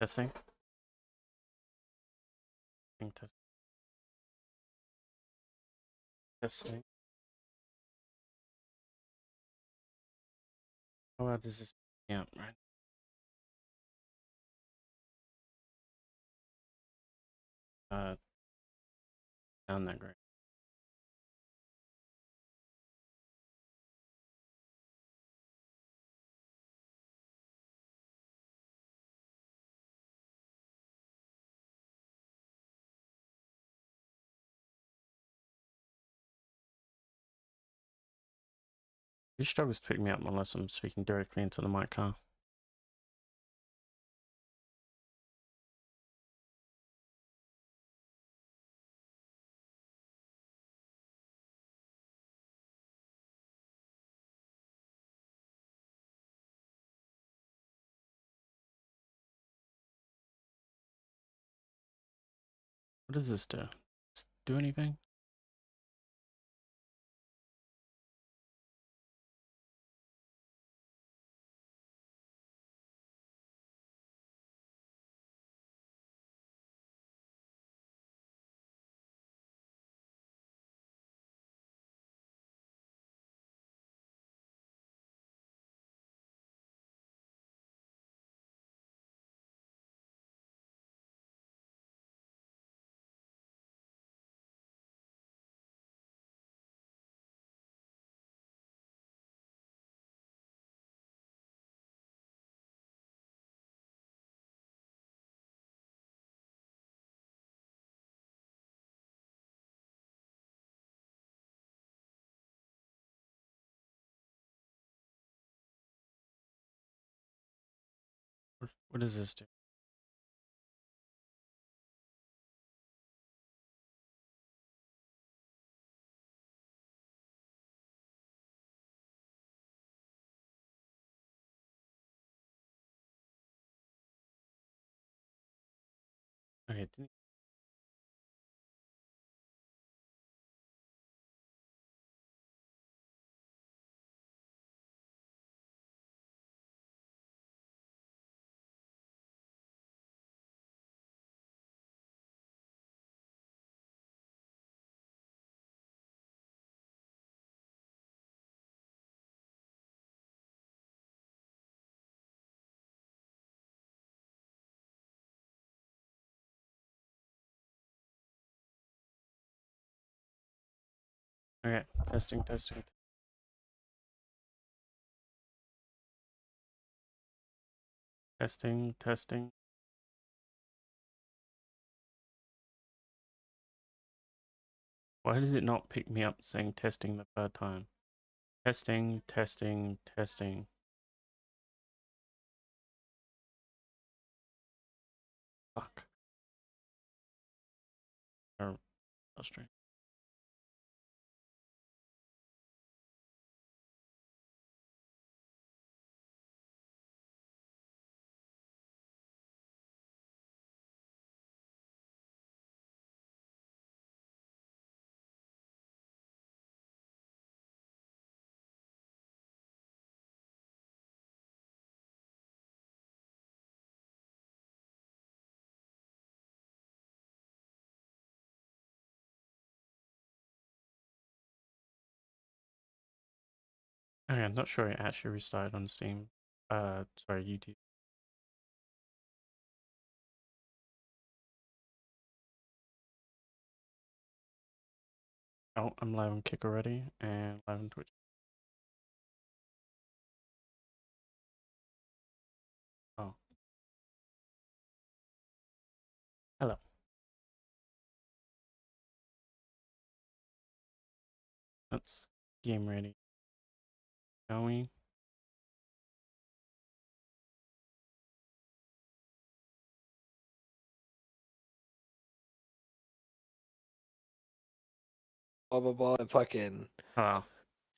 Testing. Testing. Testing. Oh, wow, this is right? Sound that great. You struggles to pick me up unless I'm speaking directly into the mic, huh? What does this do? Does it do anything? What does this do? Okay, okay, testing. Testing. Why does it not pick me up saying testing the third time? Testing. Fuck. Or frustrating. Okay, I'm not sure it actually restarted on Steam. Sorry, YouTube. Oh, I'm live on Kick already and live on Twitch. Oh. Hello. That's game ready. Going. Blah blah blah, and fucking Oh.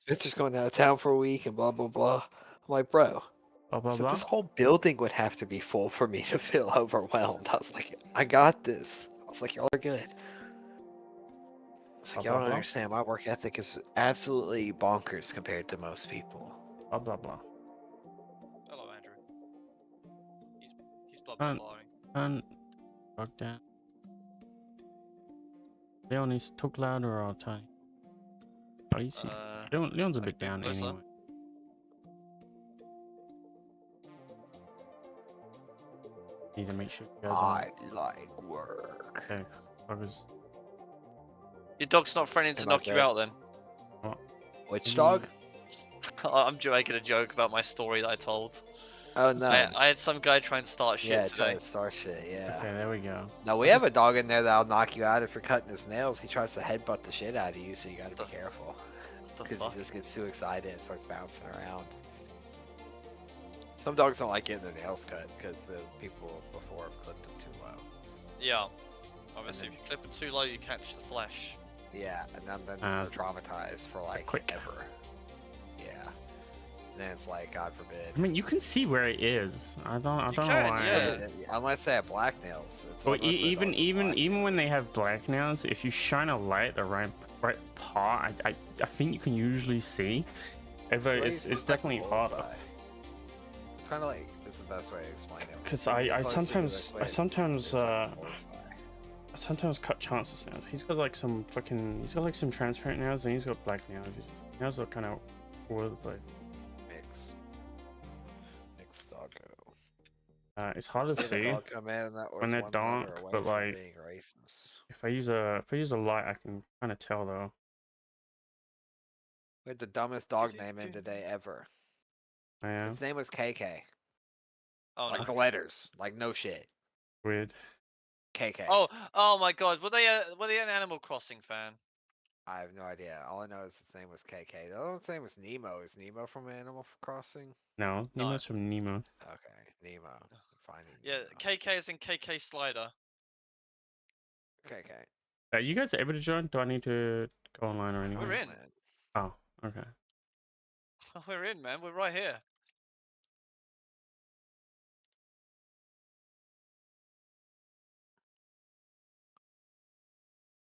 Spencer's going out of town for a week, and blah blah blah. I'm like, bro. Blah blah So blah. this whole building would have to be full for me to feel overwhelmed. I was like, I got this. I was like, y'all are good. It's Blah like, blah y'all don't blah. understand. My work ethic is absolutely bonkers compared to most people. Blah blah blah. Hello, Andrew. He's blah blah blahing. Turn dog down. Leon is talk louder or I'll tell you. Oh, Leon's a I bit can move down closer. anyway. Need to make sure you guys I like work. okay. Fuckers. Your dog's not threatening to Am I knock you dead? out then? Which Mm. dog? I'm making a joke about my story that I told. Oh no. I had some guy trying to start shit Yeah, today. try to start shit. Yeah. Okay, there we go. No, we have a dog in there that'll knock you out if you're cutting his nails. He tries to headbutt the shit out of you, so you gotta be careful. What the Because fuck? he just gets too excited and starts bouncing around. Some dogs don't like getting their nails cut because the people before have clipped them too low. Yeah. Obviously, if you clip it too low, you catch the flesh. Yeah, and then they're traumatized for like quick. ever. Yeah. And then it's like, God forbid. I mean, you can see where it is. I don't know can, why. yeah. Unless they have black nails. It's Well, unless the dogs have black even when nails. they have black nails, if you shine a light at the right part, I think you can usually see. Although it's definitely hard. It's kind of like it's the best way to explain it. Because I sometimes cut Chance's nails. He's got like some transparent nails and he's got black nails. His nails are kind of all over the place. Mix doggo. It's hard to see when they're dark, but like if I use a light, I can kind of tell though. We had the dumbest dog name in today ever. Yeah. Its name was KK. Oh Like no. the letters. Like no shit. Weird. KK. Oh my God. Were they an Animal Crossing fan? I have no idea. All I know is its name was KK. The other one's name was Nemo. Is Nemo from Animal Crossing? No, Nemo's from Nemo. Okay, Nemo. Finding Yeah, Nemo. KK is in KK Slider. KK. Are you guys able to join? Do I need to go online or anything? We're in. Oh, okay. We're in, man. We're right here.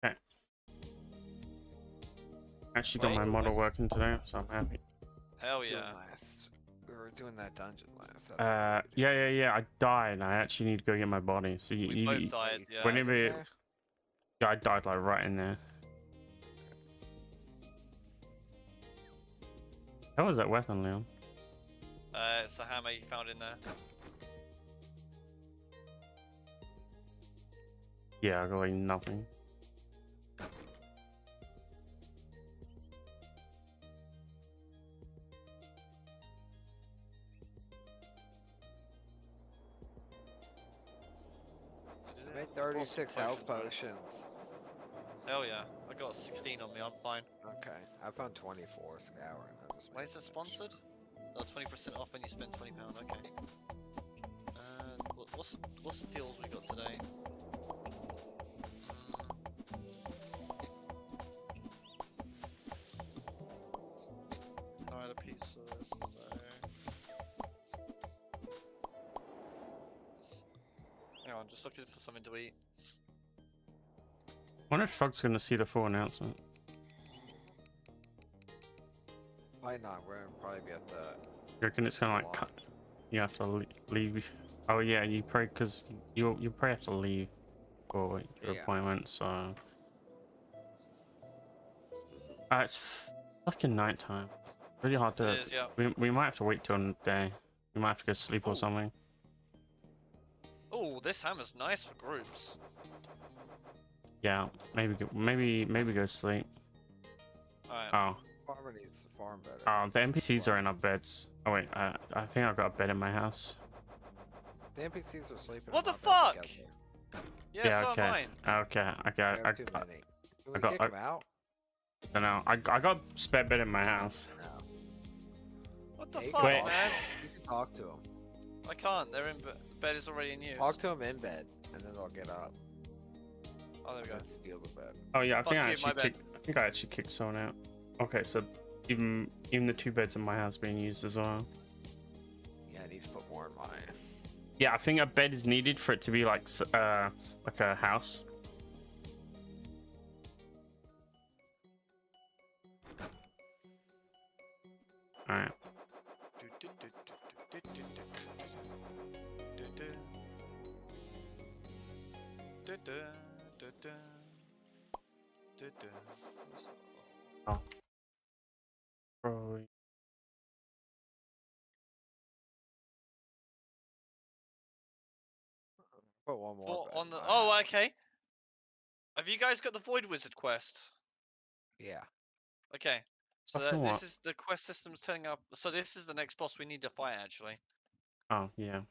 Okay. Actually got my model working today, so I'm happy. Hell yeah. We were doing that dungeon last. Yeah. I died. I actually need to go get my body. So We both died. Yeah. Whenever I died like right in there. How was that weapon, Leon? It's a hammer you found in there. Yeah, I got like nothing. I made 36 health potions. Hell yeah. I got 16 on me. I'm fine. Okay, I found 24 scouring. Why is it sponsored? Oh, 20% off when you spend £20. Okay. What's the deals we got today? Nine apiece for this. Hang on, just looking for something to eat. Wonder if Frog's gonna see the full announcement. Why not? We're gonna probably be at the. You reckon it's gonna like cut? You have to leave. Oh yeah, you probably because you probably have to leave for your appointment. So it's fucking nighttime. Really hard to. It is, yeah. We might have to wait till the day. We might have to go sleep or something. Oh, this hammer's nice for groups. Yeah, maybe go sleep. Alright. Oh. Farmer needs to farm better. Oh, the NPCs are in our beds. Oh wait, I think I got a bed in my house. The NPCs are sleeping. What the fuck? Yeah, so okay. am I. Okay, I got. Too many. Can we I got. kick him out? I don't know. I got a spare bed in my house. No. What the Yeah, fuck, Wait. man? You can talk to him. I can't. They're in bed is already in use. Talk to him in bed, and then they'll get up. Oh, there we go. And steal the bed. Oh yeah, Fuck you, my bed. I think I actually kicked someone out. Okay, so even the 2 beds in my house being used as well. Yeah, I need to put more in mine. Yeah, I think a bed is needed for it to be like a house. All right. Oh, probably. Put one more For bed on in the my oh house. okay. Have you guys got the Void Wizard quest? Yeah. Okay. So Fucking this what? is the quest system's telling up. So this is the next boss we need to fight actually. Oh, yeah.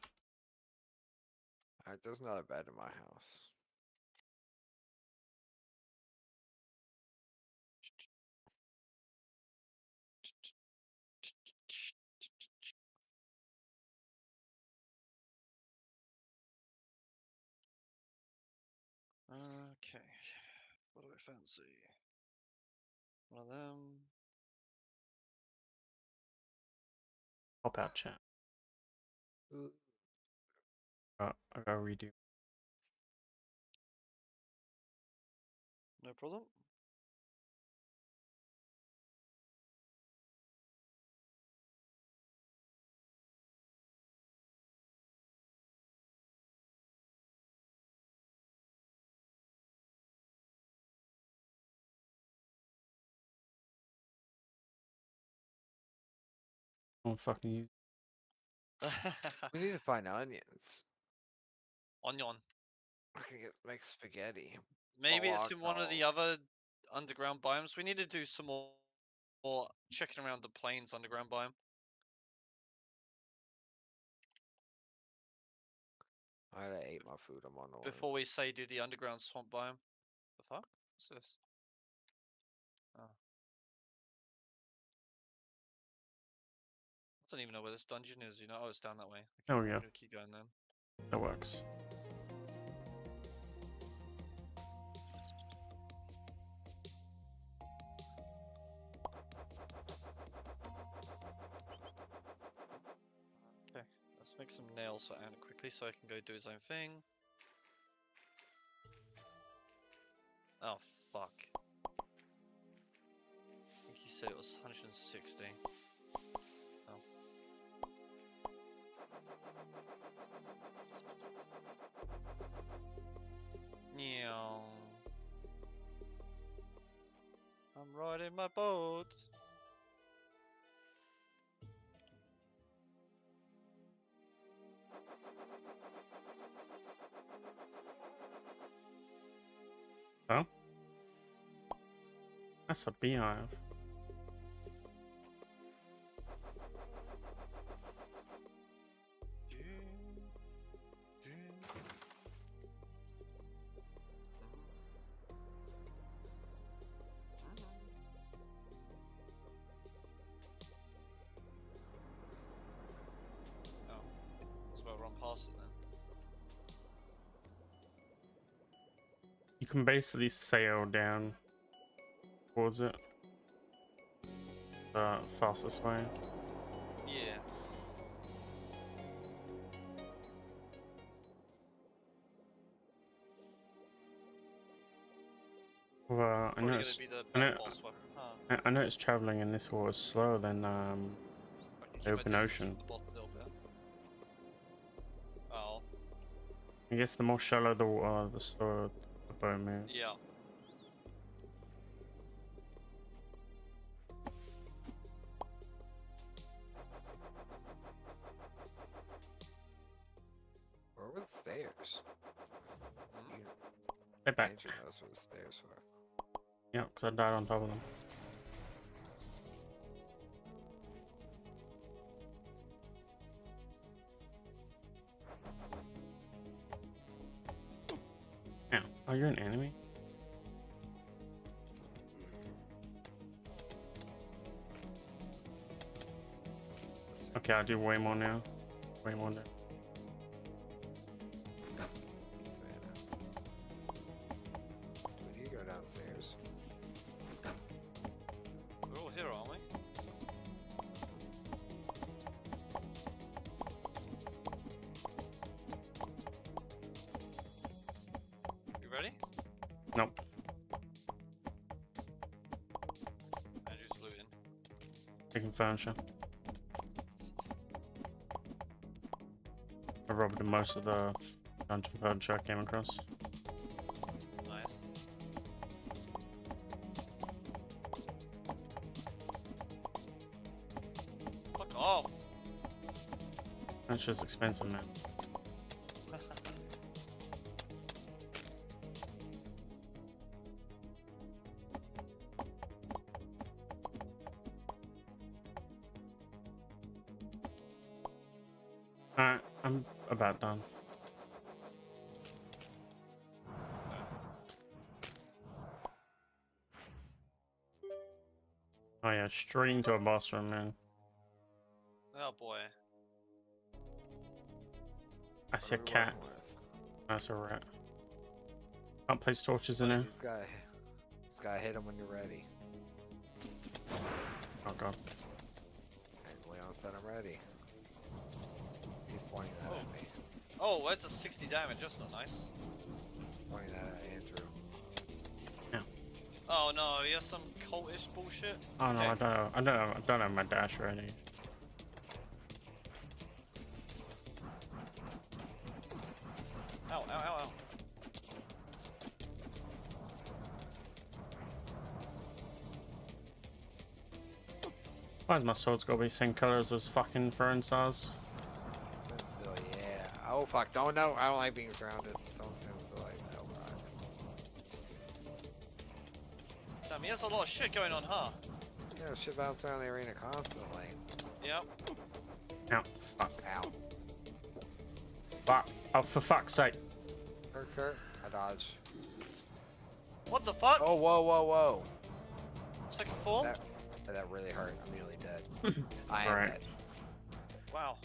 Alright, there's another bed in my house. Okay. What do I fancy? One of them. Pop out chat. Ooh. I gotta redo. No problem. Oh, fucking you. We need to find onions. Onion. I can make spaghetti. Maybe it's in one of the Bolognese. other underground biomes. We need to do some more checking around the plains underground biome. I ate my food. I'm on the Before we say do the underground swamp biome. The fuck? What's this? Oh. I don't even know where this dungeon is, you know? Oh, it's down that way. Okay, There we go. I'm gonna keep going then. That works. Okay, let's make some nails for Ant quickly so I can go do his own thing. Oh, fuck. I think he said it was 160. Oh. Meow. I'm riding my boat. Oh? That's a beehive. Oh, let's well run past it then. You can basically sail down towards it. The fastest way. Yeah. Well, I Probably gonna noticed. be the I know. boss weapon, huh? I noticed traveling in this water is slower than I can keep my open distance ocean. from the boss a little bit. Oh, I guess the more shallow the water, the slower the boat moves. yeah. Where were the stairs? Hmm? You, Head back. Andrew knows where the stairs were. Yeah, because I died on top of them. Yeah. Oh, you're an enemy? Okay, I'll do way more now. Way more now. These mana. We need to go downstairs. We're all here, aren't we? You ready? Nope. Andrew's looting. Taking furniture. I robbed most of the dungeon furniture I came across. off. That's just expensive, man. Alright, I'm about done. Oh yeah, straight into a boss room, man. Oh boy. I see a cat. That's a rat. Can't place torches in there. Just gotta hit him when you're ready. Oh god. And Leon said I'm ready. He's pointing that at me. Oh, that's a 60 damage. That's not nice. Pointing that at Andrew. Oh no, he has some cultish bullshit. Oh no, Okay. I don't have my dash ready. Ow, ow, ow, ow. Why is my sword's gotta be same colors as fucking throwing stars? So yeah. Oh fuck! Don't know. I don't like being surrounded. Don't sound so like that. Damn, he has a lot of shit going on, huh? Yeah, shit bounce around the arena constantly. Yep. Ow, fuck. Ow. Fuck. Oh, for fuck's sake. Hurts hurt. I dodge. What the fuck? Oh whoa whoa whoa. Second form? That really hurt. I'm nearly dead. I am Right. dead. Wow.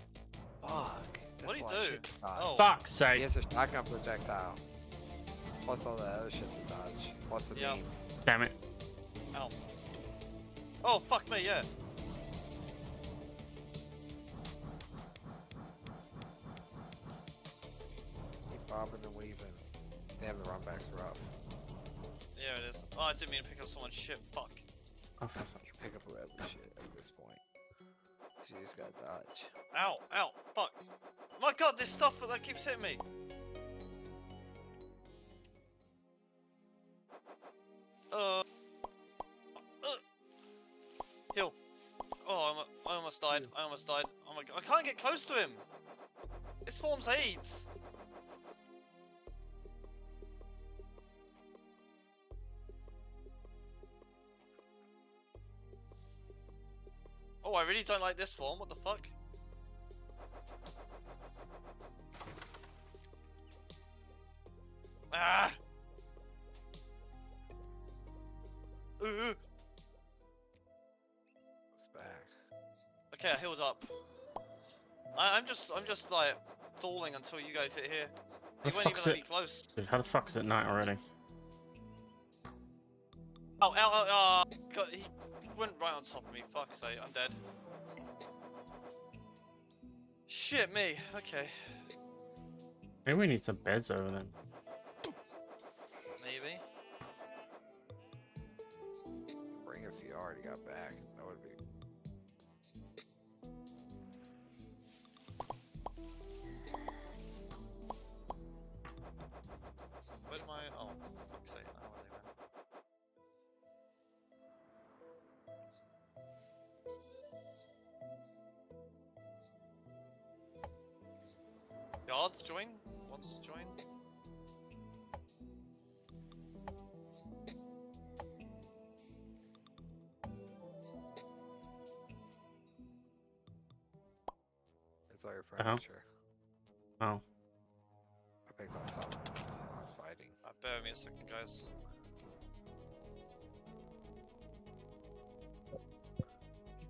Fuck. What do you That's a lot of do? shit to dodge. Oh. Fuck's He sake. has a shotgun projectile. Plus all that other shit to dodge. Plus the Yep. beam. Damn it. Ow. Oh, fuck me, yeah. Keep bobbing and weaving. Damn, the run back's rough. Yeah, it is. Oh, I didn't mean to pick up someone's shit. Fuck. Oh, for fuck. You can pick up whatever shit at this point. You just gotta dodge. Ow, ow, fuck. My god, this stuff that keeps hitting me. Heal. Oh, I almost died. Heal. I almost died. Oh my god, I can't get close to him. This forms AIDS. Oh, I really don't like this form. What the fuck? Ah! Ooh. It's back. Okay, I healed up. I'm just like stalling until you guys hit here. The You weren't even fuck's let me it? close. Dude, how the fuck is it night already? Oh, ow, ow, oh, God, he went right on top of me. Fuck's sake, I'm dead. Shit me. Okay, Maybe we need some beds over them. maybe. Bring it if you already got back. That would be. Where am I? Oh, fuck's sake. I know where they went. Guards join? Wants to join? It's all your Uh-huh. furniture. Oh. I picked up some while I was fighting. Bear with me a second, guys.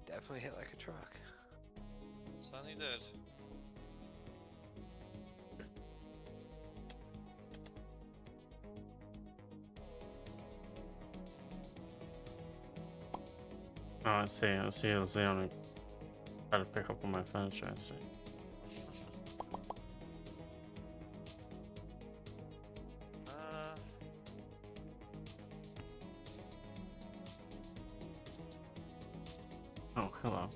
Definitely hit like a truck. Certainly did. Oh, I see. I see. I see. I'm trying to pick up on my furniture. I see. Oh, hello.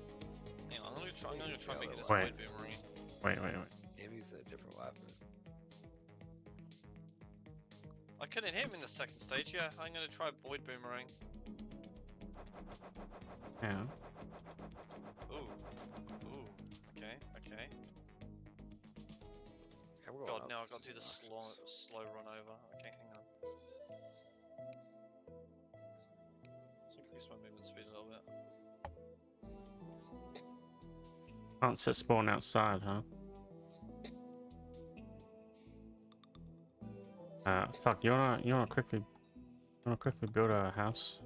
Hang on, I'm gonna try making this Wait. void boomerang. Wait. Him using a different weapon. I couldn't hit him in the second stage, yeah. I'm gonna try void boomerang. Yeah. Ooh. now I've got to do the slow run over. Okay, hang on. Let's increase my movement speed a little bit. Can't set spawn outside, huh? Fuck. You wanna quickly build a house?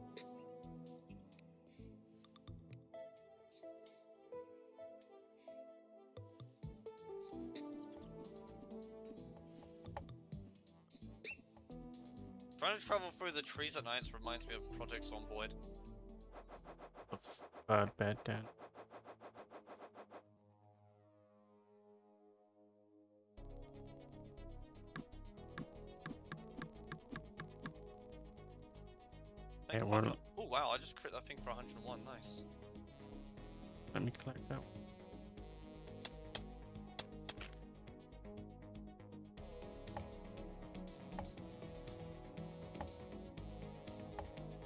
Trying to travel through the trees at night reminds me of Project Zomboid. The third bed down. Yeah, well, oh wow, I just crit that thing for 101, nice. let me collect that.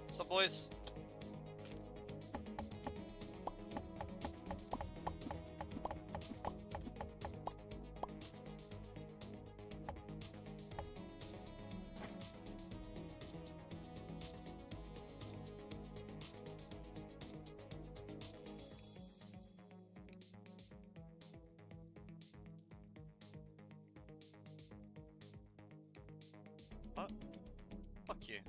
What's up, boys? What? Fuck you.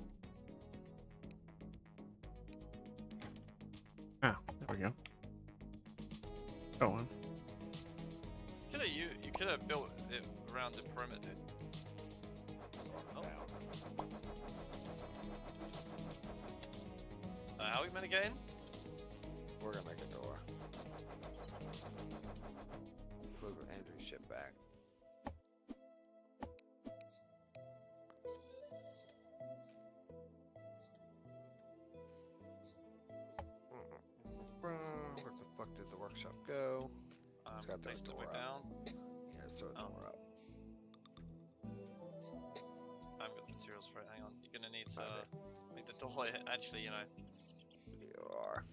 Ah, there we go. Go on. You could have built it around the perimeter. Oh. How are we meant to get in? We're gonna make a door. Move Andrew's ship back. Where the fuck did the workshop go? It's got the Place the door way up. down. Yeah, let's throw the door up. I've got the materials for it. Hang on. You're gonna need to Found it. make the door actually, you know. You are.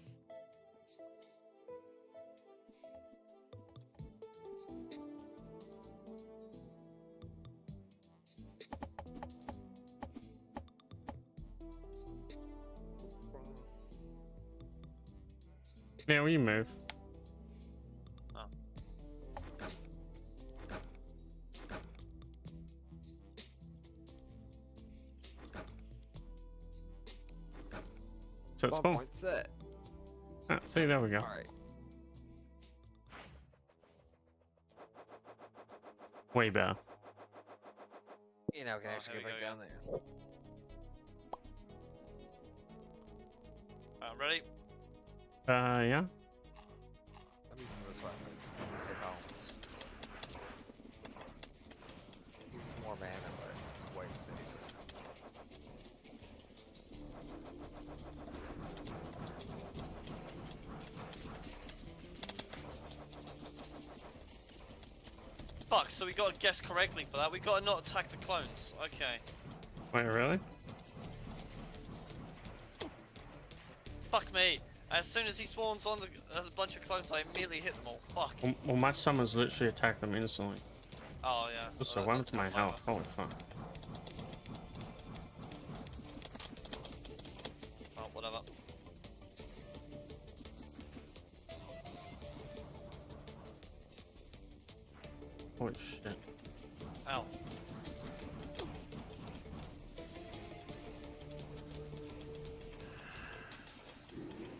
Yeah, will you move? Oh. So it's Spawn spawn. point set. Ah, see, there we go. Alright. Way better. You know, we can Oh, actually here get we back go down there. Ready? Yeah. I'm using this weapon. It bones. Uses more mana, but it's way safer. Fuck, so we gotta guess correctly for that. We gotta not attack the clones. Okay. Wait, really? Fuck me. As soon as he spawns on a bunch of clones, I immediately hit them all. Fuck. Well, my summons literally attack them instantly. Oh, yeah. Also, Well, what that happened to my does health? Holy fuck. Oh, whatever. Holy shit. Ow.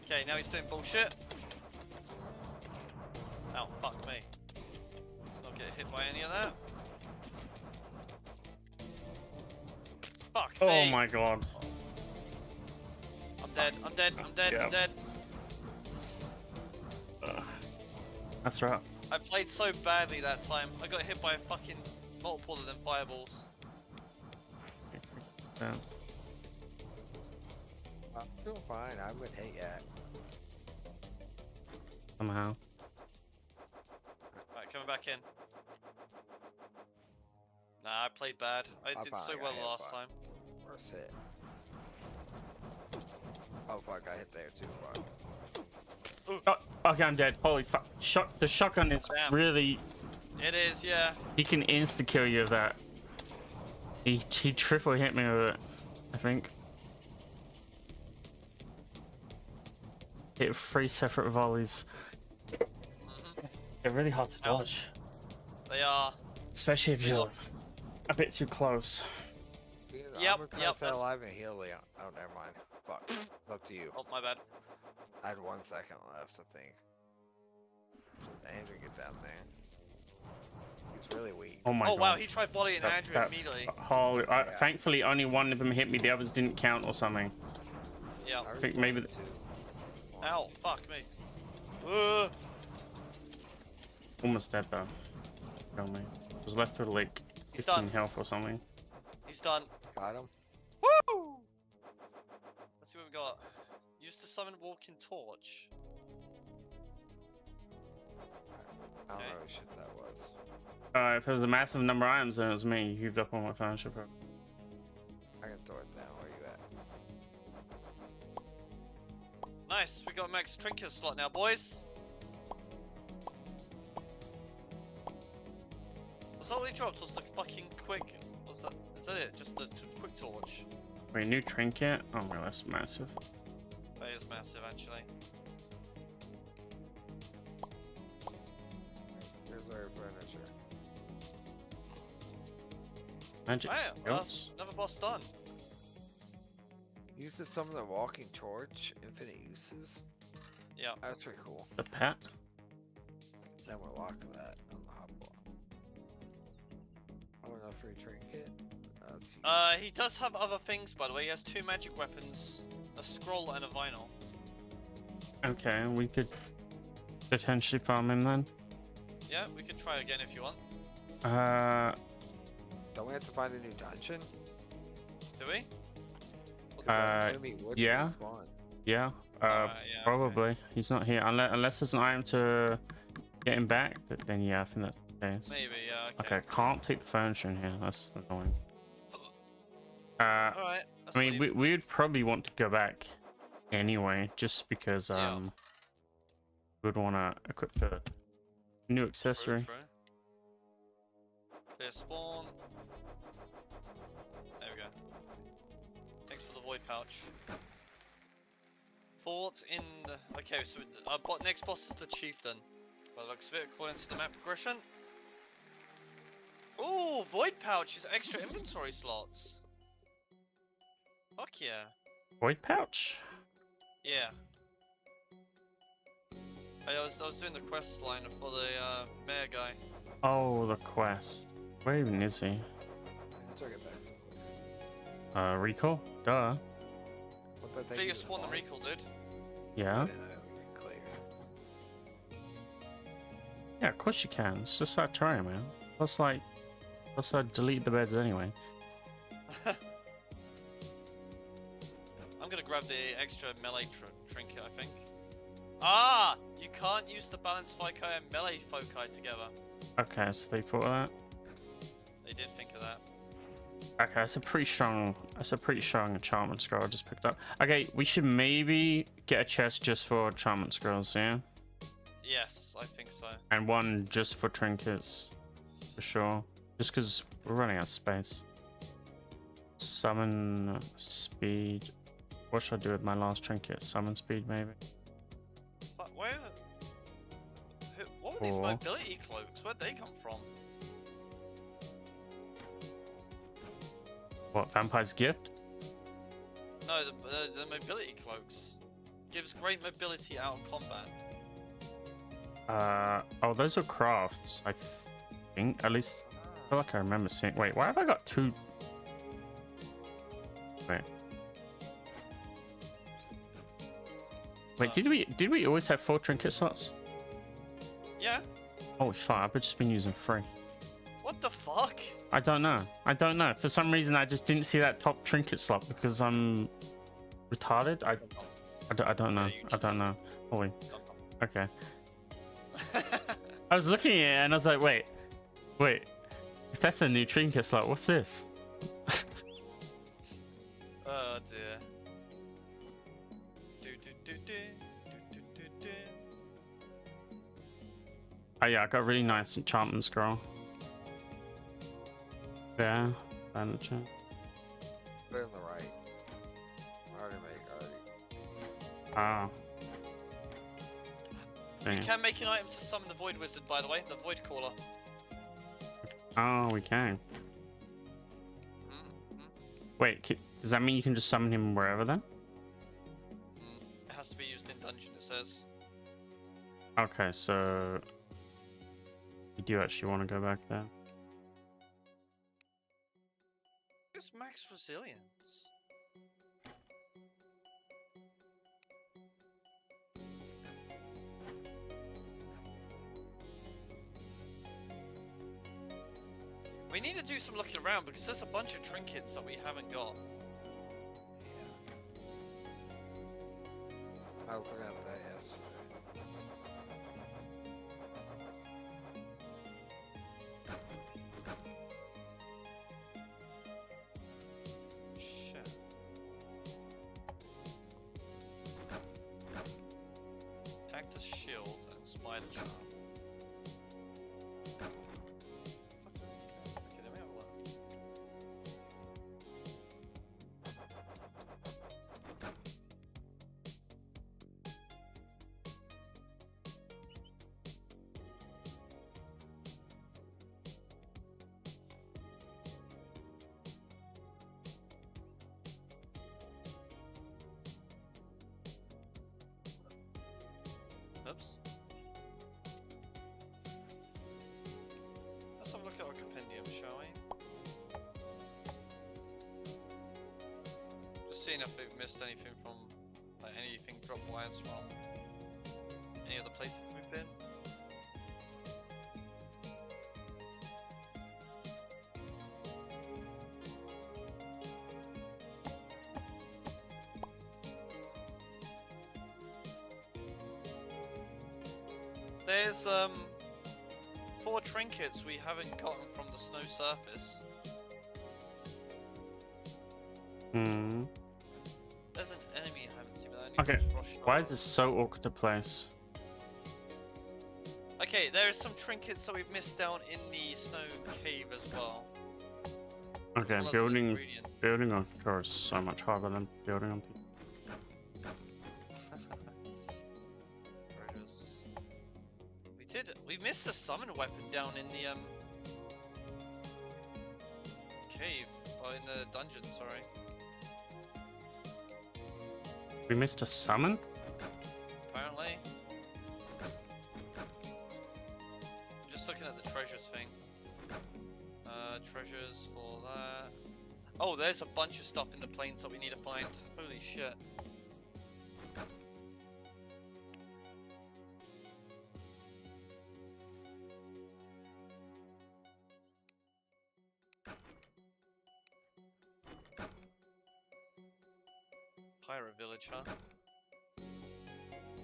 Okay, now he's doing bullshit. Ow, fuck me. Let's not get hit by any of that. Fuck Oh me. my god. I'm dead, I'm dead, I'm dead, Yeah. I'm dead. That's right. I played so badly that time. I got hit by a fucking multiple of them fireballs. Yeah. I'm doing fine. I haven't hit yet. Somehow. Right, coming back in. Nah, I played bad. I did so finally got well hit last by- time. Where's it? Oh fuck, I hit there too far. Oh, okay, I'm dead. Holy fuck. The shotgun is Damn. really It is, yeah. He can insta kill you with that. He triple hit me with it, I think. Hit 3 separate volleys. They're really hard to dodge. They are. Especially if See, you're look. a bit too close. Yep, I'm gonna yep, stay that's- alive and heal Leon. Oh, never mind. Fuck. It's up to you. Oh, my bad. I had 1 second left, I think. Andrew, get down there. He's really weak. Oh my Oh god. wow, he tried volleying Andrew immediately. Holy, Yeah. thankfully only one of them hit me, the others didn't count or something. Yeah. Ours think is maybe only 2. Ow, fuck me. Almost dead though. Kill me. Was left with like He's 15 done. health or something. He's done. Got him. Woo! Let's see what we got. Use to summon walking torch. I don't Okay. know what shit that was. If it was a massive number of items, then it was me. You heaved up on my phone, ship. I can throw it down. Where you at? Nice, we got max trinket slot now, boys. Was that what he dropped? Was the fucking quick? Was that? Is that it? Just the quick torch? Wait, new trinket? Oh my, that's massive. That is massive, actually. Here's our furniture. Magic Well, that's skills. another boss done. Use to summon the walking torch. Infinite uses. Yeah. That's pretty cool. The pet? Now we're locking that on the hot block. Oh, enough for a trinket. That's huge. He does have other things, by the way. He has 2 magic weapons, a scroll, and a vinyl. Okay, we could potentially farm him then. Yeah, we can try again if you want. Don't we have to find a new dungeon? Do we? 'Cause I Uh, assume he would yeah. respawn. Yeah, Yeah, okay. probably. He's not here. Unless there's an item to get him back, then yeah, I think that's the case. Maybe, yeah, Okay, can't take the furniture in here. That's annoying. Alright, I mean, we would probably want to go back anyway, just because Yeah. we'd want to equip the new accessory. True. Clear spawn. There we go. Thanks for the void pouch. Fort in the... Okay, so our next boss is the chieftain. By the looks of it, according to the map progression. Ooh, void pouch is extra inventory slots. Fuck yeah. Void pouch? Yeah. Hey, I was doing the quest line for the mayor guy. Oh, the quest. Where even is he? Let's get back some quick. Recall? Duh. What that So thing you is spawn the on? recall, dude. Yeah? I didn't know we could clear. Yeah, of course you can. It's just like trying, man. Plus, like, delete the beds anyway. I'm gonna grab the extra melee trinket, I think. Ah! You can't use the balanced foci and melee foci together. Okay, so they thought of that. They did think of that. Okay, that's a pretty strong enchantment scroll I just picked up. Okay, we should maybe get a chest just for enchantment scrolls, yeah? Yes, I think so. And one just for trinkets, for sure. Just because we're running out of space. Summon speed. What should I do with my last trinket? Summon speed, maybe? Where? What were these Or- mobility cloaks? Where'd they come from? What, Vampire's Gift? No, the mobility cloaks. Gives great mobility out of combat. Oh, those are crafts, I think. At least, I feel like I remember seeing. Wait, why have I got 2? Wait. Wait, did we always have 4 trinket slots? Yeah? Holy fuck, I've just been using 3. What the fuck? I don't know. For some reason, I just didn't see that top trinket slot because I'm retarded. I don't know. Yeah, you I don't know. Holy. Dum Okay. dum. I was looking at it and I was like, wait. If that's a new trinket slot, what's this? Oh dear. Do do do do do do do do. Oh yeah, I got a really nice enchantment scroll. Yeah, furniture. Put it on the right. Already made already. Ah. We Dang. can make an item to summon the Void Wizard, by the way, the Void Caller. Oh, we can. Mm-hmm. Wait, does that mean you can just summon him wherever then? It has to be used in dungeon, it says. Okay, so you do actually want to go back there. It's max resilience. We need to do some looking around because there's a bunch of trinkets that we haven't got. I was looking at that yesterday. Shit. Cactus shield and spider charm. Fuck do we need? Okay, then we have a lot. Oops. Let's have a look at our compendium, shall we? Just seeing if we've missed anything from, like anything drop-wise from any other places we've been. There's 4 trinkets we haven't gotten from the snow surface. Hmm. There's an enemy I haven't seen, but I need Okay, to frost why is this so awkward to place? Okay, there are some trinkets that we've missed down in the snow cave as well. As Okay, well as an building ingredient. on floor is so much harder than building on people. Treasures. We missed the summon weapon down in the cave, or in the dungeon, sorry. We missed a summon? Apparently. I'm just looking at the treasures thing. Treasures for that. Oh, there's a bunch of stuff in the plains that we need to find. Holy shit. Pirate Village, huh?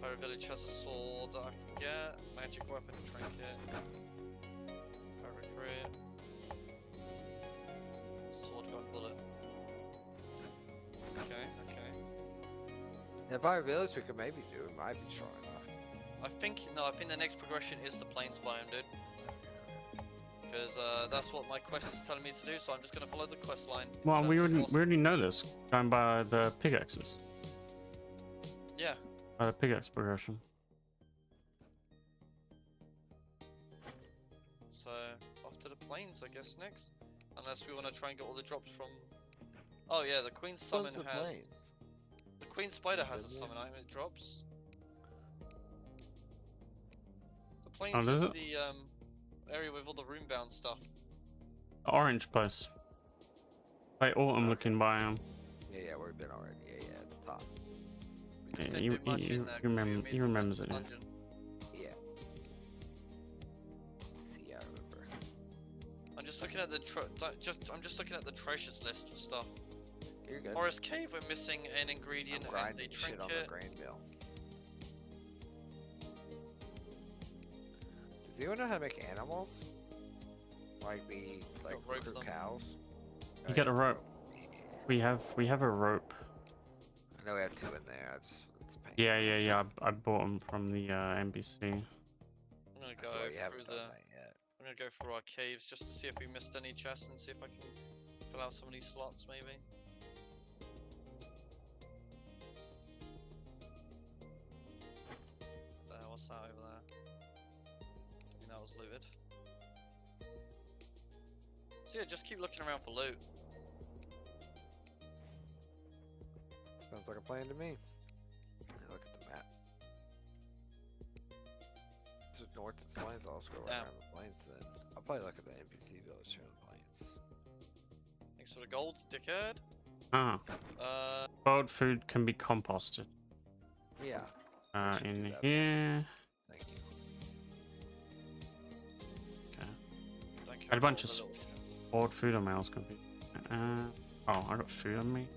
Pirate Village has a sword that I can get. Magic weapon trinket. Pirate crit. Sword gun bullet. Okay, okay. Yeah, by village we could maybe do. It might be strong enough. I think the next progression is the plains biome, dude. Because that's what my quest is telling me to do, so I'm just gonna follow the quest line. Well, we already know this, going by the pickaxes. Yeah. By the pickaxe progression. So off to the plains, I guess next. Unless we want to try and get all the drops from. Oh yeah, the Queen's summon Tons of has. planes. The Queen Spider has a Doesn't it? summon item. It drops. The plains Oh, does is it? the area with all the rune-bound stuff. The orange place. Like autumn looking biome. Yeah, yeah, we've been already. Yeah, yeah, at the top. We just Yeah, didn't do much in there 'cause we remember, made he it remembers past it. the Yeah. dungeon. Yeah. See, I remember. I'm just looking at the I'm just looking at the treasures list for stuff. You're good. Forest Cave, we're missing an ingredient I'm and grinding a shit on the trinket. grain mill. Does anyone know how to make animals? Like Got rope recruit them. cows? You Oh, got yeah, a rope. Yeah. We have a rope. I know we have 2 in there. It's a pain. Yeah. I bought them from the NBC. I'm gonna gonna That's go why you haven't through done the. that yet. I'm gonna go through our caves just to see if we missed any chests and see if I can fill out some of these slots, maybe. There, what's that over there? I think that was looted. So yeah, just keep looking around for loot. Sounds like a plan to me. Look at the map. So north is plains, I'll scroll right Damn. around the plains then. I'll probably look at the NPC village here in the plains. Thanks for the gold, dickhead. Ah, spoiled food can be composted. Yeah. I should do In that. here. Thank you. Okay. Don't care Had a bunch about of all the little shit. Spoiled food on my else gonna be. Oh, I got food on me.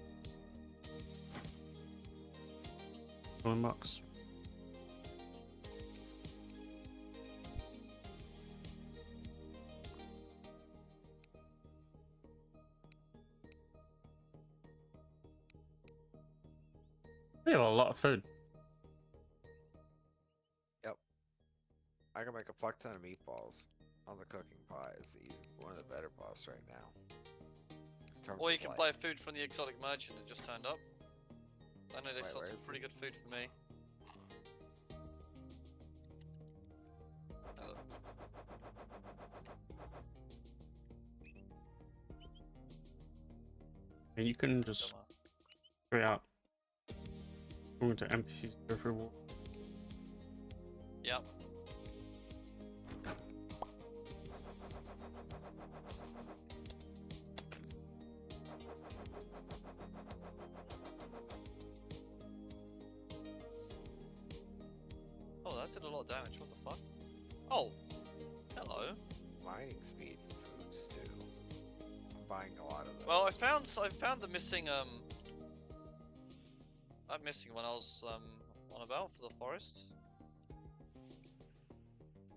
Cooling box. We have a lot of food. I can make a fuck ton of meatballs on the cooking pot. It's one of the better boss right now. In terms Or you of, can like, buy food from the exotic merchant that just turned up. I know they Wait, sold where some is pretty he? good food for me. Hello. And you can just straight out go into NPCs go through water. Yep. Oh, that did a lot of damage. What the fuck? Oh, hello. mining speed foods too. I'm buying a lot of those. Well, I found the missing that missing one I was on about for the forest.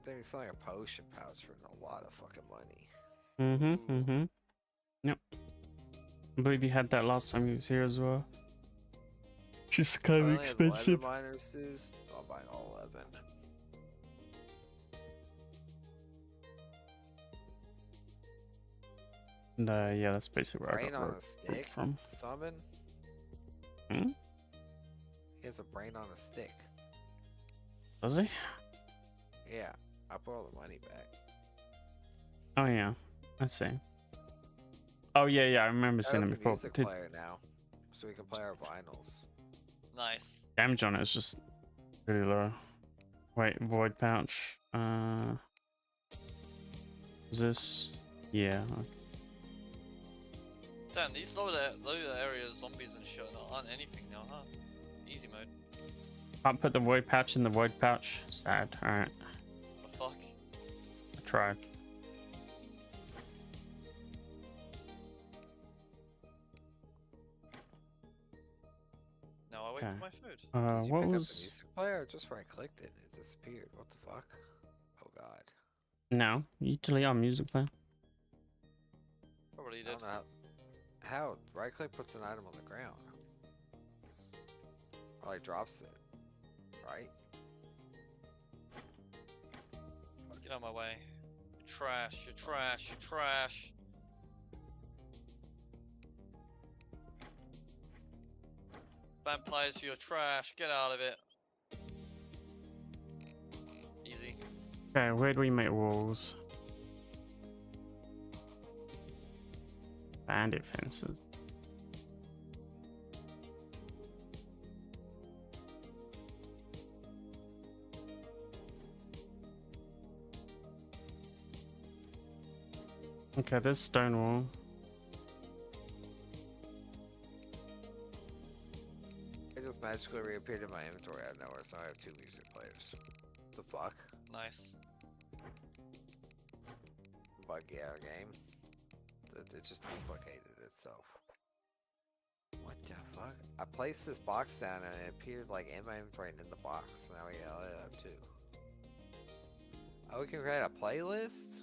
Maybe it's like a potion pouch for a lot of fucking money. Mm-hmm. Ooh. Mm-hmm. Yep. I believe you had that last time you was here as well. Just kind of Only has expensive. 11 miners dues. I'll buy all 11. And yeah, that's basically where I Brain got on a rope stick from. summon. Hmm? He has a brain on a stick. Does he? Yeah, I put all the money back. Oh yeah, I see. Oh yeah, I remember That seeing has him a before. music Did player now, so we can play our vinyls. Nice. damage on it is just really low. Wait, void pouch. Is this? Yeah. Okay. Damn, these lower areas, zombies and shit aren't anything now, huh? Easy mode. Can't put the void pouch in the void pouch. Sad. All right, The fuck? I tried. Now I wait Okay. for my food. Did you What pick up was? the music player? I just right clicked it and it disappeared. What the fuck? Oh god. No, you delete our music player. Probably I did. don't know how right click puts an item on the ground. Or like drops it. Right? Get out of my way. You're trash, you're trash, you're trash. Vampires, you're trash. Get out of it. Easy. Okay, where do we make walls? Bandit fences. Okay, there's stone wall. It just magically reappeared in my inventory out of nowhere, so I have 2 music players. The fuck? Nice. Buggy out game. It just duplicated itself. What the fuck? I placed this box down and it appeared like in my inventory and in the box. So now we got it up too. Oh, we can create a playlist?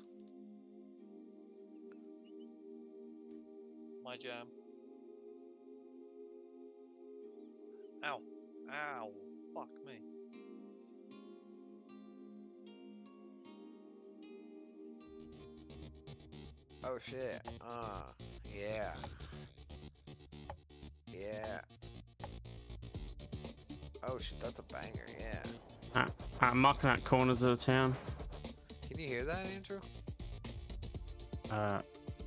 My jam. Ow. Ow. Fuck me. Oh shit. Yeah. Yeah. Oh shit, that's a banger, yeah. I'm marking out corners of the town. Can you hear that, Andrew?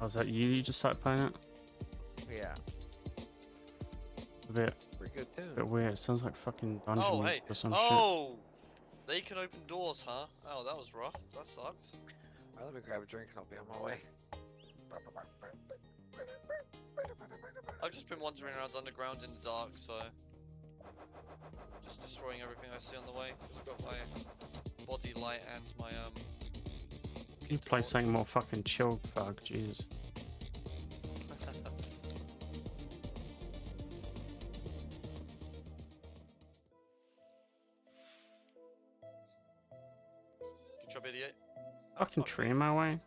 Was that you? You just started playing it? Yeah. A bit Pretty good tune. weird. It sounds like fucking dungeon Oh, music hey. or some shit. Oh! They can open doors, huh? Oh, that was rough. That sucked. Alright, let me grab a drink and I'll be on my way. I've just been wandering around underground in the dark, so... Just destroying everything I see on the way, because I've got my body light and my, You play something more fucking chill, fuck, Jesus. Good job, idiot. Oh, Fucking fuck tree me. in my way.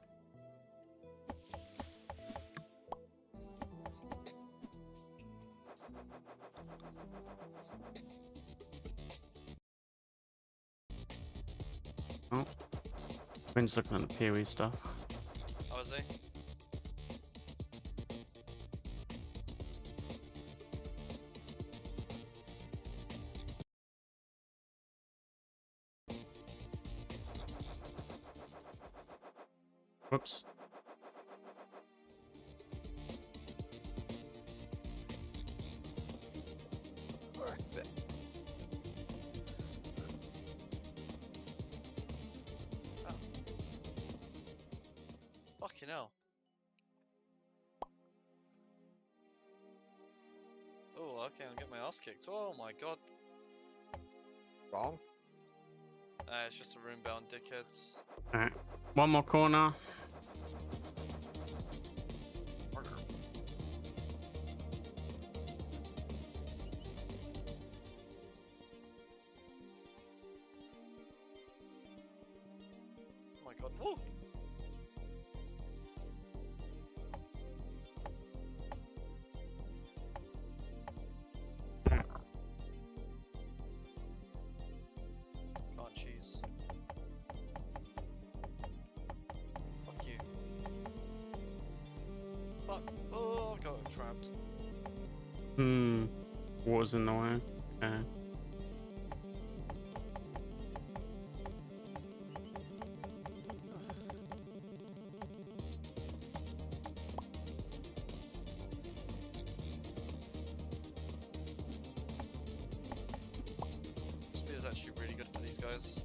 Oh. Quinn's looking at the PoE stuff. Oh, is he? Whoops. Oh. Fucking hell. Oh, okay, I'm getting my ass kicked. Oh my god. Wrong? It's just a room bound dickheads. Alright. One more corner. Oh my god. Woo! Can't cheese. Fuck you. Fuck. Oh, I got trapped. Water's in the way. Okay. Speed is actually really good for these guys.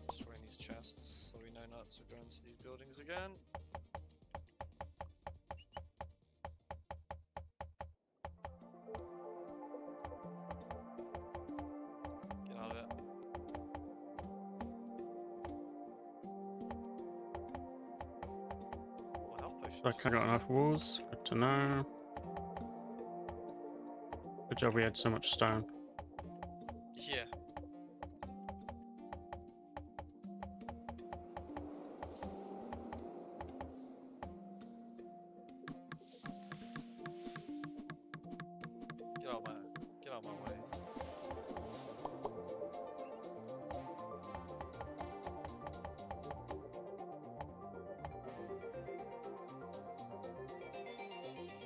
Destroying these chests so we know not to go into these buildings again. Get out of it. Oh, health potions. Like I got enough walls. Good to know. Good job we had so much stone. Yeah. Get out of my way.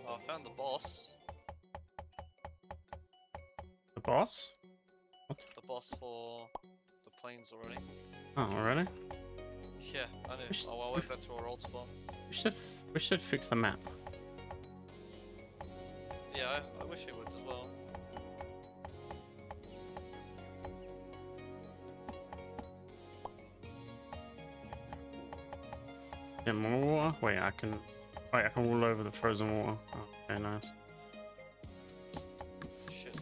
Oh, I found the boss. The boss? The boss for the planes already. Oh, really? Yeah, I know. Oh, I went back to our old spot. We should fix the map. Yeah, I wish it would as well. Get more water? Wait, I can roll over the frozen water. Oh, okay, nice. Shit.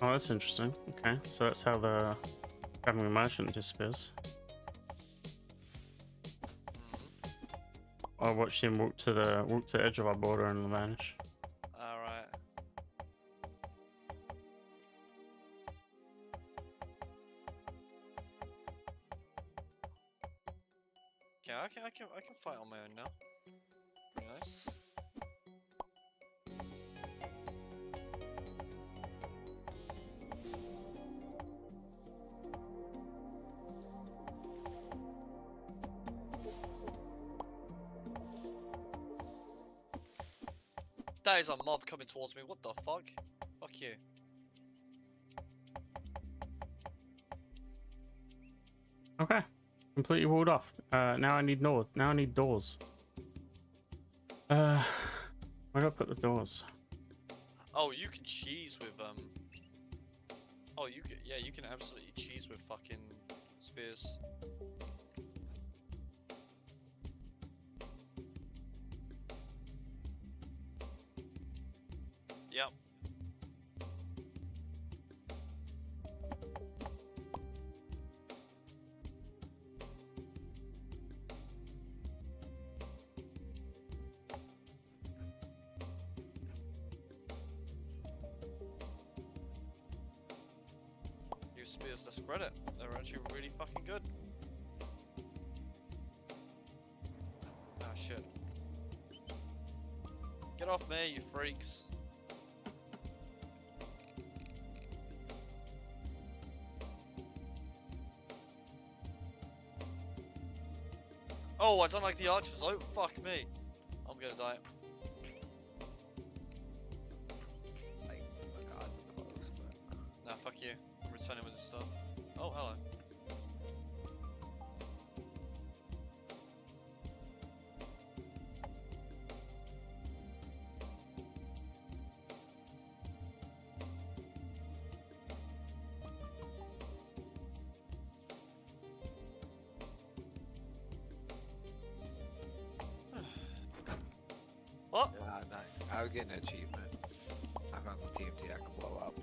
Oh, that's interesting. Okay, so that's how the traveling merchant disappears. I watched him walk to the edge of our border and vanish. Alright. Okay, I can fight on my own now. Pretty nice. That is a mob coming towards me. What the fuck? Fuck you. Okay. Completely walled off. Now I need doors. Now I need doors. Where do I put the doors? Oh, you can cheese with Oh, you can absolutely cheese with fucking spears. Yep. Your spears discredit. They're actually really fucking good. Ah, shit. Get off me, you freaks. Oh, I don't like the archers. Oh, fuck me. I'm gonna die. Like, oh my god, we're close, but... Nah, fuck you. I'm returning with this stuff. Oh, hello. What? Yeah, no, I would get an achievement. I found some TNT I can blow up.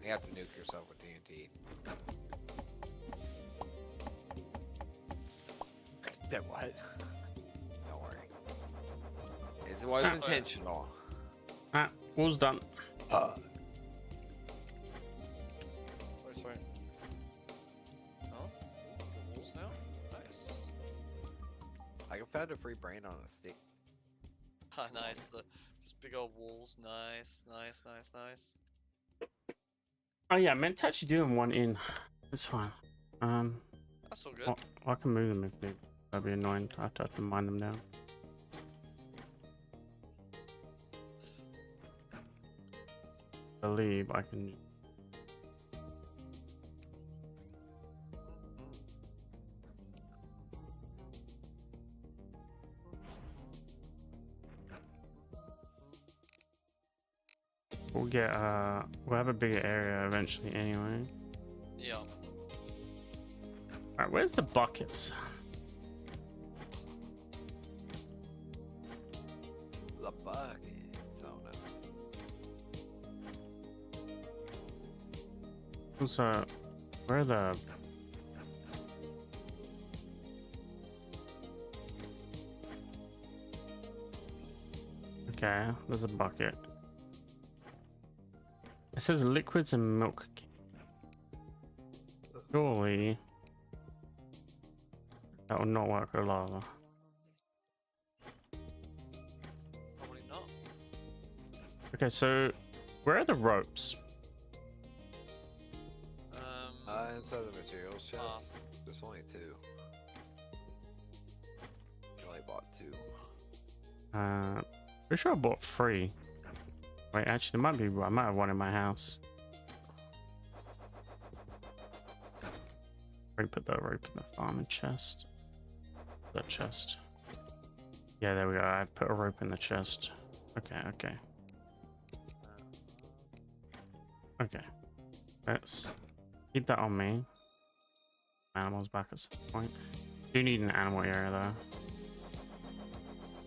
You have to nuke yourself with TNT. That what? Don't worry. It was intentional. Ah, wall's done. Oh, sorry. Oh, the walls now? Nice. I found a free brain on a stick. Ah, nice. Just big old walls. Nice, nice, nice, nice. Oh yeah, I meant to actually do them one in. It's fine. That's all good. Well, I can move them if they. That'd be annoying. I have to mine them down. I believe I can. We'll get we'll have a bigger area eventually anyway. Yeah. Alright, where's the buckets? The buckets, oh no. Also, where are the okay, there's a bucket. It says liquids and milk. Surely that will not work with lava. Probably not. Okay, so where are the ropes? Inside the materials chest, there's only 2. I only bought 2. Pretty sure I bought 3. Wait, actually, there might be. I might have one in my house. Already put that rope in the farming chest. That chest. Yeah, there we go. I put a rope in the chest. Okay, okay. Okay. Let's keep that on me. Animals back at some point. Do need an animal area though.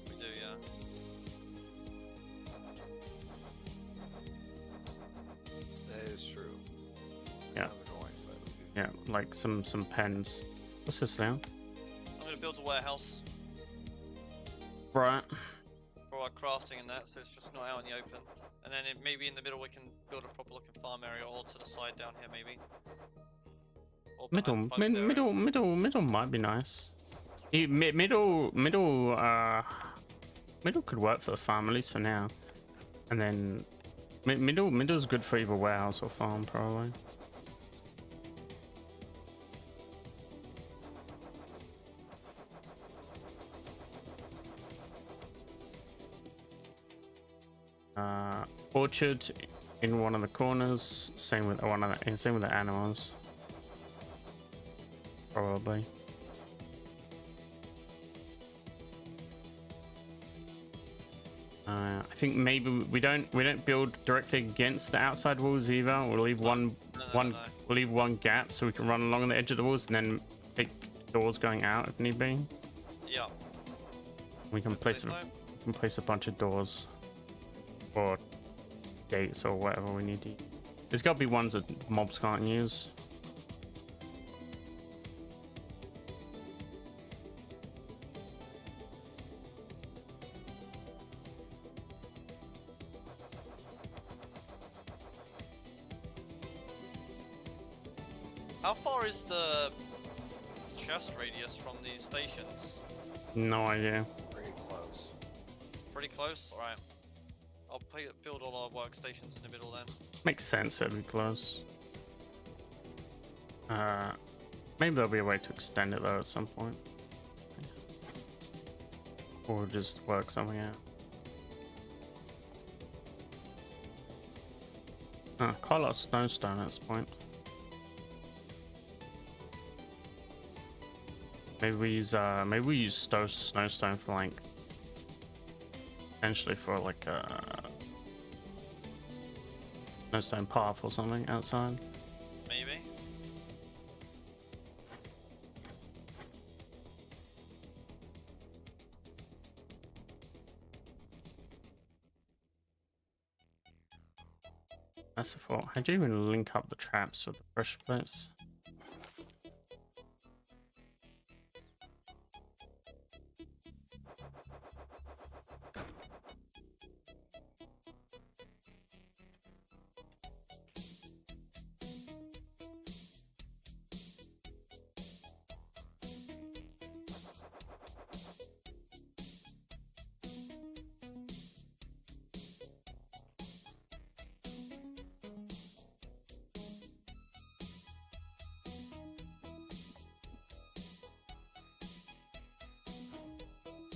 We do, yeah. That is true. It's Yeah. kind of annoying, but Yeah, like some pens. What's this now? I'm gonna build a warehouse Right. for our crafting and that, so it's just not out in the open. And then maybe in the middle we can build a proper looking farm area, or to the side down here maybe. Or behind Middle, the folks area. middle might be nice. Middle could work for the farm, at least for now. And then middle's good for either warehouse or farm, probably. Orchard in one of the corners. Same with same with the animals. Probably. I think maybe we don't build directly against the outside walls either. We'll leave No. we'll leave one gap so we can run along the edge of the walls and then pick doors going out if need be. Yeah. We can place a bunch of doors or gates or whatever we need to use. There's got to be ones that mobs can't use. How far is the chest radius from these stations? No idea. Pretty close. Pretty close? Alright. I'll build all our workstations in the middle then. Makes sense, it'd be close. Maybe there'll be a way to extend it though at some point. Or just work something out. Quite a lot of snowstone at this point. Maybe we use snowstone for like potentially for like a snowstone path or something outside. Maybe. That's the thought. How'd you even link up the traps with the pressure plates?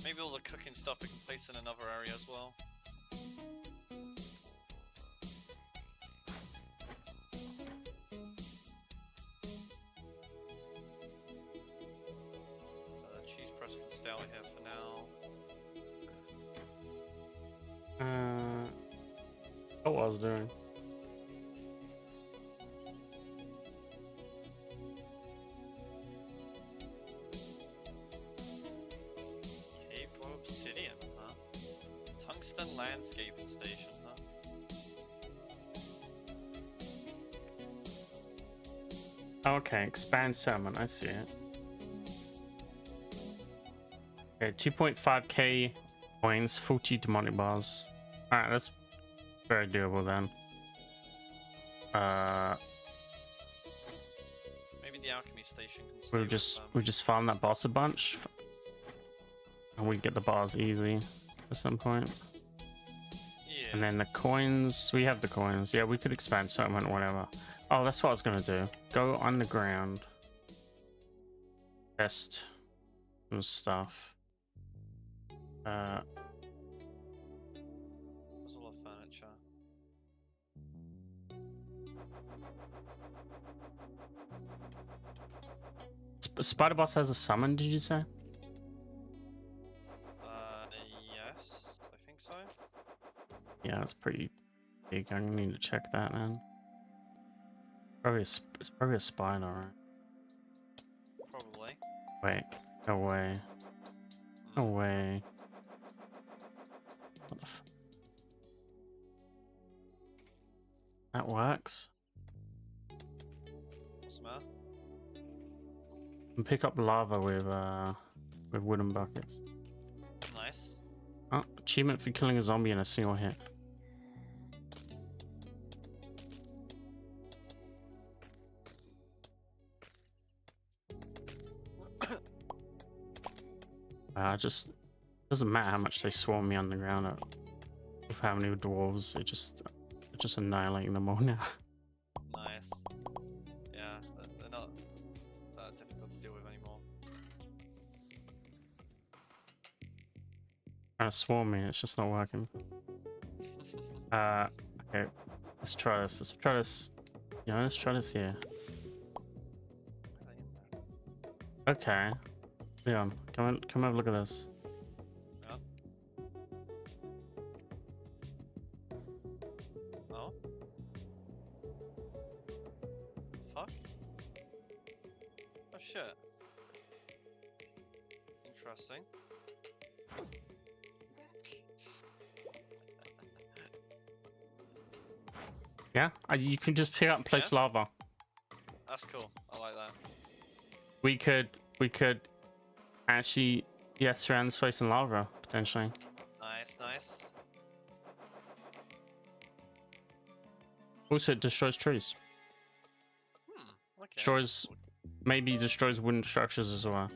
Maybe all the cooking stuff we can place in another area as well. Cheese press can stay out here for now. What was I was doing? Obsidian, huh? Tungsten landscaping station, huh? Okay, expand settlement. I see it. Okay, 2.5k coins, 40 demonic bars. All right, that's very doable then. Maybe the alchemy station can stay we just farm that boss a bunch. And we get the bars easy at some point. Yeah. And then the coins, we have the coins. Yeah, we could expand settlement or whatever. Oh, that's what I was gonna do. Go underground. Test some stuff. There's all the furniture. Spider Boss has a summon, did you say? Yes, I think so. Yeah, it's pretty big. I'm gonna need to check that, man. It's probably a spider, right? Probably. Wait, no way. No way. What the f— that works? What's the matter? And pick up lava with wooden buckets. Nice. Oh, achievement for killing a zombie in a single hit. Just doesn't matter how much they swarm me underground. With how many dwarves, they're just annihilating them all now. Nice. Yeah, they're not that difficult to deal with anymore. Trying to swarm me, it's just not working. Okay, let's try this. Let's try this. Yeah, let's try this here. Okay, Leon, come have a look at this. Yeah. Oh. Fuck. Oh shit. Interesting. Yeah, you can just pick up and place lava. That's cool. I like that. We could actually, surround this place in lava potentially. Nice, nice. Also, it destroys trees. Okay. Maybe destroys wooden structures as well.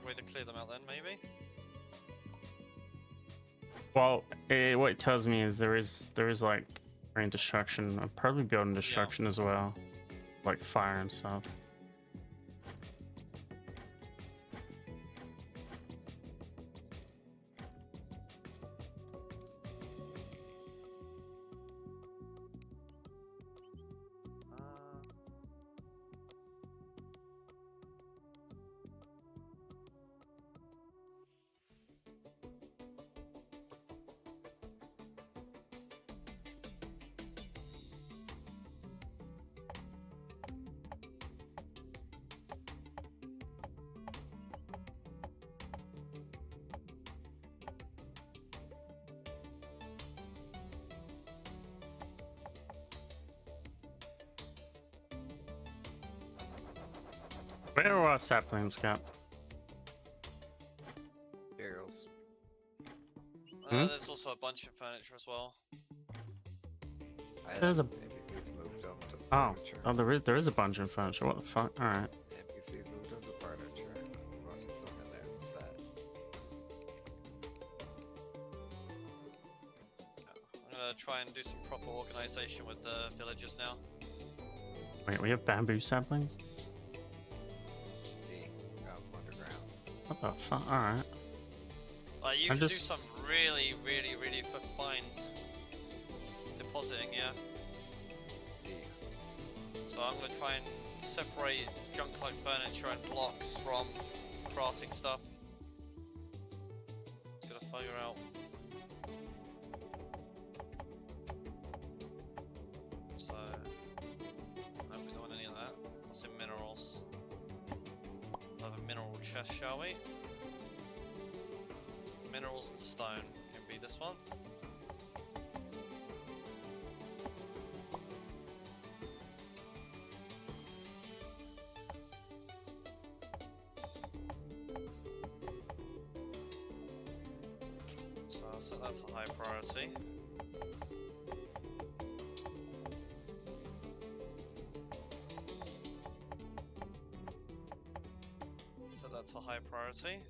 Way to clear them out then, maybe. Well, what it tells me is there is like rain destruction, probably building destruction as well, like fire and stuff. Where are our saplings, Cap? Burials. There's also a bunch of furniture as well. There's a NPCs moved on to oh furniture. there is a bunch of furniture. What the fuck? All right. NPCs moved on to furniture. Must be something in there set. I'm gonna try and do some proper organization with the villagers now. Wait, we have bamboo saplings? See, got them underground. What the fuck? All right. Like you can do some really for fines depositing, yeah. See. So I'm gonna try and separate junk like furniture and blocks from crafting stuff. Just gotta figure out. So no, we don't want any of that. What's in minerals? We'll have a mineral chest, shall we? Minerals and stone can be this one. So that's a high priority. So that's a high priority.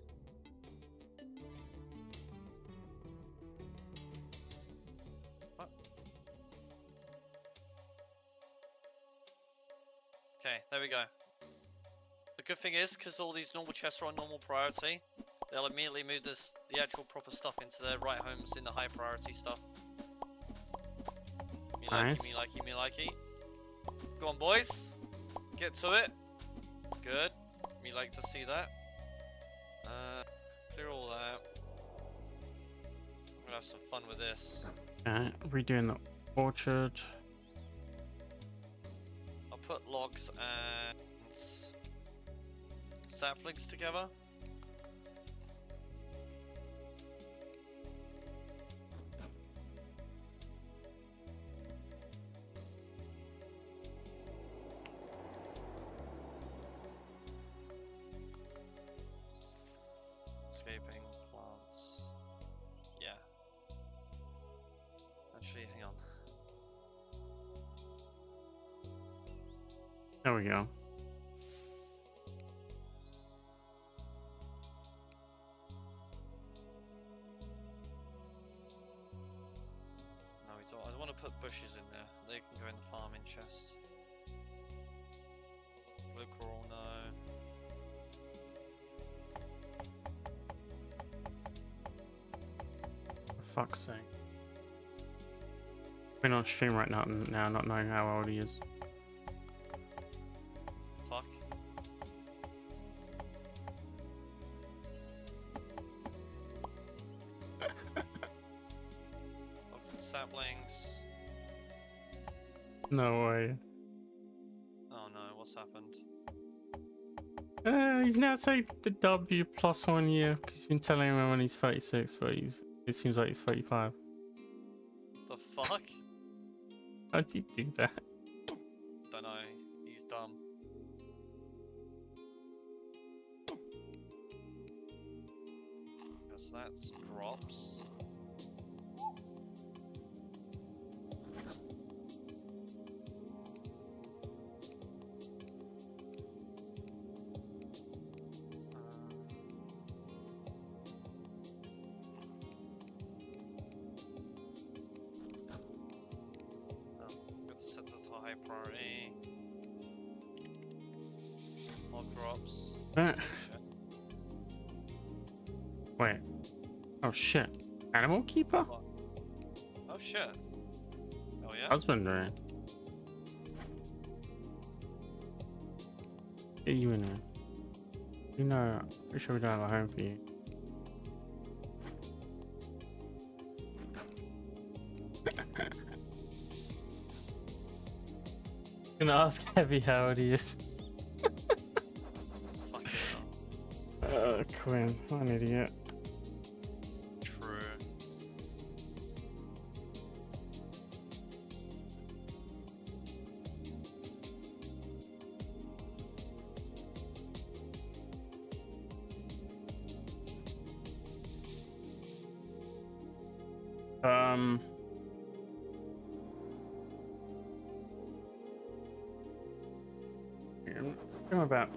Okay, there we go. The good thing is, because all these normal chests are on normal priority, they'll immediately move the actual proper stuff into their right homes in the high priority stuff. Me likey, me likey, me likey. Go on, boys. Get to it. Good. Me like to see that. Clear all that. I'm gonna have some fun with this. Alright, redoing the orchard. I'll put logs and saplings together. Escaping plants. Yeah. Actually, hang on. There we go. put bushes in there. They can go in the farming chest. Glue coral, no. For fuck's sake. Been on stream right now, not knowing how old he is. Fuck. Lots of saplings. No way. Oh no, what's happened? He's now saved the W plus 1 year because he's been telling him when he's 36, but it seems like he's 35. The fuck? How do you do that? Don't know. He's dumb. So that's drops. Set that to high priority. More drops. Uh, Shit. Wait. Oh shit. Animal keeper? What? Oh shit. Oh yeah? Husbandry. Get you in there. You know, pretty sure we don't have a home for you. Gonna ask Heavy how old he is. Fucking hell. Quinn, what an idiot. True. I'm about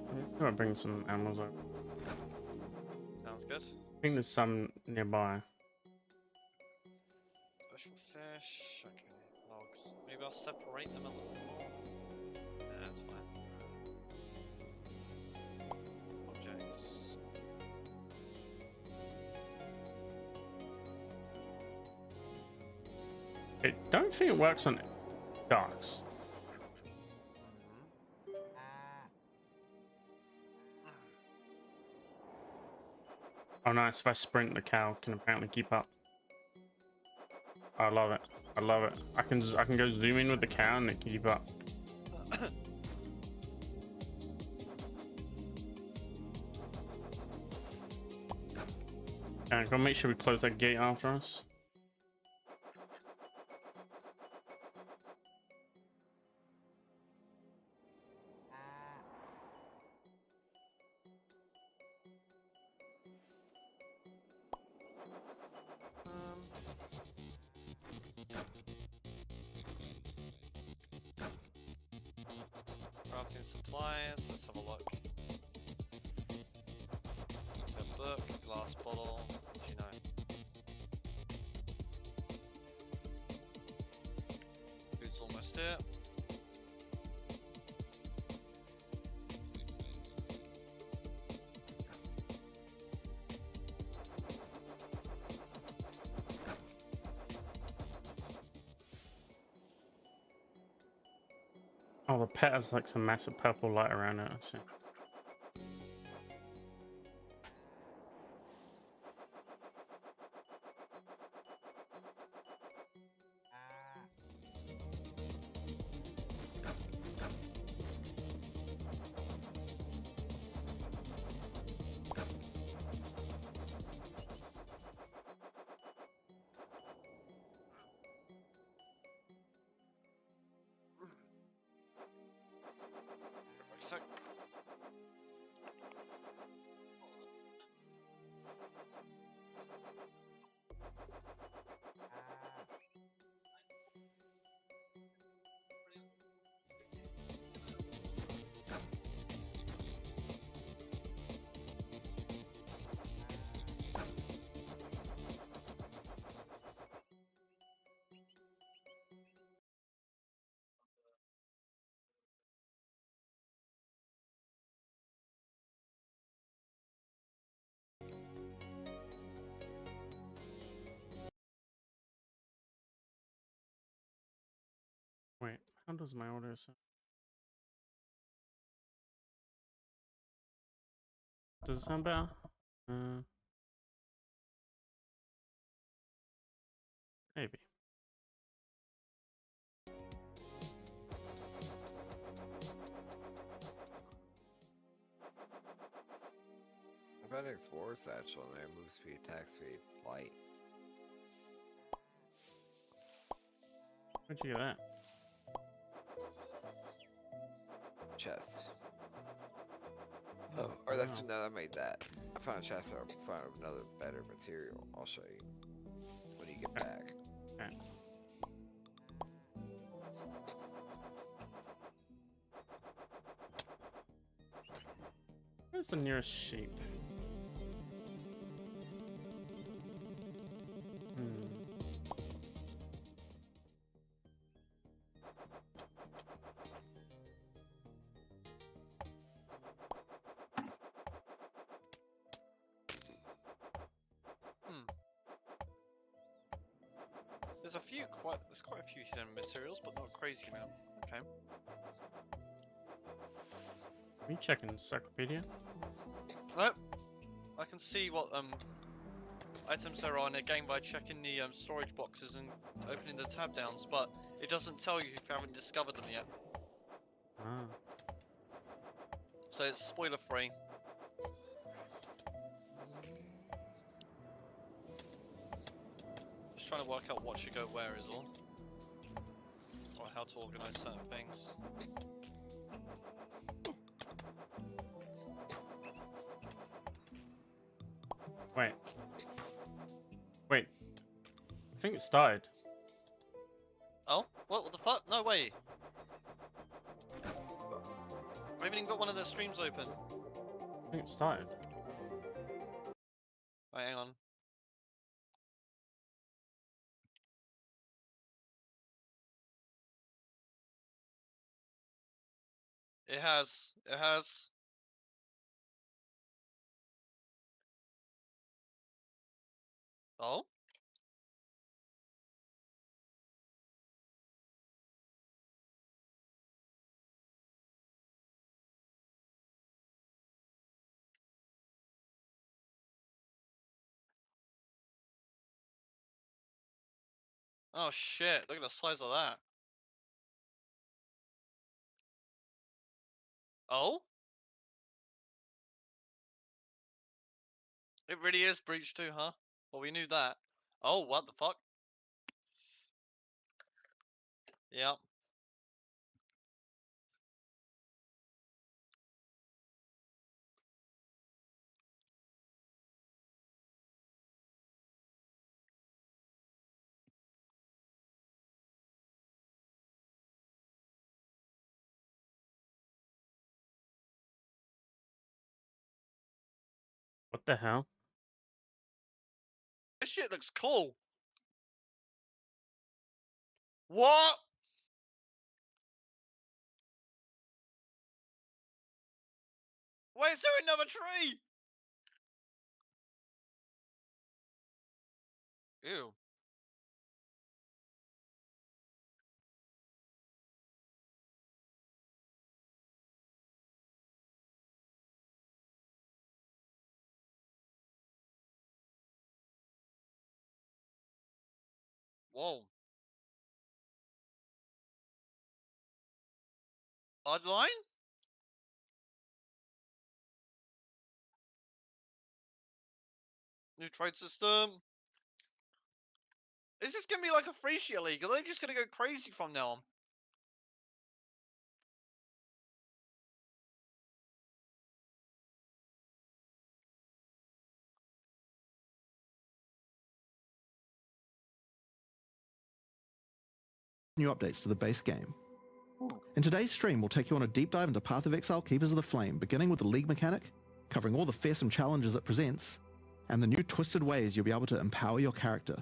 bring some animals up. Sounds good. I think there's some nearby. Special fish. Okay, logs. Maybe I'll separate them a little more. Yeah, that's fine. Objects. I don't think it works on ducks. Oh nice, if I sprint the cow can apparently keep up. I love it. I love it. I can go zoom in with the cow and it can keep up. And gotta make sure we close that gate after us. Routing supplies, let's have a look. So book, glass bottle, what do you know? Food's almost here. Oh, the pet has like some massive purple light around it. I see. So, Wait, how does my order sound? Does it sound better? Maybe. About Explorer Satchel and their move speed, attack speed, light. Where'd you get that? Chest. Oh, or that's Wow. no, I made that. I found a chest. I found another better material. I'll show you when you get back. Okay. Where's the nearest sheep? There's quite a few hidden materials, but not a crazy amount. Okay. Are you checking encyclopedia? Nope. I can see what items there are in a game by checking the storage boxes and opening the tab downs, but it doesn't tell you if you haven't discovered them yet. Ah. So it's spoiler free. Just trying to work out what should go where is all. Or how to organize certain things. Wait. Wait. I think it started. Oh? What the fuck? No way! I haven't even got one of their streams open. I think it started. Wait, hang on. It has. It has. Oh? Oh shit, look at the size of that. Oh? It really is Breach 2, huh? Well, we knew that. Oh, what the fuck? Yeah. What the hell? This shit looks cool. What? Why is there another tree? Ew. Whoa. Bloodline? New trade system. Is this gonna be like a free shit league? Are they just gonna go crazy from now on? New updates to the base game. In today's stream, we'll take you on a deep dive into Path of Exile Keepers of the Flame, beginning with the League mechanic, covering all the fearsome challenges it presents, and the new twisted ways you'll be able to empower your character.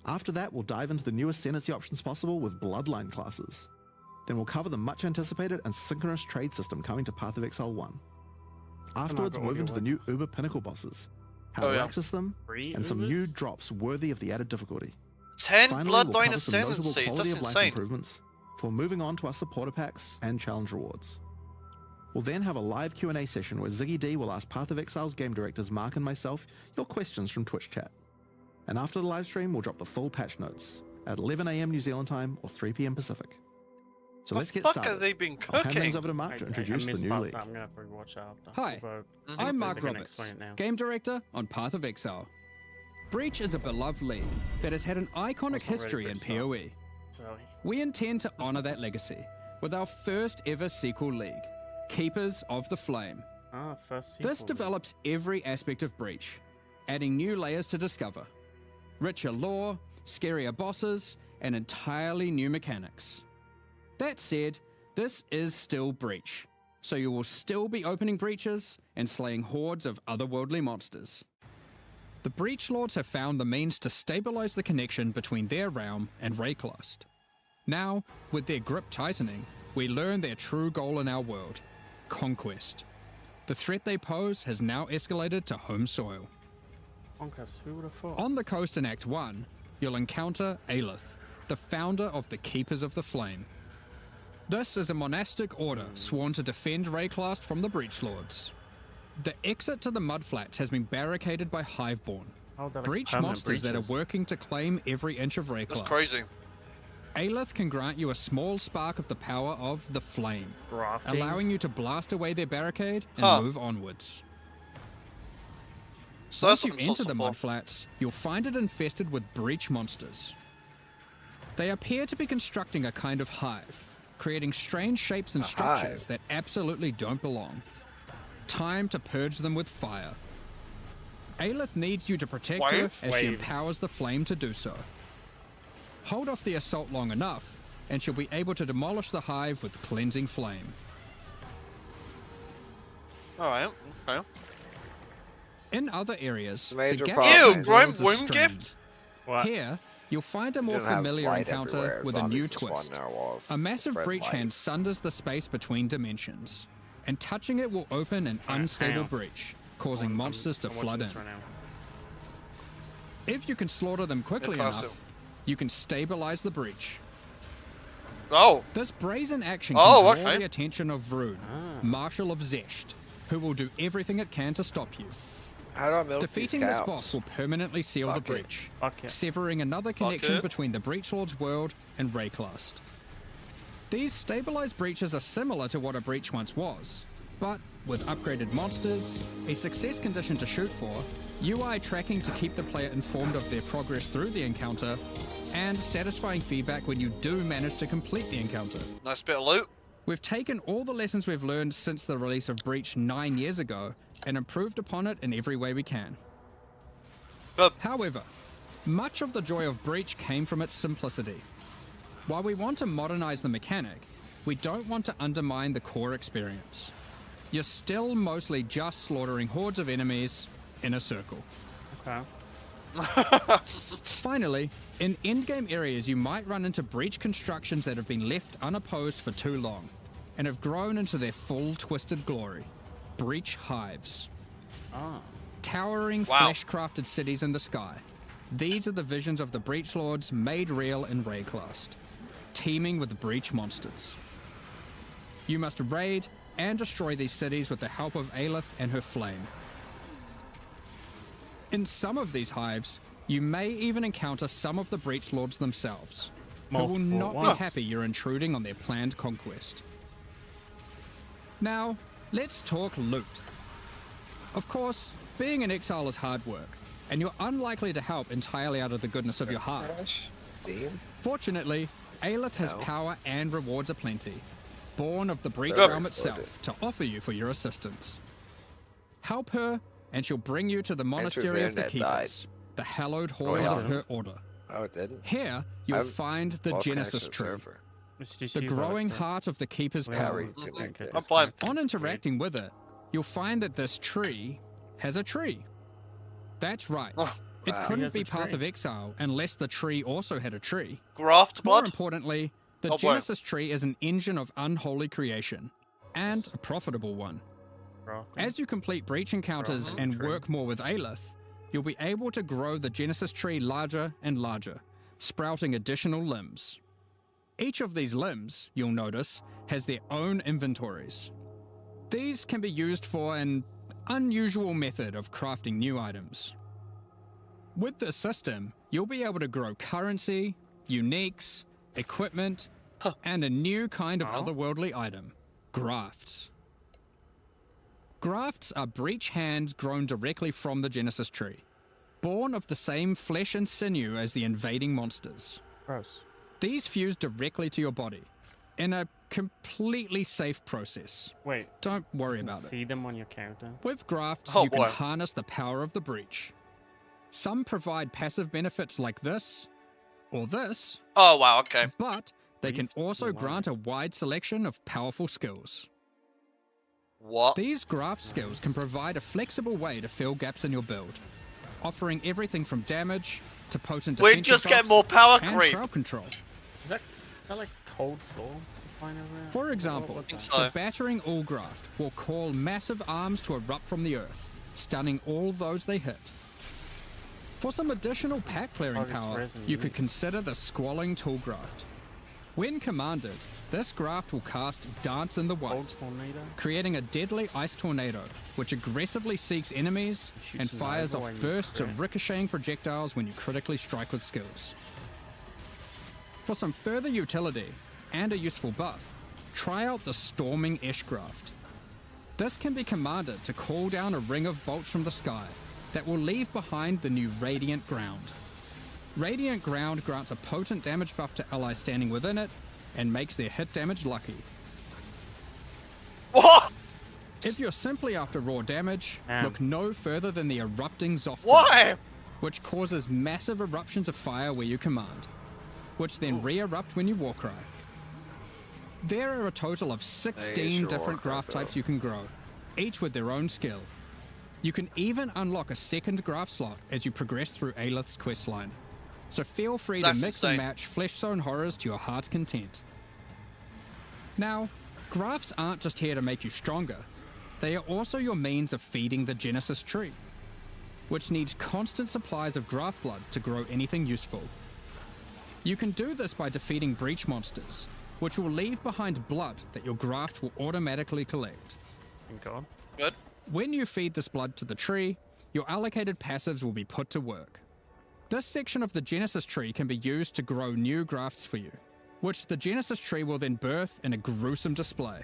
After that, we'll dive into the newest Ascendancy options possible with Bloodline classes. Then we'll cover the much anticipated and synchronous trade system coming to Path of Exile 1. Afterwards, got move audio into the work. new Uber Pinnacle bosses, how to access them, Free and some Ubers? new drops worthy of the added difficulty. 10 Finally, we'll Bloodline cover some notable Ascendancies. quality That's of life insane. improvements before moving on to our supporter packs and challenge rewards. We'll then have a live Q&A session where Ziggy D will ask Path of Exile's game directors Mark and myself your questions from Twitch chat. And after the live stream, we'll drop the full patch notes at 11 AM New Zealand time or 3 PM Pacific. So let's get What started. have they been I'll hand cooking? things over to Mark to introduce the new league. I'm gonna have to rewatch that after. Hi, Although, I'm Mark they can Roberts, explain it now. game director on Path of Exile. Breach is a beloved league that has had an iconic history in PoE. So, We intend to honor that legacy with our first ever sequel league, Keepers of the Flame. first This sequel. develops every aspect of Breach, adding new layers to discover. Richer lore, scarier bosses, and entirely new mechanics. That said, this is still Breach, so you will still be opening breaches and slaying hordes of otherworldly monsters. The Breach Lords have found the means to stabilize the connection between their realm and Rayclast. Now, with their grip tightening, we learn their true goal in our world, conquest. The threat they pose has now escalated to home soil. Bonkers, who would have thought? On the coast in Act 1, you'll encounter Aelith, the founder of the Keepers of the Flame. This is a monastic order sworn to defend Rayclast from the Breach Lords. The exit to the Mudflats has been barricaded by Hiveborn, Oh, they're like breach permanent monsters that breaches. are working to claim every inch of That's Rayclast. crazy. Aelith can grant you a small spark of the power of the Flame, Grafting. allowing you to blast away their barricade and Huh. move onwards. So Once that's you what I'm enter the supposed to Mudflats, you'll find it infested with breach monsters. They appear to be constructing a kind of hive, creating strange shapes and A structures hive? that absolutely don't belong. Time to purge them with fire. Aelith needs you to protect her Waves? as she Waves. empowers the flame to do so. Hold off the assault long enough, and she'll be able to demolish the hive with cleansing flame. Alright, okay. In other areas, the Major gap problem. Ew, between Grime worlds is Womb strained. Gift? What? Here, you'll find a We more don't have familiar light encounter everywhere, with a zombies new just spawn twist. in our walls. A massive Spread breach light. hand sunders the space between dimensions, and touching it will open an hang unstable on. breach, causing I'm- monsters to I'm watching flood in. this right now. If you can slaughter them quickly Impressive. enough, you can stabilize the breach. Oh, This brazen action Oh, can draw okay. the attention of Vroon, Marshal of Zesht, who will do everything it can to stop you. How do I milk Defeating these this cows? boss will permanently seal the Fuck it. breach, Fuck it. severing another connection it. between the Breach Lord's world and Rayclast. These stabilized breaches are similar to what a breach once was, but with upgraded monsters, a success condition to shoot for, UI tracking to keep the player informed of their progress through the encounter, and satisfying feedback when you do manage to complete the encounter. nice bit of loot. We've taken all the lessons we've learned since the release of Breach 9 years ago and improved upon it in every way we can. Good. However, much of the joy of Breach came from its simplicity. While we want to modernize the mechanic, we don't want to undermine the core experience. You're still mostly just slaughtering hordes of enemies in a circle. Okay. Finally, in endgame areas you might run into breach constructions that have been left unopposed for too long and have grown into their full twisted glory. Breach hives. Ah. Towering Wow. flesh-crafted cities in the sky. These are the visions of the Breach Lords made real in Rayclast, teeming with breach monsters. You must raid and destroy these cities with the help of Aelith and her flame. In some of these hives, you may even encounter some of the Breach Lords themselves, who will Multiple not be ones. happy you're intruding on their planned conquest. Now, let's talk loot. Of course, being an exile is hard work, and you're unlikely to help entirely out of the goodness of your heart. Steam? Fortunately, Aelith has No. power and rewards aplenty, born of the Breach Server realm exploded. itself, to offer you for your assistance. Help her, and she'll bring you to the Enters Monastery the of the internet died. Keepers, the hallowed halls yeah. of her order. Oh, it didn't? Here, you'll I've find the lost Genesis connection to tree, server. It's just the you, growing Alex, heart of the Keeper's Yeah, power. How reconnected? I'm fine. On interacting with it, you'll find that this tree has a tree. That's right. Oh, It wow. He couldn't has be a Path tree. of Exile unless the tree also had a tree. Graft More blood? importantly, the Oh, boy. Genesis tree is an engine of unholy creation, and a profitable one. Grafting. As you complete breach encounters Grafting and tree. work more with Aelith, you'll be able to grow the Genesis tree larger and larger, sprouting additional limbs. Each of these limbs, you'll notice, has their own inventories. These can be used for an unusual method of crafting new items. With this system, you'll be able to grow currency, uniques, equipment, and a new kind of otherworldly item, grafts. Grafts are breach hands grown directly from the Genesis tree, born of the same flesh and sinew as the invading monsters. Gross. These fuse directly to your body in a completely safe process. Wait. Don't worry about it. See them on your character? With grafts, Oh, you can boy. harness the power of the breach. Some provide passive benefits like this, or this, Oh wow, okay. but they can also Wow. grant a wide selection of powerful skills. What? These graft skills can provide a flexible way to fill gaps in your build, offering everything from damage to potent We defensive just get buffs more power and creep. crowd control. Is that like cold floor? Fine over there? For example, What's that? so. the battering all graft will call massive arms to erupt from the earth, stunning all those they hit. For some additional pack clearing Target's power, resin, you could yeah. consider the Squalling Tool Graft. When commanded, this graft will cast Dance in the Cold Wild, tornado? creating a deadly ice tornado, which aggressively seeks enemies Shoots and an fires eyeball off and you bursts crit. of ricocheting projectiles when you critically strike with skills. For some further utility and a useful buff, try out the Storming Esh Graft. This can be commanded to call down a ring of bolts from the sky that will leave behind the new Radiant Ground. Radiant Ground grants a potent damage buff to allies standing within it and makes their hit damage lucky. What? If you're simply after raw damage, look no further than the Erupting Zoth, Why? which causes massive eruptions of fire where you command, which then re-erupt when you Warcry. There are a total of 16 your different Warcry graft build. types you can grow, each with their own skill. You can even unlock a second graft slot as you progress through Aelith's questline, so feel free That's to mix insane. and match Flesh Zone horrors to your heart's content. Now, grafts aren't just here to make you stronger, they are also your means of feeding the Genesis tree, which needs constant supplies of graft blood to grow anything useful. You can do this by defeating breach monsters, which will leave behind blood that your graft will automatically collect. Thank God. Good. When you feed this blood to the tree, your allocated passives will be put to work. This section of the Genesis tree can be used to grow new grafts for you, which the Genesis tree will then birth in a gruesome display.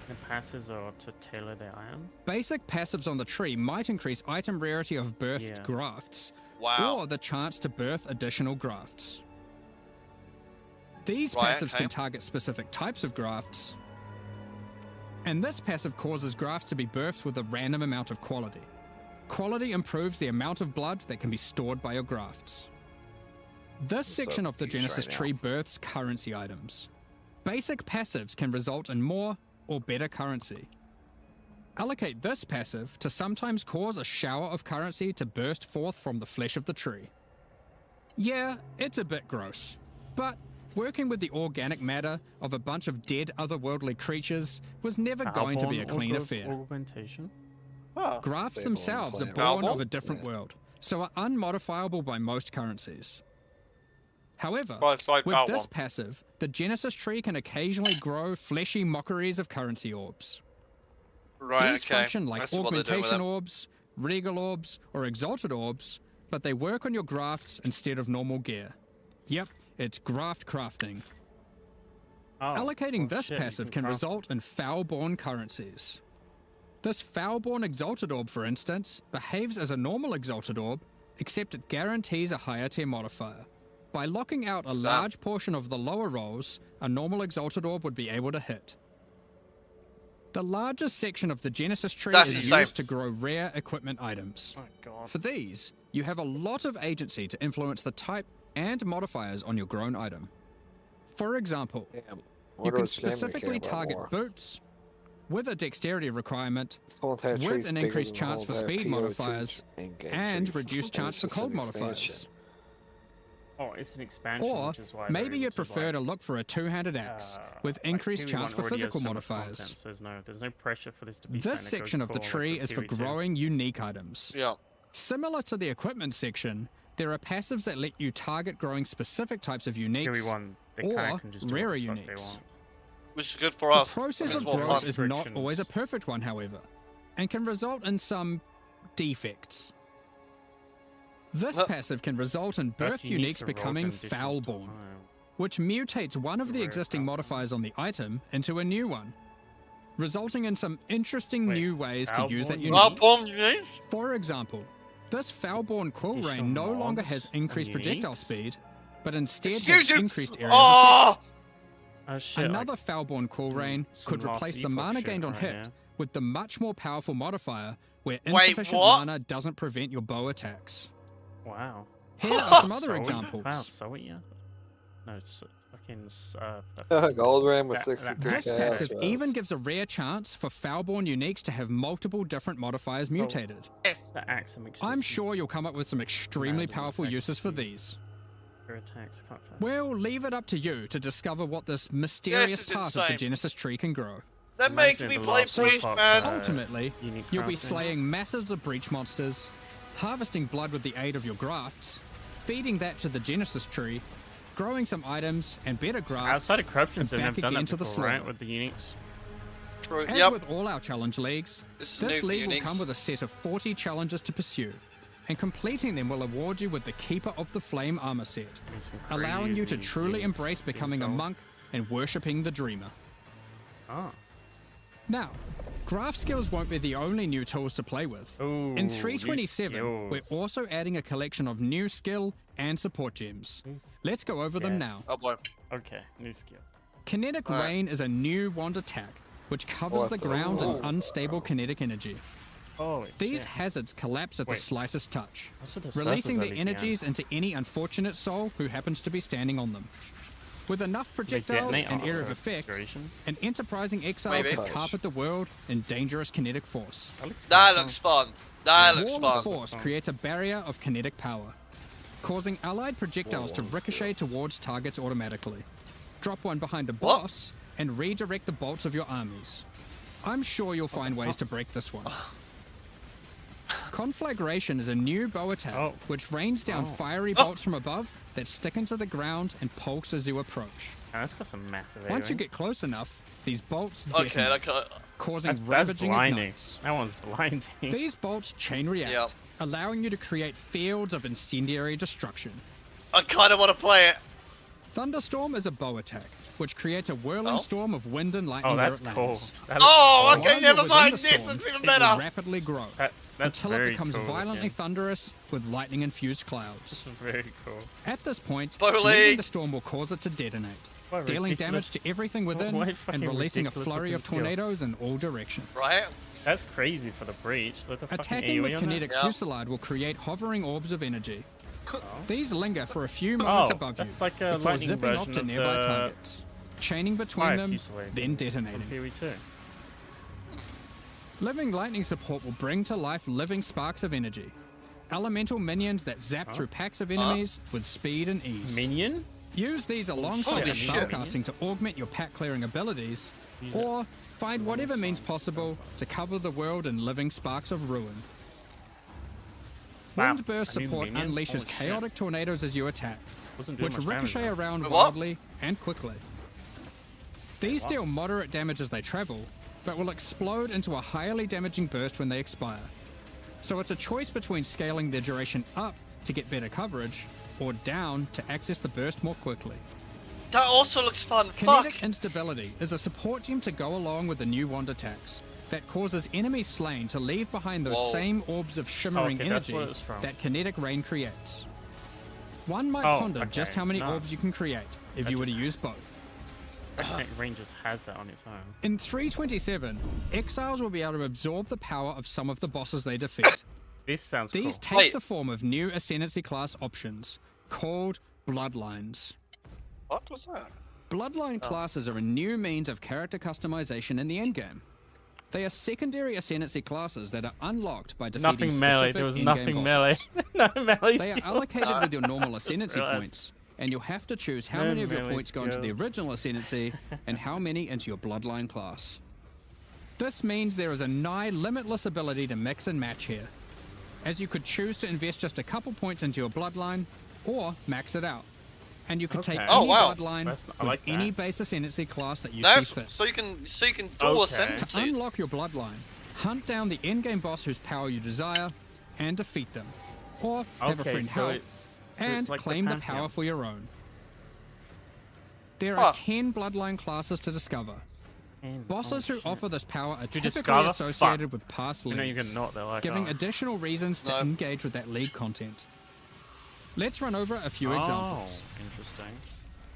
The passives are to tailor their iron. Basic passives on the tree might increase item rarity of birthed Yeah. grafts, Wow. or the chance to birth additional grafts. These Right, passives okay. can target specific types of grafts, and this passive causes grafts to be birthed with a random amount of quality. Quality improves the amount of blood that can be stored by your grafts. This section of the confused Genesis right now. tree births currency items. Basic passives can result in more or better currency. Allocate this passive to sometimes cause a shower of currency to burst forth from the flesh of the tree. Yeah, it's a bit gross, but working with the organic matter of a bunch of dead otherworldly creatures was never going to be a Outborn clean affair. Augmentation. Oh. Grafts Stable themselves are and born playable. of a different world, so are unmodifiable by most currencies. However, Right, it's like with that this one. passive, the Genesis tree can occasionally grow fleshy mockeries of currency orbs. Right, These okay. function I like see what they're doing with augmentation them. orbs, regal orbs, or exalted orbs, but they work on your grafts instead of normal gear. Yep, it's graft crafting. Oh, Allocating oh this shit, you passive can can craft- result in foulborn currencies. This foulborn exalted orb, for instance, behaves as a normal exalted orb, except it guarantees a higher tier modifier. By locking out a large portion of the lower rolls, a normal exalted orb would be able to hit. The largest section of the Genesis tree That's is insane. used to grow rare equipment items. Oh God. For these, you have a lot of agency to influence the type and modifiers on your grown item. For example, Damn. you What can does Jamie care specifically about target more? boots with a dexterity requirement, This whole entire tree's with an bigger increased than the chance whole for entire speed PO2 modifiers, in-game and trees. reduced And chance it's for just cold an expansion. modifiers. Oh, it's an expansion, Or which is why maybe they're you'd able to, prefer like, to look for a two-handed axe with like, increased Kiwi chance one for already has physical so much modifiers. content, there's no pressure for this to be This something that goes section of the core like tree the is for Kiwi two. growing unique items. Yeah. Similar to the equipment section, there are passives that let you target growing specific types of uniques or rarer uniques. Which is good for The us. process It's of more growth fun. is not always a perfect one, however, and can result in some defects. This passive can result in birth uniques becoming foulborn, which mutates one of the existing modifiers on the item into a new one, resulting in some interesting new ways to use that unique. For example, this foulborn quill rain no longer has increased projectile speed, but instead has increased area of effect. Oh shit. Another foulborn quill rain could replace the mana gained on hit with the much more powerful modifier where insufficient mana doesn't prevent your bow attacks. Wow. Here are some other Wow, examples. so yeah. No, it's fucking. Gold ring with that- 63 This chaos passive rose. even gives a rare chance for foulborn uniques to have multiple different modifiers mutated. The axe makes I'm sense. sure you'll come up with some extremely doesn't powerful affect uses for you. these. Your attacks, I can't find. We'll leave it up to you to discover what this mysterious This is part of the insane. Genesis tree can grow. That Reminds makes me me of the play last Breach, part, man. Ultimately, unique you'll be crafting. slaying masses of breach monsters, harvesting blood with the aid of your grafts, feeding that to the Genesis tree, growing some items and better grafts, Outside of corruption, and so they've back done again that to the before, right? slaughter. With the uniques. True. As Yep. with all our challenge leagues, This is this new for league will Unix. come with a set of 40 challenges to pursue, and completing them will award you with the Keeper of the Flame armor set, Some allowing you to crazy truly uniques embrace being becoming a sold. monk and worshipping the Dreamer. Oh. Now, graph skills won't be the only new tools to play with. Ooh, In new 327, we're skills. also adding a collection of new skill and support gems. Let's go over them now. Yes. Oh boy. Okay, new skill. Kinetic Alright. Rain is a new wand attack, which covers the ground in unstable kinetic energy. Holy These shit. hazards collapse at the Wait. slightest touch, What's with the releasing surface their LED energies into any unfortunate soul who happens to be standing on them. With enough They projectiles detonate and area of after effect, duration? an enterprising exile Maybe. could carpet the world in dangerous kinetic force. That fun. looks fun. That looks Wall fun. of Force creates a barrier of kinetic power, causing allied projectiles to ricochet towards targets automatically. Drop one behind a What? boss and redirect the bolts of your armies. I'm sure you'll find ways to break this one. Conflagration is a new bow attack which rains down fiery bolts from above that stick into the ground and pulse as you approach. Oh, that's got some massive Once you area. get close enough, these bolts Okay, detonate, like causing That's ravaging blinding. ignites. That one's blinding. These bolts chain react, Yep. allowing you to create fields of incendiary destruction. I kind of want to play it. Thunderstorm is a bow attack, which creates a whirling Oh. storm of wind and lightning Oh, where that's it cool. lands. That looks Oh, cool. okay, While you're never within mind. the This storm, looks even it better. will rapidly grow That's until it very becomes cool violently looking. thunderous with lightning-infused clouds. Very cool. At this point, Bowling. leaving the storm will cause it to detonate, What dealing ridiculous- damage to everything within what and fucking releasing a ridiculous flurry of looking skill. tornadoes in all directions. Right? That's crazy for the breach. Look at the fucking Attacking with AoE on kinetic Yeah. fusillade will create hovering orbs of energy. These linger for a few moments above you that's like a before lightning zipping off version to of nearby the targets, chaining between fire them, fusillade then detonating. that. Here too. Living lightning support will bring to life living sparks of energy. Elemental minions that zap through packs of enemies with speed and ease. Minion? Use these alongside Holy your shit. spellcasting to augment your pack clearing abilities, or find whatever means possible to cover the world in living sparks of ruin. Wow, Windburst a new support minion? unleashes Holy shit. chaotic tornadoes as you attack, Wasn't doing which much damage, ricochet though. around Wait, what? wildly and quickly. These What? deal moderate damage as they travel, but will explode into a highly damaging burst when they expire. So it's a choice between scaling their duration up to get better coverage, or down to access the burst more quickly. That also looks fun. Kinetic Fuck. instability is a support gem to go along with the new wand attacks that causes enemies slain to leave behind those Whoa. same orbs of shimmering Okay, that's energy what it's from. that kinetic rain creates. One might Oh, ponder just okay, how many no. orbs you can create if That you were to just- use both. Ethnic Rain just has that on its own. In 327, exiles will be able to absorb the power of some of the bosses they defeat. This sounds These cool. take Wait. the form of new Ascendancy class options, called Bloodlines. What was that? Bloodline Oh. classes are a new means of character customization in the endgame. They are secondary Ascendancy classes that are unlocked by defeating Nothing melee. specific There was in-game nothing melee. bosses. No melee They are skills. allocated with your normal Ascendancy realised. points, and you'll have to choose how No many of your melee points go into the skills. original Ascendancy and how many into your Bloodline class. This means there is a nigh limitless ability to mix and match here. as you could choose to invest just a couple points into your bloodline, or max it out. And you could take Okay. Oh, any wow. bloodline I with like any that. base ascendancy class that you That's see fit. so you can dual Okay. ascendancy. To unlock your bloodline, hunt down the endgame boss whose power you desire, and defeat them. Or have a Okay, friend so help, it's and like claim the Pantheon. power for your own. There Huh. are 10 bloodline classes to discover. Bosses who offer this power are typically discover? associated Fuck. with past You know you're leagues, gonna not. They're like, giving oh. additional reasons to No. engage with that league content. Let's run over a few examples. Oh, interesting.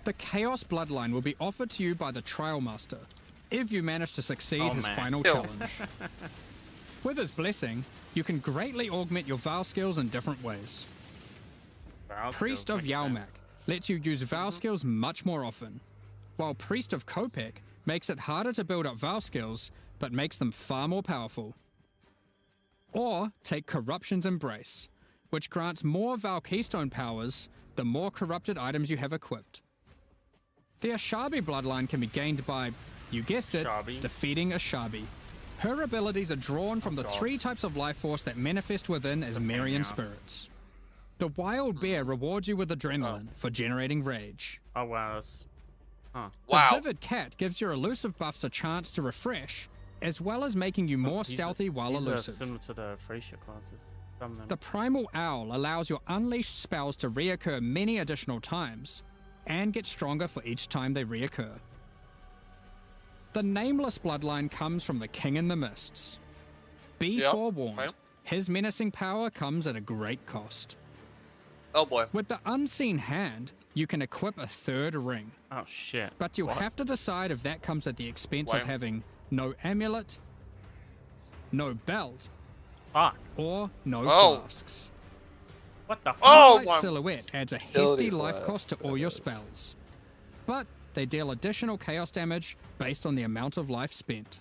The Chaos Bloodline will be offered to you by the Trial Master, if you manage to succeed Oh, his man. final Ew. challenge. With his blessing, you can greatly augment your Vow skills in different ways. Wow, Priest skills of make Yalmak sense. lets you use Vow skills much more often, while Priest of Kopek makes it harder to build up Vow skills, but makes them far more powerful. Or take Corruption's Embrace, which grants more Vow Keystone powers the more corrupted items you have equipped. The Ashabi bloodline can be gained by, you guessed it, Ashabi. defeating Ashabi. Her abilities are drawn from the God. 3 types of life force that manifest within as Marian out. spirits. The Wild Bear rewards you with adrenaline for generating rage. Oh wow, that's... Wow. The Vivid Cat gives your elusive buffs a chance to refresh, as well as making you more These are- stealthy while these are elusive. similar to the Frasier classes. Some of them. The Primal Owl allows your unleashed spells to reoccur many additional times, and get stronger for each time they reoccur. The Nameless bloodline comes from the King in the Mists. Be Yep, forewarned, okay. his menacing power comes at a great cost. Oh boy. With the Unseen Hand, you can equip a 3rd ring, Oh shit. but you'll What? have to decide if that comes at the expense Wow. of having no amulet, no belt, Fuck. or no Oh. flasks. What the fuck? Oh Light my. Silhouette adds a Ability hefty life flask, cost to all that your is. spells, but they deal additional chaos damage based on the amount of life spent.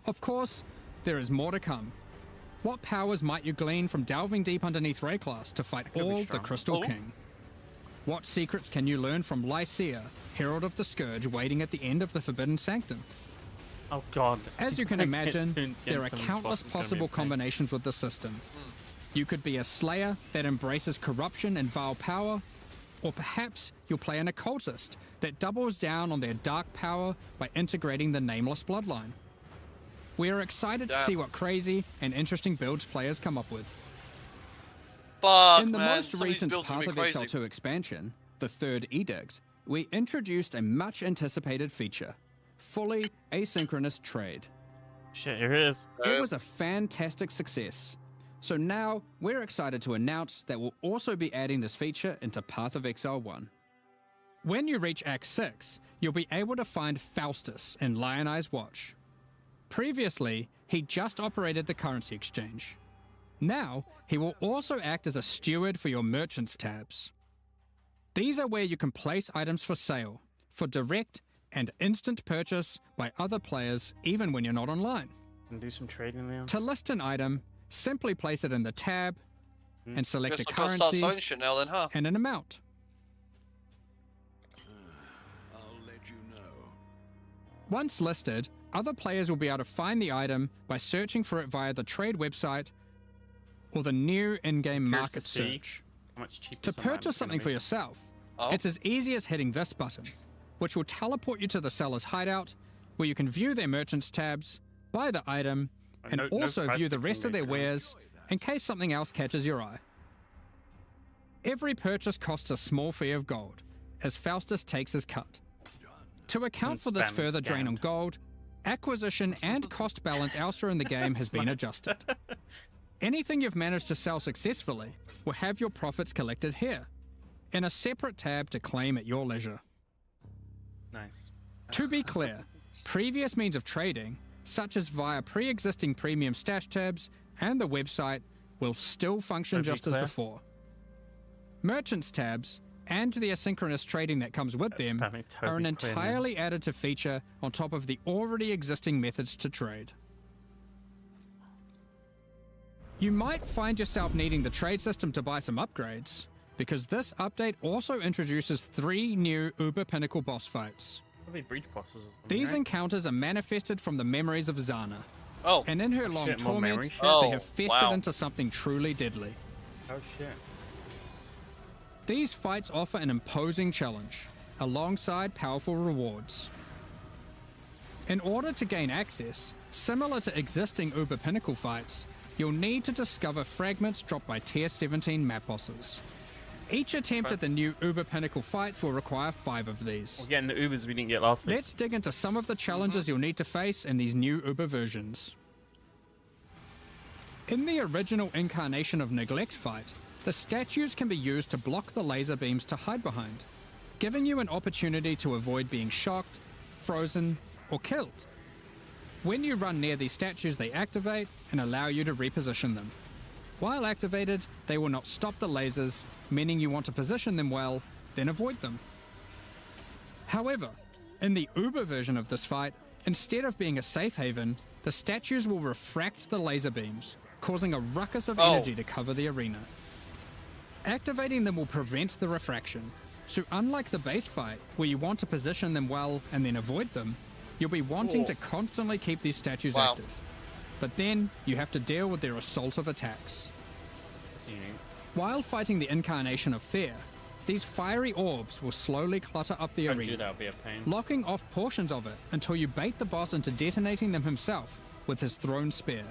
Of course, there is more to come. What powers might you glean from delving deep underneath Rayclass to fight could be all the strong. Crystal Oh. King? What secrets can you learn from Lycia, Herald of the Scourge, waiting at the end of the Forbidden Sanctum? Oh god. As you can Get imagine, there are some countless bosses gonna be possible a pain. combinations with the system. You could be a Slayer that embraces corruption and vile power, or perhaps you'll play an occultist that doubles down on their dark power by integrating the Nameless bloodline. We are excited to Damn. see what crazy and interesting builds players come up with. Fuck, In the man. most Some of these recent builds are Path gonna of be crazy. Exile 2 expansion, the Third Edict, we introduced a much anticipated feature, fully asynchronous trade. Shit, here it is. It was a fantastic success. So now we're excited to announce that we'll also be adding this feature into Path of Exile 1. When you reach Act 6, you'll be able to find Faustus in Lion Eye's Watch. Previously, he just operated the currency exchange. Now, he will also act as a steward for your merchants tabs. These are where you can place items for sale, for direct and instant purchase by other players even when you're not online. Can do some trading there. To list an item, simply place it in the tab and select Guess a I gotta start currency selling shit now then, huh? and an amount. I'll let you know. Once listed, other players will be able to find the item by searching for it via the trade website or the new in-game Curious market to see search. How much cheaper To some items purchase something gonna for be. yourself, Oh. it's as easy as hitting this button, which will teleport you to the seller's hideout, where you can view their merchants tabs, buy the item, and no also price view the fixing rest of their there. wares in case something else catches your eye. Every purchase costs a small fee of gold, as Faustus takes his cut. To account And for this spam further drain on scammed. gold, acquisition and cost balance elsewhere in the game has been adjusted. Anything you've managed to sell successfully will have your profits collected here, in a separate tab to claim at your leisure. Nice. To be clear, previous means of trading, such as via pre-existing premium stash tabs and the website, will still function To be just as clear. before. Merchants tabs and the asynchronous trading that comes with That's them probably to are an be clear, man. entirely additive feature on top of the already existing methods to trade. You might find yourself needing the trade system to buy some upgrades, because this update also introduces 3 new Uber Pinnacle boss fights. Probably breach bosses or something, These right? encounters are manifested from the memories of Zana, Oh. and in her long shit, more memory torment, shit? they Oh, have festered wow. into something truly deadly. Oh shit. These fights offer an imposing challenge, alongside powerful rewards. In order to gain access, similar to existing Uber Pinnacle fights, you'll need to discover fragments dropped by Tier 17 map bosses. Each attempt at the new Uber Pinnacle fights will require 5 of these. We're getting the Ubers we didn't get last week. Let's dig into some of the challenges you'll need to face in these new Uber versions. In the original incarnation of Neglect fight, the statues can be used to block the laser beams to hide behind, giving you an opportunity to avoid being shocked, frozen, or killed. When you run near these statues, they activate and allow you to reposition them. While activated, they will not stop the lasers, meaning you want to position them well, then avoid them. However, in the Uber version of this fight, instead of being a safe haven, the statues will refract the laser beams, causing a ruckus of energy to cover the arena. Activating them will prevent the refraction, so unlike the base fight, where you want to position them well and then avoid them, you'll be wanting to constantly keep these statues active. But then, you have to deal with their assault of attacks. While fighting the incarnation of Fear, these fiery orbs will slowly clutter up the arena, That'll be a pain. locking off portions of it until you bait the boss into detonating them himself with his thrown spear.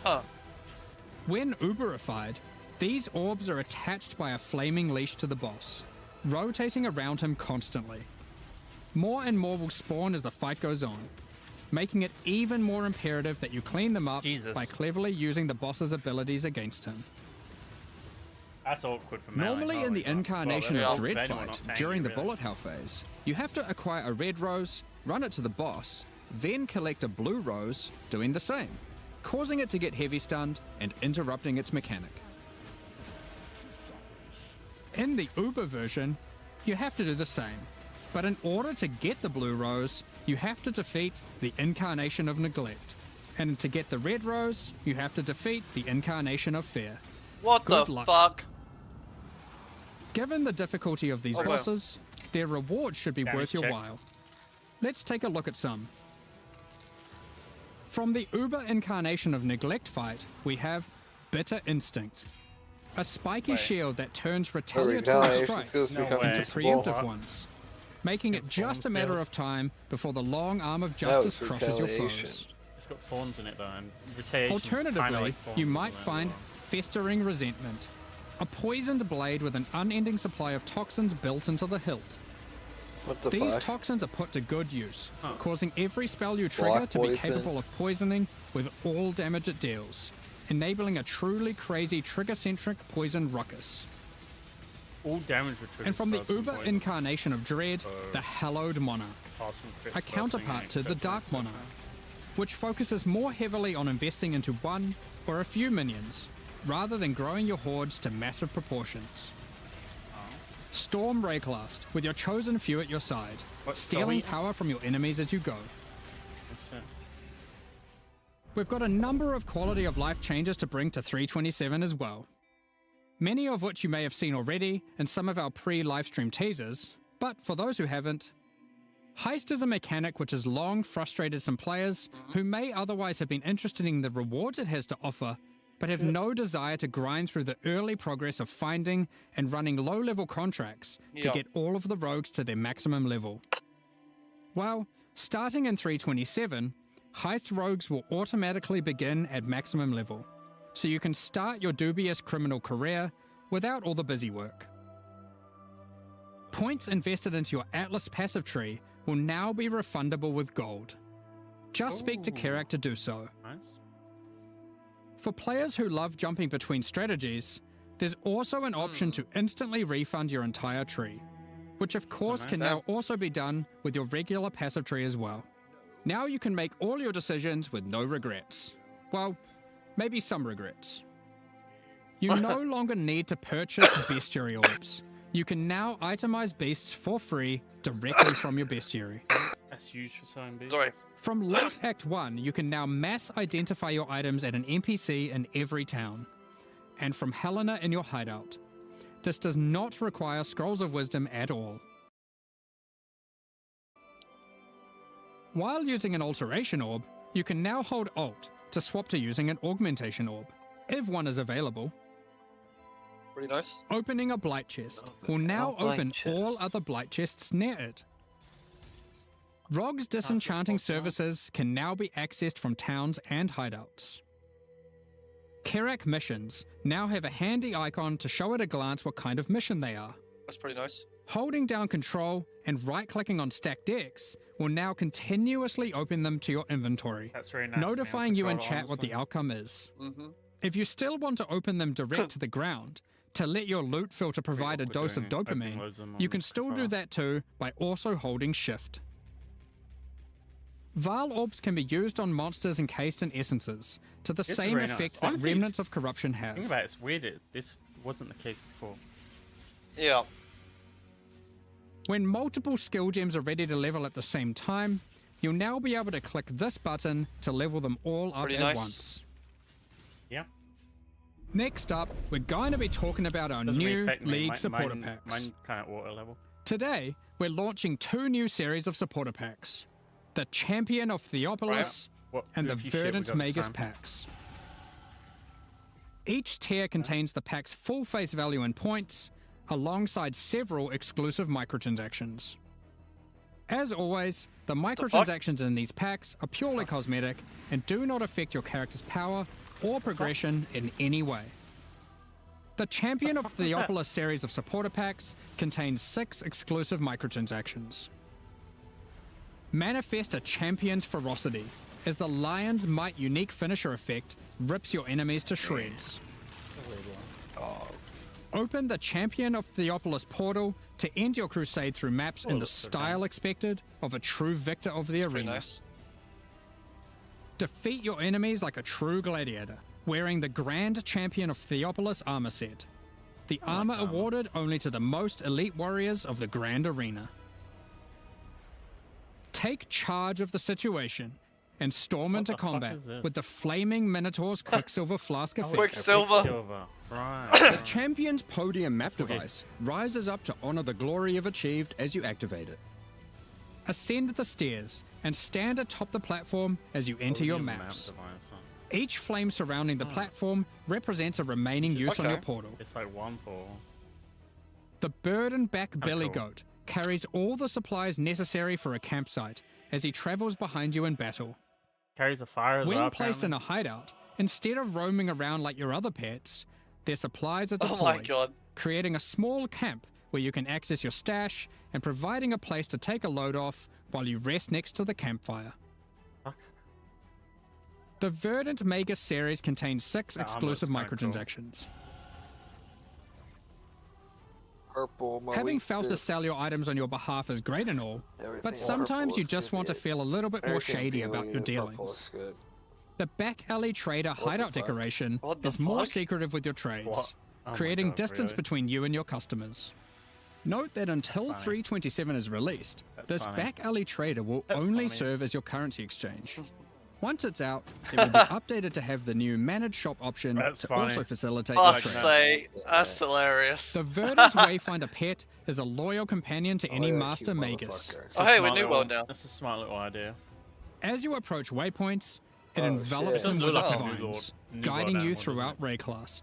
Huh. When Uberified, these orbs are attached by a flaming leash to the boss, rotating around him constantly. More and more will spawn as the fight goes on, making it even more imperative that you clean them up by cleverly using the boss's abilities against him. That's awkward for melee. Normally in the incarnation well, of Dread that's fight, not tanky, during the really. bullet hell phase, you have to acquire a red rose, run it to the boss, then collect a blue rose, doing the same, causing it to get heavy stunned and interrupting its mechanic. In the Uber version, you have to do the same, but in order to get the blue rose, you have to defeat the incarnation of Neglect, and to get the red rose, you have to defeat the incarnation of Fear. What Good the luck. fuck? Given the difficulty of these Okay. bosses, their reward should be Damage worth your check. while. Let's take a look at some. From the Uber incarnation of Neglect fight, we have Bitter Instinct, a spiky shield that turns retaliatory retaliation strikes skills No become way. into useful. preemptive ones, making it just a matter of time before the long arm of justice was crushes your retaliation. foes. It's got thorns in it though, and retaliation. Alternatively, you might find Festering Resentment, a poisoned blade with an unending supply of toxins built into the hilt. What the These fuck? toxins are put to good use, causing every spell you trigger Block to be poison. capable of poisoning with all damage it deals, enabling a truly crazy trigger-centric poison ruckus. all damage retrieved. And from the Uber incarnation of Dread, the Hallowed Monarch, a counterpart to the Dark Monarch, which focuses more heavily on investing into one or a few minions, rather than growing your hordes to massive proportions. Storm Rayclast, with your chosen few at your side, What, stealing sorry? power from your enemies as you go. We've got a number of quality of life changes to bring to 327 as well. Many of which you may have seen already in some of our pre-livestream teasers, but for those who haven't, Heist is a mechanic which has long frustrated some players who may otherwise have been interested in the rewards it has to offer, but have no desire to grind through the early progress of finding and running low-level contracts to Yeah. get all of the rogues to their maximum level. Well, starting in 327, Heist rogues will automatically begin at maximum level, so you can start your dubious criminal career without all the busy work. Points invested into your Atlas passive tree will now be refundable with gold. Just speak to Kerak to do so. Nice. For players who love jumping between strategies, there's also an option to instantly refund your entire tree, which of course can now also be done with your regular passive tree as well. Now you can make all your decisions with no regrets. Well, maybe some regrets. You no longer need to purchase bestiary orbs. You can now itemize beasts for free directly from your bestiary. That's huge for selling beasts. Sorry. From late Act 1, you can now mass identify your items at an NPC in every town, and from Helena in your hideout. This does not require Scrolls of Wisdom at all. While using an Alteration Orb, you can now hold Alt to swap to using an augmentation orb, if one is available. Pretty nice. Opening a blight chest will now open all other blight chests near it. Rogue's disenchanting services can now be accessed from towns and hideouts. Kerak missions now have a handy icon to show at a glance what kind of mission they are. That's pretty nice. Holding down Control and right-clicking on stacked decks will now continuously open them to your inventory, That's very nice. notifying you in chat what the outcome is. Mm-hmm. If you still want to open them direct to the ground, to let your loot filter provide a dose of dopamine, you can still do that too by also holding Shift. Val orbs can be used on monsters encased in essences, to the This is same very nice. effect that Honestly, Remnants of Corruption have. Think about it, it's weird. This wasn't the case before. Yeah. When multiple skill gems are ready to level at the same time, you'll now be able to click this button to level them all up Pretty at nice. once. Yeah. Next up, we're going to be talking about our Doesn't really new affect me. League supporter mine, packs. Mine kind of water level. Today, we're launching 2 new series of supporter packs. The Champion of Theopolis What, and the goofy shit we Verdant got this Magus time? packs. Each tier contains the pack's full face value in points, alongside several exclusive microtransactions. As always, the microtransactions in these packs are purely cosmetic and do not affect your character's power or progression in any way. The Champion of Theopolis series of supporter packs contains 6 exclusive microtransactions. Manifest a Champion's Ferocity, as the Lion's Might unique finisher effect rips your enemies to shreds. Open the Champion of Theopolis portal to end your crusade through maps in the that's so style expected of a true victor of the Pretty arena. nice. Defeat your enemies like a true gladiator, wearing the Grand Champion of Theopolis armor set. The armor awarded only to the most elite warriors of the Grand Arena. Take charge of the situation and storm into the fuck combat is this? with the Flaming Minotaur's Quicksilver Flask effect. Quicksilver. Right. The Champion's Podium map wicked. device rises up to honor the glory you've achieved as you activate it. Ascend the stairs and stand atop the platform as you enter your maps. Each flame surrounding the platform represents a remaining use on Okay. your portal. It's like 1 for. The burden back billy cool. goat carries all the supplies necessary for a campsite as he travels behind you in battle. Carries a fire as well. When placed in a hideout, instead of roaming around like your other pets, their supplies are deployed, Oh my god. creating a small camp where you can access your stash and providing a place to take a load off while you rest next to the campfire. Fuck. The Verdant Magus series contains 6 The armor's exclusive kinda cool. microtransactions. Purple. my Having weakness. Faustus sell your items on your behalf is great and all, Everything but sometimes purple you is just good, want to yeah. feel a little bit more Everything shady blue about your is purple dealings. is good. The Back Alley Trader hideout fuck? decoration What the is more fuck? secretive with your trades, What? Oh my creating God, distance really? between you and your customers. Note that until funny. 327 is released, That's this funny. Back Alley Trader will That's only funny. serve as your currency exchange. Once it's out, it will be updated to have the new managed shop option That's to funny. also facilitate Fuck's your trades. sake. That's hilarious. The Verdant Wayfinder pet is a loyal companion to any Oh, yeah, Master you Magus. motherfucker. It's a Oh, hey, we're smart New little- World now. That's a smart little idea. As you approach waypoints, it Oh, envelops shit. them Doesn't with look its like a New World- vines, New guiding World you animal, throughout doesn't Rayclast.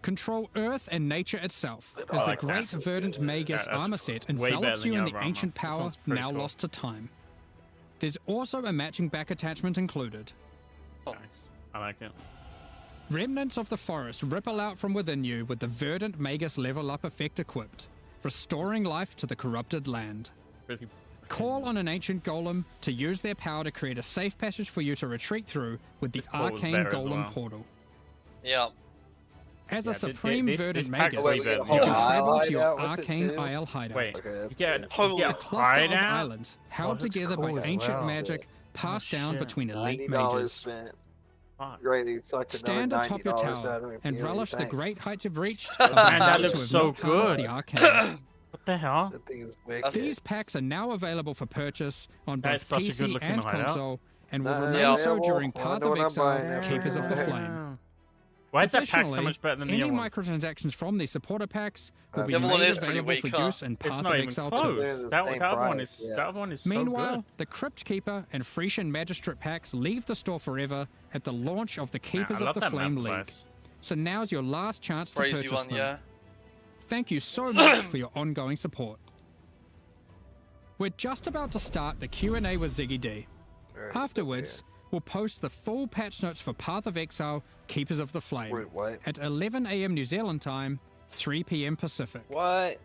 Control Earth and nature itself, I as the like Great that. Magus that's armor set way better envelops than you in the the other ancient armor. This power one's pretty now cool. lost to time. There's also a matching back attachment included. Oh. Nice. I like it. Remnants of the forest ripple out from within you with the Verdant Magus level up effect equipped, restoring life to the corrupted land. Really. Call on an ancient golem to use their power to create a safe passage for you to retreat through with the This portal's arcane better as golem well. portal. Yeah. As Yeah, a supreme this Verdant pack's Magus, way Wait, we better get a than you the can whole other. travel isle to your hideout with it arcane too? isle hideout. Wait, Okay, you get, that's Holy- you A get a cluster of hideout? islands held that's together cool by as ancient well. magic passed down shit. between elite $90 mages. spent. Fuck. Great, he sucked Stand another atop your $90 out tower of me. and Really, relish the thanks. great heights you've reached Man, above that those looks who have so not harnessed good. the arcane. What the hell? That thing is wicked. These packs are now available for purchase on both That's such a PC good-looking and hideout. console, and will Nah, remain yeah. so during Well, I Path know of what I'm Exile, buying now. Keepers of the Yeah. Flame. Why is that pack so Additionally, much better than the any other one? microtransactions from these supporter packs will be The other one made is pretty available weak, for huh? use in It's Path not of even Exile 2. close. They're the That same other one price, is yeah. that other one is so Meanwhile, good. the Crypt Keeper and Frisian Magistrate packs leave the store forever at the launch of the Man, Keepers I of love the that Flame map League. class. So now's your last chance to Crazy purchase one, them. yeah. Thank you so much for your ongoing support. We're just about to start the Q&A with Ziggy D. Very Afterwards, we'll post the full patch notes for Path of Exile, Keepers of the Flame Wait, what? at 11 a.m. New Zealand time, 3 p.m. Pacific. What?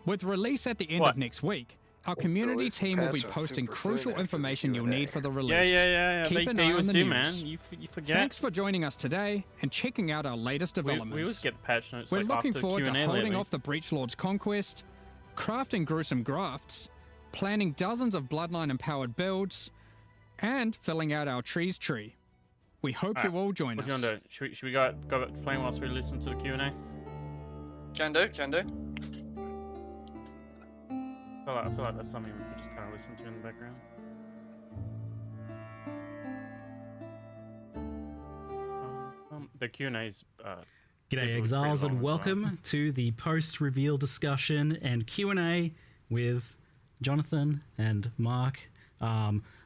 With release at the end What? of next week, our community release the team will be patch notes posting super soon crucial after the information you'll Q&A. need for the release. Yeah. Keep an They eye always on the do, news. man. You forget. Thanks for joining us today and checking out our latest we developments. always get patch notes. We're like, looking after forward to Q&A holding lately. off the Breach Lord's conquest, crafting gruesome grafts, planning dozens of bloodline-empowered builds, and filling out our trees tree. We hope you all join What us. do you want to do? Should we go back to playing whilst we listen to the Q&A? Can do, can do. I feel like that's something we can just kind of listen to in the background. The Q&A's G'day Exiles and welcome to the post-reveal discussion and Q&A with Jonathan and Mark,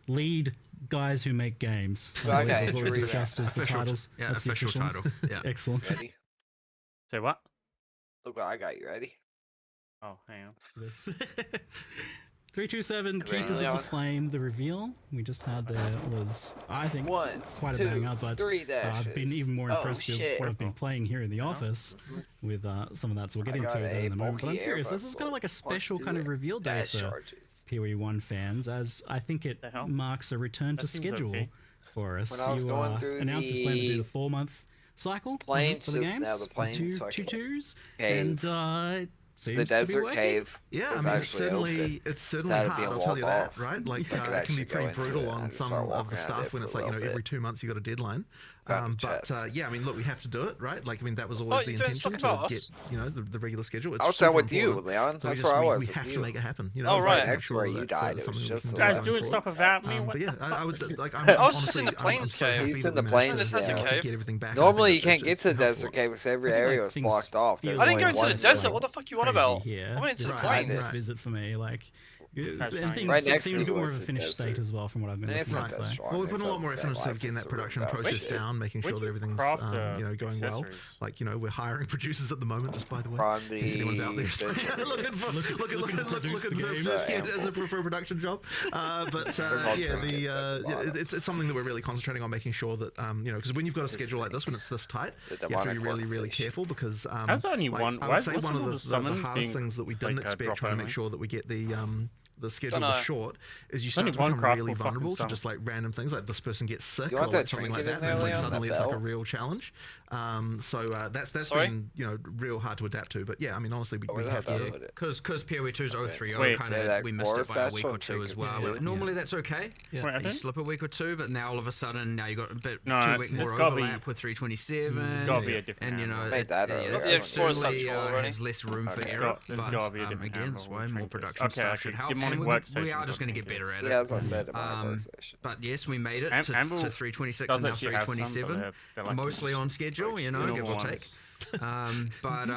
lead guys who make games. I believe Okay, is what we true. discussed as the titles. Yeah, That's the official official title. Yeah. Excellent. Ready? Say what? Look what I got. You ready? Oh, hang on. This 327 Ready, Keepers of Leon? the Flame, the reveal we just had there was, I think, One, quite a two, banger, but 3 dashes. I've been even more Oh, impressed with shit. what I've been playing here in the office with some of that, so we'll get I into got that a in a moment. But I'm bulky curious, air this is kind of like a rifle. Let's special do kind of it. reveal day Dash for charges. PoE1 fans, as I think it The hell? marks a return That to seems schedule okay. for us. When I was You going through announced this plan to do the the 4-month cycle plains for the just games, now, the with plains two fucking twos, cave. and it seems The to be desert working. cave. Yeah, was I mean, it's actually certainly open. it's certainly That'd hard. be a I'll tell you walk that, off. right? Like, So I could it can actually be pretty go into brutal it on and some start of walking the around stuff there when for it's a like, you know, little every bit. 2 months you got a deadline. Got But chats. yeah, I mean, look, we have to do it, right? Like, I mean, that was I always thought the you doing intention stuff about to us. get, you know, the regular schedule. It's I was super done with you, important. Leon. So That's we where I we was. have with to you. make it happen. You know, Oh, it's right. like, make That's where sure you that, died. It something was we just can the do Guys, last going doing one. stuff forward. without me. But yeah, I would like. I'm I was just honestly, in the plains I'm so cave. happy He's that in the we plains, managed yeah. to get everything back. Normally, you I think can't get to the it's helpful. desert cave because every I feel like area was things blocked off. feel There's I didn't only go into one the desert. thing. What the fuck you on Crazy about? here. I went into the this plains. this Right. visit for me, like, That's and fine. things Right next seem to a bit it more was of a the finished desert. state as well from what I've been It's looking not at. that So. strong. Well, we It's put a lot not more the effort same into sort of life getting as that the production road. process down, making sure Where'd that you everything's craft, you know, going well. accessories? Like, you know, we're hiring producers at the moment, just by the way. On In case anyone's out there the desert. looking for looking to produce the game. as a for a production job. But yeah, it's something that we're really concentrating on, making sure that you know, because when you've got a schedule like this, when it's this tight, The you have to be demonic really organization. careful because How's that only like, one? I Why- would say what's one of all the summons hardest being, things that we didn't like, expect, drop trying to only? make sure that we get the schedule Dunno. short, is you only start to one become really craftable fucking vulnerable to summon. just like random things, like this person gets sick You or want like that something like trinket that, in and there, it's like Leon, suddenly that it's like a bell? real challenge. So that's Sorry? been, you know, real hard to adapt to. But yeah, I mean, honestly, What we was have that to. about it? Because PoE2's 030 Wait. kind Yeah, of that we missed it chorus, by a that's week what or two as triggers well. it. Normally that's okay. Yeah. Wait, I You think- slip a week or two, but now all of a sudden now you got a bit No, 2 week there's more gotta be- overlap with 327. There's gotta be a different and you know handle. Made that it, earlier. it, The it Explorer certainly Central already. has less room for Okay. error. There's but gotta be a different again, handle that's with why more trinkets. production Okay, stuff should okay, help. demonic And workstation we are got just going to get better trinkets. at it. Yeah, as I said, demonic Um, workstation. But yes, we made it Am- to Amble 326 does and now actually have some, but 327. they're like Mostly on schedule, you know, normal give or ones. take. But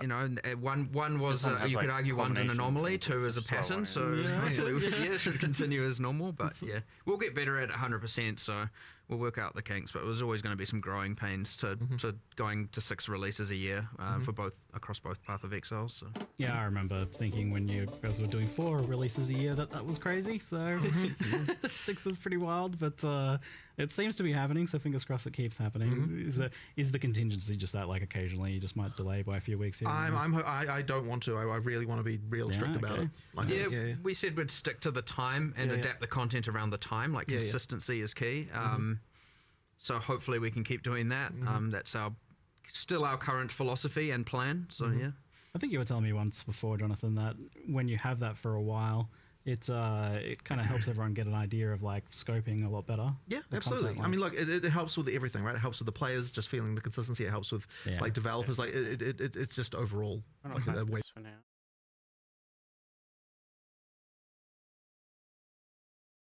you know, one was This one has, you could like, argue one's an combination anomaly, trinkets, two is a which is slow pattern. one, So yeah. hopefully, it should continue as normal. But yeah, we'll get better at it 100%. So we'll work out the kinks. But there's always going to be some growing pains to going to 6 releases a year for both across both Path of Exiles. So. Yeah, I remember thinking when you guys were doing 4 releases a year that was crazy. So 6 is pretty wild, but it seems to be happening. So fingers crossed it keeps happening. Is the contingency just that like occasionally you just might delay by a few weeks here? and there? I don't want to. I really want to be real strict about okay. it. Like, Yeah, we said we'd stick to the time and adapt the content around the time. Like consistency is key. So hopefully we can keep doing that. That's still our current philosophy and plan. So yeah. I think you were telling me once before, Jonathan, that when you have that for a while, it kind of helps everyone get an idea of like scoping a lot better. Yeah, the absolutely. content I mean, line. look, it helps with everything, right? It helps with the players just feeling the consistency. It helps with Yeah. like developers. Like it's just overall I like don't a have way. this for now.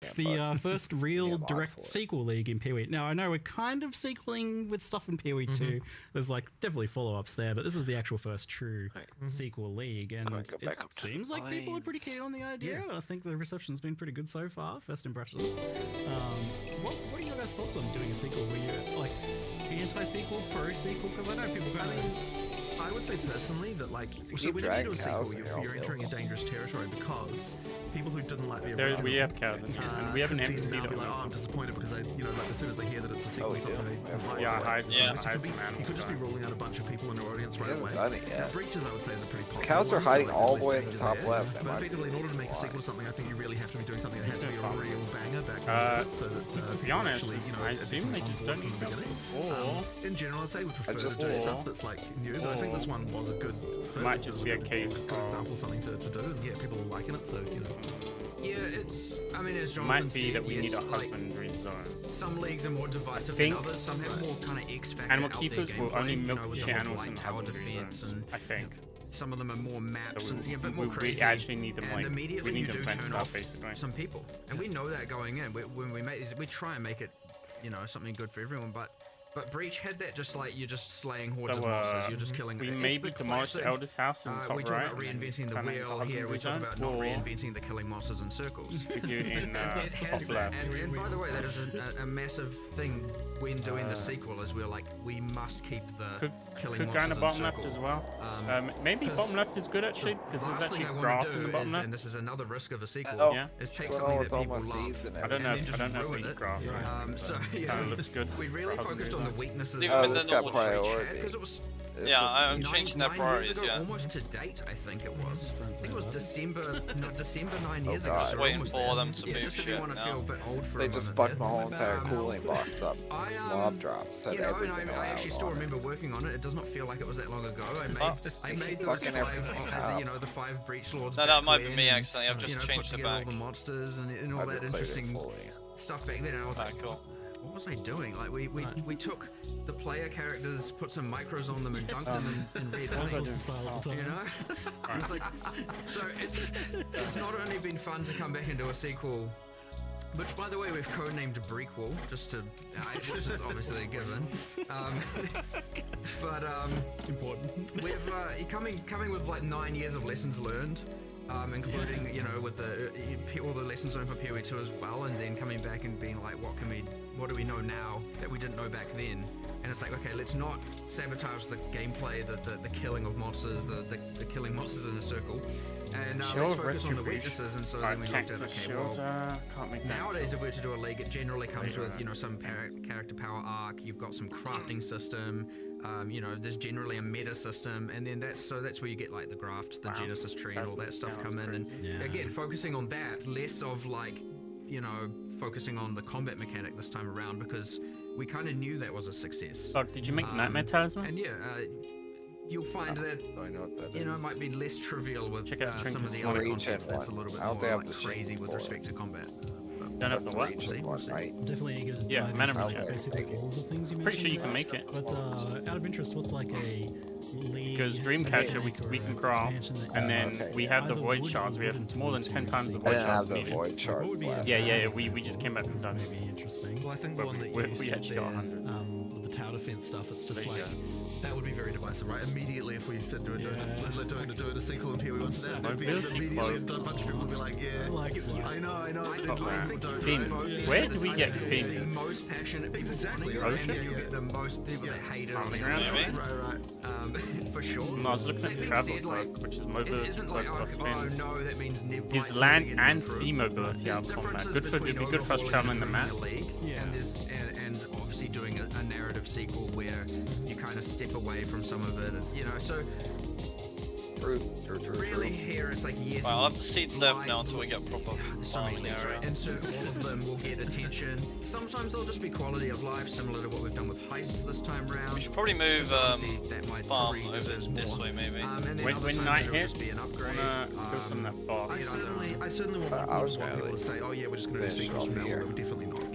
It's the first real unlocked direct for it. sequel league in PoE. Now I know we're kind of sequeling with stuff in PoE 2. There's like definitely follow-ups there, but this is the actual first true sequel league, and Go it back up to seems like people are pretty keen on the idea. I think the reception's been pretty good so far. First impressions. What are your guys' thoughts on doing a sequel? Were you like anti-sequel, pro-sequel? Because I know people kind of. I would say personally that like so keep when you do dragging a sequel, cows in your own you're entering a build. dangerous territory because people who didn't like the There, original, we have cows in here, and we have an could then NPC now that be we like, oh, I'm disappointed because I, you know, like as soon as they hear that it's a sequel, we or something, do. they We have hide more Yeah, of it. hides Yeah. and So hides you some animals. could just be ruling out a bunch of people in your audience right We away. haven't done it Now, yet. Breaches, I would say, is a pretty popular Cows are one, so, hiding like, all there's the way in the dangers top there. left. That But might effectively, in be order to make a why. sequel to something, I think you really have to be doing something that has to be a fun. real banger back then, so that To be people honest, actually, you know, I are assume they definitely just on don't board need from the to. beginning. Or In general, I'd say we prefer just- to do or- stuff that's like new, but I think this one was a good. might just be a case good of- example, something to do, and yeah, people are liking it, so you know. Yeah, it's. I mean, as it Jonathan might be said, that we yes, need a like, husbandry zone. some leagues are more divisive think- than others. Some have more kind of X factor Animal out keepers their will gameplay, only you milk know, with the channels whole and tower husbandry defense, zones, and I think. some of them are more maps So and a bit more we crazy. actually need them, and like, immediately we need you them do fenced turn up, off basically. some people, and we know that going in. When we make these, we try and make it, you know, something good for everyone. But Breach had that just like you're just slaying hordes So, of monsters. You're just killing. we it's maybe the demolished the classic, Elder's house in the top we talk right. about and then reinventing the turn it into wheel here. We husbandry talk zone, about not or reinventing the killing monsters in circles. we do in It top has that, left. and by the way, that is a massive thing when doing the sequel. Is we're like, we must keep the killing Could go in the monsters bottom in left circle. as well. Maybe 'cause bottom left is good actually, because The there's last thing actually I grass want in to the do bottom is, left. and this is another risk of a sequel, Oh. Yeah. is take What's something wrong that with all people my love. seeds and I don't know. and then I just don't know if ruin they eat it. grass. So Kinda yeah, looks good. we really Husbandry focused on the zone. weaknesses. Leave Oh, them in this the got normal priority. because it was This Yeah, is- I'm changing their 9 priorities. years ago, Yeah. almost to date. I think it was. I think it was December, not December 9 Oh, years God. ago. Just so we're waiting almost for there. them to yeah, move just if shit you want to now. feel a bit old for They a just moment fucked there. my whole entire Um, cooling box up. I, This mob drops had You know, and everything I allowed actually still on it. remember working on it. It does not feel like it was that long ago. I made those Fucking five, everything you up. know, the 5 breach lords. No, back that might be when, me and, accidentally. I've you just know, changed put the together back. all the monsters and all I've that been playing it interesting fully. stuff back then. And I was like, Cool. what was I doing? Like we took the player characters, put some micros on them, and dunked them in red That was paint. the style at the You time. know, it's like, so it's not only been fun to come back and do a sequel, which by the way we've codenamed Breakwall, just to, which is obviously a given, but Important. we've coming with like 9 years of lessons learned. Including, you know, with all the lessons learned for PoE2 as well, and then coming back and being like, what do we know now that we didn't know back then? And it's like, okay, let's not sabotage the gameplay, the killing of monsters, the killing monsters in a circle, and let's Shield focus on the retribution. weaknesses. And so then we looked at, Cactus okay, well, shield. Can't make that. nowadays if we were to do a league, it generally comes Later with, on. you know, some character power arc. You've got some crafting system. You know, there's generally a meta system, and then that's where you get like the grafts, the Wow. Genesis tree, and all that Assassin's stuff Tale come is in. And crazy. Yeah. again, focusing on that, less of like, you know, focusing on the combat mechanic this time around, because we kind of knew that was a success. Fuck, did you make Nightmare Talisman? And yeah, you'll find that, Do I know what that you know, is? it might be less trivial with Check out some of the Trinket's other one. concepts that's a One. little bit I don't more think I like have the crazy Shield with for it. respect to combat. Don't have That's the what? the region one, right? I'm definitely going to Yeah, dive mana into regen. basically Make it. all the things you mentioned. Pretty sure you can there. make it. But out of interest, what's like a league? Because Dreamcatcher we can craft, and then Okay. we have the Either void would shards. or We have wouldn't more than want 10 to times the see. I void didn't have shards the needed. void shards would be last. Yeah, we just came back and started. Maybe interesting. Well, I think But the one that we you said actually got there, 100. with the tower defense stuff, it's just There you like that would be very divisive, right? Immediately, if we said doing a sequel and PoE wants that, there'd be Mobility immediately a quote. bunch of people would be like, yeah, Like, I know. Fuck I think that. the Fins. most- Where do we get the fins? most passionate people Exactly, wanting it, right. and you'll Yeah, get the most people that hate it On on the the ground. outside. right. For sure. No, I was looking at That the being travel said, like, cloak, which is it mobility isn't cloak like, plus oh fins. no, that means Gives land and sea mobility out of combat. Good for, it'd be good for us traveling the map. Yeah. And obviously doing a narrative sequel where you kind of step away from some of it, and, you know. So True. really here it's like yes. Well, I'll have to seed stuff like- now until we get proper There's so many farming things, area. right? And so all of them will get attention. Sometimes they'll just be quality of life, similar to what we've done with Heist this time round. We should probably move Obviously, that might farm probably over deserves this more. way maybe. And then When, other when times night it'll hits, just be an upgrade. kill some of that boss. I certainly want I was people gonna to say, oh yeah, we're just going to do finish sequels off from now on, here. but we're definitely not.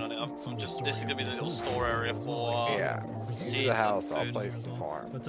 working on it. some of the Just story this is gonna be of the little facilities store there area as well, for like, Yeah. seeds Do the and house, I'll food place as the well. farm. But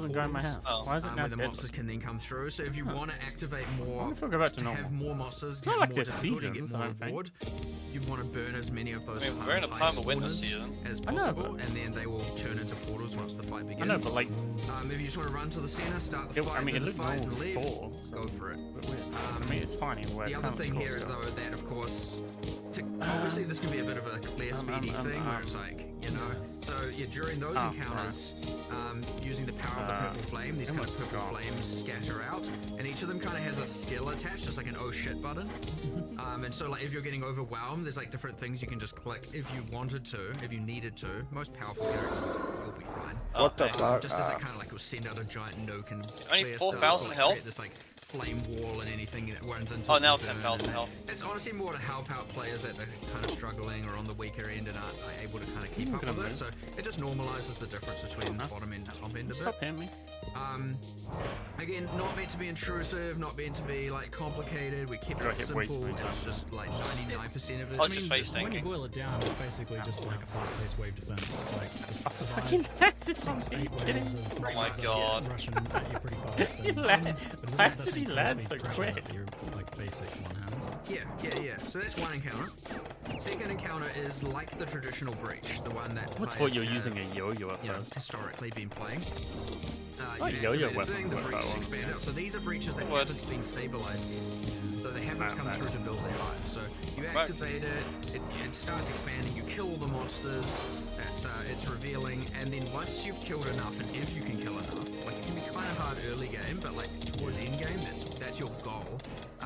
doesn't go in my house. Oh. Why is it now where the deadly? monsters can then come through. So if you want to activate more, wonder if we'll go back to have normal. more monsters, It's get not like more there's difficulty, get seasons, I more don't think. reward, you want to burn as many of those I mean, we're in a high perma winter spawners season. as I know, possible, but- and then they will turn into portals once the fight begins. I know, but like, if you just want to run to the center, start the fight, I mean, it win the looked fight, normal and leave, before. So go for it. but weird. I mean, it's fine anyway. The other thing here is though that of course, obviously this can be a bit of a clear speedy thing where it's like you know. So yeah, during those encounters, using the power of the purple flame, these kind of purple flames scatter out, and each of them kind of has a skill attached, just like an oh shit button. And so like if you're getting overwhelmed, there's like different things you can just click if you wanted to, if you needed to. Most powerful characters will be fine. What the fuck? Just as it kind of like will send out a giant nuke and Only clear 4,000 stuff, or, like, health? create this like flame wall and anything that runs into Oh, it now will burn, 10,000 and health. it's honestly more to help out players that are kind of struggling or on the weaker end and aren't able to kind of keep up with it. So it just normalizes the difference between bottom end and top end a bit. Stop hitting me. Again, not meant to be intrusive, not meant to be like complicated. We kept it Got hit way too simple. many times. It's just like 99% of it. I was just face When you tanking. boil it down, it's basically just like a fast-paced wave defense. Like, just Fucking survive lads, it's 6, 8 kidding. waves of Oh my monsters God. rushing at you pretty fast. You and- lad- but why isn't that did he the land speed so pressure quick? that your like basic one has? Yeah. So that's one encounter. Second encounter is like the traditional breach, the one that I almost thought players you were have, using a yo-yo at you know, first. historically been playing. Oh, You yo-yo activate a weapon thing, the would work breach that well. expand out. So these are breaches that Would. haven't been stabilized. So they haven't Right, come right. through to build their hive. So you Right. activate it starts expanding, you kill all the monsters, it's revealing, and then once you've killed enough, and if you can kill enough, like it can be kind of hard early game, but like towards end game, that's your goal.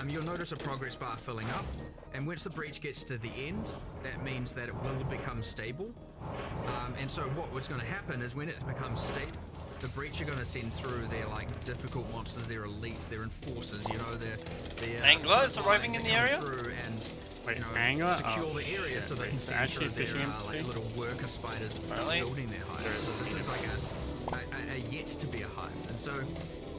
You'll notice a progress bar filling up, and once the breach gets to the end, that means that it will become stable. And so what's going to happen is when it becomes stable, the breach are going to send through their like difficult monsters, their elites, their enforcers, you know, their Angler is front arriving line in to the come area? through and Wait, you know, angler? secure Oh, the area so shit, they can wait, send actually through fishing their embassy? like little worker spiders to start Really? building their hive. So this is like a yet to be a hive, and so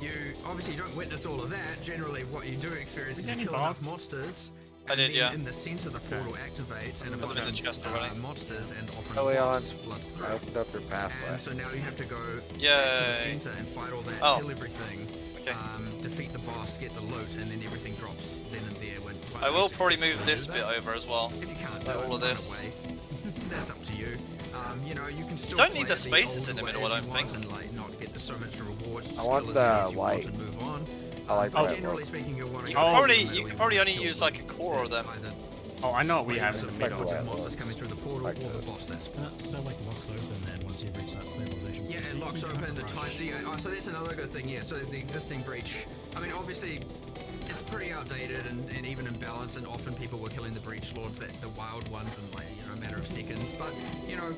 you obviously don't witness all of that. Generally, what you do experience is Did you you kill get any enough boss? monsters. I And did, then yeah. in the center, the portal activates, and a Put bunch them in the chest of already. monsters and often Early on, boss floods through. I opened up your pathway. And so now you have to go back to the Yay. center and fight all that, Oh. kill everything, Okay. defeat the boss, get the loot, and then everything drops then and there. When once I you will probably successfully move do this that. bit over as well. If you can't do Like it, all of run this. away. That's up to you. You know, you can still don't need play the it spaces old in the way middle, I if you don't want think. And like not get the so much rewards. Just I want kill as the many as you want light. and move on. I like But that generally look. speaking, you'll want to You go could to probably the you middle, could you probably wanna only kill use like a core of them. Either Oh, I know what we have waves in of the like middle. the monsters looks. coming through the portal Like or the this. boss that's That like locks open then once you reach that stabilization. yeah, point. it locks You don't open have the to time. rush. Yeah, so that's another good thing. Yeah, so the existing breach. I mean, obviously, it's pretty outdated and even imbalanced, and often people were killing the breach lords, the wild ones, in like a matter of seconds. But you know,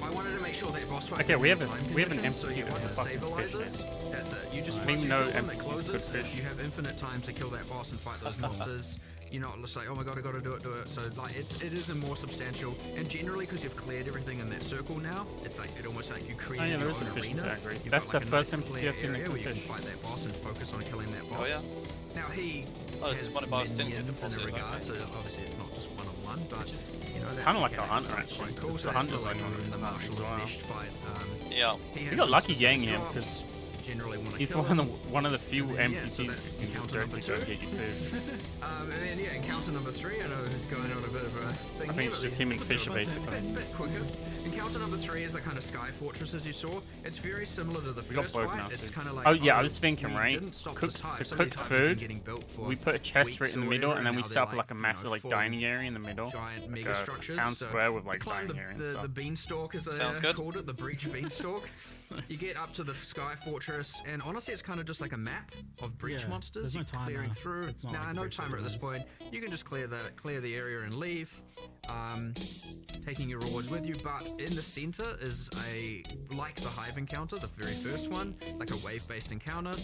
I wanted to make sure that boss fight. Okay, we have time an conditions, so emphasis yeah, on once it fucking fish stabilizes, that's it. You just I once didn't you know kill them, it emphasis could closes. fish. You have infinite time to kill that boss and fight those monsters. You're not just like, oh my god, I gotta do it. So like, it is a more substantial, and generally because you've cleared everything in that circle now, it's like it almost like you create Oh, yeah, your there is own a fish arena. category. You've That's got, the like, a first nice NPC clear I've seen that area can where you can fish. fight that boss and focus on killing that boss. Oh yeah. Now he Oh, it's has one of ours didn't get minions in a deposits, regard, okay. so obviously it's not just one-on-one, but you know, It's that kinda like a mechanic's hunter, quite actually. Cool. It's So the that's hunter's like like in the one Marshal as of well. Zesht fight. Yeah. He has got some lucky specific getting him, drops, 'cause generally want to He's kill one him. of the few And then, yeah, so NPCs that's you can just encounter number directly go 2. get you food. And then yeah, encounter number 3. I know it's going on a bit of a thing. I think here, it's but just yeah, him and let's do it Fisher, a bit- basically. bit quicker. Encounter number 3 is the kind of sky fortress as you saw. It's very similar to the We got first both fight. now, It's so- kind of like Oh, yeah, I was thinking, we right? didn't stop Cooked- this hive. the Some of these cooked hives have been food, getting built for We put a chest right weeks in the or middle, whatever, and then we now set they're up like a you know, massive like full dining area in the middle, giant like mega a structures. town so square with you like climb dining area and the stuff. beanstalk, as Sounds they good. called it, the breach beanstalk. You get up to the sky fortress, and honestly, it's kind of just like a map of breach Yeah, monsters. there's no You're clearing timer. through. It's not Nah, like no Breach timer at this Origins. point. You can just clear the area and leave, taking your rewards with you. But in the center is like the hive encounter, the very first one, like a wave-based encounter.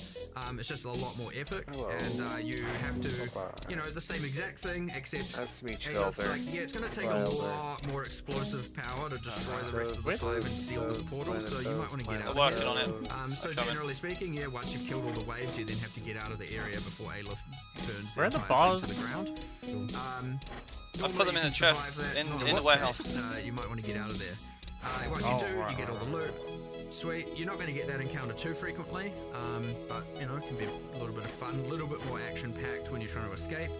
It's just a lot more epic, Hello. and you have to, Bye-bye. you know, the same exact thing, except Nice to meet you, it's Elder. like, yeah, it's going to take a Elder. lot more explosive power to destroy the rest of Those- this hive and seal this those portal, so you might want to get out. We're working on it. So Coming. generally speaking, yeah, once you've killed all the waves, you then have to get out of the area before Aleph burns Where are the the entire thing bars? to the ground. I put normally them in you the can chest survive that, in not the this warehouse. case, you might want to get out of there. Once Oh, you do, right, you get all right, the loot. Sweet. You're not going to get that encounter too frequently, but you know, it can be a little bit of fun, a little bit more action-packed when you're trying to escape.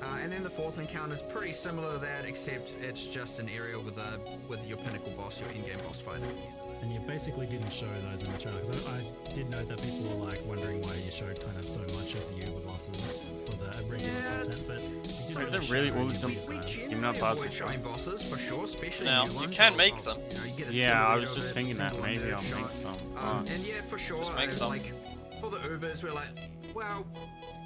And then the fourth encounter is pretty similar to that, except it's just an area with your pinnacle boss, your in-game boss fight. And you basically didn't show those in the trailer. 'Cause I did note that people were like wondering why you showed kind of so much of the Uber bosses for the regular content, but you didn't Is really it really show all any the of these We guys. You're generally not supposed avoid to showing bosses for sure, especially Now, new you ones. can or- make or, them. You know, you get a Yeah, I silhouette was of just it, thinking that symbol maybe nerd I'll shot. make some. And yeah, for sure, Just make some. like for the Ubers, we're like, well,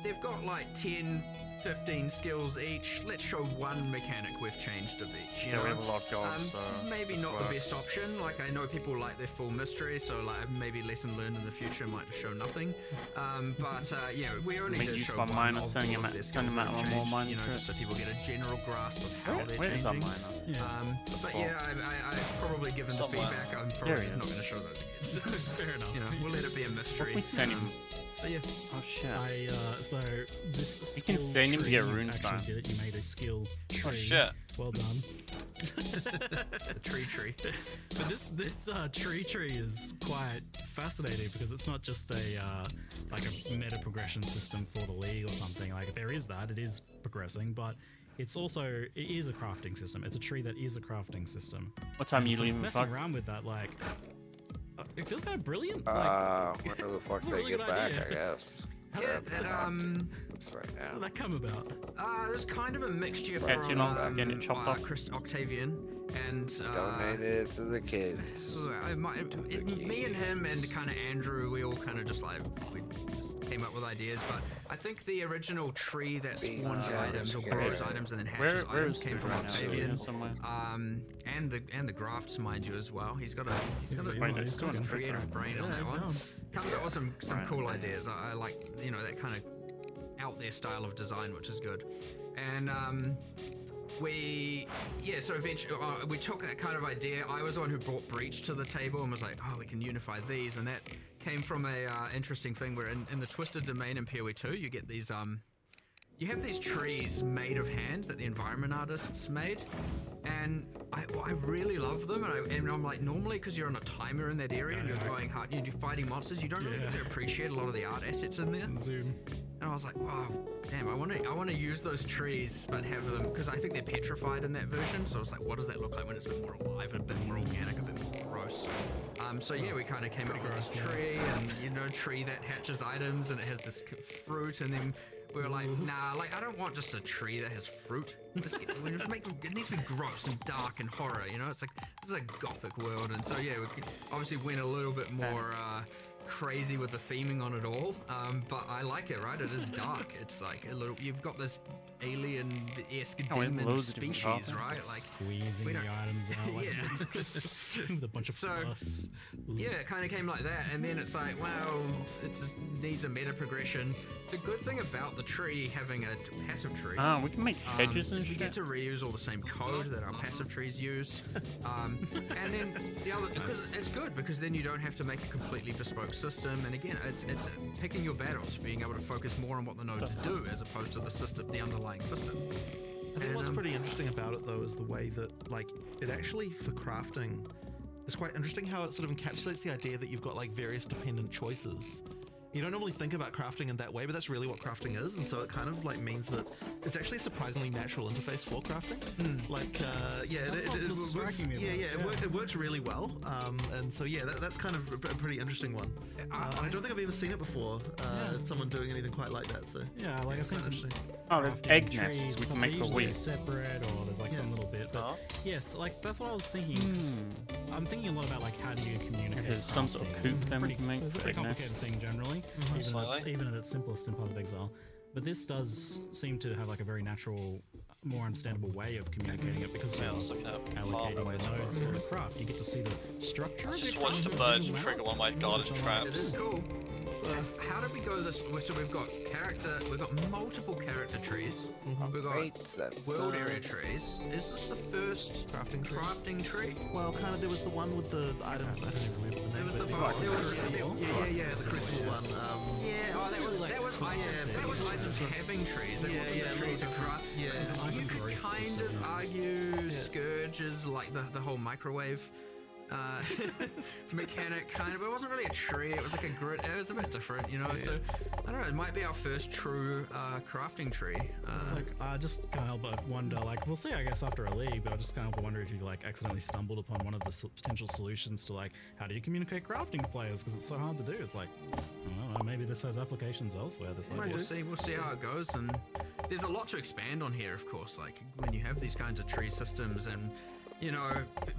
they've got like 10, 15 skills each. Let's show one mechanic we've changed of each. You Yeah, know? we have a lot of gods, so Maybe this not the works. best option. Like I know people like their full mystery, so like maybe lesson learned in the future might just show nothing. But yeah, we only Make did use show of one miner, of sending all him of out- their send skills him that out have on more changed, miner you know, just so trips. people get a general grasp of how they're Where is that changing. miner? Yeah, But yeah, I've probably given Somewhere. the feedback. I'm There probably he not is. going to show those again. So, fair enough. you know, we'll let it be a mystery. We send him. But yeah, Oh shit. So this You can skill send him to tree, get you runestone. actually did it. You made a skill tree. Oh shit. Well done. the tree. But this tree is quite fascinating because it's not just a like a meta progression system for the league or something. Like there is that, it is progressing, but it is a crafting system. It's a tree that is a crafting system. What time are you And leaving? messing Fuck? around with that, like it feels kind of brilliant. Like, Where the fuck that's a they really get good back? idea. I guess. how Yeah, did that, Looks right how now. did that come about? there's kind of a mixture Yeah, so from you're not getting it chopped off? Octavian and Donated to the kids. me and him and kind of Andrew, we all kind of just like we just came up with ideas. But I think the original tree that spawns Yeah, items or okay. grows items and then hatches Where items is came it from right now? Octavian. Here somewhere. And the grafts, mind you, as well. He's got a Wait, it's still in the creative brain on that he's one. down. Comes up with some Right. cool ideas. I like that kind of out there style of design, which is good. And so eventually we took that kind of idea. I was the one who brought Breach to the table and was like, oh, we can unify these, and that came from a interesting thing where in the Twisted Domain in PoE 2 you get these you have these trees made of hands that the environment artists made, and I really love them, and I'm like, normally because you're on a timer in that area and you're going hard, you're fighting monsters, you don't really get to appreciate a lot of the art assets in there. Zoom. And I was like, wow, damn, I want to use those trees, but have them, because I think they're petrified in that version. So I was like, what does that look like when it's a bit more alive, a bit more organic, a bit more gross? So yeah, we kind of came up with this tree, and tree that hatches items, and it has this fruit, and then we were like, nah, like I don't want just a tree that has fruit. It needs to be gross and dark and horror, It's like this is a gothic world, and so yeah, we obviously went a little bit more crazy with the theming on it all, but I like it, right? It is dark. It's like a little. You've got this alien-esque we have demon loads of different species, offenses. right? Like Squeezing we the don't- items out like Yeah. with a bunch of So, plus. Yeah, it kind of came like that, and then it's like, well, it needs a meta progression. The good thing about the tree having a passive tree. We can make hedges and is we shit. get to reuse all the same code that our passive trees use, and then the other because it's good because then you don't have to make a completely bespoke system. And again, it's picking your battles, being able to focus more on what the nodes do as opposed to the underlying system. I think And, what's pretty interesting about it though is the way that like it actually for crafting it's quite interesting how it sort of encapsulates the idea that you've got like various dependent choices. You don't normally think about crafting in that way, but that's really what crafting is, and so it kind of like means that it's actually a surprisingly natural interface for crafting. Like, yeah, That's it what was works. striking me Yeah, about it, it works really well. And so yeah, that's kind of a pretty interesting one. And I don't think I've ever seen it before. Someone doing anything quite like that. So Yeah, like I've it's seen quite some. interesting. Oh, there's crafting egg trees nests we or can make for usually wheat. separate, or there's like some little bit. But yes, like that's what I was thinking. 'Cause I'm thinking a lot about like how do you communicate? There's some sort of crafting, coop 'cause it's then we pretty, can make it's a for pretty egg complicated nests. thing generally, Slightly. even at its simplest in Path of Exile. But this does seem to have like a very natural, more understandable way of communicating it because Yeah, I you're was looking at allocating pathways. the nodes for the craft. You get to see the structure. I of just it, watched a kind of bird visual trigger out, one of my garden which I like. It is traps. cool. How did we go this? So we've got multiple character trees. We've got Great. That's world area trees. Is this the first crafting tree? Well, kind of. There was the one with the items. I don't even remember the name. There was the but- there was yeah, the Crucible one. Yeah, oh, that was items having trees. That wasn't the tree to craft. Yeah. There's an You item could growth kind system, of yeah. argue Scourge is like the whole microwave It's a mechanic kind of, but it wasn't really a tree. It was like a grid. It was a bit different, you know. So I don't know. It might be our first true crafting tree. It's like I just can't help but wonder. Like we'll see, I guess, after a league. But I just can't help but wonder if you like accidentally stumbled upon one of the potential solutions to like how do you communicate crafting to players because it's so hard to do. It's like I don't know. Maybe this has applications elsewhere. This idea. We'll see how it goes, and there's a lot to expand on here, of course. Like when you have these kinds of tree systems, and you know,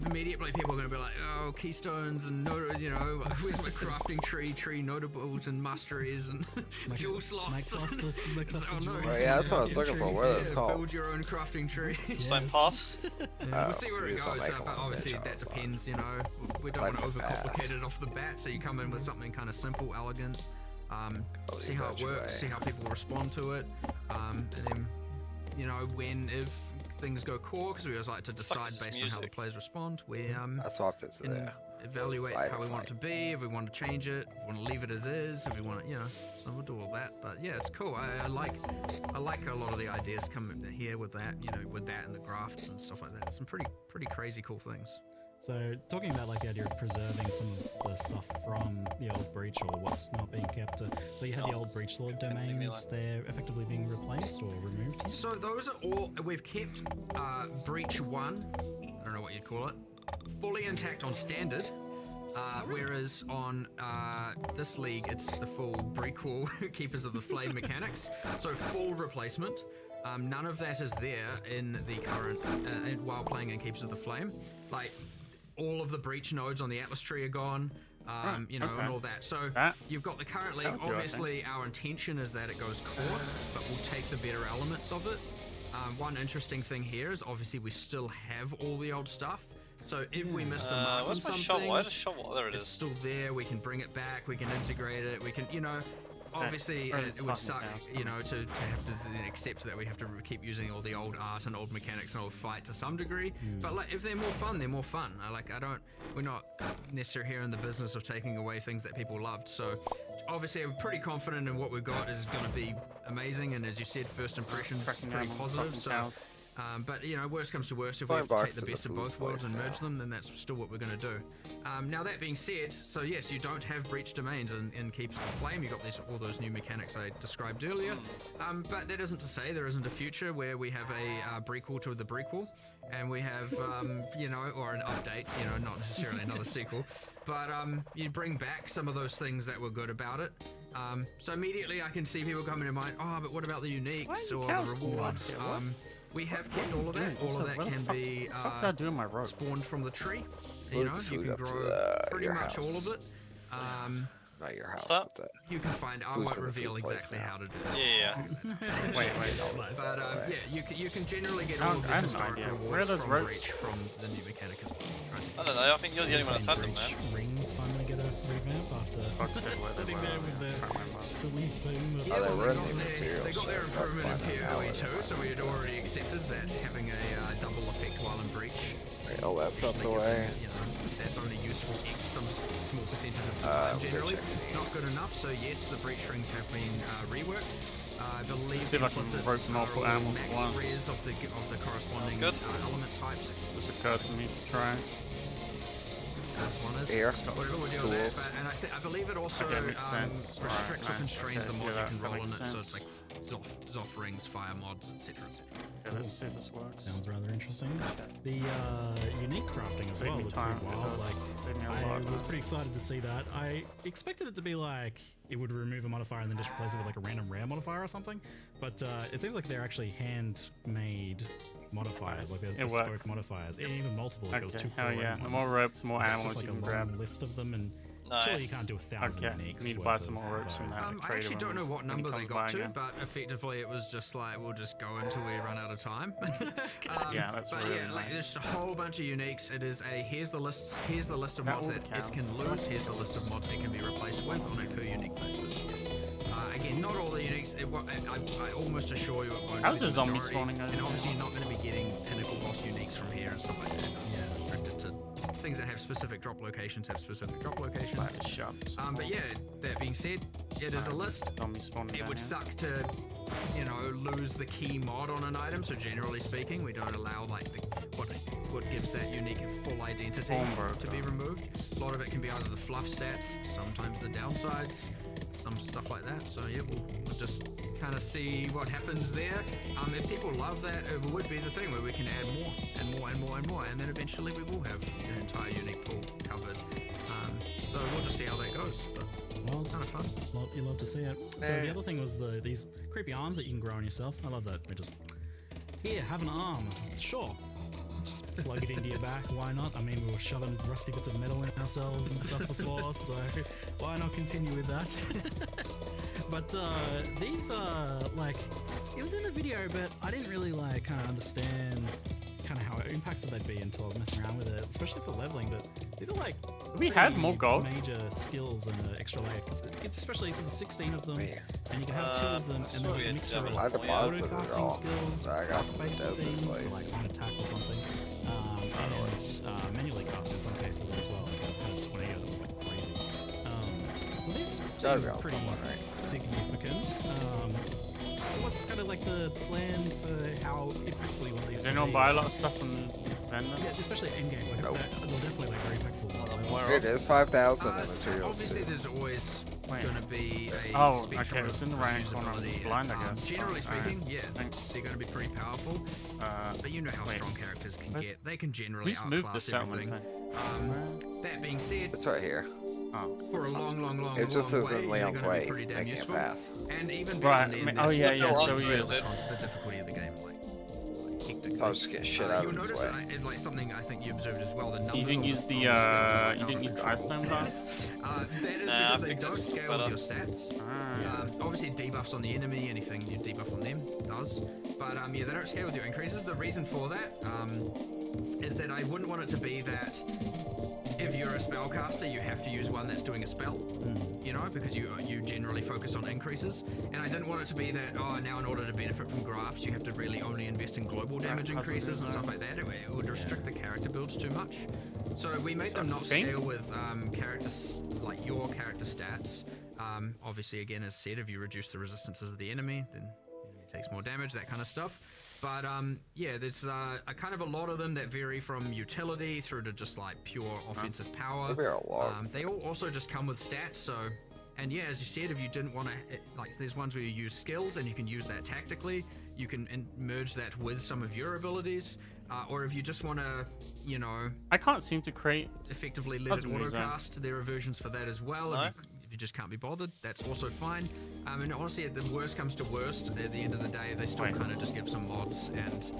immediately people are going to be like, oh, keystones and you know, where's my crafting tree notables and masteries and jewel slots. Oh, no. Oh, yeah, that's what I was looking for. What are those called? Build your own crafting tree. Stone paths. We'll see where it goes, but obviously that depends, you know. We don't want to overcomplicate it off the bat, so you come in with something kind of simple, elegant, see how it works, see how people respond to it, and then, you know, if things go core, because we always like to decide based on how the players respond. We I swapped it to there. Evaluate how we want it to be, if we want to change it, if we want to leave it as is, if we want to, you know, so we'll do all that. But yeah, it's cool. I like a lot of the ideas coming here with that, you know, with that and the grafts and stuff like that. Some pretty crazy cool things. So talking about like the idea of preserving some of the stuff from the old breach or what's not being kept. So you had the old breach lord domains. They're effectively being replaced or removed. So those are all we've kept. Breach 1, I don't know what you'd call it, fully intact on standard. Whereas on this league, it's the full prequel Keepers of the Flame mechanics. So full replacement. None of that is there in the current while playing in Keepers of the Flame. Like all of the breach nodes on the Atlas tree are gone. You know, and all that. So you've got the current league. Obviously, our intention is that it goes core, but we'll take the better elements of it. One interesting thing here is obviously we still have all the old stuff. So if we miss the mark on some things, There it it's is. still there. We can bring it back. We can integrate it. We can, you know, obviously it would suck, you know, to have to then accept that we have to keep using all the old art and old mechanics and old fight to some degree. But like, if they're more fun, they're more fun. We're not necessarily here in the business of taking away things that people loved. So obviously I'm pretty confident in what we've got is going to be amazing. And as you said, first impressions pretty positive. So. But you know, worst comes to worst, if we have to take the best of both worlds and merge them, then that's still what we're going to do. Now that being said, so yes, you don't have breach domains in Keepers of the Flame. You've got all those new mechanics I described earlier. But that isn't to say there isn't a future where we have a prequel to the prequel, and we have you know, or an update, you know, not necessarily another sequel, but you bring back some of those things that were good about it. So immediately I can see people coming to mind, oh, but what about the uniques or the rewards? We have kept all of that. All of that can be spawned from the tree. You know, you can grow pretty much all of it. Not your house. But You can find. I won't reveal exactly how to do it. Yeah. Wait. But yeah, you can generally get all of the historic rewards from Breach from the new mechanic as well. I don't know. I think you're the only one that's had them, man. Rings finally get a revamp after sitting there with the silly thing. Yeah, they were in the they materials, got their so it's not improvement in fun PoE now, too, so we had already accepted that having a double effect while in Breach. oh, that's out the Usually, way. you know, that's only useful some small percentage of the time generally. Not good enough, so yes, the breach rings have been reworked. I believe See if I can implicits rope multiple are all animals at max once. res of the corresponding element types. This occurred for me to try. This one is. Here. Whatever we'll deal with Tools. that. And I believe it also Okay, makes sense. restricts or Alright, nice. constrains the Okay, mods yeah, you can that roll in it, makes so it's sense. like Zoff rings, fire mods, etc. Okay, let's see if this works. Sounds rather interesting. The unique crafting as Save well me looked time pretty if it wild. does. Like, Save me a I lot. was pretty excited to see that. I expected it to be like it would remove a modifier and then just replace it with like a random rare modifier or something. But it seems like they're actually handmade modifiers, like there's It bespoke works. modifiers, even multiple. Like those Okay, two hell core yeah. ones. The more ropes, the more It's animals just you like can a long grab. list of them, and Nice. surely you can't do 1,000 Okay, uniques. need to worth buy some of more ropes from those. that. I actually don't know what number they got to, again. but effectively it was just like we'll just go until we run out of time. Yeah, that's but really yeah, like nice. there's a whole bunch of uniques. It is a here's the list of That mods all that counts. it can lose. Here's the list of mods it can be replaced with on a per unique basis. Yes. Again, not all the uniques. I almost assure you it won't. How's be the zombie majority, spawning over And there? obviously you're not going to be getting pinnacle boss uniques from here and stuff like that. It's restricted to things that have specific drop locations. Have specific drop locations. Nice shops. But yeah, that being said, it is a list. Zombie spawning It down would here. suck to, you know, lose the key mod on an item. So generally speaking, we don't allow like what gives that unique full identity to be removed. A lot of it can be either the fluff stats, sometimes the downsides, some stuff like that. So yeah, we'll just kind of see what happens there. If people love that, it would be the thing where we can add more and more and more and more, and then eventually we will have the entire unique pool covered. So we'll just see how that goes. But Well, it's kind of fun. you love to see it. So the other thing was these creepy arms that you can grow on yourself. I love that. We just, here, have an arm. Sure. Just plug it into your back. Why not? I mean, we were shoving rusty bits of metal in ourselves and stuff before, so why not continue with that? But these are like, it was in the video, but I didn't really like kind of understand kind of how impactful they'd be until I was messing around with it, especially for leveling. But these are like We had more gold. major skills and extra layer. It's especially since 16 of them, and you can have 2 of them, and then you mix it with I deposited it auto-casting all. skills, I got the basic desert things, so place. like on attack or something, and manually casting in some cases as well. Like I had a tornado that was like crazy. So these gotta be seem on pretty someone, right? significant. What's kind of like the plan for how impactful you want these Does to anyone be? buy a lot of stuff from vendor? Yeah, especially at endgame. Like Nope. they're definitely like very impactful. Where It is 5,000 in materials Obviously, too. there's always Wait. going to be a Oh, spectrum okay, it's of in the right corner. I'm usability. just blind, I guess. Generally speaking, yeah, thanks. they're going to be pretty powerful. But you know how wait. strong characters can Where's- get. They can generally Who's moved outclass this settlement everything. thing? That being said, It's right here. Oh. for a long It just long says way, in they're Leon's gonna be way. He's pretty damn making a useful. path. And even Right, beyond I mean- then, oh, there's yeah, the yeah, so difficulty he of is. the difficulty of the game, like hectic. So I was just getting shit out You'll of his notice, way. like something I think you observed as well. The numbers You didn't on use the the skills are you out didn't of use the control. ice stone glass? That is Nah, I because they think don't it's scale better. with your stats. Ah. Obviously, it debuffs on the enemy. Anything you debuff on them does. But yeah, they don't scale with your increases. The reason for that is that I wouldn't want it to be that if you're a spellcaster, you have to use one that's doing a spell. You know, because you generally focus on increases. And I didn't want it to be that, oh, now in order to benefit from grafts, you have to really only invest in global damage that's what it increases is, and right? stuff like that. It would restrict the character builds too much. So we made them not think- scale with characters like your character stats. Obviously, again, as said, if you reduce the resistances of the enemy, then the enemy takes more damage, that kind of stuff. But yeah, there's a kind of a lot of them that vary from utility through to just like pure offensive power. Maybe our logs. They all also just come with stats. So, and yeah, as you said, if you didn't want to, like, there's ones where you use skills and you can use that tactically. You can merge that with some of your abilities, or if you just want to, you know, I can't seem to create. effectively let it Doesn't use that. autocast. There are versions for that as well. No. If you just can't be bothered, that's also fine. And honestly, if the worst comes to worst, at the end of the day, they still Wait. kind of just give some mods, and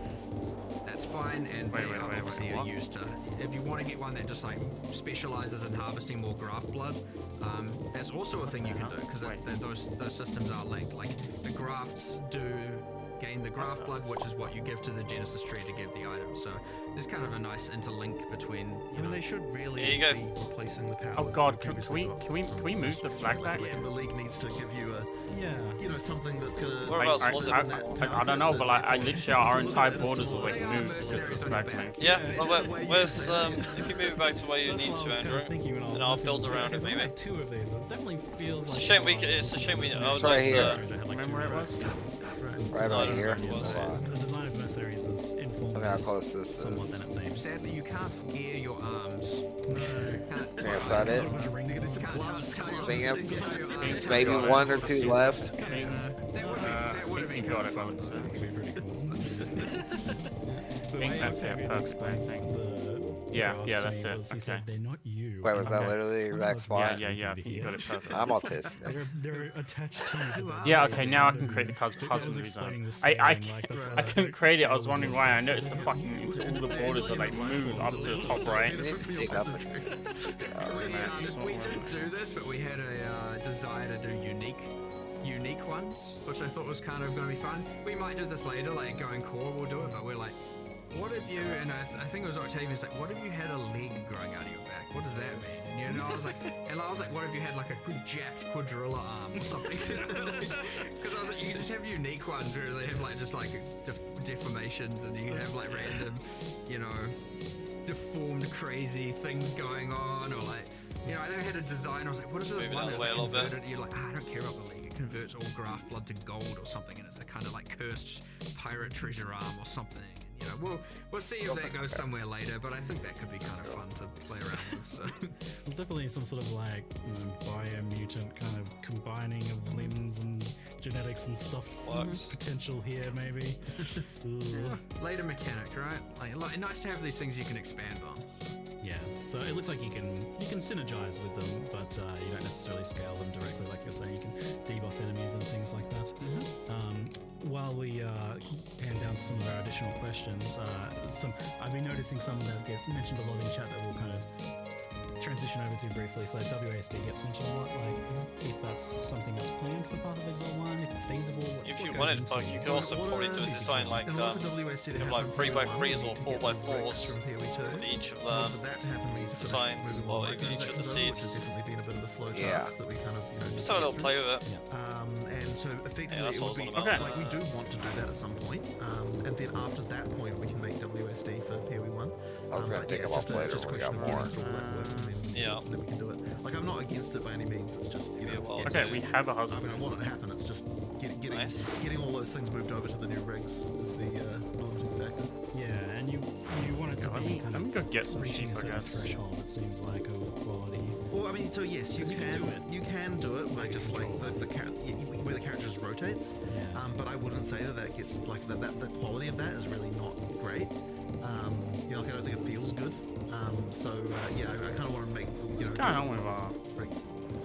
that's fine. And Wait, they wait, are wait, obviously wait, are what? used to. If you want to get one that just like specializes in harvesting more graft blood, that's also a thing you can do because Wait. those systems are linked. Like the grafts do gain the graft blood, which is what you give to the Genesis tree to give the item. So there's kind of a nice interlink between. I mean, they should really Here you go. be replacing the power. Oh that god, you can previously we got can we from can we move the flag back? And the league needs to give you a, Yeah. you know, something that's gonna. Where else was it? I don't know, but like I literally our entire borders are like They are moved because of mercenaries the on flag your thing. back. Yeah, Yeah, well, it's the way you where's can- if you move it back to where you That's need what I to, was Andrew, kind of thinking when I was and I'll listening build to around because it we maybe. have 2 of these. It definitely feels It's a like shame we while could- I it's a was shame we- listening I to would the like to- mercenaries, they had, like, Remember 2 where it was? skills. Right about Yeah, here. it was. So, The design of mercenaries is informed look how close this somewhat is. than it seems. Sadly, you can't gear your arms. No. Can't, Yeah, that's about it. I think it's maybe 1 or 2 left. That would have been got kind of it. fun. Actually pretty cool. I think that's it, perks plan thing. Yeah, that's it, He okay. said they're not you. Wait, was that Okay. literally the exact spot? Yeah, I think you got it perfect. I'm autistic. They're attached to you. but Yeah, they're okay, now I not can create the you. custom I was design. explaining the I scaling, can't- like, that's I why couldn't like, create it. I was scale wondering with why. I stats. noticed the fucking all the borders are like moved up to the top right. You need to dig up and We didn't do this, but we had a desire to do unique ones, which I thought was kind of going to be fun. We might do this later, like going core, we'll do it, but we're like, what if you, and I think it was Octavian's like, what if you had a leg growing out of your back? What does that mean? And, you know, I was like, what if you had like a good jacked quadrilla arm or something? Because I was like, you can just have unique ones where they have like just like deformations, and you can have like random, you know, deformed crazy things going on, or like, you know, I think I had a design. I was like, what if there was Move it one out that's the way like a little bit. converted? You're like, I don't care about the leg. It converts all graft blood to gold or something, and it's a kind of like cursed pirate treasure arm or something. And, you know, we'll see if that goes somewhere later. But I think that could be kind of fun to play around with. So There's definitely some sort of like biomutant kind of combining of limbs and genetics and stuff potential here, maybe. yeah, later mechanic, right? Like nice to have these things you can expand on. So. Yeah, so it looks like you can synergize with them, but you don't necessarily scale them directly, like you're saying. You can debuff enemies and things like that. While we hand down to some of our additional questions, I've been noticing some that get mentioned a lot in chat that we'll kind of transition over to briefly. So WASD gets mentioned a lot, like if that's something that's planned for Path of Exile 1, if it's feasible. If you wanted, like, you could also probably do a design like In order for WSD to have like happen 3x3s or we get the 4x4s bricks from here we for too. each of In order the for that to happen, we need to finish designs, moving or all the even each of the microtransactions over, which has seeds. definitely been a bit of a slow Yeah. task that we kind of, just need have a to little get play through. with it. And so effectively that's it what would I was be on about. like we do want to do that at some point, and then after that point we can make WSD for PoE1. I was gonna But dig yeah, them it's up just later a when we question got of more. getting through all that work, and then, Yeah. then we can do it. Like I'm not against it by any means. It's just Yeah, well, it's Okay, just- we have a I husband. mean, I want it to happen. It's just Nice. getting all those things moved over to the new rigs is the limiting factor. Yeah, and you want it to Yeah, be kind let me of go get some reaching sheep, a I certain guess. threshold, it seems like, of quality. Well, I mean, so yes, you 'Cause you can do it. you can do it by just like where the character just rotates. Yeah. But I wouldn't say that gets like that the quality of that is really not great. You know, like I don't think it feels good. Yeah, I kind of want to make What's do going on with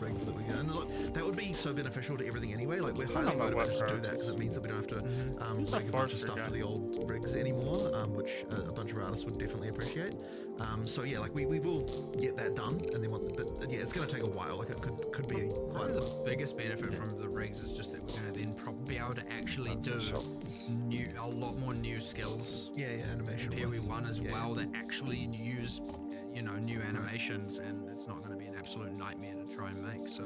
rigs that we go. And look, that would be so beneficial to everything anyway. Like we're Talking highly about motivated to web do that because it means that we don't have to Who's that make a bunch of forester stuff guy? for the old rigs anymore, which a bunch of artists would definitely appreciate. So yeah, like we will get that done, and then but yeah, it's going to take a while. Like it could be quite a The lot. biggest benefit from the rigs is just that we're going to then probably be able to actually do a lot more new skills Yeah, animation. in wise. PoE1 as Yeah. well that actually use, new animations, and it's not going to be an absolute nightmare to try and make. So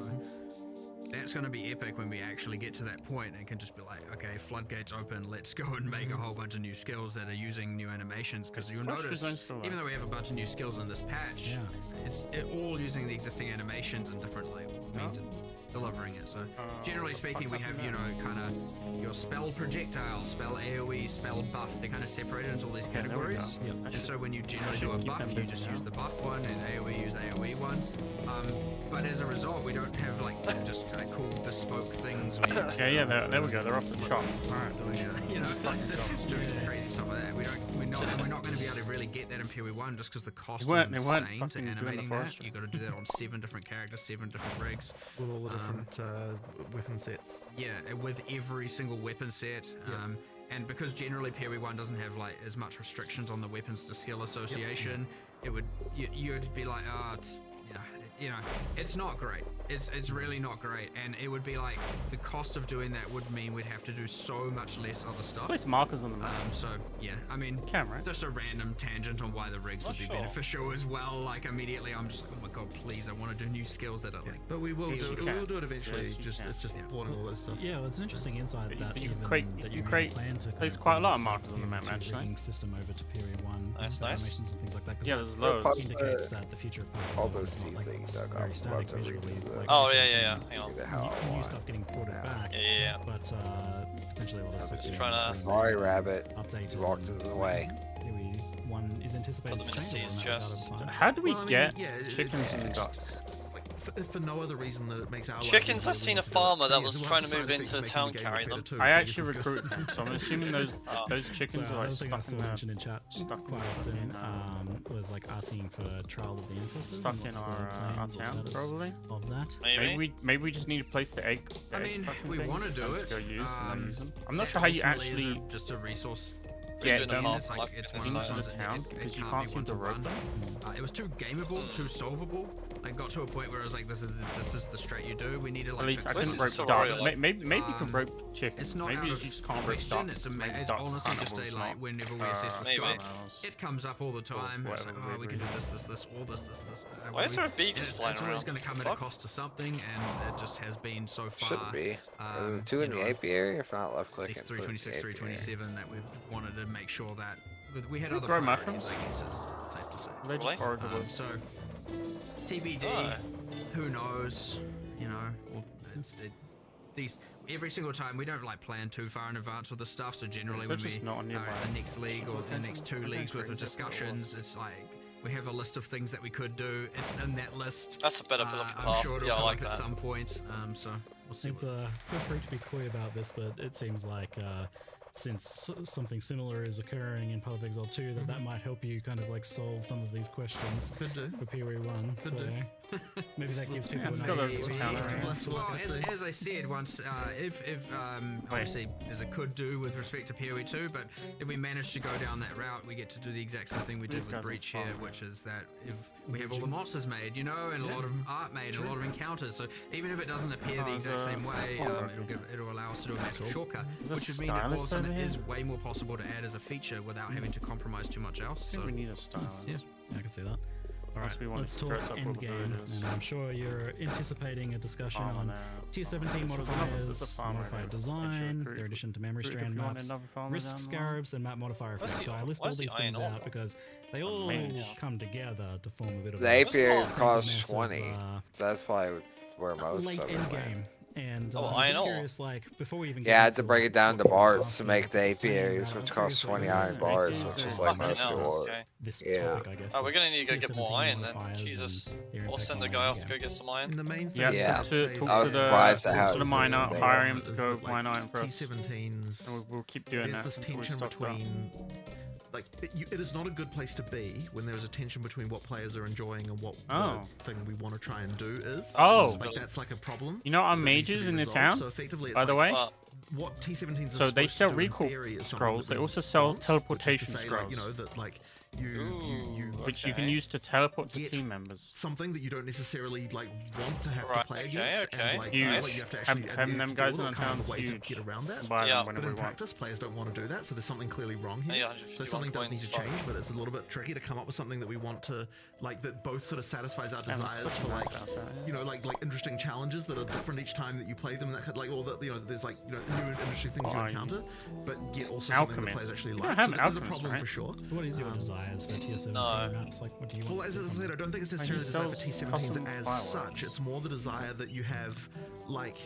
that's going to be epic when we actually get to that point and can just be like, okay, floodgates open, let's go and make a whole bunch of new skills that are using new animations. Because you'll Flash notice, design still even though we have a bunch of new skills in this patch, Yeah. it's all using the existing animations and different means of delivering it. So generally speaking, we have, kind of your spell projectile, spell AoE, spell buff. They're kind of separated into all these Yeah, there we go. categories. Yep. And so when you generally should do a keep buff, them you busy just now. use the buff one, and AoE use the AoE one. But as a result, we don't have like just cool bespoke things. Where you, Yeah, there we go. They're off the chop. Alright. doing crazy stuff like that. We're not going to be able to really get that in PoE1 just because the cost They is weren't insane fucking to doing the animating that. forestry. You got to do that on 7 different characters, 7 different rigs. With all the different weapon sets. Yeah, with every single weapon set. And because generally PoE1 doesn't have like as much restrictions on the weapons to skill association, it would you'd be like, oh, it's it's not great. It's really not great, and it would be like the cost of doing that would mean we'd have to do so much less other stuff. Place markers on the map. So yeah, I mean, Camera. just a random tangent on why the rigs would be sure. beneficial as well. Like immediately, I'm just like, oh my god, please, I want to do new skills that are like. But we will Yes, do you it. can. We'll do it eventually. Yes, you Just can. it's just Yeah. porting all those stuff. Yeah, well, it's an interesting insight You- that you even create- that you you create- plan to kind there's of quite a lot of bring markers on the map, PoE2 actually. rigging system over to Period 1 Nice. animations and things like that. 'cause Yeah, that there's loads. Plus, indicates that the future of Path all of those Exile is not seeds that you like dug very up, static about to visually. redo Like Oh you yeah, said, yeah, yeah. some Hang on. The hell I new want. stuff getting ported Yeah. back, Yeah. but potentially a lot of just switches. trying to- and Sorry, rabbit. updated You walked into the way. Maybe one is anticipated Put them to in the change a lot seeds in that just- regard So over time. how do we Well, I mean, get yeah, chickens and ducks? Like, for no other reason that it makes our lives Chickens, easier I've seen than a to do it. farmer that Yeah, was so we'll trying have to the move side into effects of town making the game carry better them. too, I so actually this is good. recruit them, so I'm assuming those chickens So are like another thing I stuck saw in mentioned in chat stuck quite in- often in, was like asking for Trial of the Ancestors. stuck and in what's the our plans or town status probably. of that. Maybe we just need to place the egg. I mean, fucking we things want to do and it. Go use and then use them. I'm not that sure how you ultimately is actually just a resource. get Two and a them half It's like block it's in one of those the ones into that town it because you can't can't be seem to rope one-to-one. them. It was too gameable, too solvable. Like got to a point where I was like, this is the strat you do. We need to like. At least I fix can this. Where's rope the ducks. tutorial? Maybe you can Um, rope chickens. It's not Maybe out you of just can't rope question. ducks. It's Maybe it's ducks honestly carnivals, just a not, like whenever we assess the scope, animals. it comes up all the time. It's like, whatever oh, we can do this, all this. Why is there a bee and just flying it's always around? going to come at a Fuck. cost to something, and it just has been so far. Shouldn't be. There's a 2 you in the know, apiary. If not, left At click. least and put it in the 326, apiary. 327 that we've wanted to make sure that we had We other grow priorities, mushrooms? I guess it's safe to say. They just Really? forageables. So TBD, Oh. who knows? You know, well, these every single time we don't like plan too far in advance with this stuff. So generally, Is when it just we not on are nearby? at the next league or the next two Okay, leagues worth of crazy. discussions, it's like we have a list of things that we could do. It's in that list. That's a better looking I'm path. sure it'll Yeah, I come like up at that. some point. So we'll see. It's feel free to be coy about this, but it seems like since something similar is occurring in Path of Exile 2, that might help you kind of like solve some of these questions Could do. for PoE 1. So maybe that gives people I've an got idea. those Yeah, town yeah. areas. Well, as I said once, if obviously as a could do with respect to PoE 2, but if we manage to go down that route, we get to do the exact same thing we did These with guys are Breach here, fun, which is that if we have all the monsters made, you know, and a lot of art made, and a lot of encounters, so even if it doesn't appear the exact same way, it'll allow us to do a massive shortcut, Is there which would mean that all of a stylus sudden over it here? is way more possible to add as a feature without having to compromise too much else. I think So we need a stylus. Yeah. I can see that. Unless we Alright, want let's to talk dress up all the endgame, villagers. and I'm sure you're anticipating a discussion Oh, on no. Tier 17 This is another- this is a modifiers, farmer modified area. design, Recruit- their addition to memory recruit if strand you want maps, another farmer risk down the line. scarabs, and map modifier What's effects. the- So I list all what's the these things iron out ore? because they all mage. come together to form a bit of The a apiaries Critical cost mess of, 20, so that's probably where most late of it end went. game. And Oh, I'm iron just ore. curious, like, before we even Yeah, I had get to into, break like, it down to what you're bars to asking, make the what you're saying, apiaries, I'm which curious cost what 20 your iron bars, experience which is is with like Fucking most of hell, the war. okay. this Yeah. topic, I guess. Oh, we're gonna need to go Tier get more 17 iron then. modifiers Jesus. and their We'll impact send the on guy off to endgame. go get some iron. The main thing Yeah, Yeah. talk to, I talk was to the, surprised at how talk to the it miner, was hire him there. to is go that, mine iron for us. T17s. And we'll keep doing There's that this until we tension stock up. between, like, it is not a good place to be when there is a tension between what players are enjoying and what Oh. the thing we want to try and do is. Oh. Like, that's like a problem. You know our that needs to mages be in the resolved. town, So effectively, it's by the like way? But what T17s are So they supposed sell to do in recall theory is something scrolls. that They we also sell want, which is to teleportation say, like, scrolls, you know, that like which you can okay. use to teleport to Get team members. something that you don't necessarily like want to have Right, to play okay, against, okay, and like, Huge. you know, like, you have to actually Having you have them to guys do it in or the come up with town's a way to huge. get around that. Buy Yeah. them But whenever in we want. practice, players don't want to do that, so there's something clearly wrong here. Yeah, So 151 something does need coins, to fuck. change, but it's a little bit tricky to come up with something that we want to, like, that both sort of satisfies our And it's desires such a for, nice like, house, yeah. you know, like interesting challenges that are different each time that you play them. That could, like, all that, you know, there's like, you know, new and interesting things you Oh, encounter, but yet also something that Alchemist. players actually You like. don't have So an there's a alchemist, problem right? for sure. So what is your desires for Tier 17 No. maps? Like, what do you want Well, to as see I from said, I them? don't think it's he necessarily desire for sells T17s custom as fireworks. such. It's more the desire that you have, like,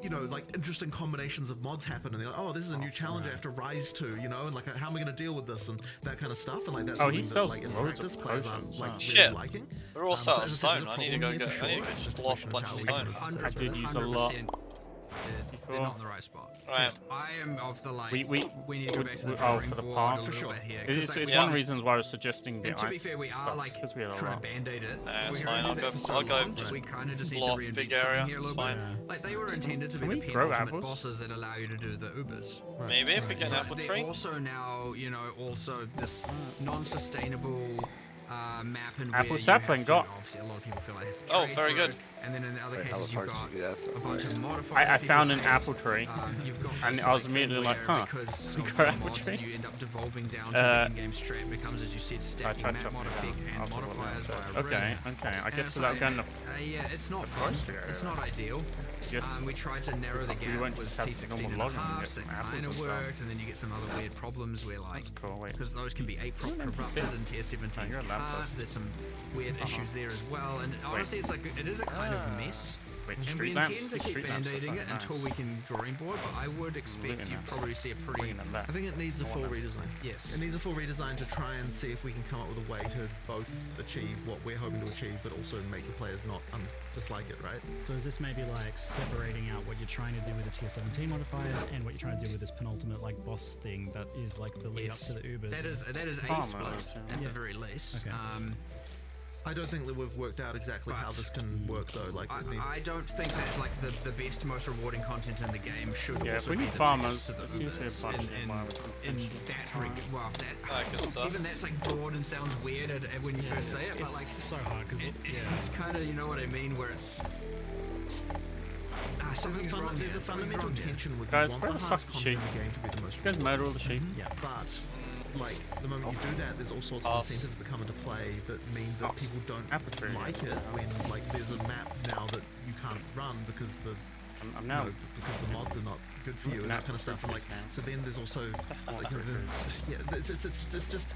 you know, like interesting combinations of mods happen, and they're like, oh, this is a new challenge I have to rise to, you know, and like, how am I going to deal with this and that kind of stuff, and like that's Oh, something he that, sells like, in loads of practice players aren't potions, like huh? really Shit. liking. We're all So set in as I said, there's stone. a I need to problem go here get. for I need sure. to It's just just a blow off a question of bunch of how we stone. can I did use a lot 100%, they're before. not in the right spot. Right. I am of the like. We need to go back to the oh, drawing for the board path? a For little sure. bit here. 'cause, It's, like, it's we one are- reason why I was suggesting the And to be ice fair, we are stuff, like 'cause we had a trying lot. to band-aid it. Nah, it's We're fine, gonna I'll do go- that for so I'll go long, just we kind of just need blow to off a big reinvent something area, here a it's little bit. fine. Like they were intended to be Can the we pen grow ultimate apples? bosses that allow you to do the Ubers. Maybe if we get an apple They're tree. also now, you know, also this non-sustainable map and Apple where you sapling have to, got. obviously a lot of people feel like they have to Oh, trade very for good. it. And then in the other Wait, how cases the you've fuck got did you do that so a bunch of quick? modifiers. I people found an create. apple tree, You've got and this, I was like, immediately thing like, where huh, because we of grow the apple mods, trees. you end up devolving down to Uh, the in-game strat becomes, as you said, I stacking tried map chopping mod it effect down and after what modifiers Leon via said. Okay, res. okay. I And guess it's without like, going to yeah, it's not fun. forest area, It's not ideal. Yes. We tried to narrow the We gap won't with just have T16 normal and a logging and half, get so it some apples kind and of stuff. worked, and then you get some other weird problems where, like, That's cool. Wait. because those can be APROC You're an NPC. corrupted in Tier 17's you're a cards. lamppost. There's some weird issues there as well, and honestly, it's like it is a kind of mess. Wait, And we street intend lamps. to These keep street lamps are band-aiding it fucking until nice. we can drawing board, but I would expect Living you'd it. probably see a pretty Bringing it back. I think it needs a full redesign. Yes. It needs a full redesign to try and see if we can come up with a way to both achieve what we're hoping to achieve, but also make the players not dislike it, right? So is this maybe like separating out what you're trying to do with the Tier 17 modifiers and what you're trying to do with this penultimate like boss thing that is like the lead Yes. up to the Ubers? That is a Farmers, split yeah. at Yeah. the very least. Okay. I don't think that we've worked out exactly how But- this can work though. Like, it needs, I don't think that like the best, most rewarding content in the game should Yeah, if also we be need the farmers, text to there the seems to be a Ubers bunch in, of in, farmers. in that well, that Alright, good stuff. even that's like broad and sounds weird when you first say it, but It's like so hard because it's kind of, you know what I mean, where it's something's wrong. there's a fundamental tension with Guys, you want where the the hardest fuck is content she? in the game to be the most You guys murder all the sheep? yeah. but like the moment you do that, there's all sorts of Pass. incentives that come into play that mean that people don't Apple tree, like yeah. it when like there's a map now that you can't run because the I'm now. because the mods are not good for you and that kind of stuff. And like, so then there's also, like, yeah, it's just,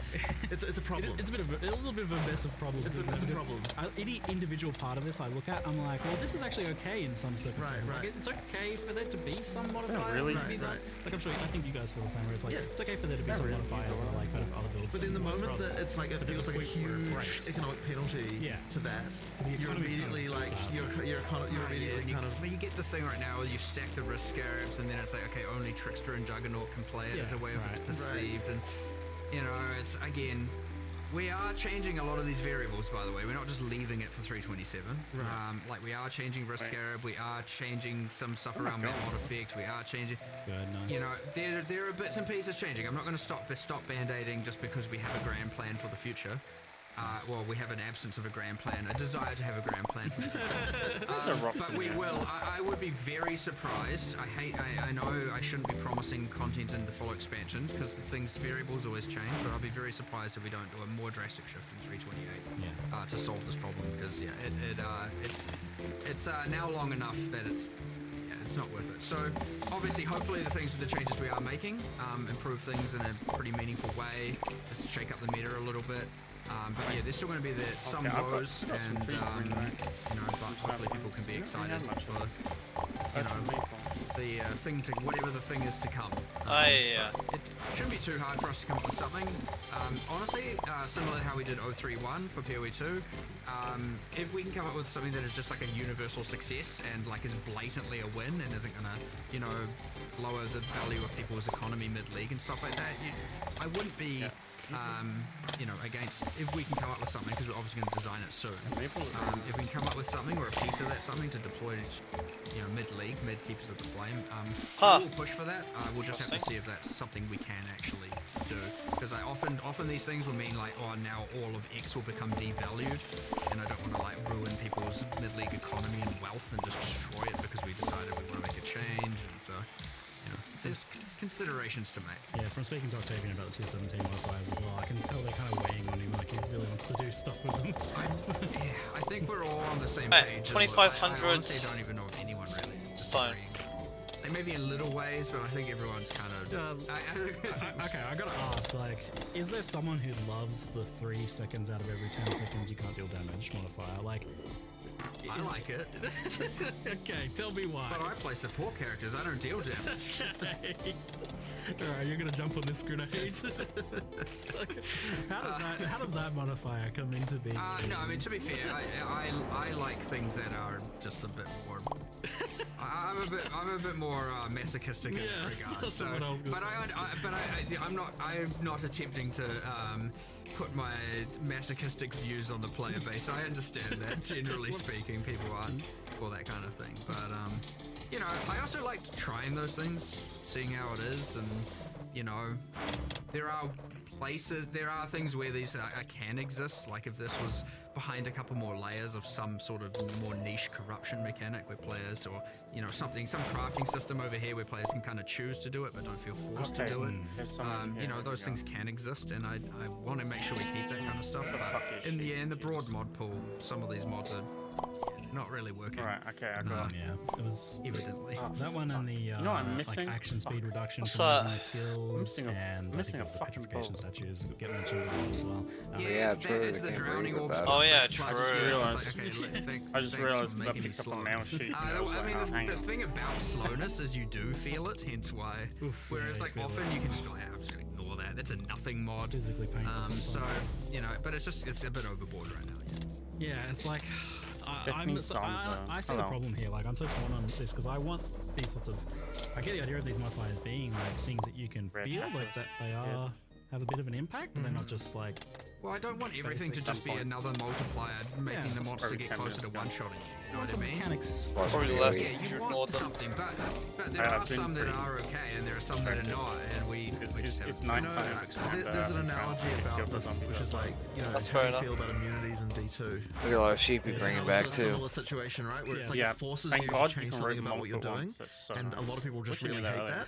it's a problem. It's a little bit of a mess of problems. It's a problem. Any individual part of this I look at, I'm like, well, this is actually okay in some circumstances. Right. Like, it's okay for there to be some modifiers. really? Maybe Right. Like, I'm sure, I think you guys feel the same, where it's like, Yeah. it's okay for there to be some really modifiers that are like better for other builds. But in the and worse for moment that others. it's like it But there's feels like a point where it huge breaks. economic penalty Yeah. to that, So the you're economy immediately kind of like feels that. you're immediately kind of. But you get the thing right now where you stack the risk scarabs, and then it's like, okay, only Trickster and Juggernaut can play it as a way of it's perceived, and you know, it's again. We are changing a lot of these variables, by the way. We're not just leaving it for 327. Right. Like, we are changing risk scarab. We are changing some stuff my around God. mod effect. We are changing. Good, nice. You know, there are bits and pieces changing. I'm not going to stop band-aiding just because we have a grand plan for the future. Well, we have an absence of a grand plan, a desire to have a grand plan for the future. But we will. I would be very surprised. I know I shouldn't be promising content in the full expansions because variables always change, but I'll be very surprised if we don't do a more drastic shift in 328 to solve this problem, because it's now long enough that it's not worth it. So obviously, hopefully the things with the changes we are making improve things in a pretty meaningful way, just shake up the meta a little bit. But yeah, there's still going to be some I've got woes, some and trees growing back. you know, but hopefully people can be excited for the thing to whatever the thing is to come. Yeah. It shouldn't be too hard for us to come up with something. Honestly, similar to how we did 031 for PoE 2. If we can come up with something that is just like a universal success and like is blatantly a win and isn't gonna, you know, lower the value of people's economy mid-league and stuff like that, I wouldn't be. You know, against if we can come up with something, because we're obviously going to design it soon. If we can come up with something or a piece of that something to deploy, you know, mid-league, mid-keepers of the flame, we'll push for that. We'll just have to see if that's something we can actually do. Because often these things will mean like, oh, now all of X will become devalued, and I don't want to like ruin people's mid-league economy and wealth and just destroy it because we decided we want to make a change, and so. You know, there's considerations to make. Yeah, from speaking to Octavian about the tier 17 modifiers as well, I can tell they're kind of weighing on him, like he really wants to do stuff with them. I think we're all on the same Hey, page. 2500. I honestly don't even know if anyone really is just Fine. Like maybe in little ways, but I think everyone's kind of. Okay, I gotta ask, like, is there someone who loves the 3 seconds out of every 10 seconds you can't deal damage modifier? Like, I like it. Okay, tell me why. But I play support characters, I don't deal damage. Okay. Alright, you're gonna jump on this grenade. How does that modifier come into being? No, I mean, to be fair, I like things that are just a bit more. I'm a bit more masochistic in that regard. That's So, what I was gonna say. I'm not attempting to put my masochistic views on the player base. I understand that, generally speaking, people aren't for that kind of thing. But you know, I also like trying those things, seeing how it is, and you know, there are things where these can exist. Like if this was behind a couple more layers of some sort of more niche corruption mechanic where players, or you know, some crafting system over here where players can kind of choose to do it but don't feel forced to do it. You know, those things can exist, and I want to make sure we keep that kind of stuff. But in the broad mod pool, some of these mods are not really working. Right, okay, I got it. Yeah, it was evidently. that one and the I'm missing? like action speed reduction What's for that? using the skills, Missing a- and I missing think a it was the fucking petrification bolt. statues get mentioned as well. Yeah, true, It's they the can't drowning breathe orbs. without Oh, it. yeah, plus true. it's okay, I just thanks realized for because I making me picked up slow. a mail sheet. And I was I like, mean, oh, hang the on. thing about slowness is you do feel it, hence why. Oof, Whereas, yeah, like, you feel often it. you can just be like, I'm just going to ignore that. That's a nothing mod. Physically painful sometimes. So, you know, but it's a bit overboard right now. Yeah, it's like Stephanie I Sonza. see the Hello. problem here. Like I'm so torn on this because I want these sorts of. I get the idea of these modifiers being like things that you can Red feel chapters. like that they are have a bit of an impact, but they're not just like. Well, I don't want everything to Some just be point. another multiplier making Yeah. the monster Probably get 10 closer to minutes ago. one-shotting you. You know what I Some mean? mechanics. Probably Yeah, less. Yeah, You you ignore want them. something, but there I've are been some that pretty are okay, and there are some that are not, and we just have It's to night figure time. it out. There's an analogy about this, which is like, you know, That's how fair you enough. feel about immunities in D2. Look at a lot of sheep you It's bringing another back sort of too. similar situation, right? Where it's like Yeah, it forces thank you God to you change can something root about what you're multiple doing, ones. That's so and a nice. lot of people just Wish I knew really hate earlier. that.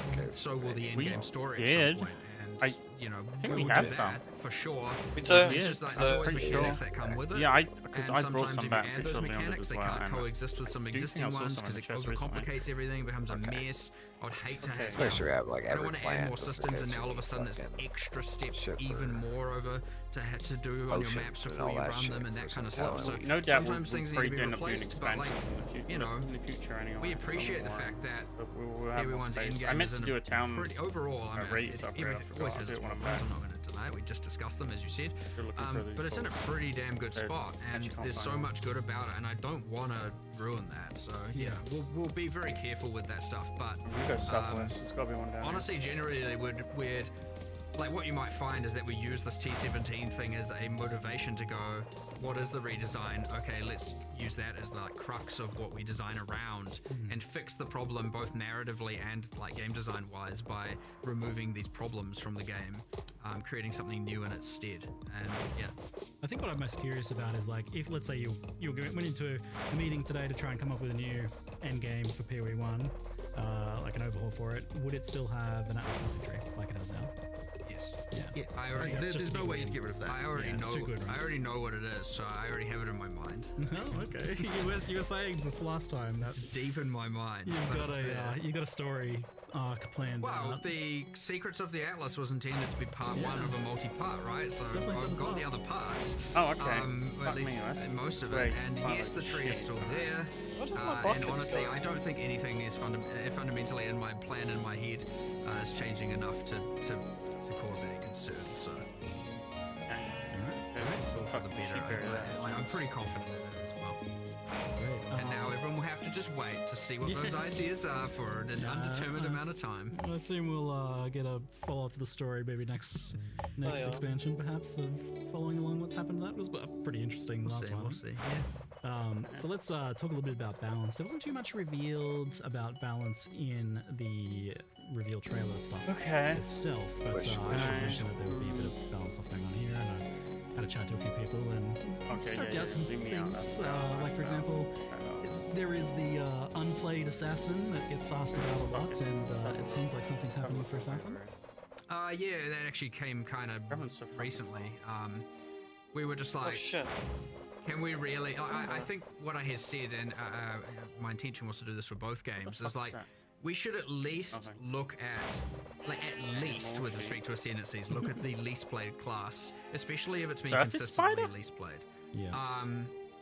Just in case So will the they- end game story at did. some point. And I think we'll we do have that some. for sure. Me too. It's just like there's I'm always pretty mechanics sure. that come with it. Yeah, because And I brought sometimes some if back. you add Pretty those sure limited mechanics, as they well, can't and coexist with some do you think existing I saw ones some because in it the chest recently? overcomplicates everything, becomes a Okay. mess. I would hate to Okay. have. Make sure you have like I don't every want to plan. add more just in systems, case and now we all of a sudden it's fucking extra steps, ship even for more over to do on your maps potions and before all you that run shit, them and so that kind of sometimes stuff. So No doubt sometimes things need to be end up doing replaced, but like expansions you know, in the future anyway. we some appreciate the more, fact that but we'll have more everyone's space. in game I meant is to in do a town. pretty overall. I mean, race upgrade, I everything forgot. always I'll has do its it when I'm problems. back. I'm not going to deny it. We just discussed them, as you said. Still looking for these But it's in a balls. pretty damn good They're spot, and actually there's so fine. much good about it, and I don't want to ruin that. So yeah, we'll be very careful with that stuff. But We go southwest. There's got to be one down. honestly, generally, we'd like what you might find is that we use this T17 thing as a motivation to go, what is the redesign? Okay, let's use that as the like, crux of what we design around and fix the problem both narratively and like game design wise by removing these problems from the game, creating something new in its stead. And yeah, I think what I'm most curious about is like if let's say you went into a meeting today to try and come up with a new end game for PoE 1, like an overhaul for it, would it still have an Atlas passageway like it has now? yes. Yeah. I already, There's no way you'd get rid of that. I already it's know. too good, right? I already know what it is, so I already have it in my mind. Oh, okay. You were saying before last time that It's deep in my mind. you've but got it's there. you got a story arc planned. Well, out. the Secrets of the Atlas was intended to be part Yeah. one of a multi-part, right? So definitely I've set us got up. the other parts. Oh, okay. Or Fuck at me, least that's most of very it. And fun, yes, the like tree is shit. still there. Where did my And buckets honestly, go? I don't think anything is fundamentally in my plan in my head is changing enough to cause any concern. So It's still for the fucking better. sheep area there. I'm pretty confident in it as well. Great. And now everyone will have to just wait to see what those Yes. ideas are for an undetermined amount of time. I assume we'll get a follow up to the story maybe next yeah. expansion, perhaps, of following along what's happened to that. It was pretty interesting We'll last see. one. We'll see. So let's talk a little bit about balance. There wasn't too much revealed about balance in the reveal trailer stuff Okay. itself, but Which I should one? mention that there would be a bit of balance stuff going on here, and I had a chat to a few people and Okay, scoped yeah, out some zoom me out, things. that's Like for better. example, there is the unplayed assassin that gets asked about a lot, and it seems like something's happening for assassin. Yeah, that actually came kind of Everyone's so fucking recently. We were just Oh like, shit. can we really? I think what I had said, and my intention was to do this for both games, fuck is is like that? we should at least Okay. look at least with respect to ascendancies, look at the least played class, especially if it's been Surface consistently spider? least played. Yeah.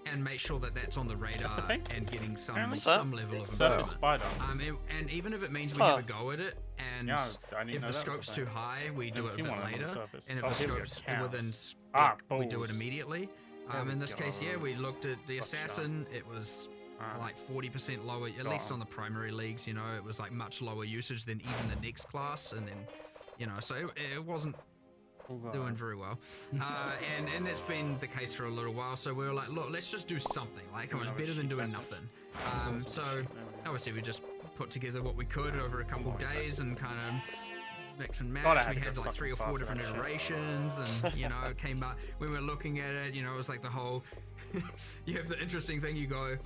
And make sure that that's on the radar That's a thing? and getting some Apparently. level of Surface improvement. spider. And even if it means we Huh. have a go at it, and Yeah, I didn't if know the that was a scope's thing. too high, we do Never it a seen bit one of them on the later. surface. And if Oh, the here we go, scope's cows. within Ah, we do it balls. immediately. There we In this case, yeah, go. we looked at the Gotcha. assassin. It was like 40% lower, at Got least 'em. on the primary leagues. You know, it was like much lower usage than even the next class, and then, you know, so it wasn't doing very well. And it's been the case for a little while. So we were like, look, let's just do something. Like, come on, it's better than doing nothing. So obviously we just put together what we could over a couple of days and kind of mix and God, I match. had We to had go like 3 or fucking 4 fast for different that shit. iterations, and you know, it came up when we were looking at it. You know, it was like the whole. You have the interesting thing. You go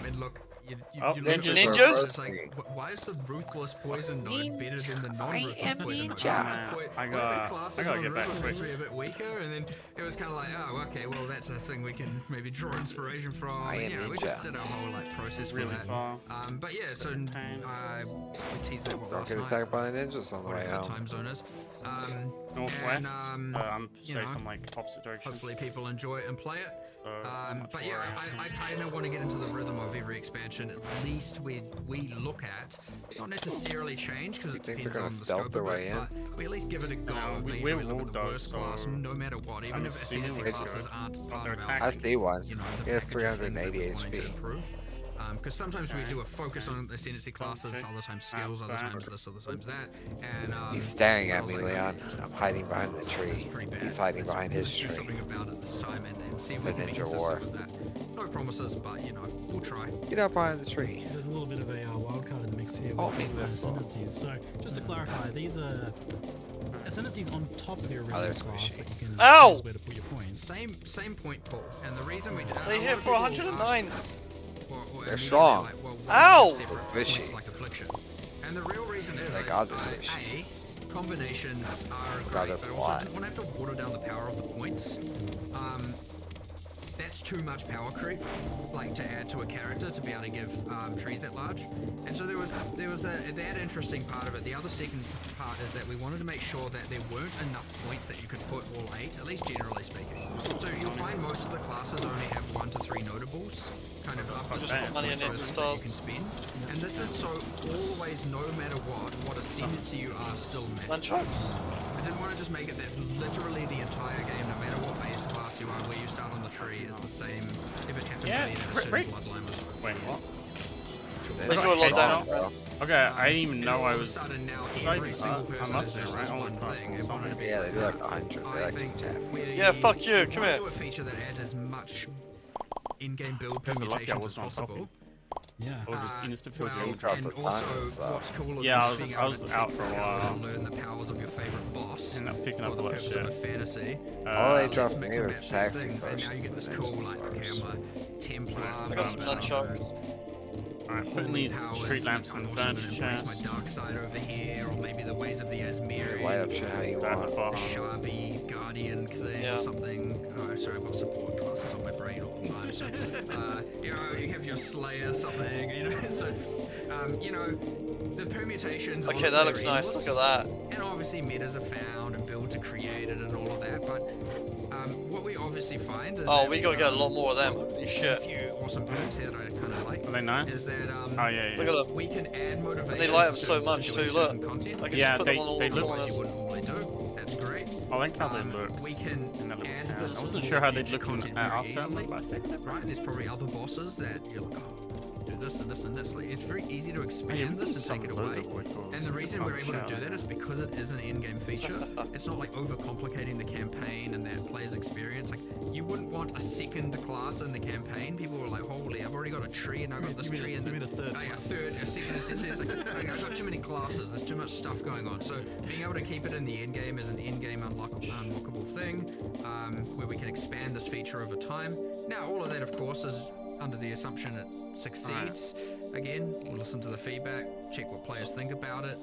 and look. You Oh, look at ninjas. it, Ninjas? It's like, why is the ruthless poison node better than the non-ruthless am poison node? ninja. One of I the gotta classes get on back ruthless to makes it. me a bit weaker, and then it was kind of like, oh, okay, well, that's a thing we can maybe draw inspiration from. I am You know, we just ninja. did a whole like process Really for that. far. But yeah, so we teased that what Don't last get night. attacked by the ninjas on the way Whatever home. time zone is. Northwest. And, I'm you safe know, from like opposite direction. hopefully people enjoy it and play it. So not much But to yeah, worry. I kind of want to get into the rhythm of every expansion. At least we look at, not necessarily change because it think they're depends gonna on the stealth scope their of way it, in? but we at least give it a go. No, we Make will sure we look at the though, worst class, so no matter what. Even I'm if assuming ascendancy we classes do. aren't But part they're of our, attacking. That's D1. you know, the He has package of things that 380 we're wanting to HP. improve. Because sometimes we Okay, do a focus okay. on ascendancy classes, Okay. other times skills, other Bam. times this, other times that. And He's staring I at was me, like, Leon. okay, I'm hiding behind the this is tree. pretty bad. He's hiding Let's- behind his let's do tree. something about it this time and see if It's we a can be ninja consistent war. with that. No promises, but you know, we'll try. Get up behind the tree. There's a little bit of a wild card in the mix here Oh, with big the missile. ascendancies. So just to clarify, these are ascendancies on top of your original they're class squishy. that you can Ow! choose where to put your points. Same point, Paul. And the reason we did They hit for 109s. They're strong. Ow! Separate Fishy. points like affliction. And the real reason is Like I others fishy. combinations are God, great, that's but a I also lot. didn't want to have to water down the power of the points. That's too much power creep, like to add to a character to be able to give trees at large. And so there was that interesting part of it. The other second part is that we wanted to make sure that there weren't enough points that you could put all 8, at least generally speaking. So you'll find most of the classes only have 1 to 3 notables, kind of up to 6 money and points ninja that you stars. can spend. And this is so always, no matter what ascendancy you are, still matters. Nunchucks. I didn't want to just make it that literally the entire game, no matter what base class you are, where you start on the tree, is the same if it happens Yeah, to be it's that a certain great. bloodline was over. Wait, what? They do a lot of damage, bro. bro. Okay, I didn't even And know all I of a was. sudden now was every I single person must is have, just right? this Holy one crap, thing. It wanted to be Yeah, they do like 100. They I like think to tap. Yeah, fuck you, we come wanna here. do a feature that adds as much in-game build Guys are lucky I permutations as wasn't on possible. copy. Yeah. Or just insta field Well, You dropped and a ton also of stuff. what's cool Yeah, is being I able was to out take for a the powers while. and learn the powers of your favorite boss Ended up picking for up the a lot of purpose of a shit. fantasy. All they Uh, dropped Let's me mix and was match these taxi things, and now you get this cool, versions like, and okay, I'm a Templar. I got some nunchucks. Alright, putting these street lamps in the furniture embrace my chest. dark side over here, or maybe the ways of the Asmiri. Light up shit how you Grab want. the A bottom. Sharpie Guardian thing Yeah. or something. Oh, sorry, I've got support classes on my brain all the time. So, you know, you have your Slayer something, you know. So, you know, the permutations. Okay, honestly that looks are nice. endless. Look at that. And obviously metas are found and builds are created and all of that, but what we obviously find is Oh, that we gotta get a lot more of them. Holy there's a shit. few awesome perks here that I kind of like. Are they nice? Is that Oh yeah, Look yeah. at them. we can add motivation. And they light to up so certain- much to too, doing look. certain content. I can Yeah, just put they- them on all they the look- Otherwise corners. you wouldn't normally do. That's great. I like how they look We can in that little add town. this I wasn't for sure how they'd future look in content our very server, easily. but I think they're Right, there's probably other bosses that you're like, oh, do this and this and this. Like, it's very easy to Yeah, expand we this can and summon take it loads away. of wood cores And the in reason the we're able to do shell. that is because it is an in-game feature. It's not like overcomplicating the campaign and that player's experience. Like, you wouldn't want a second class in the campaign. People were like, holy, I've already got a tree and I've got this You mean tree a- and you mean a third Oh, yeah, class. a second. It's like, okay, I've got too many classes. There's too much stuff going on. So being able to keep it in the end game is an in-game unlockable thing, where we can expand this feature over time. Now, all of that, of course, is under the assumption it succeeds. Again, we'll listen to the feedback, check what players think about it.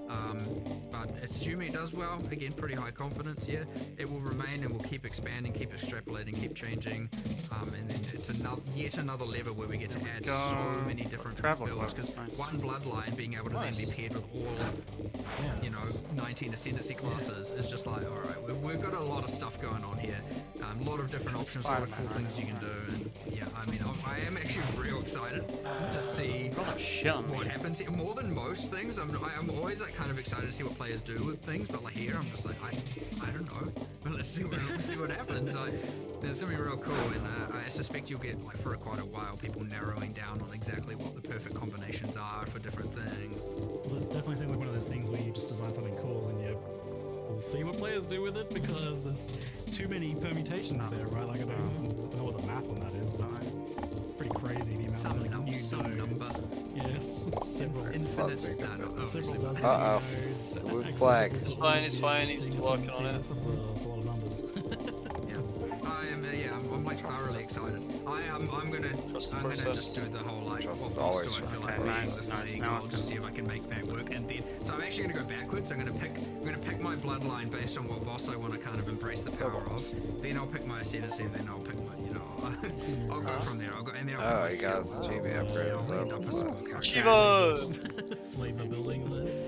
But assuming it does well, again, pretty high confidence. Yeah, it will remain and we'll keep expanding, keep extrapolating, keep changing. And then it's yet another lever where we get to add so many different Travel builds. cloak, Because nice. one bloodline being able to then be paired with all, you know, 19 ascendancy classes is just like, all right, we've got a lot of stuff going on here. A lot of different options, a lot of cool Spider-Man, things you can do. And yeah, I mean, I am actually real excited to see Oh shit on what me. happens here. More than most things, I'm always like kind of excited to see what players do with things, but like here, I'm just like, I don't know. But let's see what happens. Like, it's gonna be real cool, and I suspect you'll get like for quite a while people narrowing down on exactly what the perfect combinations are for different things. Well, it definitely seems like one of those things where you just design something cool and you will see what players do with it because there's too many permutations there, right? Like I don't know what the math on that is, but it's pretty crazy the amount Some of num- new some nodes. Yes, several. Infinite. Plus, No, Several obviously, dozen Uh-oh. nodes. The blue accessible flag. to It's all fine, of it's the fine, he's existing working on it. ascendancies. That's a lot of numbers. Yeah, I am. I'm like thoroughly excited. I'm gonna Trust the I'm gonna process. just do the whole like Trust what is boss always do I feel trust. like Okay, racing nice, this nice. league? Now I'll I just can- see if I can make that work, and then so I'm actually gonna go backwards. I'm gonna pick my bloodline based on what boss I want to kind of embrace the power of. Then I'll pick my ascendancy. Then I'll pick my I'll go from there. I'll go and then I'll Oh, pick you my guys, skill. GB upgrade. I'll So, end up as a character. Chivo! Flavor building this.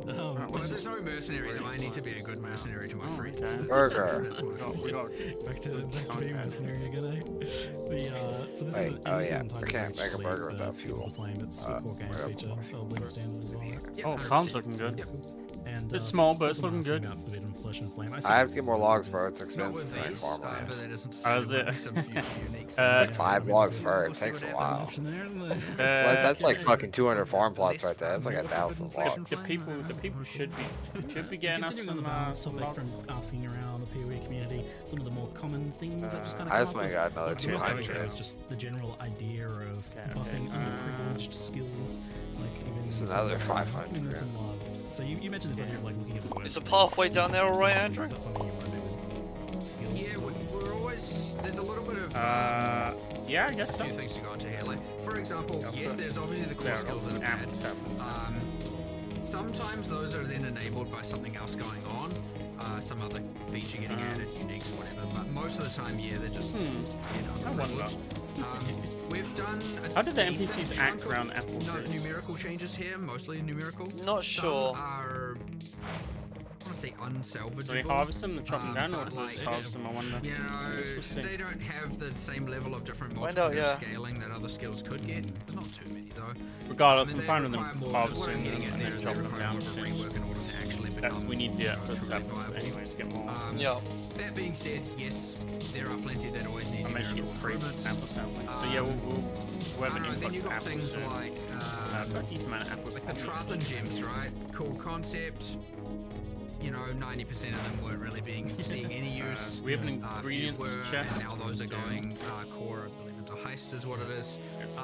Well, if there's no mercenaries, I need to be a good mercenary to my Oh, friends. okay. Burger. That's my We got Back to being mercenary again, eh? So this Wait, is oh this yeah, isn't I titled can't make a actually burger the without Fuel fuel. the Flame. It's a core game where feature. else? It'll win standard as well. Right? Yep, Oh, 100%. farm's looking good. Yep. And It's small, but it's someone looking asking good. about Forbidden Flesh and Flame. I have to get more logs, bro. bro. It's Not expensive with to make these, farmland. but that isn't to say Oh, is there won't it? be some future unique It's stuff. Like 5 logs per. We'll It see takes a what while. happens. That's like Okay. fucking 200 farm plots right there. That's like Forbidden 1,000 Flesh and logs. the people should be getting us Continuing on some the balance topic logs. from asking around the PoE community, some of the more common things that just kind of I come just up might was- got another like, the most common 200. thing was just the general idea of Yeah, okay. buffing underprivileged skills, like even It's some, another 500, giving them yeah. some love. So you mentioned this idea of like looking at the words. Is the pathway down there all right, Andrew? Is that something you want to do with skills? Yeah, as well? we're always there's a little bit of Yeah, I guess a so. few things to go into here. Like, for example, yes, there's obviously the core skills that are bad. Sometimes those are then enabled by something else going on, some other feature getting added, uniques, whatever. But most of the time, yeah, they're just I wonder. We've done. How did the NPCs act around apple trees? Numerical changes here, mostly numerical. Not sure. Some are, I want to say unsalvageable. Do they harvest them and chop them down, or but do they just harvest them? I wonder. You We'll see. know, they don't have the same level of different Find out, multiplicative yeah. scaling that other skills could get. There's not too many though. Regardless, I mean, I'm they fine with them require more- harvesting what I'm them getting at and there then is chopping they them require down. more of a Since rework in order to actually become we need the first truly saplings viable. anyway to get more. Yeah. That being said, yes, there are plenty that always need I managed to get numerical 3 improvements. apple saplings. So yeah, we'll whoever Then inputs you've got apples things soon. like I've got a decent amount of apples. the Trathan gems, right? Cool concept. You know, 90% of them weren't really seeing any use. We have an A few ingredients were, chest. and how those are to- going core, I believe, into heist is what it is. Yes,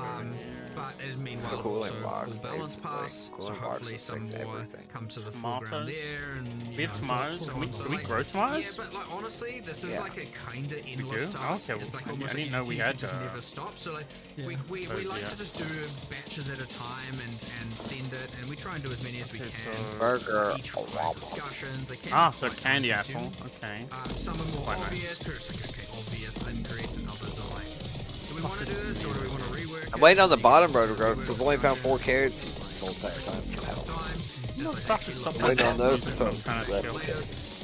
But as meanwhile, The cooling also box, full balance basically. pass. So Cooling box hopefully just some fix more everything. come to the foreground Tomatoes? there. And, We have so- tomatoes? so Can we- on. So, do we like, grow tomatoes? Yeah, but like honestly, this is Yeah. like a kind of endless do? task. Okay, It's well, like I almost didn't like know we you had, just uh, never stop. So like we Those, like yeah. to just do batches at a time and send it, and we try and do as many as we Okay, can. so- Burger. Each require discussions. They can Ah, be so quite candy time-consuming. apple. Okay. Some are more Quite nice. obvious, where it's like, okay, obvious increase, and others are like, do we want to do this, or do we want to rework I'm it? waiting on the Do you bottom get row to grow, rework so we've only found 4 discussion? carrots this whole entire time. So hell. Time. You know, It's like, fuck, actually stop look Waiting on those, music, so I'm trying to that- chill. later.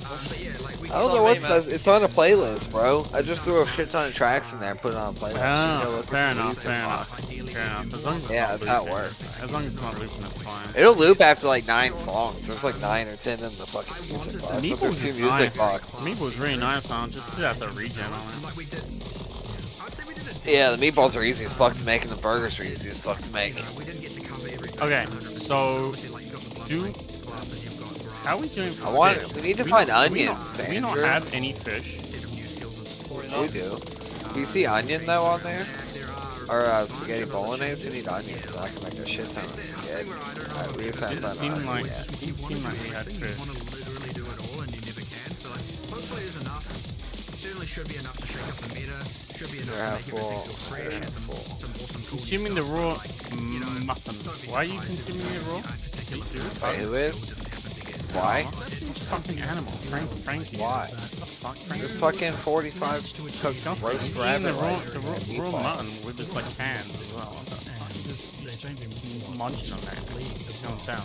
But yeah, like we I don't know what it's on a playlist, bro. I just threw a shit ton of tracks in there and put it on a playlist. You Oh, go look fair at the enough, music fair enough. box. Fair enough. As long as it's Yeah, not that's how it looping. works. As long as it's not looping, that's fine. It'll loop after like 9 songs. There's like 9 or 10 in the fucking music box. Meeples But there's 2 is music nice. box. Meeples was really nice on just because that's a regen on it. Like we did. I'd say we did a Yeah, the meatballs are easy as fuck to make, and the burgers are easy as fuck to make. we didn't get to cover every Okay, base 100%, so obviously, like, you've got the blood do- type classes, you've got grass, How are we doing? I want. fish? We need to We find don't- we onions, don't- We don't Andrew. have any fish. set of new skills and support. We do. Do you see onion though on there? There are Or spaghetti bolognese? We need onions, so I can make a shit ton of spaghetti. Alright, we just haven't It found seemed onions like yet. it seemed like we had You fish. want to literally do it all, and you never can. So like, hopefully there's enough. Certainly should be enough to shake up the meta. Should be enough They're to half make everything full. feel fresh. They're And half some full. awesome cool new Consuming the stuff, raw but, like, you know, mutton. don't be Why are you surprised if, consuming it raw? a particular Wait, who is? skill didn't happen to get Why? That's something animal. Frankie. Why? What the fuck, Frankie? This fucking 45 cooked roast Eating rabbit the raw, right the here, raw, and raw mutton meatballs. with just like hands as well. What the fuck? Just munching on that. It's going down.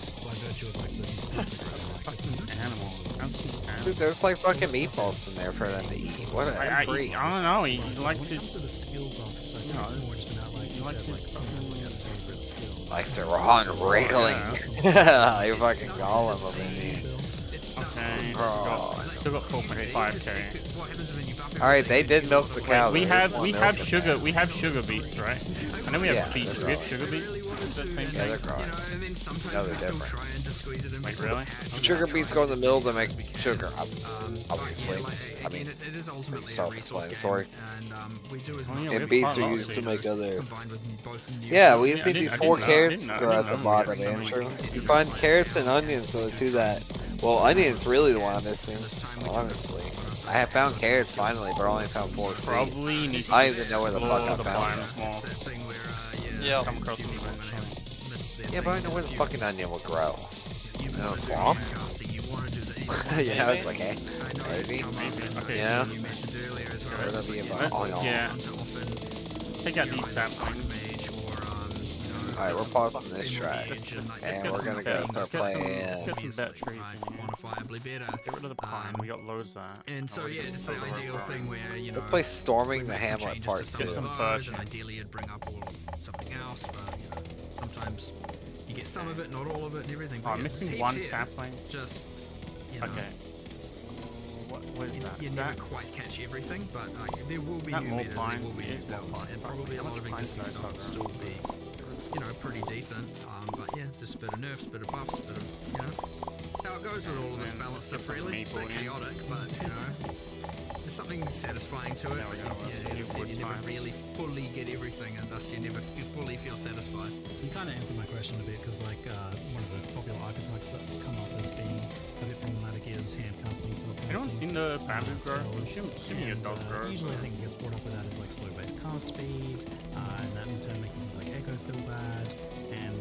Fucking animal. That's an animal. Dude, there's like fucking meatballs in there for them to eat. What a I freak. don't know. He likes to. To the skill buffs, You know, he likes to. Likes to raw and wriggling. Yeah, You're fucking golem of me. Okay. Oh. Still got 4.5k. Alright, they did milk the cow. We There is have more we milk have in sugar there. we have sugar beets, right? I know we have Yeah, beets. they're We have growing. sugar beets. Is that the same Yeah, they're thing? growing. No, they're different. Wait, really? Sugar beets go in the mill to make sugar, obviously. I mean, it is ultimately a self-explanatory. resource game, and we do as Oh, much yeah, as we And have beets quite a are lot of used to beets. make other. combined with both new Yeah, we Yeah, just I need these didn't 4 know- I carrots didn't know- grow I at didn't the know we bottom, had so many Andrew. beets. You find carrots and onions are the 2 that. Well, onions really the one I'm missing, honestly. I have found carrots finally, but I only found 4 seeds. Probably need to I don't even know where the fuck I explore the found biomes them. more. that thing where Yeah. Come across them eventually. Yeah, but I know where the fucking onion will grow. In a swamp? Yeah, it's like, eh, maybe. Okay. Yeah. You mentioned earlier as well. Where that'd be about. Let's- Oh, no. yeah. To often Let's take out these saplings. mage or Alright, we're pausing this track. Let's And get we're some gonna better- go start let's get some- playing. Let's get some better trees in here. quantifiably better. Get rid of the pine. We got loads of that. And so yeah, it's the ideal thing where you know. Let's play Storming we the make some Hamlet changes Part to some 2. of Some those, birch. and ideally it'd bring up all of something else, but you know, sometimes you get some of it, not all of it, and everything. Oh, But I'm yeah, there's missing heaps one here. sapling. Just you know, Okay. What is that? you Is never that? quite catch everything, but there will be That new more metas, there pine? will be It new is more builds, pine. and probably a How lot much of pine existing size stuff are will there? still be, you know, pretty decent. But yeah, just a bit of nerfs, bit of buffs, bit of, you know, that's how it goes with all of this And balance just stuff, get some really. It's a bit maple in. chaotic, but, you know, there's something satisfying to it. There we But go, yeah, as I new said, wood you never times. really fully get everything, and thus you never fully feel satisfied. You kind of answered my question a bit because, like, one of the popular archetypes that's come up as being a bit problematic is hand casting, self casting. Anyone seen the bamboo grow? Assuming it does grow. Usually, I think what gets brought up with that is like slow based cast speed, and that in turn making things like echo feel bad. And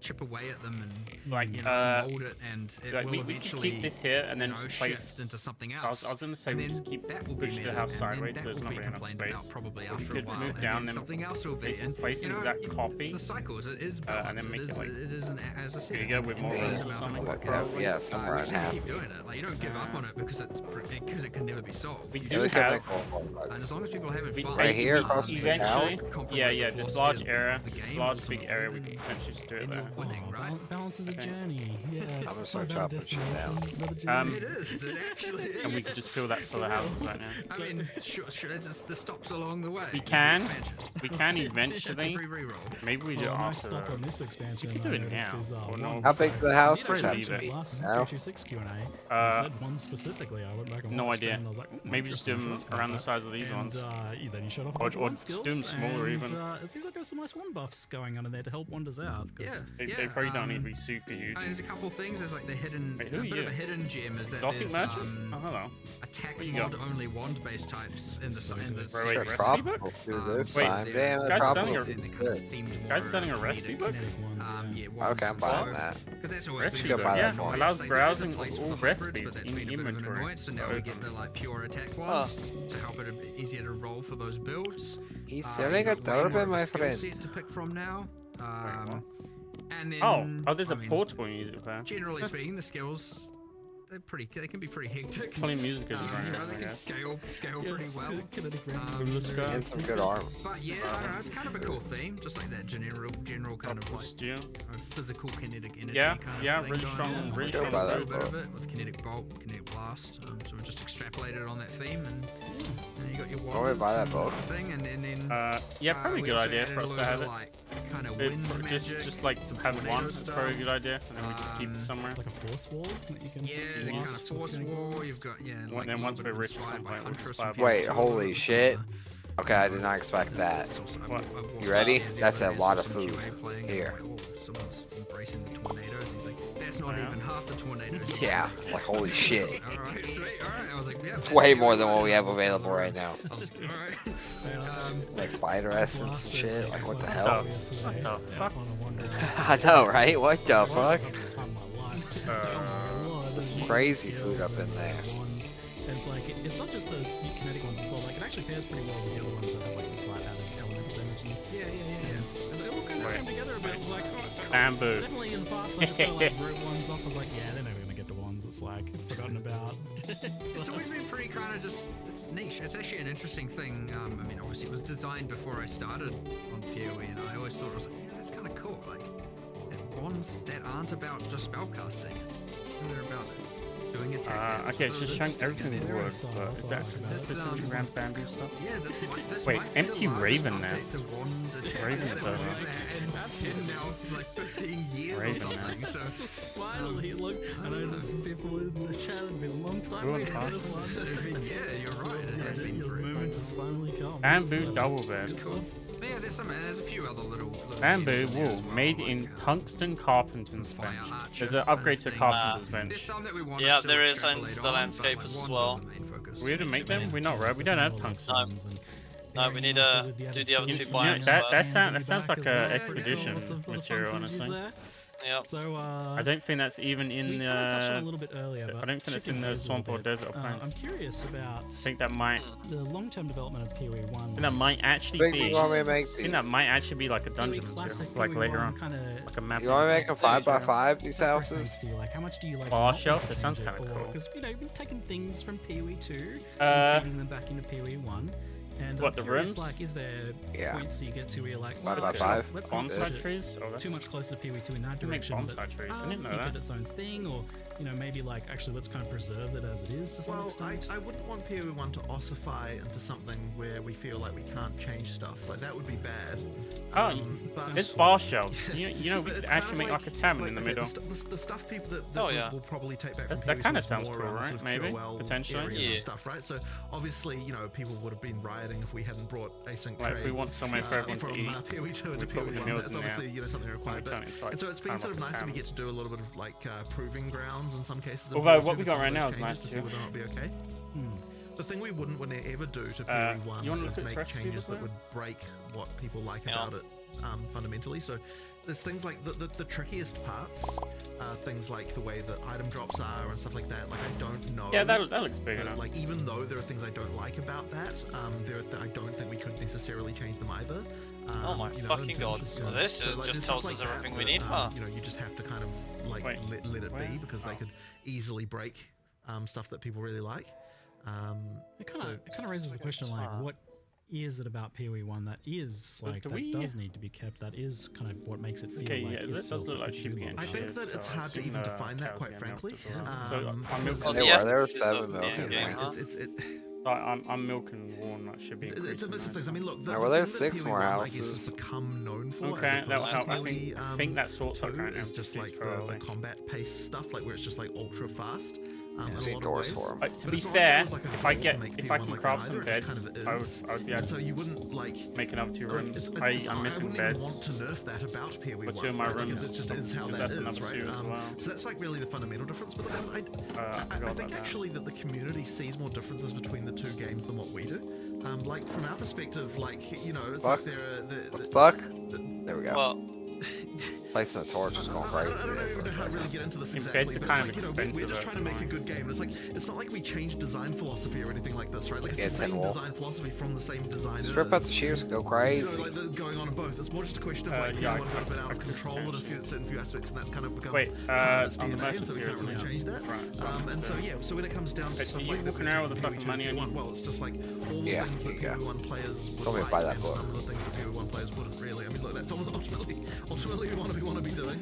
chip away at them and Like, mold it, and it like will we could eventually keep this here and then you know, just shift place into something I else. was gonna say and we then just keep that will be push the meta, house and sideways, then but that there's will not be really enough complained space. about probably But we after a could while, move and down then and something else will be. place- And place you an know, exact copy, it's the cycles. It is and balance. then make it like- it is an, as I said, you it's go an with more infinite rolls or amount of something? work. Yeah, somewhere You in just half. keep doing it. Like you don't give up on it because it can never be solved. We You do just we can have- make more and bugs. as long as people are having We- fun, Right here across we from the eventually, house? compromise yeah, the this philosophy large of area, the this game large big area, we ultimately, can eventually just do it then there. you'll winning, right? Balance is a journey. Yeah, I'm gonna it's start not about a dropping shit down. destination. It's about a journey. It is. It actually is. And we could just fill that for the houses right now. I mean, sure, it's just the stops along the way. We with the can. expansion. We can eventually. Every reroll. Maybe we do it Well, a nice after. stop on this expansion. We could do I it noticed now, is, or one no. How big side. do the houses Probably have leave to it. be? Last No? 326 Q&A, Uh, said one specifically. I went back and no watched idea. it and I was like, Maybe just do them around the size of these ones. Then you shut off a Or- bunch of or wand just do skills, 'em smaller and, even. It seems like there's some nice wand buffs going on in there to help wanders out. 'cause Yeah, They probably don't need to be super huge. There's a couple things. There's like the hidden, Wait, who a are bit you? of a hidden gem is that Exotic there's merchant? Oh, hello. attack Where you go? mod only wand based types in the So in the good. Wait, Got recipe book? tropicals through this Wait, time. they're- Damn, the Guys selling tropicals a- seem they're kind good. of themed more Guys selling a around recipe comedic. book? Kinetic ones, Yeah, Okay, wands I'm and buying so- that. Because that's always Recipe been a book, bit of yeah, an annoyance. allows Like, browsing there is a place of for all the hybrids, recipes but that's in been a bit of an inventory. annoyance, so now we get the like pure attack ones to help it a bit easier to roll for those builds. He's You've selling a got way more turban, of a my skill friend. set to pick from now. what? And then Oh, there's I a mean, portable music there. Generally speaking, the skills they can be pretty hectic. Plenty of music is You know, around, I they can guess. scale pretty Yes, well. kinetic let's go. And some good armor. But yeah, I don't know, it's kind of a cool theme, just like that general kind of like Steel. physical kinetic energy Yeah, kind of yeah, thing really going strong, on. really Go strong by A that little build. bit of it with kinetic bolt, kinetic blast. So we just extrapolated on that theme, and you got your I would wanders buy that and both. thing, and then Yeah, probably a we good also idea added for a us to little have bit it. of, like, kind of wind magic, Just like to have tornado one, it's probably a stuff. good idea, and then we just keep it somewhere. Like a force wall that you can yeah, the kind of blast with force kinetic wall. blast. You've got Well, like then a once little we're bit rich or inspired by something, we'll Huntress just from buy Wait, Pikachu, holy shit. uh, Okay, I did not expect that. What? You ready? That's a lot of food. Here. Someone's embracing the tornadoes. He's like, that's not Oh, yeah? even half the tornadoes. Yeah, like holy shit. Alright, sweet. Alright. I was like, yeah. It's way more than what we have available right now. I was like, alright. Like spider essence and shit. Like what the Oh. hell? What the fuck? I know, right? What the fuck? There's crazy food up in there. And it's like, it's not just the kinetic ones as well, like it actually pairs pretty well with the other ones that have like the flat added elemental damage and and they all kind of came together a bit. It was like, oh, Bamboo. definitely in the past I just kind of like wrote ones off. I was like, yeah, they're never gonna get to ones. It's like forgotten about. It's always been pretty kind of just, it's niche. It's actually an interesting thing. I mean, obviously it was designed before I started on PoE, and I always thought it was like, yeah, that's kind of cool. Like, ones that aren't about just spellcasting. They're about doing attack damage. Okay, it's just showing everything It's in very work, style, but that's is all I that like about it. specifically around bamboo stuff? Yeah, this Wait, might be empty the largest Raven update Nest. to wand attack Raven that Feather. we've had in now like 15 years or Raven something. Nest. So Finally, look, I know there's some people in the chat have been a long time Ruin waiting for this Hearts. one. yeah, you're right. It has been Your for moment has finally come. Bamboo So, double it's bed. good stuff. Yeah, there's a few other little Bamboo gems in there wool as well, made like, in tungsten carpenter's fire bench. archer There's an kind of upgrade to thing. carpenter's There's bench. some that we want Yeah, to there is, still and extrapolate the on, landscape but, as like, well. wands is the main focus. We had to make them? We're not right. We don't have tungsten. No, we need to do the other two biomes that first. sounds like Yeah, a yeah, expedition lots of material, fun synergies honestly. there. Yep. So, I don't think that's even in we kind of touched on it a the. little bit earlier, but I don't think it's in shifting the gears a swamp or little bit, desert or I'm plains. curious about I think that might. the long-term development of PoE 1. I think that might actually Big, be. you want me to I make think that these? might actually be like a PoE dungeon material, classic, like PoE later 1 on, kinda like a map. You want to make them 5x5, these sacrifice houses? to you? Like, how much do you like? Bar not shelf? want to That sounds change it, kinda or- cool. Because you know, you've been taking things from PoE 2 Uh, and feeding them back into PoE 1. And What, I'm the curious, rooms? like, is there Yeah. points that you get to where you're like, 5x5? let's not Bonsai push it trees? Oh, that's. too much closer to PoE 2 in that You make direction, but bonsai trees. I didn't know keep that. it its own thing, or you know, maybe like actually let's kind of preserve it as it is to some Well, extent. I wouldn't want PoE 1 to ossify into something where we feel like we can't change stuff. Like, that would be bad. Oh, But- it's bar shelves. You know, we But could it's kind actually of make like a tavern in the okay, middle. The stuff people that Oh, we'll- yeah. we'll probably take back That's- from that PoE kinda 2 is sounds more cool, around the right? sort of Maybe, pure well potentially. areas Yeah. and stuff, right? So obviously, you know, people would have been rioting if we hadn't brought async Like if we trade, want somewhere for everyone from to eat. PoE 2 we into put PoE the 1. meals That's in there. obviously, you know, something required. turn it into, like, And so it's been kind of sort of like a nice that we tavern. get to do a little bit of like proving grounds in some cases. of Although PoE2 what we for got some right of now those is nice changes to see too. whether or not it'll be okay. Hmm. The thing we wouldn't ever do to PoE Uh, 1 you wanna is look at this make recipe changes book that would break what people like Yeah. about it fundamentally. So there's things like the trickiest parts, things like the way that item drops are and stuff like that. Like, I don't know. Yeah, that looks big but, enough. like, even though there are things I don't like about that, I don't think we could necessarily change them either. Oh my you know, fucking in god. terms Well, of- this so, like, just there's tells stuff us like everything that we that, need, huh? You know, you just have to kind of like Wait, let it where? be, because they Oh. could easily break stuff that people really like. It so- kind of raises the question, like, what is it about PoE 1 that is But like do that we- does need to be kept? That is kind of what makes it feel Okay, like yeah, that does look like sheep getting I think shit, that it's so I hard to assume even the define that, cows quite are getting milked frankly. as well. So I'm milking. Oh, They the were. There was essence of 7 the milk. end game, huh? I'm milking one that should be It's increasing. a mix of things. I mean, look, Well, there's thing that 6 PoE more 1, I guess, has houses. become known for. Okay, as that will opposed help. to I think that sorts out 2 current is just NPCs like for the early. combat pace stuff, like where it's just like ultra fast. In a There's lot of doors ways. for 'em. To But be it's not like fair, there was, like, a if I goal get to make if I P1 can like craft that some either, it just beds, kind of I is. would be And able so to you wouldn't like make another 2 like, rooms. it's I'm I missing wouldn't beds. even want to nerf that about PoE 1. But 2 of my right? Like, rooms, it just is how because that that's is, another 2 right? as well. So that's like really the fundamental difference. But the thing is, I I forgot think about that. actually that the community sees more differences between the 2 games than what we do. Like from our perspective, like you know, it's Fuck. like there are What the fuck? the There we go. Well, Placing the torch is going I crazy. don't there even for know a how to really second. get into this Yeah, exactly. beds are but kind it's of like, you know, we're expensive, just trying to that's make a annoying. good game. It's not like we changed design philosophy or anything like this, right? Like it's Yeah, the same 10 wall. design philosophy from the same designers. Strip out the shears, go crazy. You know, like the, going on in both. It's more just a question of like yeah, one got a bit out I of could control in a change. certain few aspects, and that's kind of become Wait, part of its on the DNA, and merchant so we can't series, really yeah. change that. Right, so And so it's, yeah, so when it comes down to Are stuff you like walking around with the fucking money on you? well, it's just like all the Yeah, things that here you go. PoE1 players would Told me to like, buy that and book. some of the things that PoE1 players wouldn't really. I mean, look, that's ultimately we want to be doing.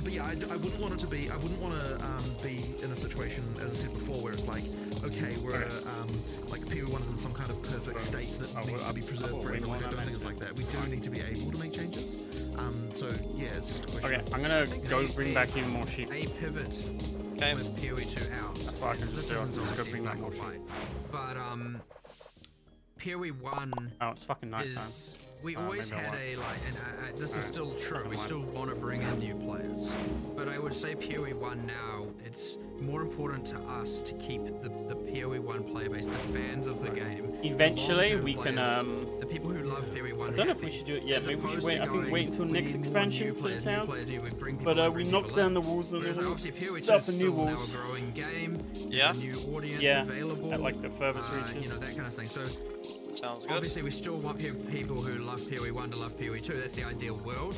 But yeah, I wouldn't want it to be. I wouldn't want to be in a situation, as I said before, where it's like, okay, we're like PoE1 is in some kind of perfect state that needs to be preserved forever. Like I don't think it's like that. We do need to be able to make changes. So yeah, it's just a question. Okay, I'm gonna go bring back even more sheep. A pivot Okay. with PoE2 out. That's what I can This just do. isn't Just go obviously bring back black or more sheep. white, but PoE1 Oh, it's fucking nighttime. is we Oh, always maybe I had won't. a like, and this is Alright. still true. We Never still want to bring in new players, but I would say PoE1 now it's more important to us to keep the PoE1 player base, the fans of the game. the Eventually, long-term we can. players, the people who love PoE1. I don't know if happy, we should do it yet. as Maybe we should opposed wait. to I think going, wait until we next need more expansion new to the players, new town. players, we bring people But in, we bring knocked people in. down the walls and Whereas then obviously PoE2 set up is a new still now walls. a growing game. There's Yeah. a new audience Yeah, available. at like the furthest you reaches. know, that kind of thing. So Sounds good. obviously we still want people who love PoE1 to love PoE2. That's the ideal world.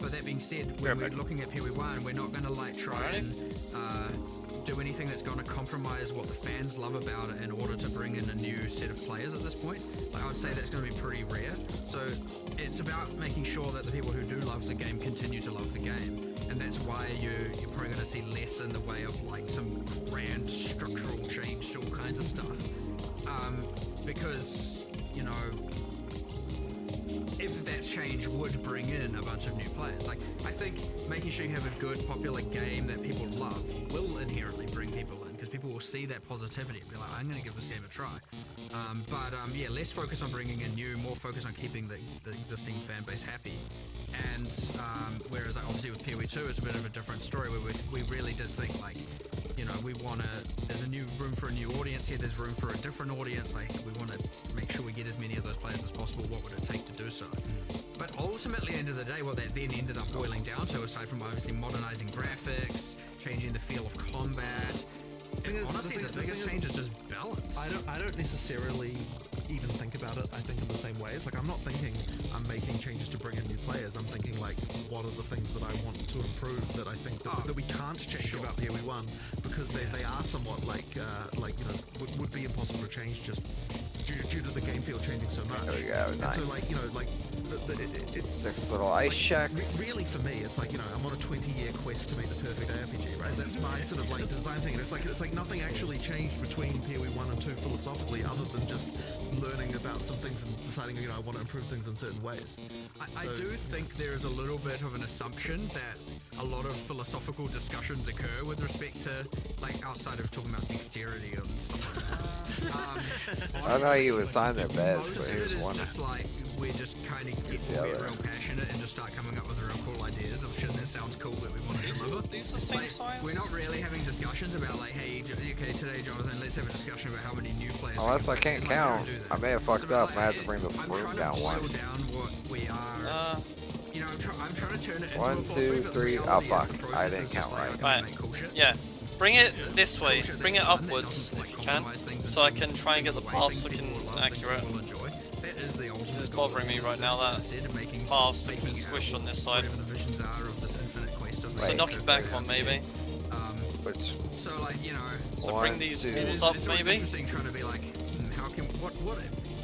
But that being said, when we're looking at PoE1, we're not going to like try and do anything that's going to compromise what the fans love about it in order to bring in a new set of players at this point. Like, I would say that's going to be pretty rare. So it's about making sure that the people who do love the game continue to love the game. And that's why you're probably going to see less in the way of like some grand structural change to all kinds of stuff. Because, you know, if that change would bring in a bunch of new players. Like, I think making sure you have a good, popular game that people love will inherently bring people in, because people will see that positivity and be like, I'm going to give this game a try. Yeah, less focus on bringing in new, more focus on keeping the existing fan base happy. And whereas like, obviously with PoE2, it's a bit of a different story where we really did think like, you know, we want to, there's a new room for a new audience here, there's room for a different audience, like we want to make sure we get as many of those players as possible. What would it take to do so? But ultimately, end of the day, what that then ended up boiling down to, aside from obviously modernizing graphics, changing the feel of combat, honestly, the biggest change is just balance. I don't necessarily even think about it, I think, in the same way. It's like I'm not thinking I'm making changes to bring in new players. I'm thinking like, what are the things that I want to improve that I think that we can't change about PoE1 because they are somewhat like you know would be impossible to change just due to the game field changing so much. There we go, And nice. so like, you know, like it 6 little ice shacks. Really, for me, it's like, you know, I'm on a 20-year quest to make the perfect RPG, right? That's my sort of like design thing. And it's like nothing actually changed between PoE1 and 2 philosophically, other than just learning about some things and deciding, you know, I want to improve things in certain ways. I do think there is a little bit of an assumption that a lot of philosophical discussions occur with respect to, like, outside of talking about dexterity and stuff like that. I don't know how you assign their beds, Most but of it here's is one. just like, we're just kind of Let's see get how real that- passionate and just start coming up with real cool ideas of shit that sounds cool that we want to deliver. These the same Like, size? we're not really having discussions about like, hey, okay, today, Jonathan, let's have a discussion about how many new players. we Unless can I bring can't in. Like, we don't count. do that. I may have fucked So, up. like, I have to bring the I'm room trying down to one. boil down what we are. You know, I'm trying to turn it into 1, a philosophy, 2, but the 3. Oh reality is fuck! the I process didn't is just count like, right. okay, Right. make cool shit. Yeah. Bring it this way. Cool shit Bring that's it fun, that upwards doesn't, if like, you can, compromise things so I into can try and get the way paths things looking people will love, things accurate. people will enjoy. That is the ultimate It's goal. bothering me right now that As I said, making paths have making been squished on this side. whatever the visions are of this infinite quest of So Right. knock it back one maybe. Which So like, you know, So 1, bring these 2. walls it's up always maybe. interesting trying to be like, how how can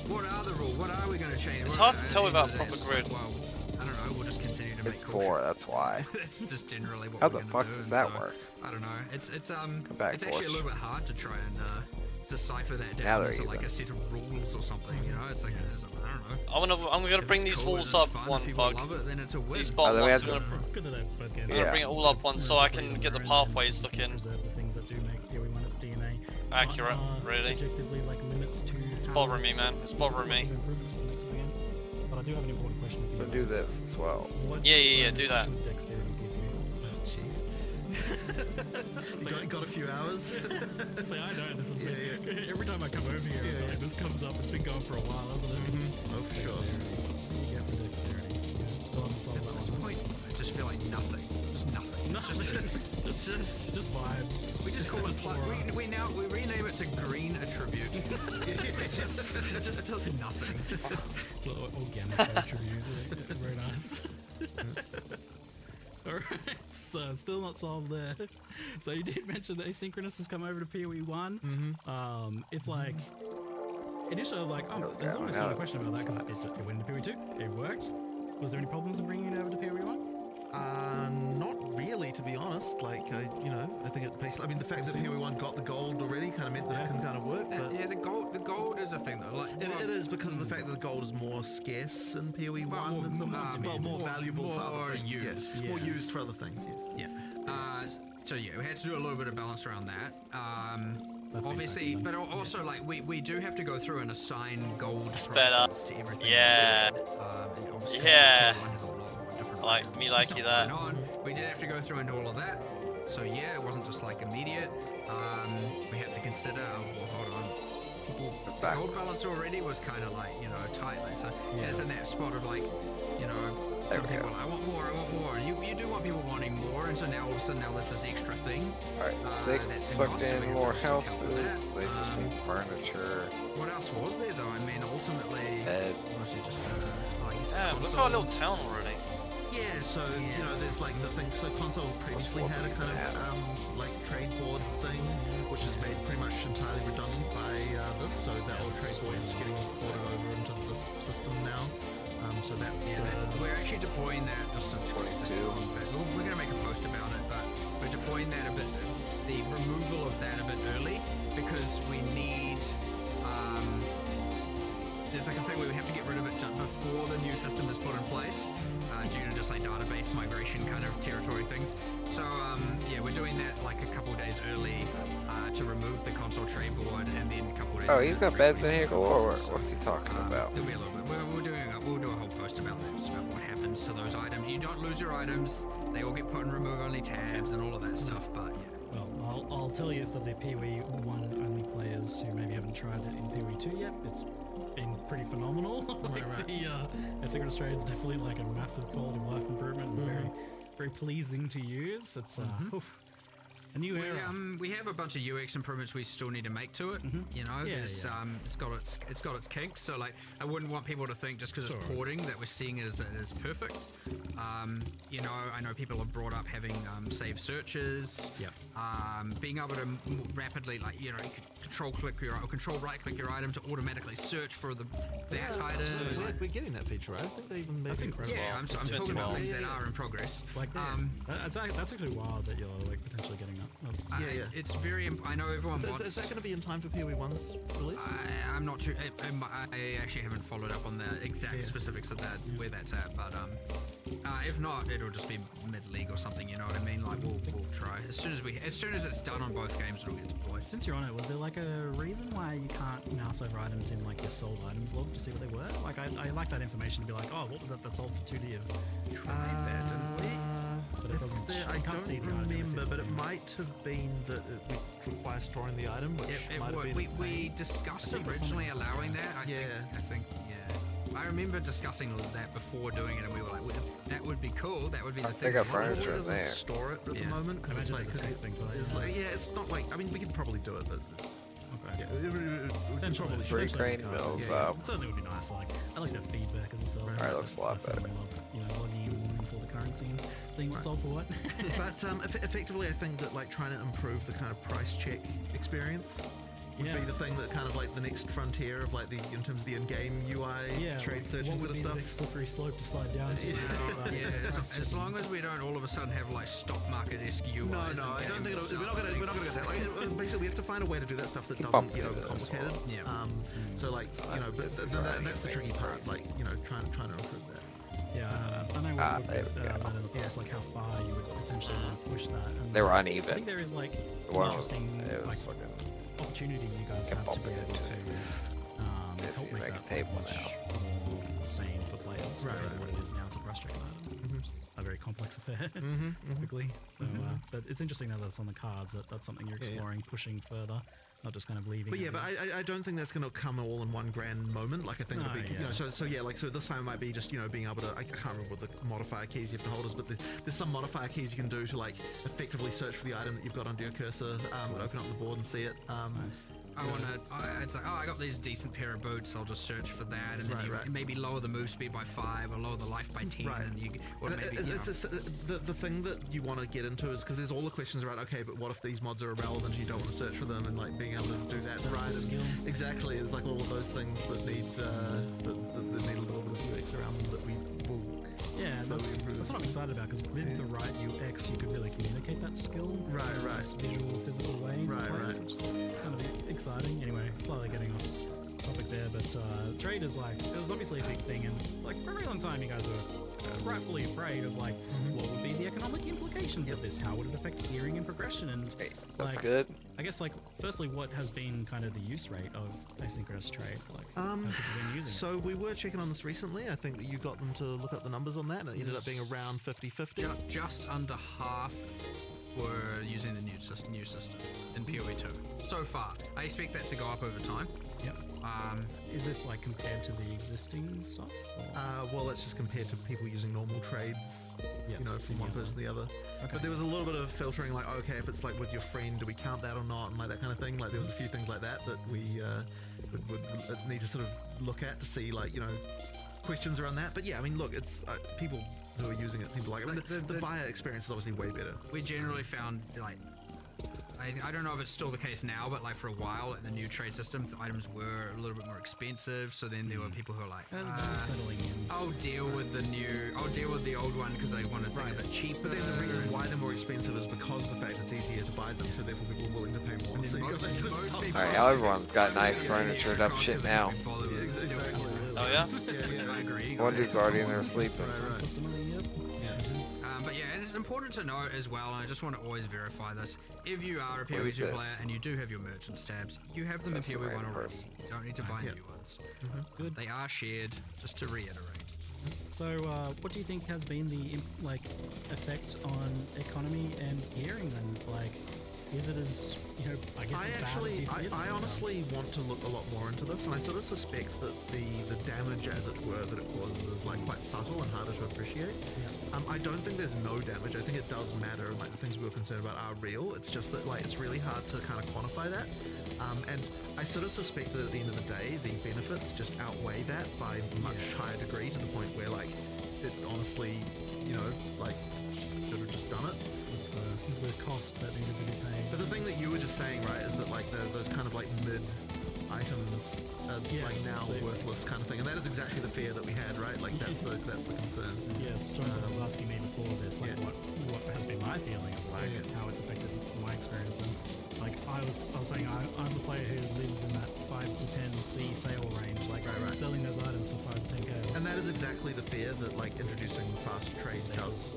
what are the rules? What are we going to change? It's What- hard to at tell the end of without the day, proper it's just like, grid. well, I don't know. We'll just continue to make It's cool 4, shit. that's why. That's just generally what How we're the gonna fuck do, does and that so, work? I don't know. It's back, it's actually a Bush. little bit hard to try and decipher that Now down they're into like even. a set of rules or something. You know, it's like I don't know. I'm gonna If bring it's these cool, walls it's up fun, one if people fuck. love it, then it's a win. These Oh, bottom then we ones, have I'm to- gonna, It's good that both games. I'm gonna Yeah. bring it all up once so I can get the pathways looking Preserve the things that do make PoE when it's DNA. accurate, really. Objectively, like limits to. It's bothering me, man. It's bothering me. But I do have an important question for you. We'll do this as well. What Yeah, bonus do that. should dexterity give you? Jeez. got a few hours. See, I know this is Yeah, every time I come over here, Yeah, like, this comes up. It's been going for a while, hasn't it? Oh, for sure. Dexterity. You get for dexterity. Yeah, still haven't solved At that this one. point, I just feel like nothing. Just nothing. It's just Just vibes. we just call it we rename it to green attribute. it just does nothing. It's an organic attribute. Very nice. Alright, so still not solved there. So you did mention that asynchronous has come over to PoE 1. It's like, initially I was like, oh, there's almost now not a it question about that because it went into PoE 2. It worked. Was there any problems in bringing it over to PoE 1? Not really, to be honest. Like, I think it basically. I mean, the fact that Seems- PoE1 got the gold already kind of meant that it can kind of work. But Yeah, the gold is a thing though. Like it is because of the fact that the gold is more scarce in PoE1 more- and so more- more valuable for more other things. used. More Yeah. used for other things. Yes. Yeah. So yeah, we had to do a little bit of balance around that. That's been Obviously, taken but then. also like we do have to go through and assign gold It's prices better. to everything. Yeah. We do. And obviously, Yeah. PoE1 has a lot more different I like- items me and like stuff you that. going on. We did have to go through and do all of that. So yeah, it wasn't just like immediate. We had to consider. Well, hold on. It's The gold backwards. balance already was kind of like tight. Like so, Yeah. it's in that spot of like There some we people go. are like, I want more. And you do want people wanting more, and so now all of a sudden there's this extra thing. Alright, that's 6 in cost, so we fucking have more to also account for houses. that. They just need furniture. What else was there though? I mean, ultimately, was Beds. it just I guess the Damn, look at console. our little town already. Yeah. So there's like the thing. So console previously what had a we kind of have. like trade board thing, which is made pretty much entirely redundant by this. So that old trade board is getting ported over into this system now. So that's We're actually deploying that just some 22. We're going to make a post about it, but we're deploying that a bit, the removal of that a bit early because we need. There's like a thing where we have to get rid of it just before the new system is put in place, due to just like database migration kind of territory things. So yeah, we're doing that like a couple days early to remove the console trade board, and then a couple days. Oh, later, he's got 3.27 beds in here galore. releases. So, What's he talking about? There'll be a little bit. We'll do a whole post about that, just about what happens to those items. You don't lose your items; they all get put in remove-only tabs and all of that stuff. But yeah. Well, I'll tell you for the PoE 1 only players who maybe haven't tried it in PoE 2 yet, it's been pretty phenomenal. Like Right. the Asynchronous Trade is definitely like a massive quality of life improvement and very pleasing to use. It's oof, a new era. We have a bunch of UX improvements we still need to make to it. You know, Yeah, there's it's got its kinks. So like, I wouldn't want people to think just because Sure, it's porting that we're seeing it as perfect. You know, I know people have brought up having save searches. Yep. Being able to rapidly, like, you can control right click your item to automatically search for that item. we're getting that feature, right? I think they even made That's it. incredible. Yeah, I'm talking about things that are in progress. Like that's actually wild that you're like potentially getting that. That's, Yeah. It's very. I know everyone wants. Is that going to be in time for PoE1's release? I'm not sure. I actually haven't followed up on the exact specifics of that, where that's at. But if not, it'll just be mid-league or something. You know what I mean? Like we'll try as soon as it's done on both games, it'll get deployed. Since you're on it, was there like a reason why you can't mouse over items in like your sold items log to see what they were? Like I like that information to be like, oh, what was that sold for 2D of? Tried that, didn't we? But it doesn't. I you can't don't see the item, you see remember, the but it name. might have been that it would require storing the item, which It might have would. been. We discussed I think there's originally something- allowing that. Yeah. I think. I remember discussing that before doing it, and we were like, well, "That would be cool. That would be the thing." They got we want." furniture in doesn't there. store it at Yeah. the moment I because it's imagine like, there's a tech thing for that, it's yeah. like, yeah, it's not like. I mean, we could probably do it, but Okay. yeah, we could Potentially, probably. Three potentially crane like, mills yeah, up. It certainly would be nice. Like I like that feedback as a seller. Right. Alright, looks a lot better. Logging in warnings for the currency and seeing what's sold for what. But effectively, I think that like trying to improve the kind of price check experience would Yeah. be the thing that kind of like the next frontier of like the in terms of the in-game UI trade search what and would sort of be stuff. the next slippery slope to slide down to? As long as we don't all of a sudden have like stock market esque UIs. No, I don't think we're not gonna get that. Like, basically, we have to find a way to do that stuff that Keep doesn't up get with it as overcomplicated. well. Yeah. So like but this is so where I that's the get tricky part. crazy. Like trying to improve that. Yeah, I know we looked there at we go. that in the past, like how far you would potentially want to push that. And They were I uneven. think there is like One was, interesting it was like, fucking. opportunity you guys Kept have to be bumping able into to Yes, help you make make a that table much now. more sane for players Right, than right, what it is now to frustrate an item. It's a very complex affair, typically. So, but it's interesting that that's on the cards. That's something you're Yeah, yeah. exploring, pushing further, not just kind of leaving. But yeah, as but is. I don't think that's going to come all in one grand moment. Like I think it'll be, No, yeah. so yeah, like so this time it might be just being able to. I can't remember what the modifier keys you have to hold is, but there's some modifier keys you can do to like effectively search for the item that you've got under your cursor, open up the board and see it. Nice. It's like, I got these decent pair of boots. I'll just search for that, and then Right, you right. maybe lower the move speed by 5, or lower the life by 10, Right. and you, or And maybe it's just, the thing that you want to get into is because there's all the questions around. Okay, but what if these mods are irrelevant? And you don't want to search for them, and like being able to do that That's right. the skill. Exactly, it's like all of those things that need that need a little bit of UX around them that we will. Yeah, slowly that's improve. what I'm excited about because with the right UX, you could really communicate that skill Right, in a right. nice visual, physical way. to Right, players, right. Which is kind of exciting. Anyway, slightly getting off topic there, but trade is like it was obviously a big thing, and like for a very long time, you guys were rightfully afraid of like what would be the economic implications of this? How would it affect gearing and progression? And Hey, that's like, good. I guess like firstly, what has been kind of the use rate of asynchronous trade? Like, how have people been using it? So we were checking on this recently. I think that you got them to look up the numbers on that, and it ended up being around 50-50. just under half were using the new system in PoE 2 so far. I expect that to go up over time. Yep. Is this like compared to the existing stuff? Or? Well, that's just compared to people using normal trades, Yeah, from one person to the other. Okay. But there was a little bit of filtering, like, okay, if it's like with your friend, do we count that or not, and like that kind of thing. Like there was a few things like that we would need to sort of look at to see, like, questions around that. But yeah, I mean, look, it's people who are using it seem to like it. I mean, the buyer experience is obviously way better. We generally found like. I don't know if it's still the case now, but like for a while, like the new trade system, the items were a little bit more expensive. So then there were people who were like, And settling in. I'll deal with the old one because I want to think a bit cheaper. But then the reason why they're more expensive is because of the fact it's easier to buy them, so therefore people are willing to pay more. And So then you got that sort of stuff. people- Alright, now everyone's got nice Yeah, furniture extra up cost shit because they now. can't be bothered with Yeah, doing exactly. it. Oh yeah? Yeah, I agree. One dude's already in there sleeping. Right. Customary, yep. But yeah, and it's important to note as well, and I just want to always verify this. If you are a What is PoE2 this? player and you do have your merchants tabs, you have them That's in the PoE1 right already. person. You don't need to buy Yeah. new ones. Good. They are shared, just to reiterate. So, what do you think has been the effect on economy and gearing? Then, like, is it as I guess as bad as you feared? I honestly want to look a lot more into this, and I sort of suspect that the damage, as it were, that it causes is like quite subtle and harder to appreciate. I don't think there's no damage. I think it does matter, and like the things we were concerned about are real. It's just that like it's really hard to kind of quantify that. And I sort of suspect that at the end of the day, the benefits just outweigh that by a much higher degree, to the point where like it honestly, like should have just done it. It's the cost that needed to be paid. But the thing that you were just saying, right, is that like those kind of like mid items are like Yes, now so- worthless kind of thing, and that is exactly the fear that we had, right? Like that's the concern. Yes, Jonathan was asking me before this, like Yeah. what has been my feeling of like Yeah. how it's affected my experience, and like I was saying I'm the player who lives in that 5 to 10 C sale range, like Right. selling those items for 5 to 10 K. And that is exactly the fear that like introducing fast trade does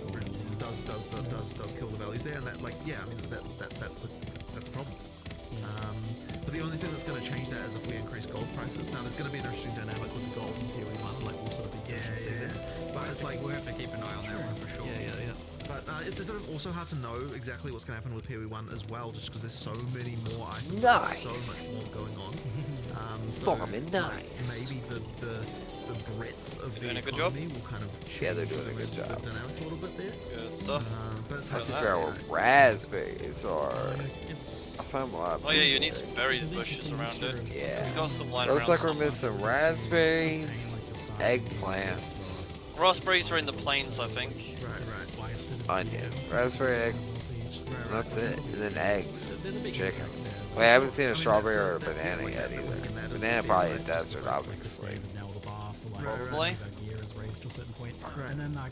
kill the values there, and that like I mean that's the problem. But the only thing that's going to change that is if we increase gold prices. Now there's going to be an interesting dynamic with the gold and PoE1, like we'll sort of be there. But it's like we'll have to keep an eye on that one for sure. Yeah. But it's sort of also hard to know exactly what's going to happen with PoE1 as well, just because there's so many more items, Nice. so much more going on. Bombing like, nice. maybe the breadth of the doing a good job? economy will kind of Yeah, they're change doing a good the job. dynamics a little bit there. Good stuff. But it's hard That's to if say. there were raspberries or It's I found a lot of Oh yeah, you need some blueberries. berries bushes around it. Yeah. We got some lying Looks around like we're somewhere. missing raspberries, eggplants, Raspberries are in the plains, I think. Right. onion, raspberry egg, and that's it. And then eggs, There's a big chickens. impact there, Wait, I haven't seen a strawberry or a banana yet either. Banana probably a desert, obviously. Probably.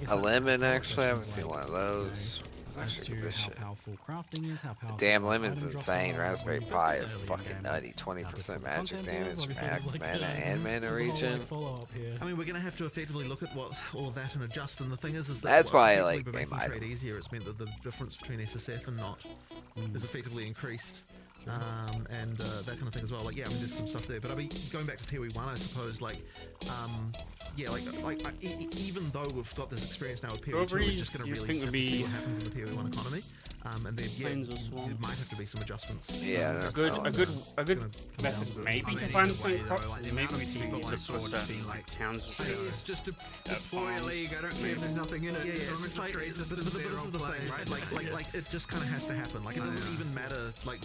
A lemon, actually, I haven't seen one of those. As to how powerful crafting is, how powerful Damn, the lemon's item drops insane. are. Raspberry When you first Pi get is early in fucking game, nutty. what 20% the magic content is, damage, obviously max there's like mana, a- and mana there's a whole, regen. like, follow-up here. I mean, we're going to have to effectively look at what all of that and adjust. And the thing is that That's why I effectively like by game making trade item. easier, it's meant that the difference between SSF and not is effectively increased. And that kind of thing as well. Like, yeah, I mean, there's some stuff there. But I mean, going back to PoE1, I suppose, like, yeah, even though we've got this experience now with PoE2, we're just going to really have to see what happens in the PoE1 economy. And then, yeah, Plains or swamp. there might have to be some adjustments. Yeah, A that's good, how a it's good, done. a good gonna come method down to it. maybe I mean, to find either some way, though, crops. like, the Maybe amount of to people I look saw for just certain being like, towns. Hey, it's just a deploy a farms, league. I don't care if there's nothing in it. Yeah, as yeah, long it's as just the like, trade but system's this there, is I'll the play. thing, right? Like, it just kind of has to happen. Like, it doesn't even matter. Like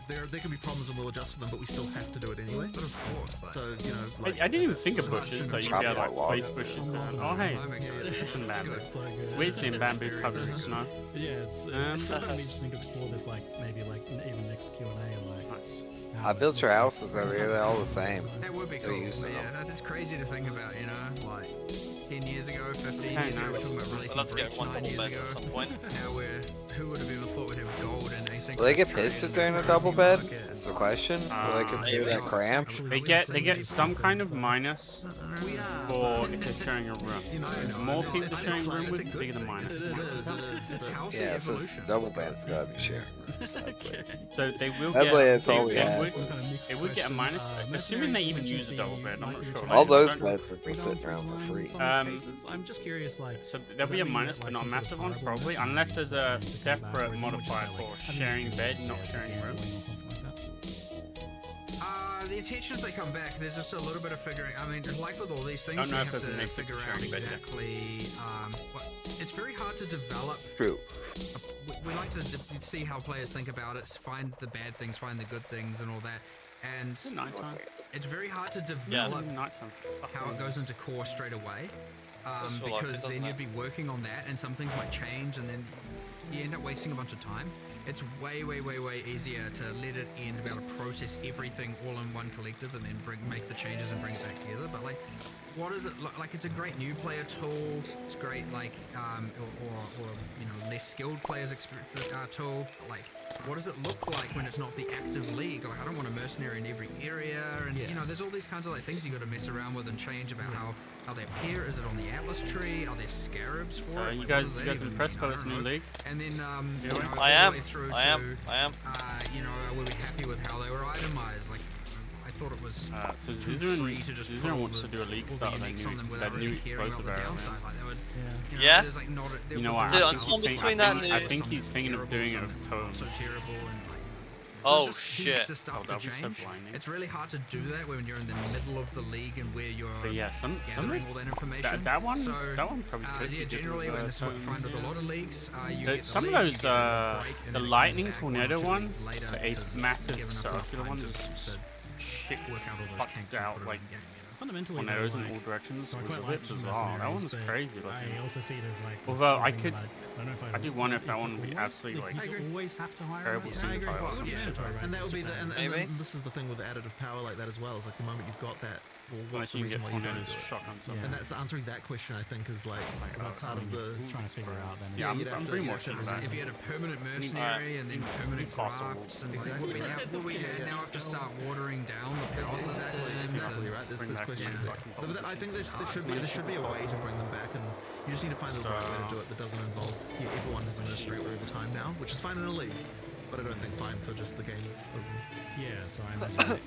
there can be problems and we'll adjust for them, but we still have to do it anyway. But of course, like, So, you know, like, I didn't even think of So bushes. much Like you'd be able to like place bushes down. Oh hey, I'm excited. some bamboo. It's so good. It's weird seeing bamboo covered in snow. Yeah, it's sort of interesting to explore this, like maybe like even next Q&A or like. Nice. how I it built your looks houses like. over here, they're all the same. That would be They're cool. used to But them. yeah, that's crazy to think about, you know, like 10 years ago, 15 Okay, years ago, we're nice. talking about Well, releasing let's Breach get one 9 double years bed ago. at some point. Now who would have ever thought we'd have gold and asynchronous Will they get trade pissed if and they're in a crazy double bed? market? That's the question. Will they consider that Maybe. cramp? They get some kind of minus we are. for if they're sharing a room. You know, More people it's sharing a like- room it's with, a the bigger the minus. It is. It's healthy Yeah, so it's evolution. double bed's gotta be shared. Sadly. So they will Sadly, get. that's all we they have. would, Some kind of mixed it would get a questions. minus, assuming they even use a double bed. I'm not sure. All Like, those don't- beds would be sitting around for free. I'm just curious, like. So does there'll be that a mean minus, that, but like, not a some sort massive of one, horrible probably, messaging unless there's a is something like that, separate or is it more just modifier about, for like, having sharing to bed, do not it sharing room. or something like that? The intentions they come back, there's just a little bit of figuring. I mean, like with all these things, Don't we know if have there's a to method figure for out sharing bed yet. exactly. It's very hard to develop. True. We like to see how players think about it, find the bad things, find the good things, and all that. And Nighttime. it's very hard to develop Nighttime. how it goes into core straight away, Does feel like it, because then doesn't you'd it? be working on that, and some things might change, and then you end up wasting a bunch of time. It's way easier to let it end, be able to process everything all in one collective, and then make the changes and bring it back together. But like, what does it look like? It's a great new player tool. It's great, like, or you know, less skilled players tool. Like, what does it look like when it's not the active league? Like, I don't want a mercenary in every area, and you know, there's all these kinds of like things you got to mess around with and change about how they appear. Is it on the Atlas tree? Are there scarabs for So it? you Like, guys, what does you that guys even impressed mean? by I this don't new know. league? And then, you Yeah, know, I all the am. way through I am. to, you know, were we happy with how they were itemized? Like, I thought it was So too Zuzeran free to just put Zuzeran all wants the- to do a league all the start that uniques on them new without really caring explosive about the arrow, downside. man. Like, they would, Yeah. you know, Yeah? there's like not. You know what? Dude, I I'm think torn he's thinking- between that and I the- think he's thinking of doing it some with Tome. so terrible and like. Oh, there's just shit. heaps of stuff Oh, to that'd be so change. blinding. It's really hard to do that when you're in the middle of the league and where you're But yeah, some gathering all that information. that one So, probably could yeah, be good generally with, when this is what you Tomes, find with a yeah. lot of leagues, you The- get the some of league, you those, get a bit of a break, and the then it comes lightning back tornado 1 or 2 one, weeks later it's a because massive given enough circular one, time to just shit work out all those fucked kinks and out put it like in the game, you know. Fundamentally, tornadoes in like, all directions. so I It was quite a like bit bizarre. That one was but crazy I looking. also see it as like. Although I something could- that I don't know if I do wonder if that one would be always- absolutely, like, you always have to hire. terrible a single mercenary. file or Well, some yeah, shit, totally right? And that would be the, and Maybe. this is the thing with the additive power like that as well. Is like the moment you've got that, well, what's Unless the you can reason get why you don't tornadoes do it? shotgun stuff. Yeah. And that's answering that question. I think is like that's part of something the. you're trying to figure out. Then Yeah, you'd have I'm to- pretty you'd more have shit to with that. design If you had a permanent mercenary and then permanent fossil. crafts and Exactly. like, we now have to start watering down the power systems. Exactly and- right. There's Bring this back question. some there. fucking But I think there should be a way to bring them back, and you just need to find the right way to do it that doesn't involve everyone has administrator all the time now, which is fine in a league, but I don't think fine for just the game. yeah, so I imagine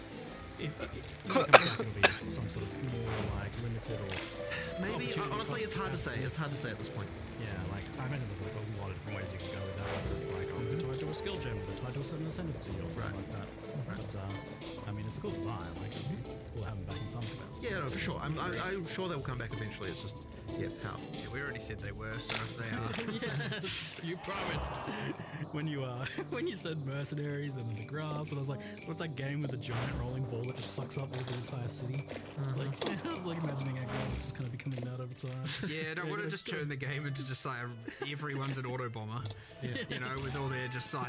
it comes back, it'll be some sort of more like limited or Maybe opportunity honestly, cost it's hard to say. capacity. It's hard to say at this point. Yeah, like I imagine there's like a lot of different ways you can go with that. Whether it's like they're tied to a skill gem, or they're tied to a certain ascendancy, or something Right. like that. But I mean, it's a cool design. Like we'll have them back in some capacity. Yeah, no, for sure. I'm sure they'll come back eventually. It's just, yeah, how? Yeah, we already said they were, so they are. Yes, you promised when you said mercenaries and the grass, and I was like, what's that game with the giant rolling ball that just sucks up all the entire city? Like I was like imagining Exile is just kind of becoming that over time. Yeah, don't want to just turn the game into just like everyone's an auto bomber. You know, with all their just like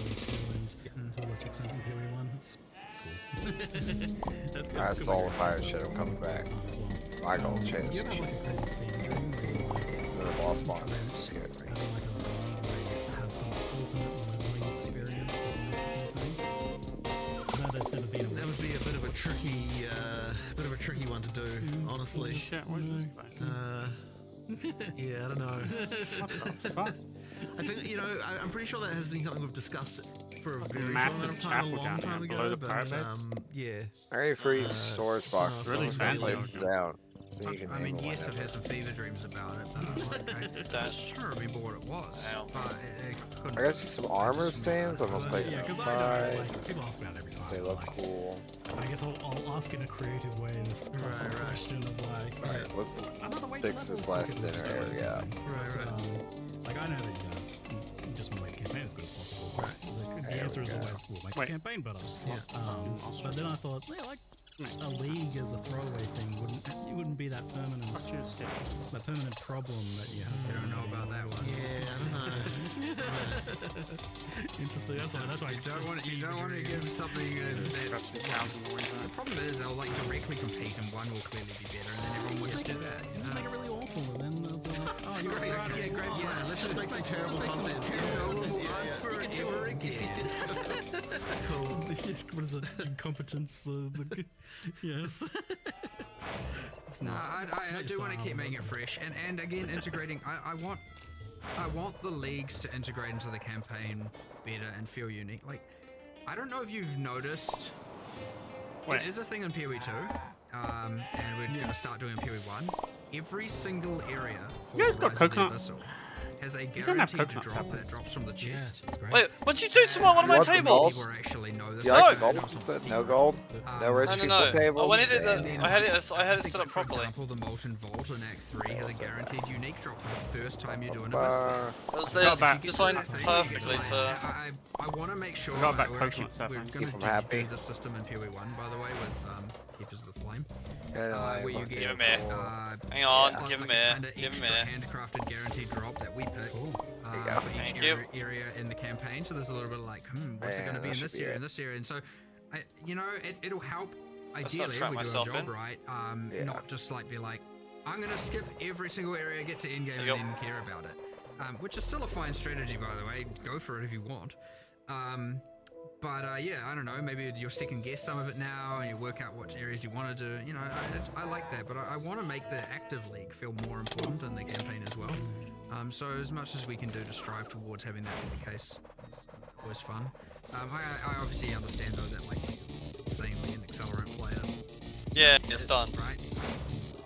Imperial 2 and to a lesser extent Imperial 1. That's cool. That's good. I saw the pirate ship coming back. As well. I don't chase Do you the ever have like a crazy theme dream where you like The boss spawn dreamt scared me. having like a league where you have some ultimate leveling experience besides the campaign? No, that's never been a That would be a bit of a tricky one to do, honestly. Shit, what is this place? Yeah, I don't know. What the fuck? I think I'm pretty sure that has been something we've discussed for a Like a very short massive amount of time, a chapel long down time here below ago. the But parapet. yeah, Any free storage boxes? really someone's gonna fancy place looking. them down. So you can I mean, name it yes, I've whenever. had some fever dreams about it, but I just trying to remember what it was. Ow. But it couldn't. I got you some armor stains. I'm gonna place Yeah, some because I know, spy. like, people ask about it every time. They look like, cool. I guess I'll ask in a creative way in this Right. question of like, Alright, let's another way fix to this level last up it, dinner just do it. area. But, like I know that you guys you just want to make the campaign as good as possible. Right. The There answer we is go. always we'll make Wait. the campaign better. I'll But then I thought, yeah, like a league as a throwaway thing wouldn't be that permanent that permanent problem that you have. I don't know about that one. Yeah, I don't know. Interesting. That's why You don't want to give something that's. The problem is they'll like directly compete, and one will clearly be better, and then everyone will just do that. You just know? make it really awful, and then they'll be like, oh, you're Right, right. yeah, great. Yeah, let's just make some terrible content. Terrible us forever again. Cool. What is it? Incompetence. Yes. It's No, not. I do want to keep making it fresh, and again integrating. I want the leagues to integrate into the campaign better and feel unique. Like, I don't know if you've noticed. Wait. It is a thing in PoE 2, and we're going to start doing in PoE 1. Every single area for You guys got Rise of the coconut? Abyssal has a don't have guaranteed coconut drop that samples. drops from the Yeah, chest. it's great. Wait, what'd you do to one of my You want the tables? gold? People actually know this. You like No. the gold? Is it no gold? No rich No, no, people no. tables? I wanted it. Damn. I had it. I had it think, set up for properly. example, the Molten Vault in Act 3 has a guaranteed unique drop for the first time you do an Abyss. Bar. It was Got back. designed That thing, you perfectly get to. I want to make sure Got back we're coconut we're saplings. going Keep 'em to happy. do the system in PoE 1, by the way, with Keepers of the Flame. Good eye, where you more get Give him careful. Hang on, Yeah. give him like a here. kinda Give him extra here. handcrafted guaranteed drop that we pick There you go. for each Thank you. area in the campaign. So there's a little bit of like, what's it Yeah, going to be that in should this be area, it. in this area, and so, it'll help. Let's not Ideally, if trap we do our myself job in. right, Yeah. not just like be like, I'm going to skip every single area, get to endgame, and Yep. then care about it. Which is still a fine strategy, by the way. Go for it if you want. But yeah, I don't know. Maybe you'll second guess some of it now, and you work out what areas you want to do. You know, I like that, but I want to make the active league feel more important in the campaign as well. So as much as we can do to strive towards having that be the case is always fun. I obviously understand though that like insanely an accelerant player, Yeah, it's done. right?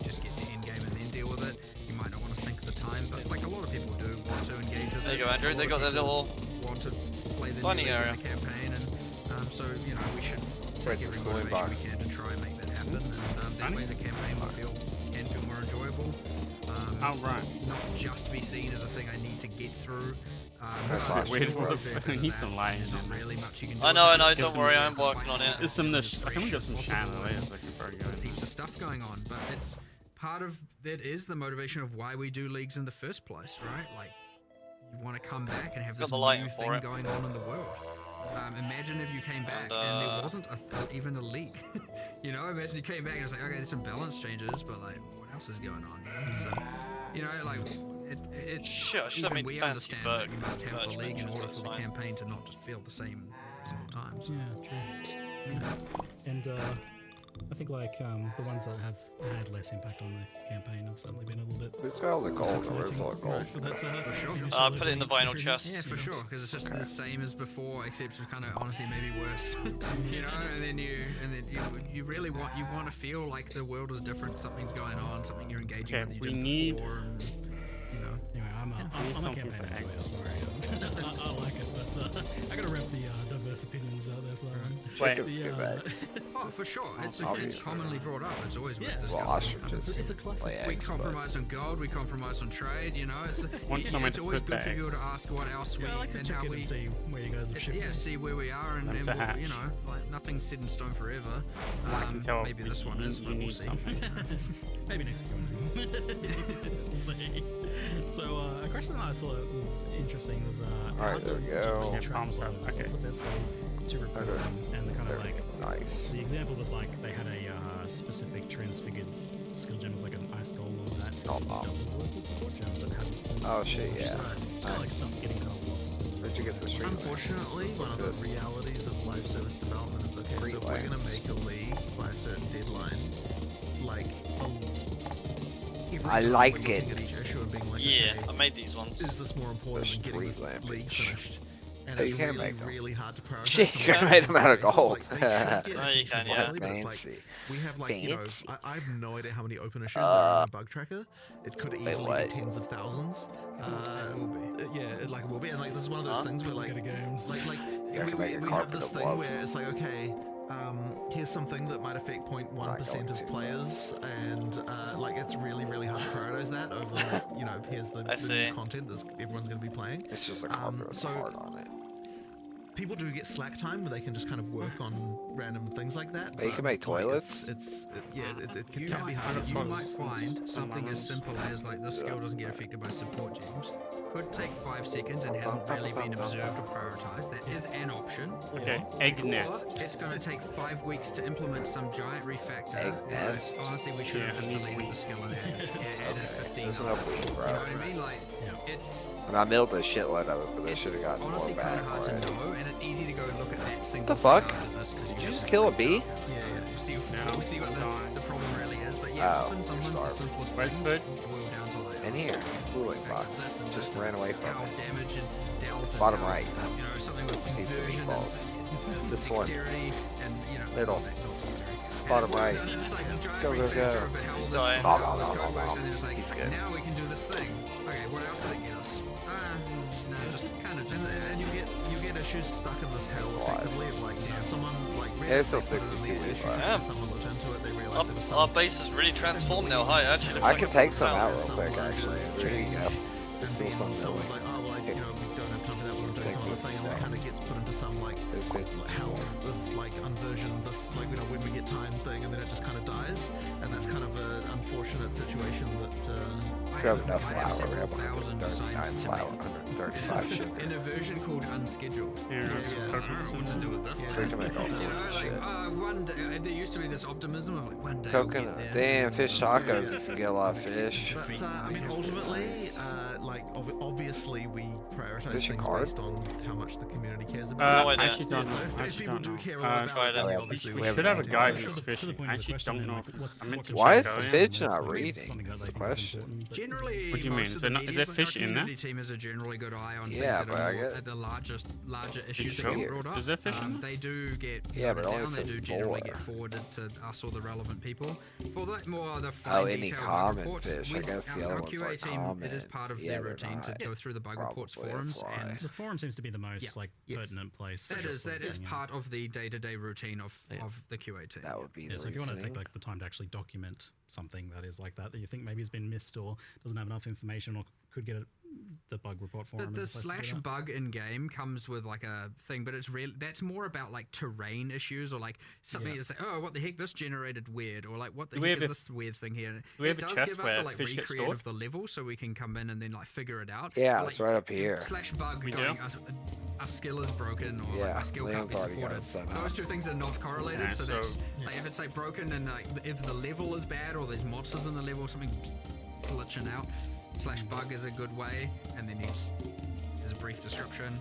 Just get to end game and then deal with it. You might not want to sink the time, but like a lot of people do want to engage with There it. you go, Andrew. A lot They of got their people little. want to play the Finding new league area. in the campaign, and so you know we should Right, take every this cooling motivation we box. can to try and make that happen, and that way the campaign will can feel more enjoyable. Oh, right. Not just be seen as a thing I need to get through. That's but not actually weird. work What the better fuck? than I need that, some light There's in not this. really much you can do. I know, about it. don't Just worry, make I'm the working fight on it. happen There's some as I can fresh get as some possible. chandeliers I could probably go. With heaps of stuff going on, but it's part of that is the motivation of why we do leagues in the first place, right? Like you want to come back and have Got this the new lighting thing for it. going on in the world. Imagine if you came back and there wasn't even a league. You know, imagine you came back and it's like, okay, there's some balance changes, but like, what else is going on? You know? So, you know, like it Shit, I should have even made we fancy understand bird. that you must have birch the league in benches, order that's for the fine. campaign to not just feel the same every single time. So. Yeah, true. And I think like the ones that have had less impact on the campaign have certainly been a little bit. Who's got all the less gold? Where's exciting, all the you know, gold? for that, sure. initial Put it in the vinyl experience, chest. Yeah, you for know. sure, because it's just the same as before, except it's kind of honestly maybe worse. You know, and then you really want to feel like the world is different, something's going on, something you're engaging Okay, with you we didn't need- before, and, you know. Anyway, I'm a something campaign for enjoyer, eggs. sorry. I like it, but I gotta rep the diverse opinions out there for that one. Chickens The, give eggs. Oh, for sure, it's Obviously. commonly brought up. It's always worth Yeah. discussing. Well, ostriches It's a can classic. lay We eggs, but compromise on gold, we compromise on trade, you know. It's, Want somewhere it's to always put good the for people to eggs. ask what else we Yeah, I like to and check how in we and see where you guys have shifted. yeah, see where we are and Them to we'll, you hatch. know, like nothing's set in stone forever. I can tell Maybe this one is, you but we'll need see. something. Maybe next Q&A. We'll see. So a question that I saw that was interesting was how Alright, there we does go. GP track Palms up, flows? okay. What's the best way to report Okay. them? And the kind of There. like Nice. the example was like they had a specific transfigured skill gem, was like an ice golem that Oh, doesn't work with support gems and hasn't since. Oh, shit, which is yeah. kind of like stuff getting kind of lost. Where'd you get the street Unfortunately, lights? one of the realities of live service development is okay. Street So if we're gonna lights. make a league by a certain deadline, like every I time like we're looking it. at each issue and being like, Yeah, okay, I made these ones. is this more important The than getting street this lamp league bitch. finished? And Oh, it's you can really, make 'em. really hard to prioritize. Shit, some you of can those make 'em out of spaces. gold. Like, they should get Oh, you it can, yeah. completely, but it's like, Fancy. we have like, you know, Fancy. I have no idea how many open issues there are in a bug tracker. It could easily what? be tens of thousands. It will be. Yeah, it will be. And like, this is one of those Huh? things where like, Go to games. like You have to make a we have carpet this of thing love. where it's like, okay, here's something that might affect 0.1% of to. players, and like it's really, really hard to prioritize that over, you know, here's the I new see. content that everyone's going to be playing. It's just a carpet with so- a heart on it. People do get slack time where they can just kind of work on random things like that. But you can but, make like, toilets? it can You be might, hard. you That's might what find it's- something as simple as like this skill doesn't get affected by support gems. Could take 5 seconds and hasn't really been observed or prioritized. That is an option. Okay, egg Or nest. it's going to take 5 weeks to implement some giant refactor. Egg where nest? Honestly, we should have Yeah, just I need deleted wheat. the skill and added 15 There's no others. wheat, You know bro. what I mean? Like, it's And I milled a shitload of it, but they it's should have gotten more honestly kind back of hard already. to know, and it's easy to go look at that single The fuck? thing after this, 'cause Did get you just it kill a freaked bee? out. We'll see what the problem really is. But yeah, Oh, often sometimes the starving. simplest Where's things food? boil down to like In here, cooling okay, box. this and Just this ran and away from how it. damage and delta. Bottom how, right. You know, something with Just eat some conversion meatballs. and This one. dexterity and you know Middle. not dexterity. And Bottom it boils right. down to this, like, giant Go, go, refactor go. of how He's this- dying. how Nom, this nom, code nom, works, nom. and then it's like, He's good. now we can do this thing. Okay, what else did it get us? No, just kind of just And you get issues stuck in this hell Alive. effectively of like, you know, someone like Yeah, it's still they put it in 62 the issue, left. Yeah. someone looked into it, they realized Our, there was our some base is really transformed now. Hi, actually looks I like can a take full some town. out real quick, actually. There you go. There's still some someone's milling. like, oh, well, you know, we don't have time for that, we're doing Take some other this thing, as and then well. it kind of gets put into some like There's 50. hell of like unversion this, like, you know, when we get time thing, and then it just kind of dies, and that's kind of an unfortunate situation that Let's grab enough I flour. have We several have thousand 139 designs to flour, make. 135 sugar. in a version called Unscheduled. Here, Yeah, it's I don't know what to do with this. So we can make all You know, sorts of like, shit. one day, there used to be this optimism of like one day I'll Coconut. get there. Damn, fish tacos if you get a lot of fish. But I mean, ultimately, like obviously, we prioritize fishing things hard? based on how much the community cares about. No I idea. actually don't know. If I actually people don't do know. care a lot try about it. it, Yeah, obviously we we have should have a an guide idea. who's fishing. I actually don't know. I meant to Why check is the earlier. fish not reading? Something That's that the they think is question. important, but- Generally, What do you mean? most Is of there the not- is medias there on our fish in there? community team has a generally good eye on Yeah, things that but are I more get- at the larger issues sure? that get brought up. Is there fish in there? They do get Yeah, but noted it only down. They says do generally get four. forwarded to us or the relevant people. For that more the Oh, fine any detail common reports, fish. I guess the our other ones QA are team, common. it is part of Yeah, their they're routine to not. go through the bug reports Probably, that's forums why. and The forum seems to be the most Yeah. like Yes. pertinent place. For that this is sort of thing, yeah. part of the day-to-day routine of the QA team. That would be Yeah, the so if you want to reasoning. take like the time to actually document something that is like that you think maybe has been missed or doesn't have enough information or could get the bug report forum. The is a place to do slash that. bug in game comes with like a thing, but it's real. That's more about like terrain issues or like something Yeah. to say, oh, what the heck, this generated weird, or like what the Do we heck have is a- this weird thing here? And we have it a does chest give us a where like fish get recreate stored? of the level, so we can come in and then like figure it out. Yeah, But, it's like, right up here. Slash bug We going, do? a skill is broken or like, Yeah, my skill can't Leon's be already got supported. it set up. Those two things are not correlated. Yeah, so so- that's like if it's like broken and like if the level is bad or there's monsters in the level, something's glitching out. Slash bug is a good way, and then there's a brief description.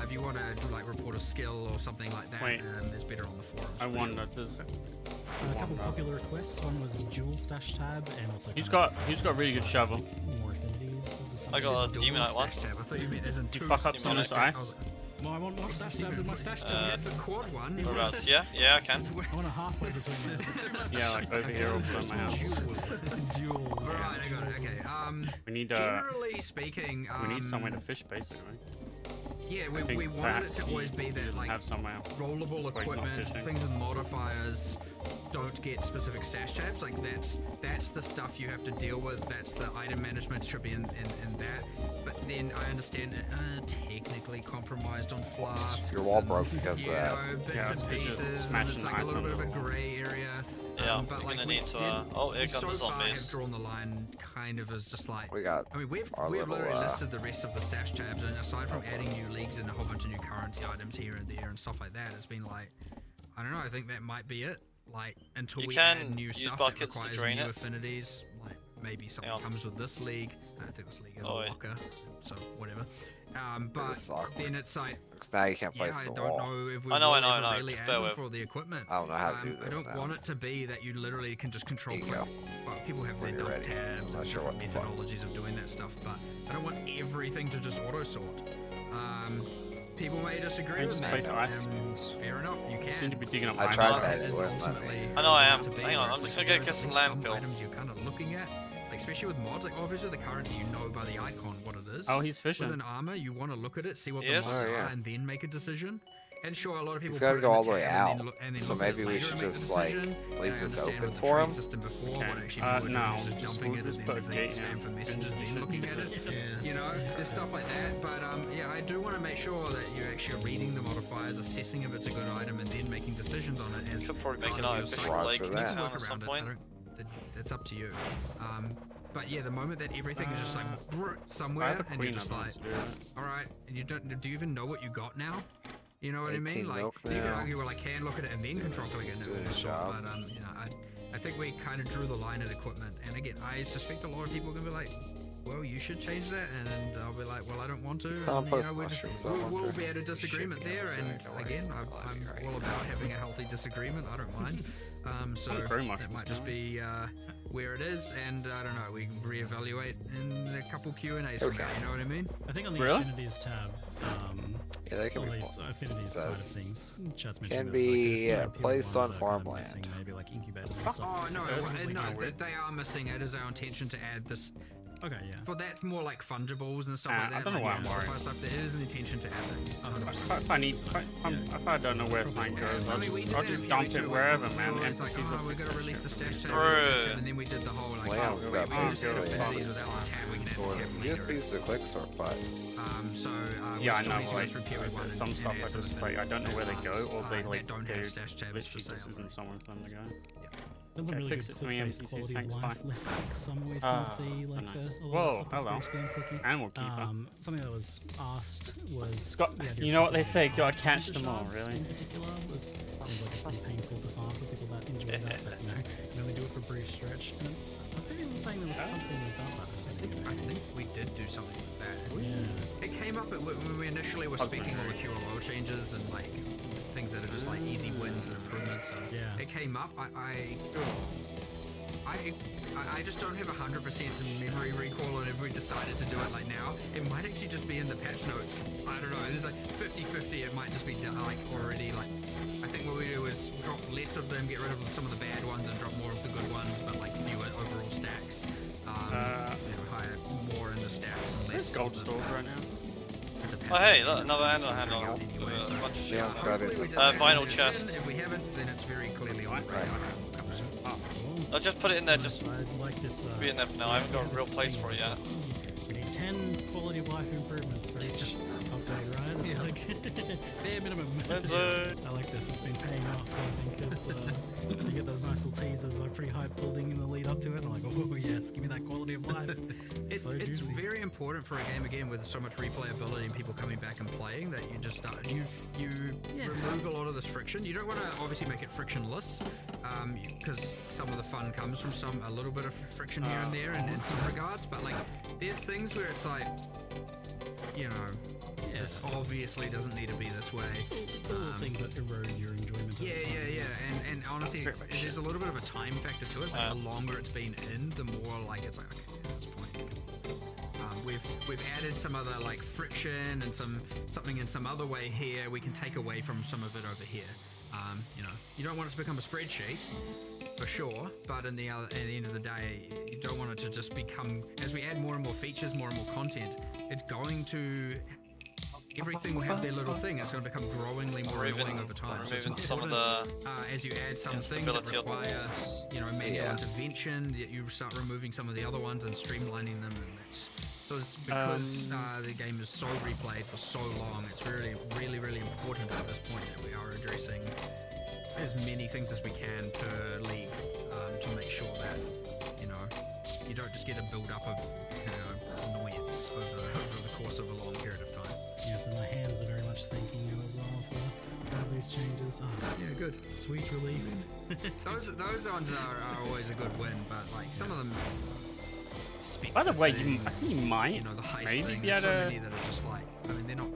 If you want to like report a skill or something like that, Wait. it's better on the forums. I for wonder. sure. There's. A couple popular requests. One was Jewel Stash Tab, and also. Who's kind got really good shovel? more affinities? Is this I got a Dual Demonite one. stash tab. I thought you meant as in You two fuck up stash some of this tabs. ice? Well, I want more stash tabs in my stash tab. Yeah, the quad one. Whereabouts? Yeah, I can. I want a halfway between them. It's too much. Yeah, like over here or below my house. Jewels. Right, I got it. Okay. We need Generally speaking, we need somewhere to fish basically. Yeah, I we think wanted it perhaps to always be he that doesn't like have somewhere. rollable That's why he's not equipment, fishing. things with modifiers don't get specific stash tabs. Like that's the stuff you have to deal with. That's the item management should be in that. But then I understand technically compromised on flasks. Your wall and, broke because of you that. know, bits Yeah, and it's just pieces, and smashing it's like a ice little on bit of a the wall. grey area. Yeah, but we're like gonna we need to, did- oh, here we come the so far have zombies. drawn the line kind of as just like We got I mean, we've our little, literally listed the rest of the stash tabs, and aside from adding new leagues and a whole bunch of new currency items here and there and stuff like that, it's been like, I don't know. I think that might be it. Like until You we can add new use stuff that buckets to requires drain new it. affinities, like maybe something Yeah. comes with this league. I don't think this league is Oh, a yeah. locker, so whatever. But is awkward. then it's like, because now you can't yeah, place I the don't wall. know if we I know, will I know, ever I know, really just add bear them with. for the equipment. I don't know how to do I this don't now. want it to be that you literally can just control There you point. go. Well, people have their When you're dump ready. tabs I'm not and sure what different the fuck. methodologies of doing that stuff, but I don't want everything to just auto sort. people may disagree Yeah, with just me. place ice. Fair enough, you Seem can. to be digging up I ice tried blocks. that, it Is wouldn't let me. ultimately I know I am. to be Hang on, where I'm it's just like gonna go there get is some at least landfill. items you're kind of looking at, like especially with mods. Like obviously the currency, you know by the icon what it is. Oh, he's fishing. With an armor, you want to look at it, see what Yes. the mods Oh, yeah. are, and then make a decision. And sure, a lot of people He's gotta put it go in all the way tab out. and then look, and then So look at it maybe we later should and make the just, like, decision. leave And I this understand open with the for trade him. system before, Okay. what actually people were No, doing was just just dumping it just and put a then gate spam in. for messages, then looking at it. Yeah. You know, there's stuff like that. But yeah, I do want to make sure that you're actually reading the modifiers, assessing if it's a good item, and then making decisions on it. As Should probably make part an of your artificial cycle. lake You in can town work at some around it. point. That's up to you. But yeah, the moment that everything is just like I somewhere, have a and you're queen just of like, those, yeah. all right, and you don't. Do you even know what you got now? You know what I 18 mean? Like milk you can now. argue, well, I can look at it and then Doing- control click it he's and doing it will his sort. job. But you know, I think we kind of drew the line at equipment. And again, I suspect a lot of people are gonna be like, well, you should change that, and I'll be like, well, I don't want to. And, Compost we're mushrooms, I we'll wonder be at a if disagreement shit there. comes And right away. again, I like I'm it, all right? about having a healthy disagreement. I don't mind. So I'm very much that might the just same. be where it is, and I don't know. We can reevaluate in a couple Q&As from Okay. now. You know what I mean? I think on the Really? affinities tab, Yeah, they can or be. at least affinities side of Says things, chat's mentioned can there's be, like a few placed people on that are kind of farmland. missing, maybe like incubators and stuff. Oh no, Those are no, kinda weird. they are missing it. It is our intention to add this Okay, yeah. for that more like fungibles and stuff Ah, like that. I don't know like why I'm worried. modifier stuff. There is an intention to add that. If I need, if I don't know where something goes, I'll we just, did I'll that just in dump PoE it too, wherever, we man. were always like, NPCs oh, will we're fix gonna that release the shit. stash tab, Bro. release the stash tab, and then we did the whole like, Leon's oh, got we just those did good affinities ones. without the tab. We can add Or the tab you just later. use the quick sort button. So Yeah, I we still know. need to go Like, through PoE 1 some and stuff add I some just like I don't know where they go, or they that like don't they have stash tabs for literally sale. just isn't somewhere for them to go. Done some Okay, really fix good it for me, click-based NPCs, quality thanks, of bye. life listings. Some always Ah, can see so like nice. a lot of Whoa, stuff that's hello. very spam clicky. Animal keeper. Something that was asked was Got- the idea you of know what they using say, gotta user catch them all, shards really. In particular, was seems like it's pretty painful to farm for people that enjoy that, but you know, you can only do it for a brief stretch. And I think it was saying there was something about that. I think we did do something with that. Yeah. It came up when we initially were speaking all the QOL changes and like things that are just like easy wins and improvements. And Yeah. it came up. I just don't have 100% memory recall on if we decided to do it like now. It might actually just be in the patch notes. I don't know. There's like 50-50. It might just be done, like already like. I think what we do is drop less of them, get rid of some of the bad ones, and drop more of the good ones, but like fewer overall stacks. Higher more in the stacks and less. There's gold of the- stores right now. it depends Oh hey, on look, the another handle figuring handle out anyway, with so- a bunch of shit. Yeah, on it. got it. Hopefully we did Uh, that vinyl in chest. 10. If we haven't, then it's very clearly on the Right. radar. Come soon. I'll just put it in there, just I like this. be in there for now. I haven't got a real place for it yet. We need 10 quality of life improvements for each update, right? It's like bare minimum. Wednesday. I like this. It's been paying off. I think it's you get those nice little teasers, like pretty hype building in the lead up to it. I'm like, oh yes, give me that quality of life. It's So juicy. very important for a game again with so much replayability and people coming back and playing that you just start you remove a lot of this friction. You don't want to obviously make it frictionless because some of the fun comes from a little bit of friction here and there in some regards. But like there's things where it's like this obviously doesn't need to be this way. Little things that erode your enjoyment. Yeah, over time. and honestly, there's a little bit of a time factor to it. It's like the longer it's been in, the more like it's like okay, at this point. We've added some other like friction and something in some other way here. We can take away from some of it over here. You don't want it to become a spreadsheet. For sure, but at the end of the day, you don't want it to just become. As we add more and more features, more and more content, it's going to. Everything will have their little thing. It's going to become growingly more annoying over time. So it's Removing some of important, the as you add some things that instability of the require, walls. manual Yeah. intervention, that you start removing some of the other ones and streamlining them, and that's. So it's because the game is so replayed for so long, it's really, really, really important at this point that we are addressing as many things as we can per league to make sure that you don't just get a build up of annoyance over the course of a long period of time. Yes, and my hands are very much thanking you as well for all these changes. Yeah, good. Sweet relief. Those ones are always a good win, but like some of them. By the way, thing, I think you might the heist maybe thing, be there's able so to. many that are just like, I mean, they're not.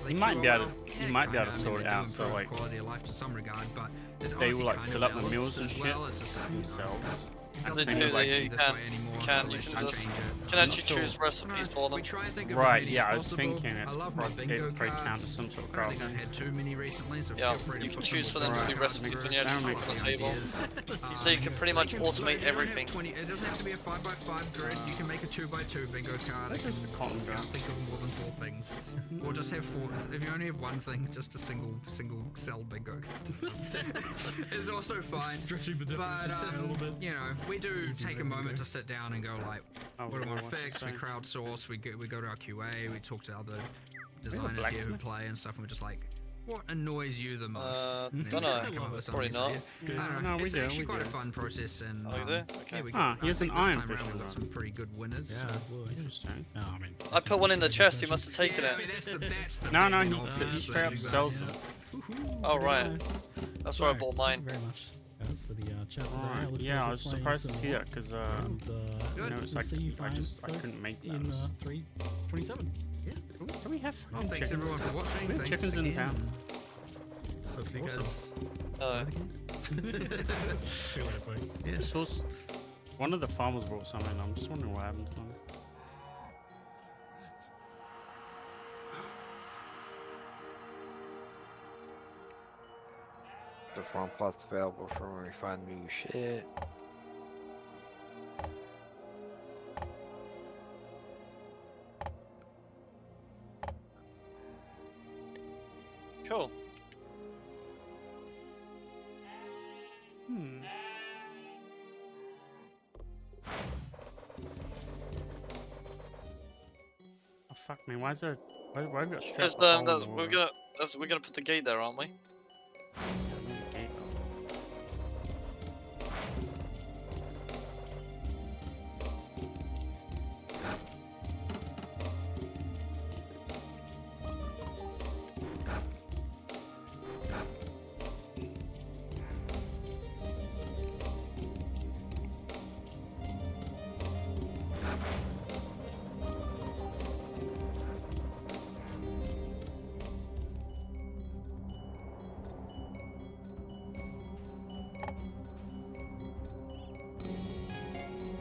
You might be able to. Yeah, You might be able kinda, to sort they it do out. So improve like quality of life to some regard, but there's they obviously will like kind fill of up the balance meals and as shit well. It's a certain, themselves. doesn't Literally, look like you me this can. way anymore. You can. so You let's can just just. change it. You can I'm actually not sure. choose recipes for them. We try and think of Right, as many yeah, I as was possible. thinking it's I love my probably bingo probably counts cards. as some sort of I don't think craft. I've had too many recently, so Yeah, feel free to you put can some choose for more them to bingo do cards recipes through. when you actually That put them on makes the sense. table. So you can pretty much automate You don't have everything. 20, it doesn't have to be a 5x5 grid. You can make a 2x2 bingo card. That is the cotton I gun. can't think of more than 4 things. Or just have 4. If you only have one thing, just a single cell bingo card. It's also fine. Stretching the But definition a little bit. you know, we do Easy take a bingo. moment to sit down and go like, Oh, what do I want to what to fix? We say. crowdsource. We go to our QA. We talk to other a designers here who blacksmith? play and stuff, and we're just like, what annoys you the most? And then dunno. we come up with something. Probably not. So, yeah, I don't know. No, we It's do, actually we quite a do. fun process, and Oh, is it? Okay. yeah, we Ah, got, here's I an think this iron time around fishing we got rod. some pretty good winners. Yeah, so. absolutely. Interesting. No, I mean, I put one in the chest. He must have taken Yeah, I mean, it. that's the No, big no, and he obvious straight up thing, sells yeah. them. Oh, right. Nice. That's where I So, bought thank mine. you very much, guys, for the chat today. I Alright, look yeah, I forward was to playing surprised to some see more. that because And Good. know, it's we'll like see you I fine just- I folks couldn't make in those. 327. do we have Well, fucking thanks chickens? everyone for watching. We have Thanks chickens in again. town. Hopefully you Awesome. Uh, See you later, folks. Yeah. Source. One of the farmers brought some in. I'm just wondering what happened to them. The farm plots available for when we find new shit. cool. Hmm. Oh fuck me! Why is there? Why have you got Because strapped up on the we're gonna put the gate there, aren't we?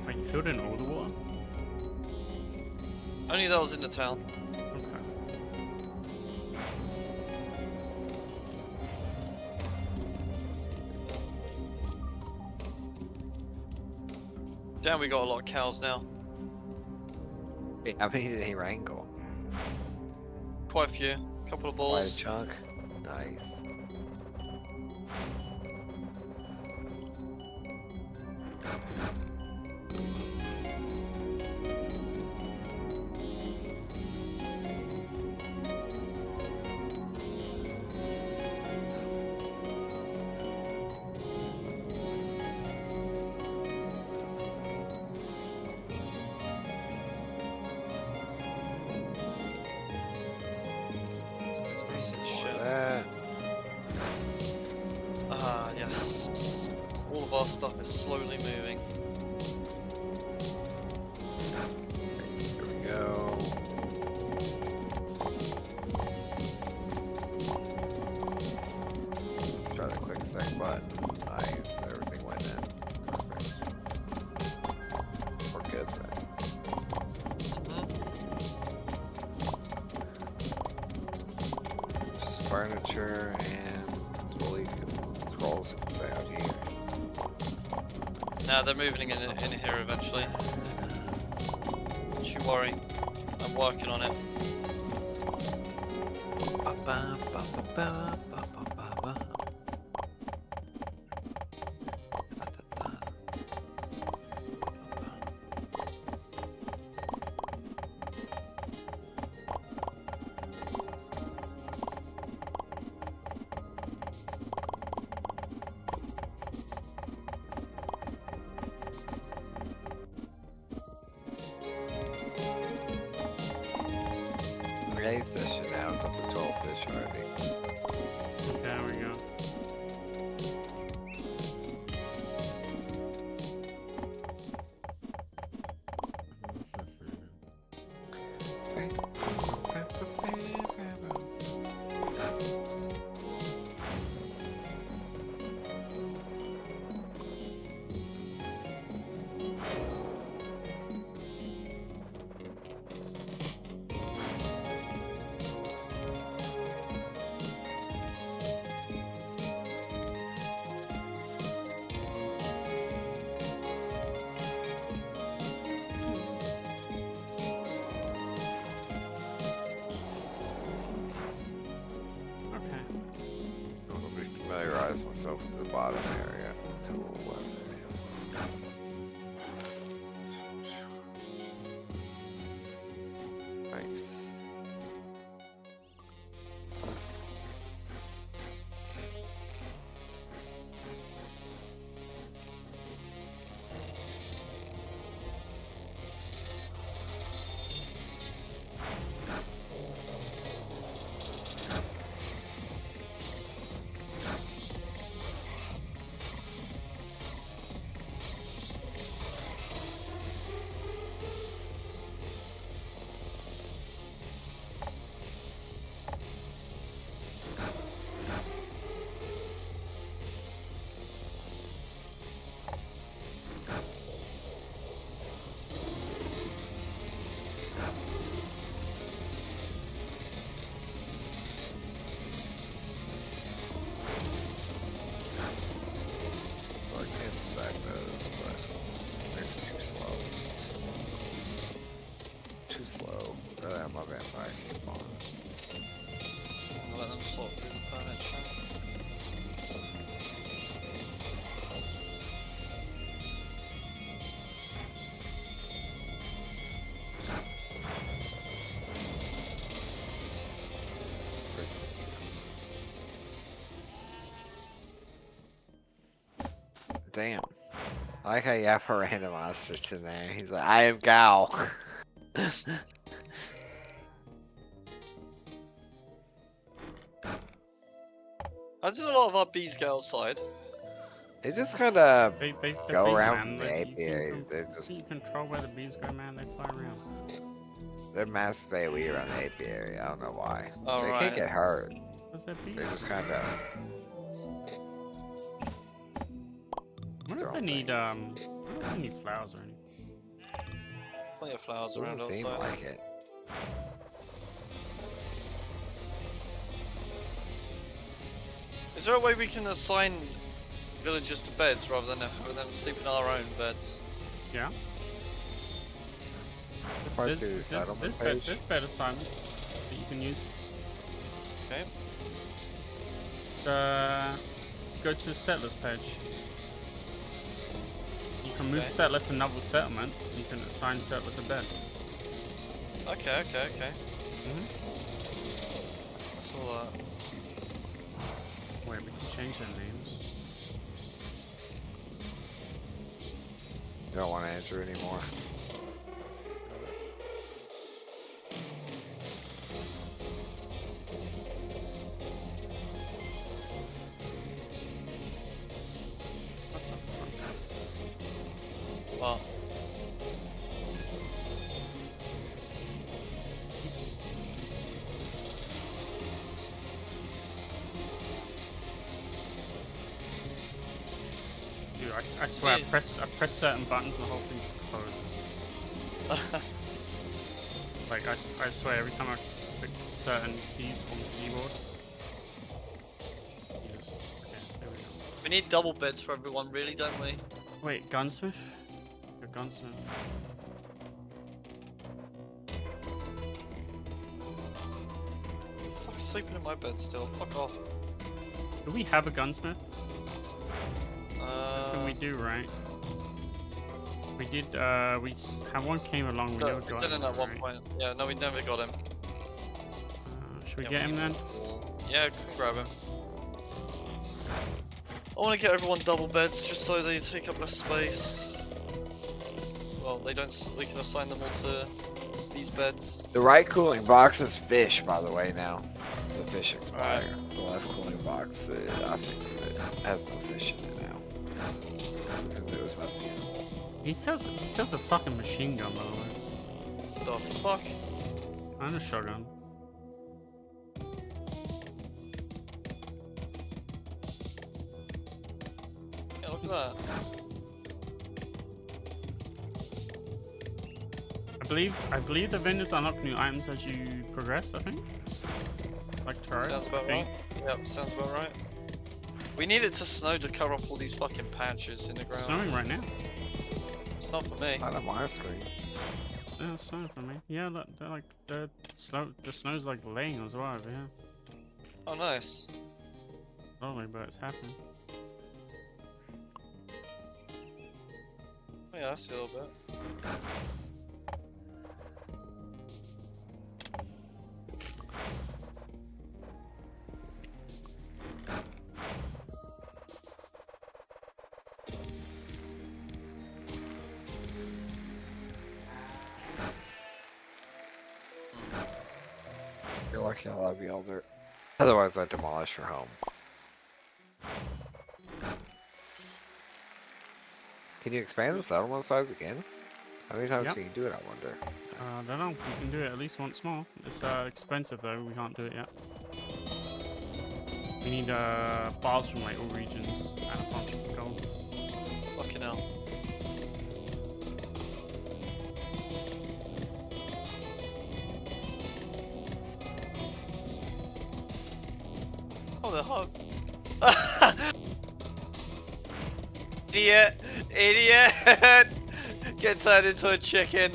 Wait, you filled in all the water? Only that was in the town. Okay. Damn, we got a lot of cows now. Wait, how many did he wrangle? Quite a few. Couple of Quite a balls. chunk. Nice. Decent shit. Look at Ah, yes. All of our stuff is slowly moving. Here we go. Try the quick sec button. Nice. Everything went in. Perfect. We're good then. This is furniture and totally scrolls can say out here. Nah, they're moving in here eventually. Don't you worry. I'm working on it. Yeah, he's fishing now. It's up to 12 fish already. There we go. teleportized myself to the bottom area. Tool weapon. Nice. So I can't sack those, but they're too slow. Too slow. Really, I'm a vampire. Keep on. I'm gonna let them sort through the furniture. Damn. I like how you have a random ostrich in there. He's like, I am Gal. I did a lot of our bees get outside. They just kind of They go bees, around man. the They- apiary. you They're can just control where the bees go, man. They fly around. they're massive AoE around the apiary. I don't know why. They Alright. can't get hurt. What's that bee? They just kind of. I wonder if their they own need thing. I wonder if they need flowers or anything. Plenty of flowers around Doesn't seem outside. like it. Is there a way we can assign villagers to beds rather than having them sleep in our own beds? Yeah. Part This, two, this, settlement this, page. this bed assignment that you can use. Okay. So go to settlers page. You can move Okay. settler to another settlement. You can assign settler to bed. Okay. Mm-hmm. That's all that. Wait, we can change their names. You don't want Andrew anymore. Well, Dude, I swear, Yeah. I press certain buttons and the whole thing closes. Like, I swear, every time I click certain keys on the keyboard. Jesus. Okay, there we go. we need double beds for everyone, really, don't we? Wait, gunsmith? Your gunsmith. Fuck's sleeping in my bed still. Fuck off. Do we have a gunsmith? I think we Uh, do, right? We did, have one came along, we so- never we got didn't him, at one right? point. Yeah, no, we never got him. Should we Yeah, get him then? Yeah, can grab him. I want to get everyone double beds just so they take up less space. Well, they don't. We can assign them all to these beds. The right cooling box is fish, by the way, now. It's the fish expire. The left cooling box, I fixed it. It has no fish in it now. Because it was meant to be full. He sells a fucking machine gun, by the way. The fuck? And a shotgun. Yeah, look at that. I believe the vendors unlock new items as you progress, I think. Like turret. Sounds about right. Yep, sounds about right. We need it to snow to cover up all these fucking patches in the It's ground. snowing right now. It's not for me. Not on my screen. Yeah, it's snowing for me. Yeah, they're like the snow's like laying as well over here. Oh, nice. Slowly, but it's happening. Yeah, I see a little bit. You're lucky I love you, Elder. Otherwise, I'd demolish your home. Can you expand the settlement size again? How many times Yep. can you do it, I wonder? I don't know. We can do it at least once more. It's expensive though. We can't do it yet. We need bars from like all regions and a bunch of gold. Fucking hell. Oh, the hog. Idiot! Idiot! Get turned into a chicken.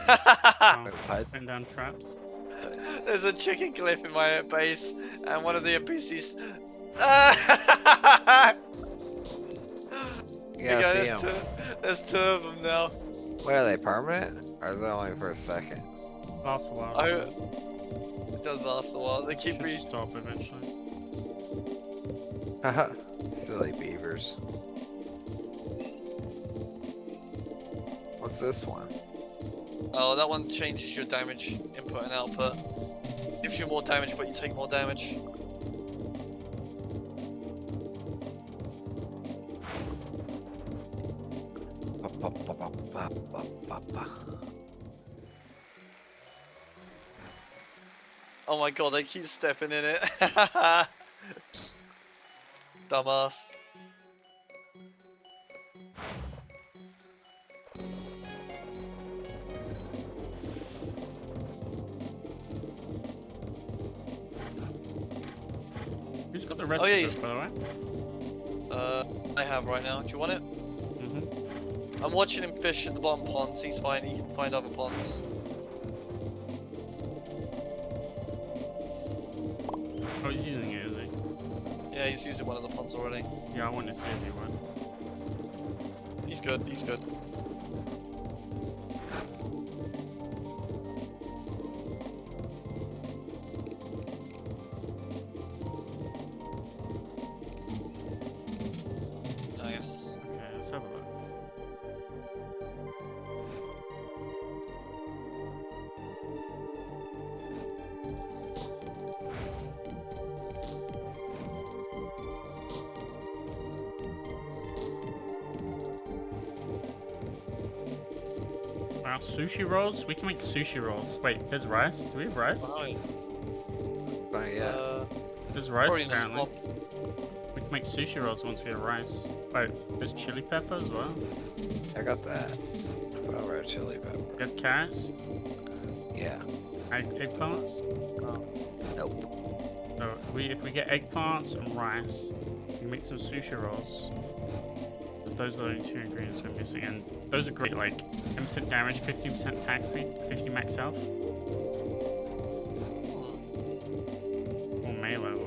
Oh, What? putting down traps. There's a chicken glyph in my base, and one of the NPCs. Yeah, Okay, see there's 'em. there's two of them now. Wait, are they permanent? Or is it only for a second? Lasts a while. It does last a while. They keep Should stop eventually. Haha. Silly beavers. What's this one? Oh, that one changes your damage input and output. Gives you more damage, but you take more damage. Oh my god, they keep stepping in it. Dumbass. Who's got the rest Oh, yeah, of he's- it, by the way? I have right now. Do you want it? Mm-hmm. I'm watching him fish at the bottom ponds. He's fine. He can find other ponds. Oh, he's using it, is he? Yeah, he's using one of the ponds already. Yeah, I want to see if he would. He's good. He's good. Nice. Okay, let's have a look. Wow, sushi rolls? We can make sushi rolls. Wait, there's rice? Do we have rice? Fine. Not yet. There's rice Probably in a apparently. swamp. We can make sushi rolls once we have rice. Wait, there's chili pepper as well. I got that. I forgot about chili pepper. We have carrots, Yeah. eggplants. Nope. So if we get eggplants and rice, we can make some sushi rolls. 'Cause those are the only two ingredients we're missing, and those are great. Like 10% damage, 15% attack speed, 50 max health, or melee level.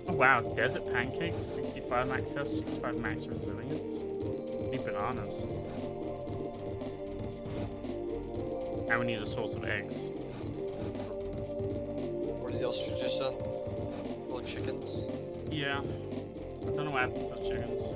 Oh wow, desert pancakes, 65 max health, 65 max resilience. Need bananas. And we need a source of eggs. What is the ostriches then? Or chickens? Yeah. I don't know what happened to the chickens.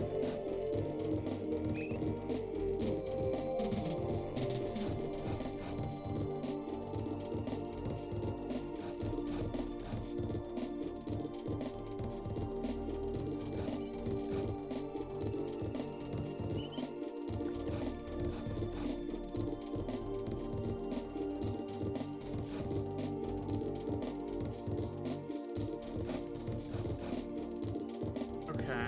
Okay.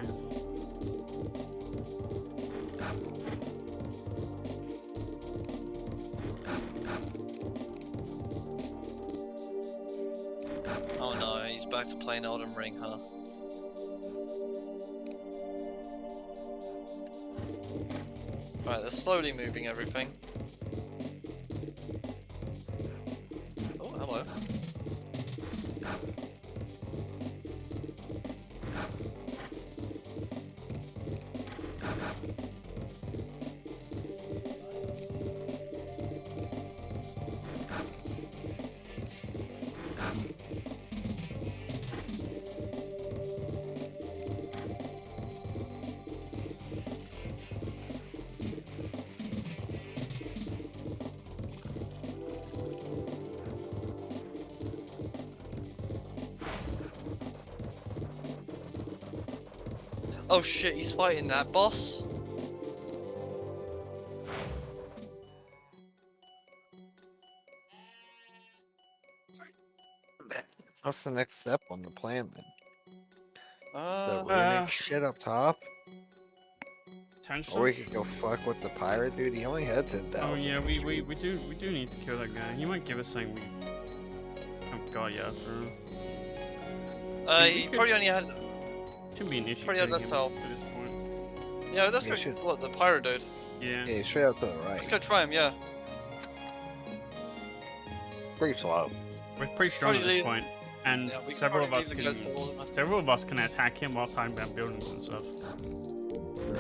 Oh no, he's back to playing Elden Ring, huh? Right, they're slowly moving everything. Oh, hello. Oh shit, he's fighting that boss. What's the next step on the plan then? The Uh, runic shit up top? Potential. Or we could go fuck with the pirate dude. He only had 10,000. Oh yeah, we do need to kill that guy. He might give us something we haven't got yet. We he could- probably only had. Shouldn't be an issue. Probably had killing less him health. at this point. Yeah, let's Yeah, go. should- What, the pirate dude? Yeah. Yeah, straight up to the right. Let's go try him. Yeah. Pretty slow. We're pretty strong at Probably this leave- point, and Yeah, we several of probably us leave the can. guys to all of them. Several of us can attack him whilst hiding behind buildings and stuff.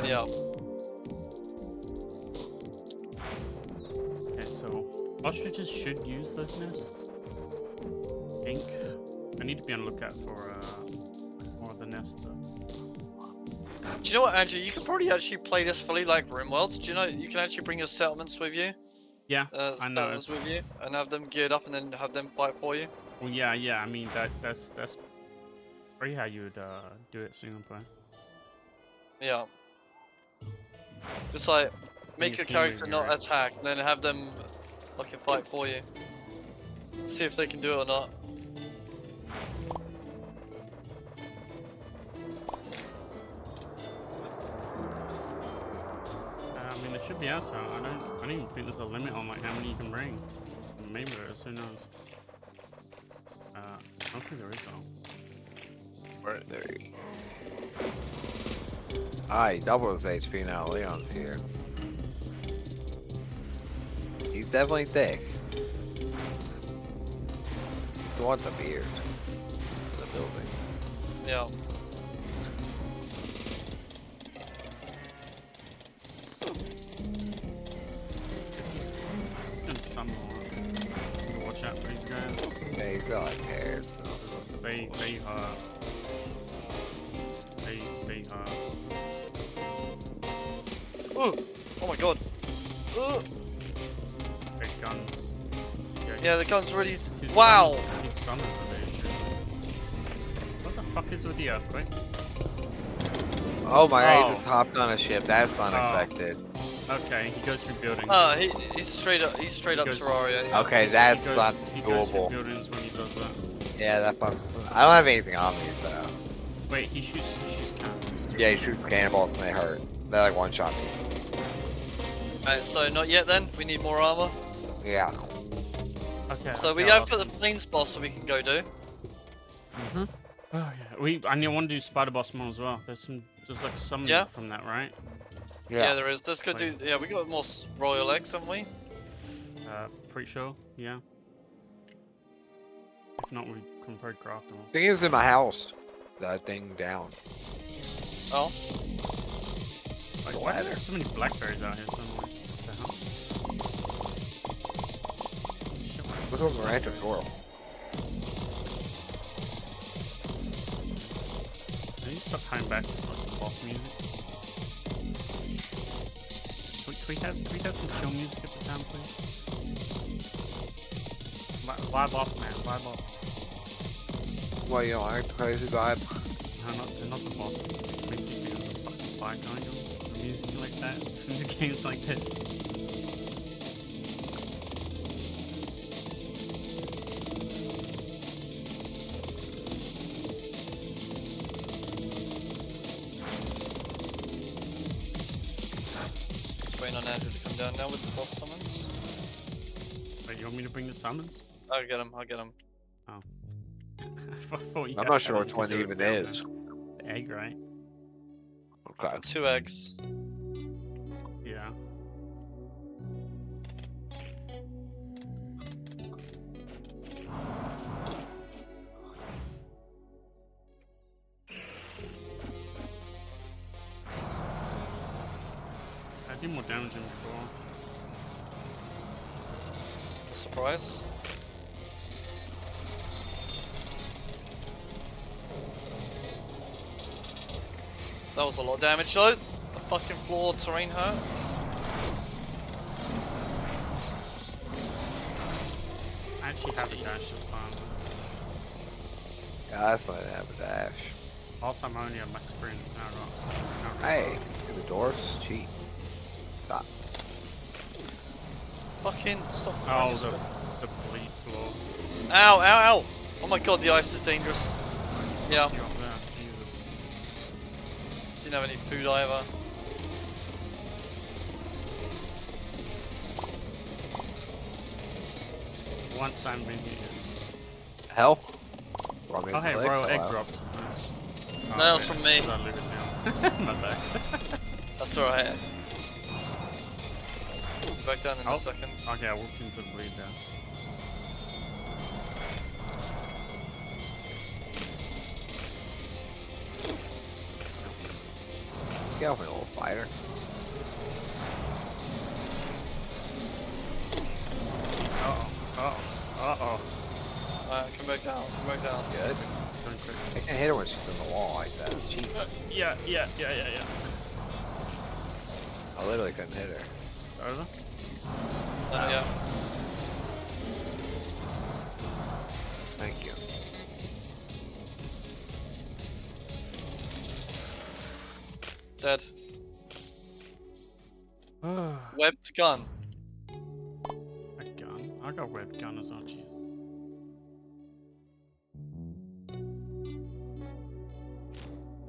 Yeah. Okay, so ostriches should use those nests. I think. I need to be on the lookout for more of the nests. Do you know what, Andrew? You could probably actually play this fully like RimWorld. Do you know you can actually bring your settlements with you? Yeah, I know. Settlements with you, and have them geared up, and then have them fight for you. Well, yeah. I mean that's probably how you would do it single player. Yeah. Just like make your your team character with not your- attack, and then have them fucking fight for you. See if they can do it or not. I mean, it should be out to. I don't even think there's a limit on like how many you can bring. Maybe there is. Who knows? I don't think there is though. Where there? He doubles HP now. Leon's here. He's definitely thick. He's the one with the beard. In the building. Yeah. This is gonna summon a lot. Watch out for these guys. Yeah, he's got like hair. So They hurt. They hurt. Ooh. Oh my god. Ooh. Big guns. Yeah, the his- gun's really. his Wow. His summons are the issue. What the fuck is with the earthquake? Oh my god, Oh. he just hopped on a ship. That's unexpected. Okay, he goes through buildings. He's straight up. He's straight up goes- Terraria. Okay, He that's goes- not he goes through doable. buildings when he does that. Yeah, that bug. I don't have anything on me, so. Wait, he shoots cannons. Yeah, he shoots cannonballs and they hurt. They like one shot me. Alright, so not yet then. We need more armor. Yeah. Okay. So we okay, have awesome. got the plains boss that we can go do. Mm-hmm. Oh yeah, I want to do Spider Boss more as well. There's like some Yeah? from that, right? Yeah, there is. Let's go do. Yeah, we got more royal eggs, haven't we? Pretty sure. Yeah. If not, we can probably craft them. Thing is in my house. That thing down. Oh. Like, The why are ladder. there so many blackberries out here somewhere? What the hell? Look over the random door. I need to stop coming back to like boss music. Can we have some chill music at the time, please? Vibe off, man. Vibe off. Well, you know, I crazy vibe. No, not the boss. It makes me feel like a fucking fire triangle. The music like that in the games like this. Just waiting on Andrew to come down now with the boss summons. Wait, you want me to bring the summons? I'll get him. I'll get him. I thought you I'm guys not sure had which to one do it it even build is. The egg, right? Okay. 2 eggs. Yeah. I did more damage than before. Surprise. That was a lot of damage though. The fucking floor terrain hurts. I actually have a dash this time. Yeah, that's why I have a dash. Also, I'm only on my sprint. No, Hey, can you see the doors? Cheat. Stop. Fucking stop. Oh, the bleed floor. Ow, ow, ow! Oh my god, the ice is dangerous. Yeah, You up there? Jesus. didn't have any food either. Once I'm in here. Hell? Roll me Oh, some hey, click. royal egg Hello. dropped. Nice. Oh, No, it's okay, from me. I leave it now. My bad. That's alright. Back down in Oh. a second. Okay, I walked into the bleed there. Get off me, little fighter. Uh-oh. Alright, come back down, come back down. Good. Going quick. I can't hit her when she's in the wall like that. Cheat. Yeah. I literally couldn't hit her. Over? Yeah. Thank you. Dead. A Webbed gun. gun. I got web gun as well, jeez.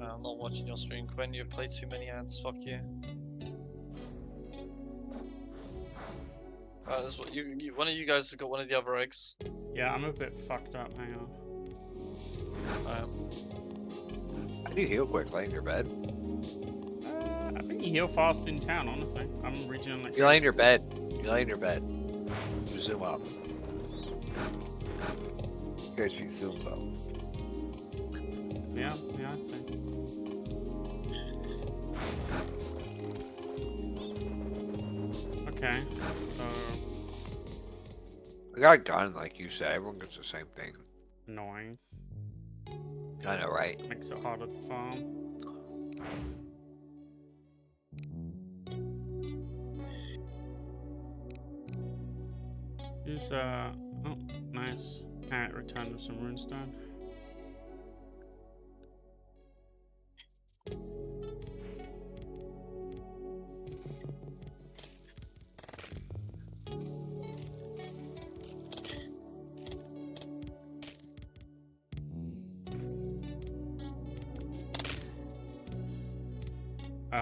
I'm not watching your stream, Quinn. You play too many ads. Fuck you. This is what one of you guys has got one of the other eggs. Yeah, I'm a bit fucked up, hang on. How do you heal quick? Lay in your bed? I think you heal fast in town, honestly. I'm reaching like... You lay in your bed. You lay in your bed. You zoom up. Your HP zooms up. Yeah, I see. Okay, so... I got a gun, like you said. Everyone gets the same thing. Annoying. I know, right? Makes it harder to farm. Use, oh, nice. Parrot returned with some runestone.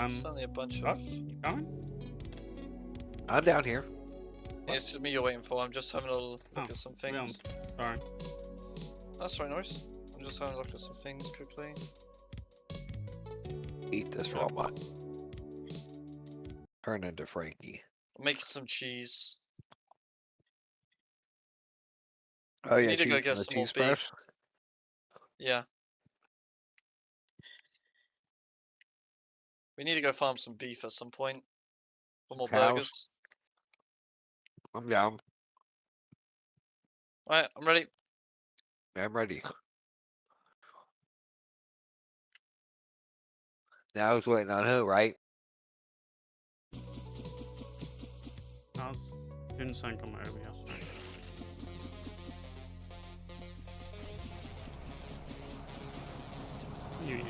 Certainly a bunch Oh, of. you coming? I'm down here. Yeah, it's just me you're waiting for. I'm just having a look Oh, at some we on- things. Sorry. That's right, Norris. I'm just having a look at some things quickly. Eat this Roma. Turn into Frankie. I'm making some cheese. Oh yeah, need to go cheese get and the some more cheese beef. press. Yeah. We need to go farm some beef at some point. For more Cows. burgers. I'm down. Alright, I'm ready. Yeah, I'm ready. Now I was waiting on who, right? I was doing something on my OBS. You.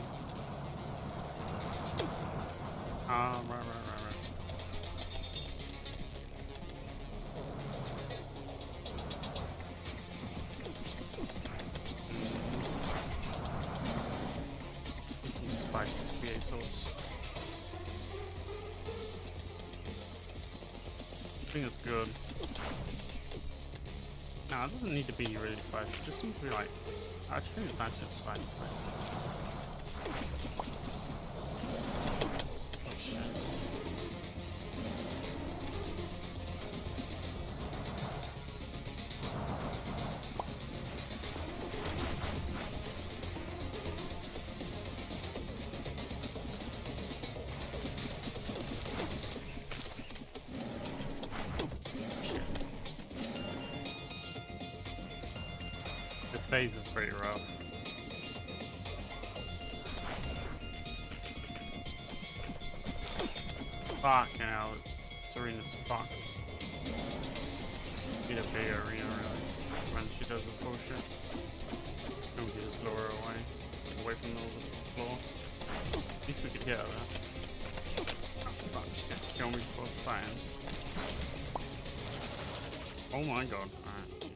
Right. Spicy spaghetti sauce. I think it's good. No, it doesn't need to be really spicy. It just needs to be like. I actually think it's nice when it's slightly spicy. Oh shit. This phase is pretty rough. Fucking hell, it's arena's fucked. Need a big arena really. When she does this bullshit. And we can just lure her away. Away from all this. floor. At least we could get out of there. Oh fuck, she's gonna kill me before the fires. Oh my god. Alright.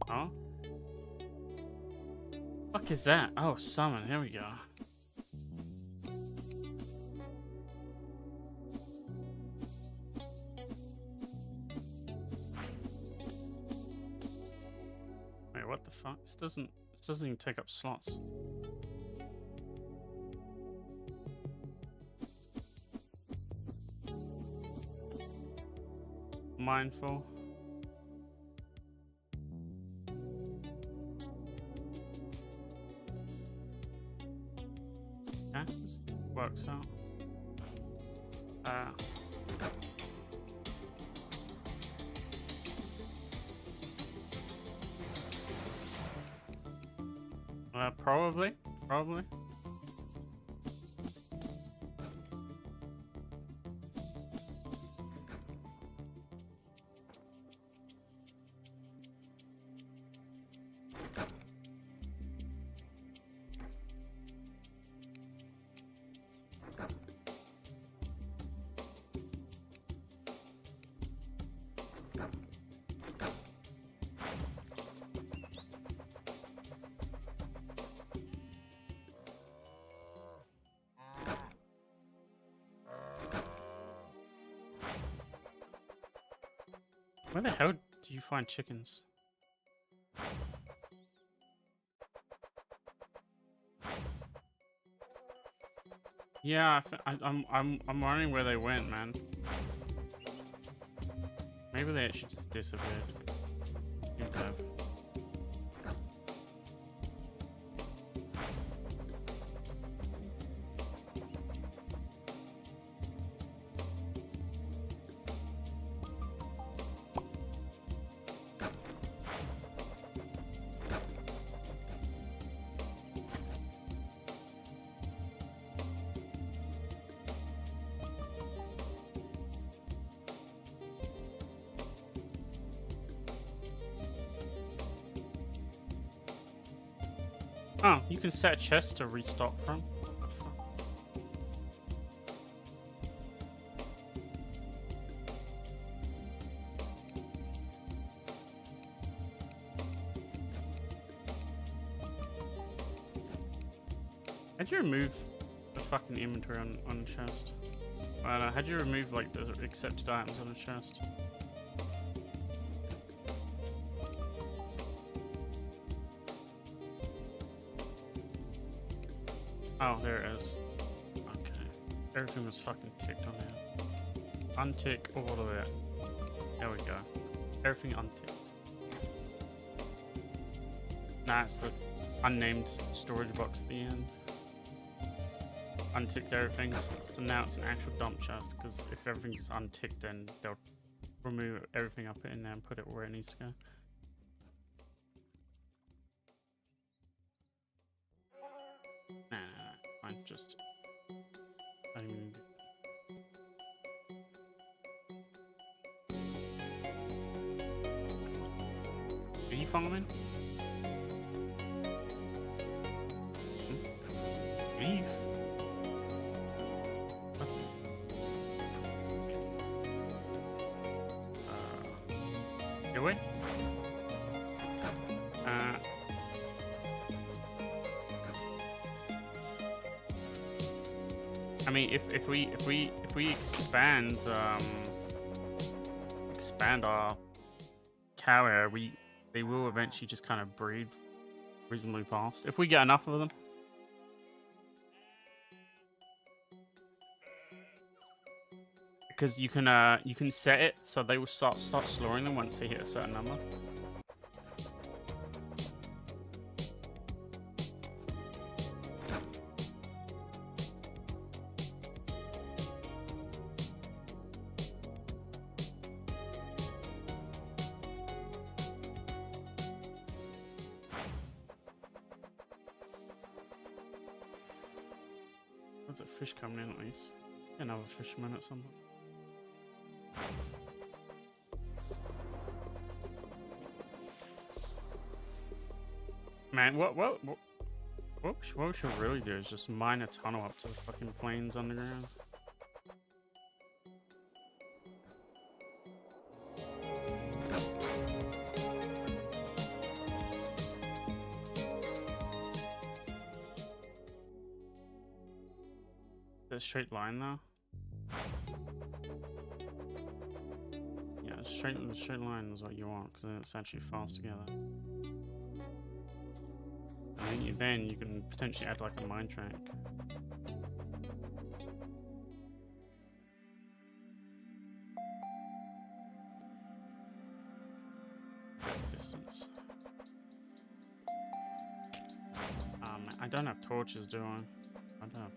Oh? Fuck is that? Oh, summon. Here we go. Wait, what the fuck? This doesn't even take up slots. Mindful. Okay, this works out. Probably. Where the hell do you find chickens? Yeah, I'm wondering where they went, man. Maybe they actually just disappeared. Seem to have. Oh, you can set a chest to restock from. What the fuck? How'd you remove the fucking inventory on the chest? How'd you remove like the accepted items on the chest? Oh, there it is. Okay. Everything was fucking ticked on there. Untick all of it. There we go. Everything unticked. Nah, it's the unnamed storage box at the end. Unticked everything, so now it's an actual dump chest, because if everything's unticked, then they'll remove everything, I'll put in there and put it where it needs to go. Nah, fine, just... I don't even... Are you following? Leave? What? Your way? I mean, if we expand our cow area, they will eventually just kind of breed reasonably fast if we get enough of them. Because you can set it so they will start slaughtering them once they hit a certain number. There's a fish coming in at least. Another fisherman at some point. Man, what we should really do is just mine a tunnel up to the fucking plains underground. The straight line though. Yeah, straight line is what you want because then it's actually fast together. And then you can potentially add like a mine track. Distance. I don't have torches, do I? I don't have.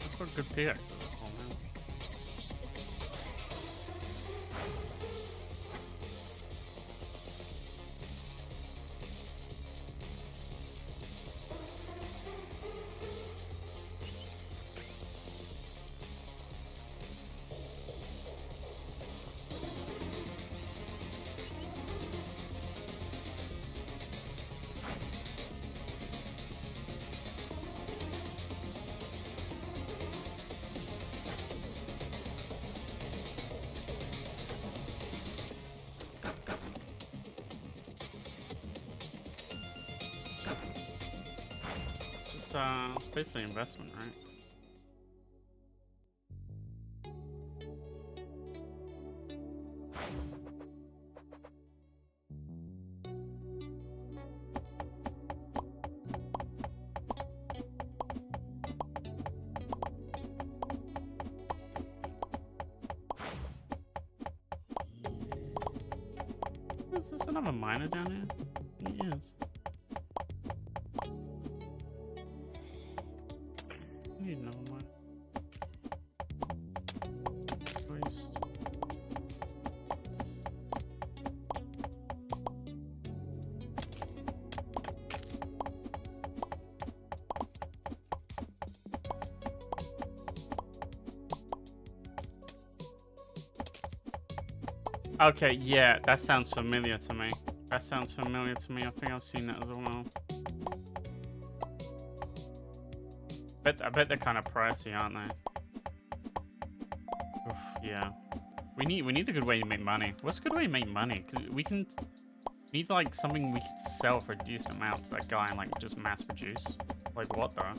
That's what good pickaxes are for, man. It's basically investment, right? Is this another miner down here? Yes. Need another one. Waste. Okay, yeah, that sounds familiar to me. That sounds familiar to me. I think I've seen that as well. I bet they're kind of pricey, aren't they? Oof, yeah. We need a good way to make money. What's a good way to make money? Because we need like something we can sell for a decent amount to that guy and like just mass produce. Like what though?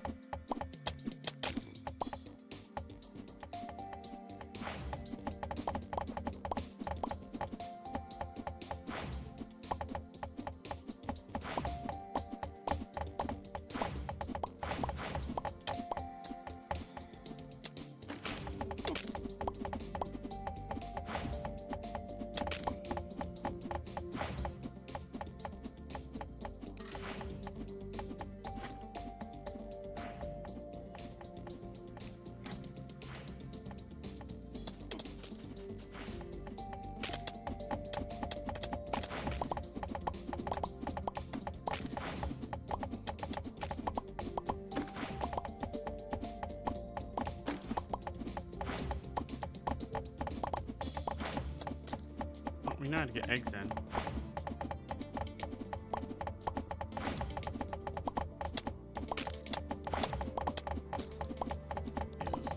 We know how to get eggs in. Jesus.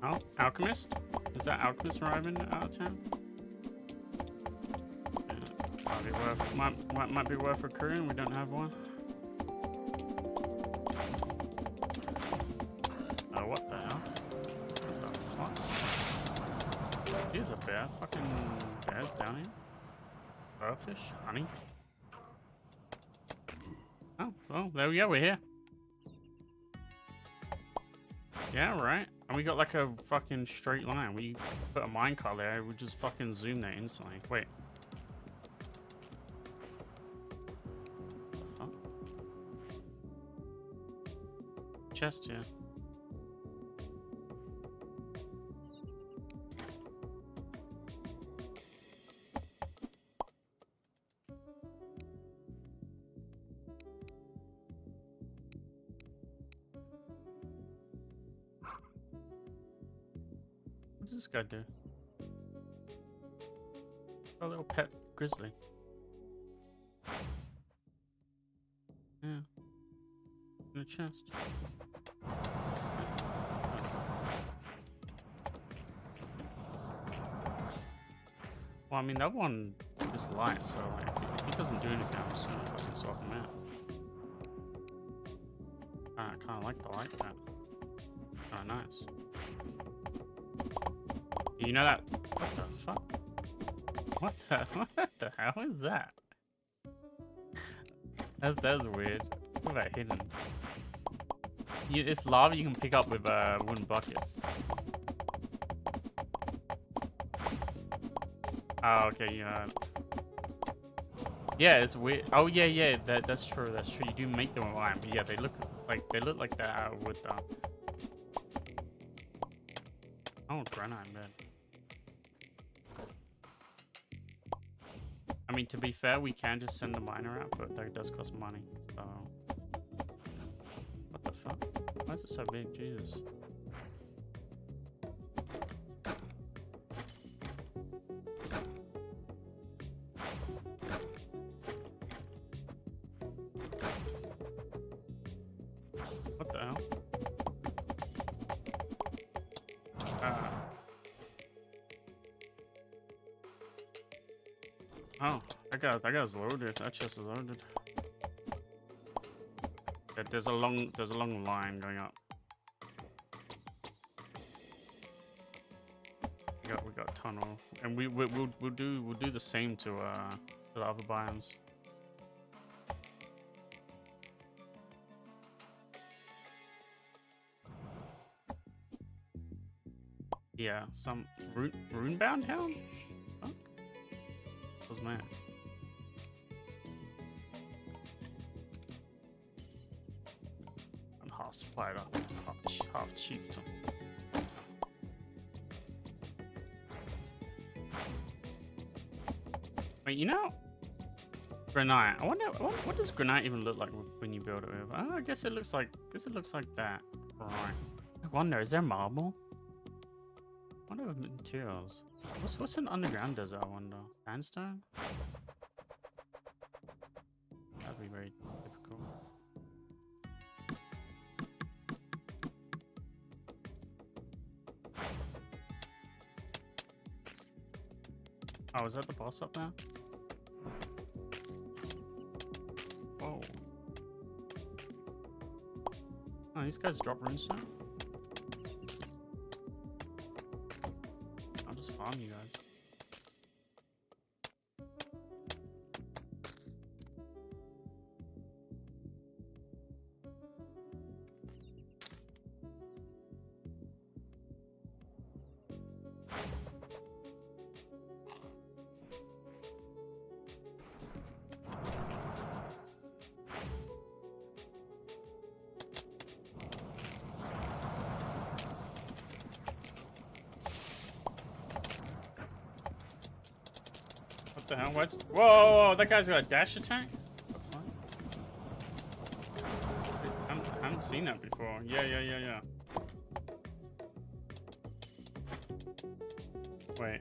Oh, alchemist? Is that alchemist arriving out of town? Might be worth recruiting. We don't have one. What the hell? What the fuck? Here's a bear. Fucking bears down here. Burfish, honey. Oh, well, there we go. We're here. Yeah, right. And we got like a fucking straight line. We put a minecart there. We just fucking zoom there instantly. Wait. What the fuck? Chest here. What does this guy do? A little pet grizzly. Yeah. In the chest. Well, I mean, that one is light, so like, if he doesn't do anything, I'm just gonna fucking swap him out. I kind of like the light pet. Oh, nice. You know that? What the fuck? What the hell is that? That's weird. Look at that hidden. It's lava you can pick up with wooden buckets. Oh, okay, yeah. Yeah, it's weird. Oh, yeah, that's true. That's true. You do make them with iron, but yeah, they look like that out of wood though. Oh, granite, man. I mean, to be fair, we can just send the miner out, but that does cost money. So, what the fuck? Why is it so big? Jesus. What the hell? Oh, that guy's loaded. That chest is loaded. Yeah, there's a long line going up. We got tunnel, and we'll do the same to the other biomes. Yeah, some rune-bound hound? Huh? Was man. And half spider, half chieftain. Wait, you know, granite. I wonder what does granite even look like when you build it with? I guess it looks like that. Right. I wonder, is there marble? I wonder what materials. What's an underground desert, I wonder? Sandstone? That'd be very typical. Oh, is that the boss up there? Whoa. Oh, these guys drop runestone? I'll just farm you guys. What the hell? What's... Whoa, that guy's got a dash attack? I haven't seen that before. Yeah. Wait.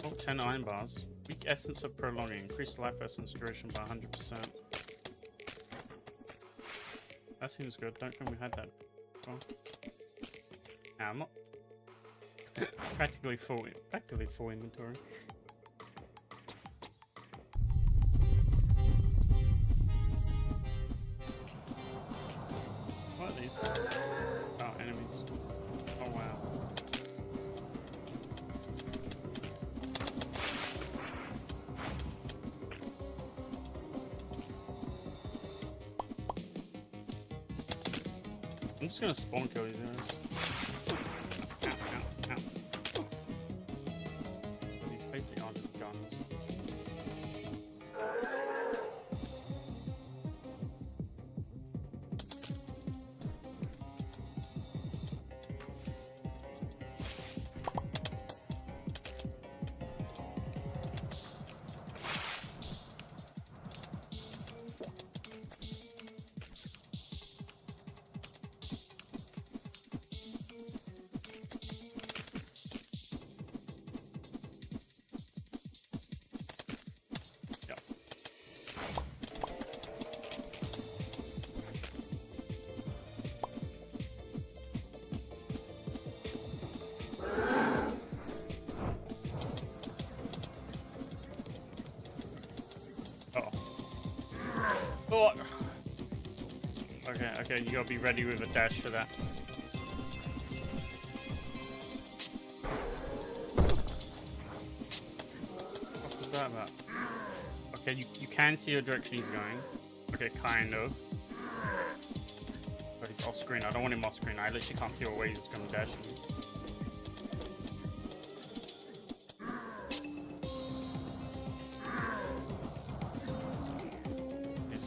Oh, 10 iron bars. Weak essence of prolonging. Increased life essence duration by 100%. That seems good. Don't think we had that before. Nah, I'm not... practically full inventory. What are these? Oh, enemies. I'm just gonna spawn kill these guys. Ow, ow, ow. These basically are just guns. Oh. Okay, you gotta be ready with a dash for that. What was that about? Okay, you can see the direction he's going. Okay, kind of. But he's off screen. I don't want him off screen. I literally can't see what way he's gonna dash me.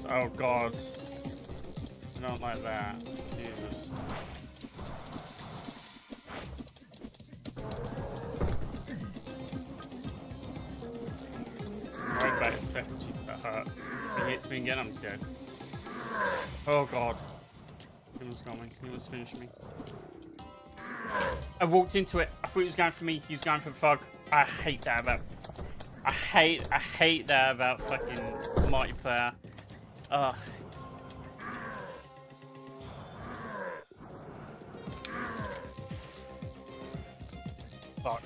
Oh god. I don't like that. Jesus. Right back a second, jeez, that hurt. If he hits me again, I'm dead. Oh god. He was coming. He was finishing me. I walked into it. I thought he was going for me. He was going for the fog. I hate that about... I hate that about fucking multiplayer. Ugh. Fuck.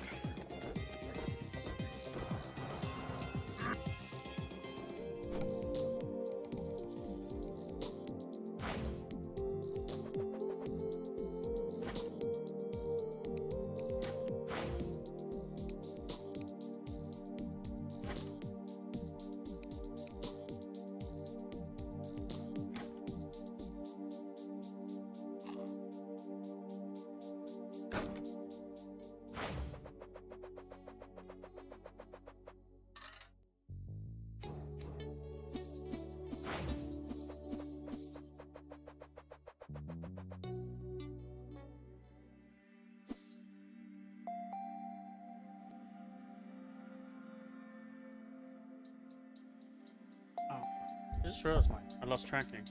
I just realized I lost tracking.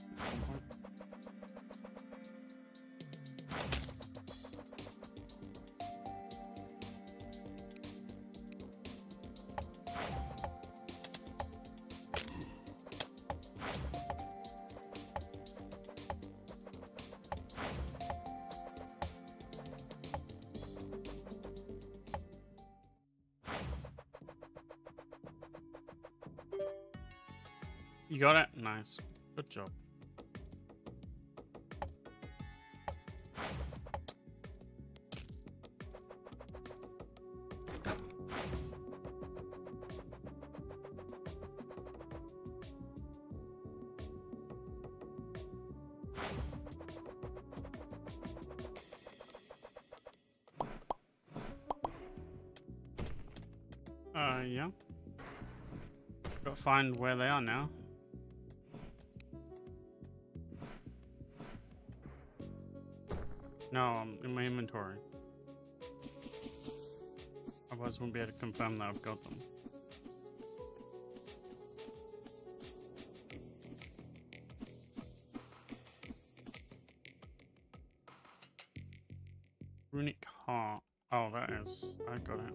You got it? Nice. Good job. Yeah. Gotta find where they are now. No, I'm in my inventory. Otherwise, I won't be able to confirm that I've got them. Runic heart. Oh, that is. I got it.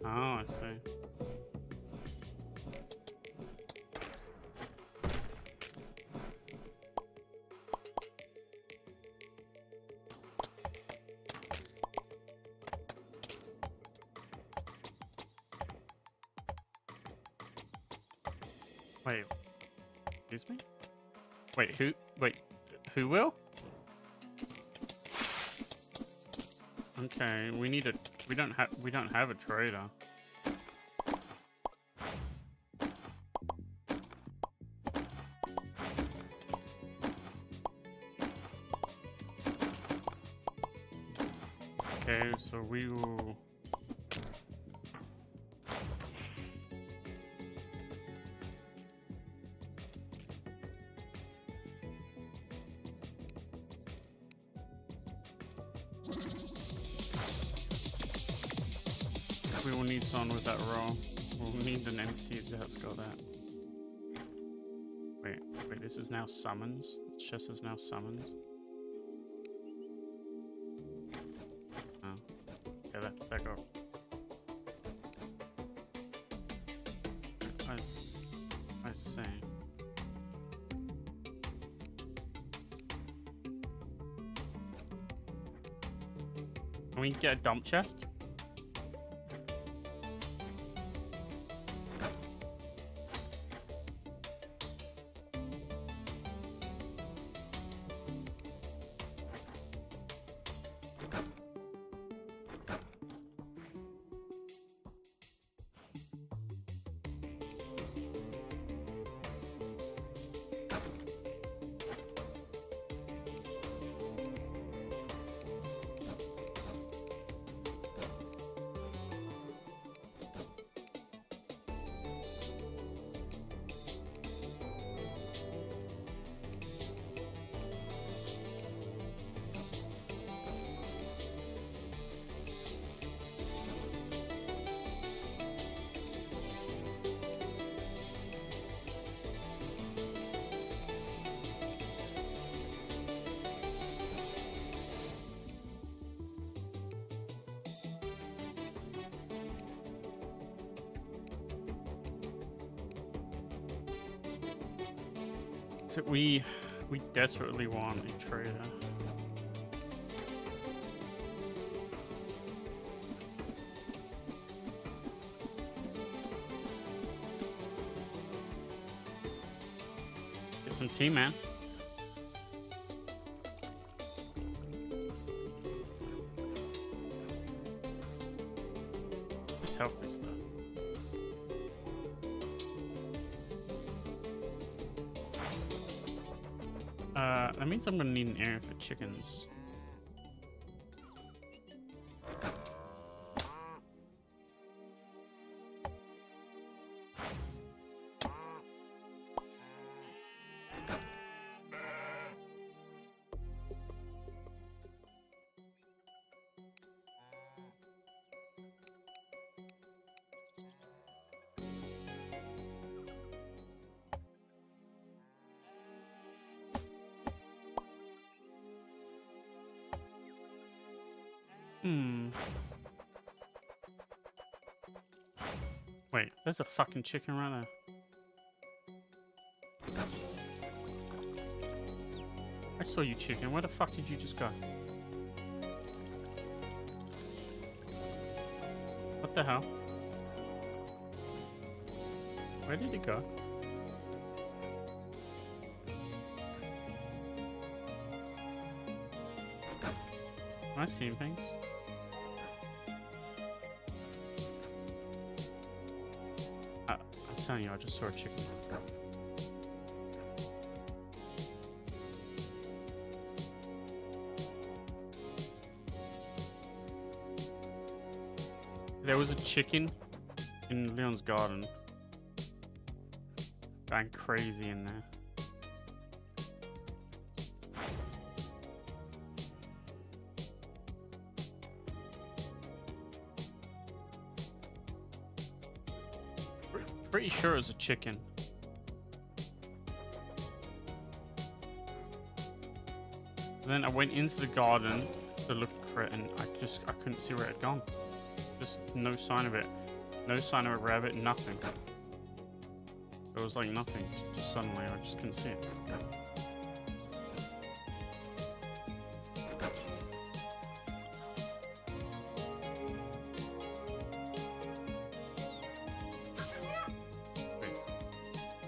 Oh, I see. Wait, excuse me? Wait, who? Wait, who will? Okay, we need a. We don't have a trader. Okay, so we will. We will need someone with that role. We'll need an MC that's got that. Wait, this is now summons? Chess is now summons? Oh. Yeah, that got... I see. Can we get a dump chest? So we desperately want a trader. Get some tea, man. Just help me stuff. That means I'm gonna need an area for chickens. Wait, there's a fucking chicken right there. I saw you, chicken. Where the fuck did you just go? What the hell? Where did it go? Am I seeing things? I'm telling you, I just saw a chicken. There was a chicken in Leon's garden. Going crazy in there. Pretty sure it was a chicken. Then I went into the garden to look for it, and I couldn't see where it had gone. Just no sign of it. No sign of a rabbit, nothing. It was like nothing. Just suddenly I just couldn't see it.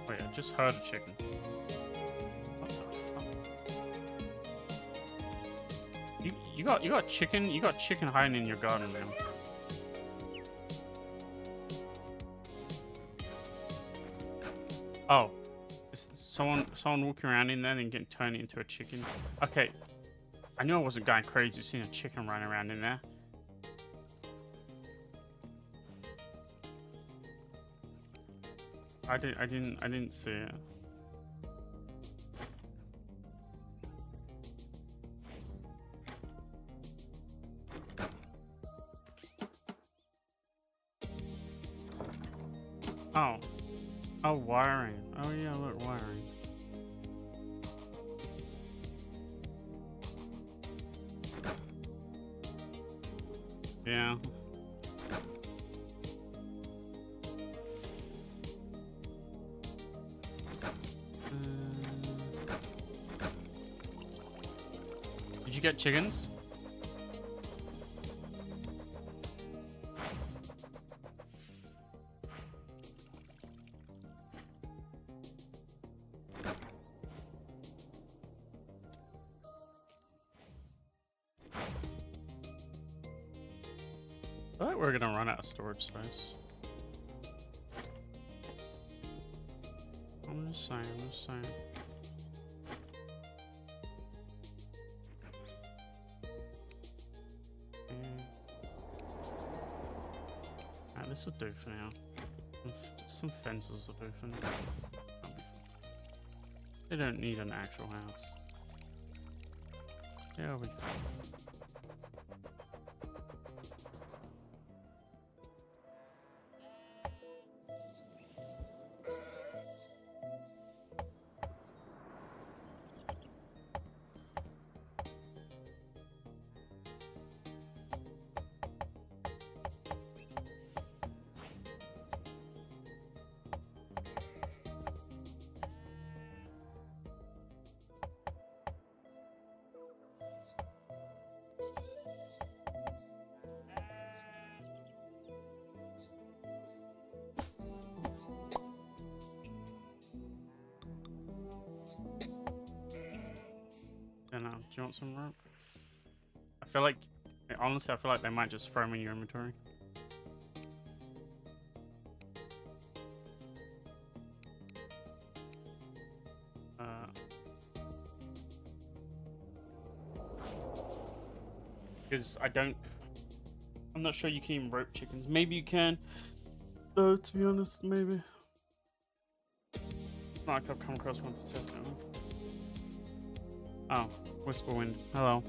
Wait, I just heard a chicken. What the You got chicken. You got chicken hiding in your garden, man. Oh, is someone walking around in there and getting turned into a chicken? Okay, I knew I wasn't going crazy seeing a chicken running around in there. I didn't see it. Oh. Oh, wiring. Oh yeah, look, wiring. Yeah. Did you get chickens? I thought we were gonna run out of storage space. I'm just saying. This will do for now. Some fences will do for now. They don't need an actual house. Yeah, we. Do you want some rope? I feel like, honestly, I feel like they might just throw them in your inventory. Because I'm not sure you can even rope chickens. Maybe you can. Though, to be honest, maybe. It's not like I've come across one to test it on. Oh, Whisperwind. Hello.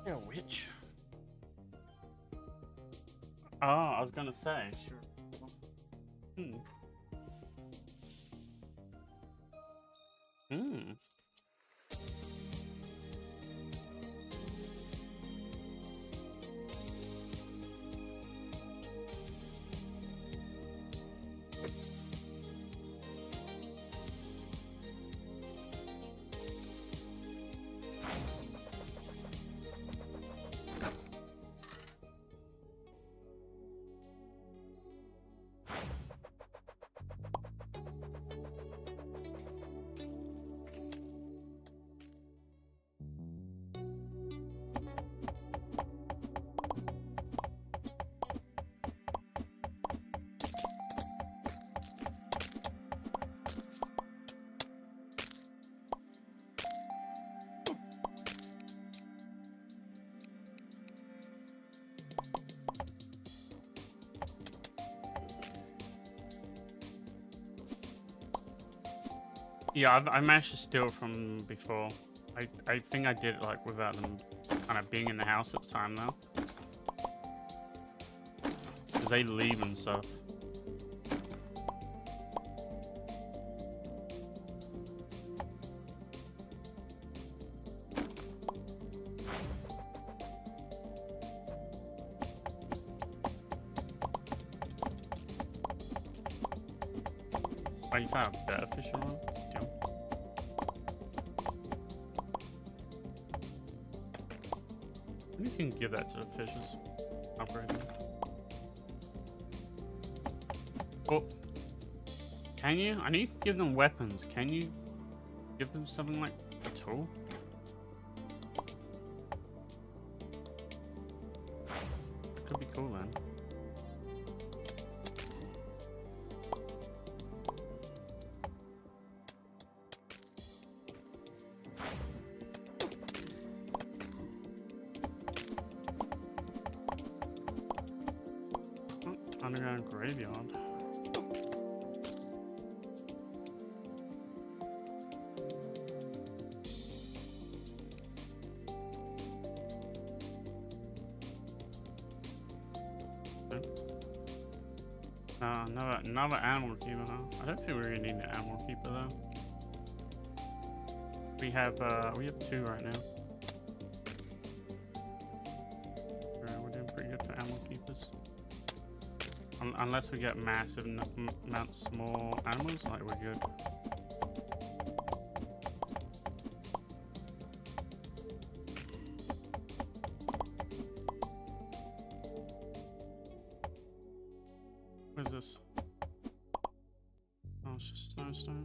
Yeah, witch. Oh, I was gonna say. Sure. Hmm. Hmm. Yeah, I managed to steal from before. I think I did it like without them kind of being in the house at the time though. Because they leave and stuff. Oh, you found a better fish rod? Still. You can give that to the fishes. Upgrade them. Oh. Can you? I need to give them weapons. Can you give them something like a tool? That could be cool then. Underground graveyard. Another animal keeper, huh? I don't think we really need an animal keeper though. We have two right now. We're doing pretty good for animal keepers. Unless we get massive amounts more animals, like we're good. What is this? Oh, it's just snowstone.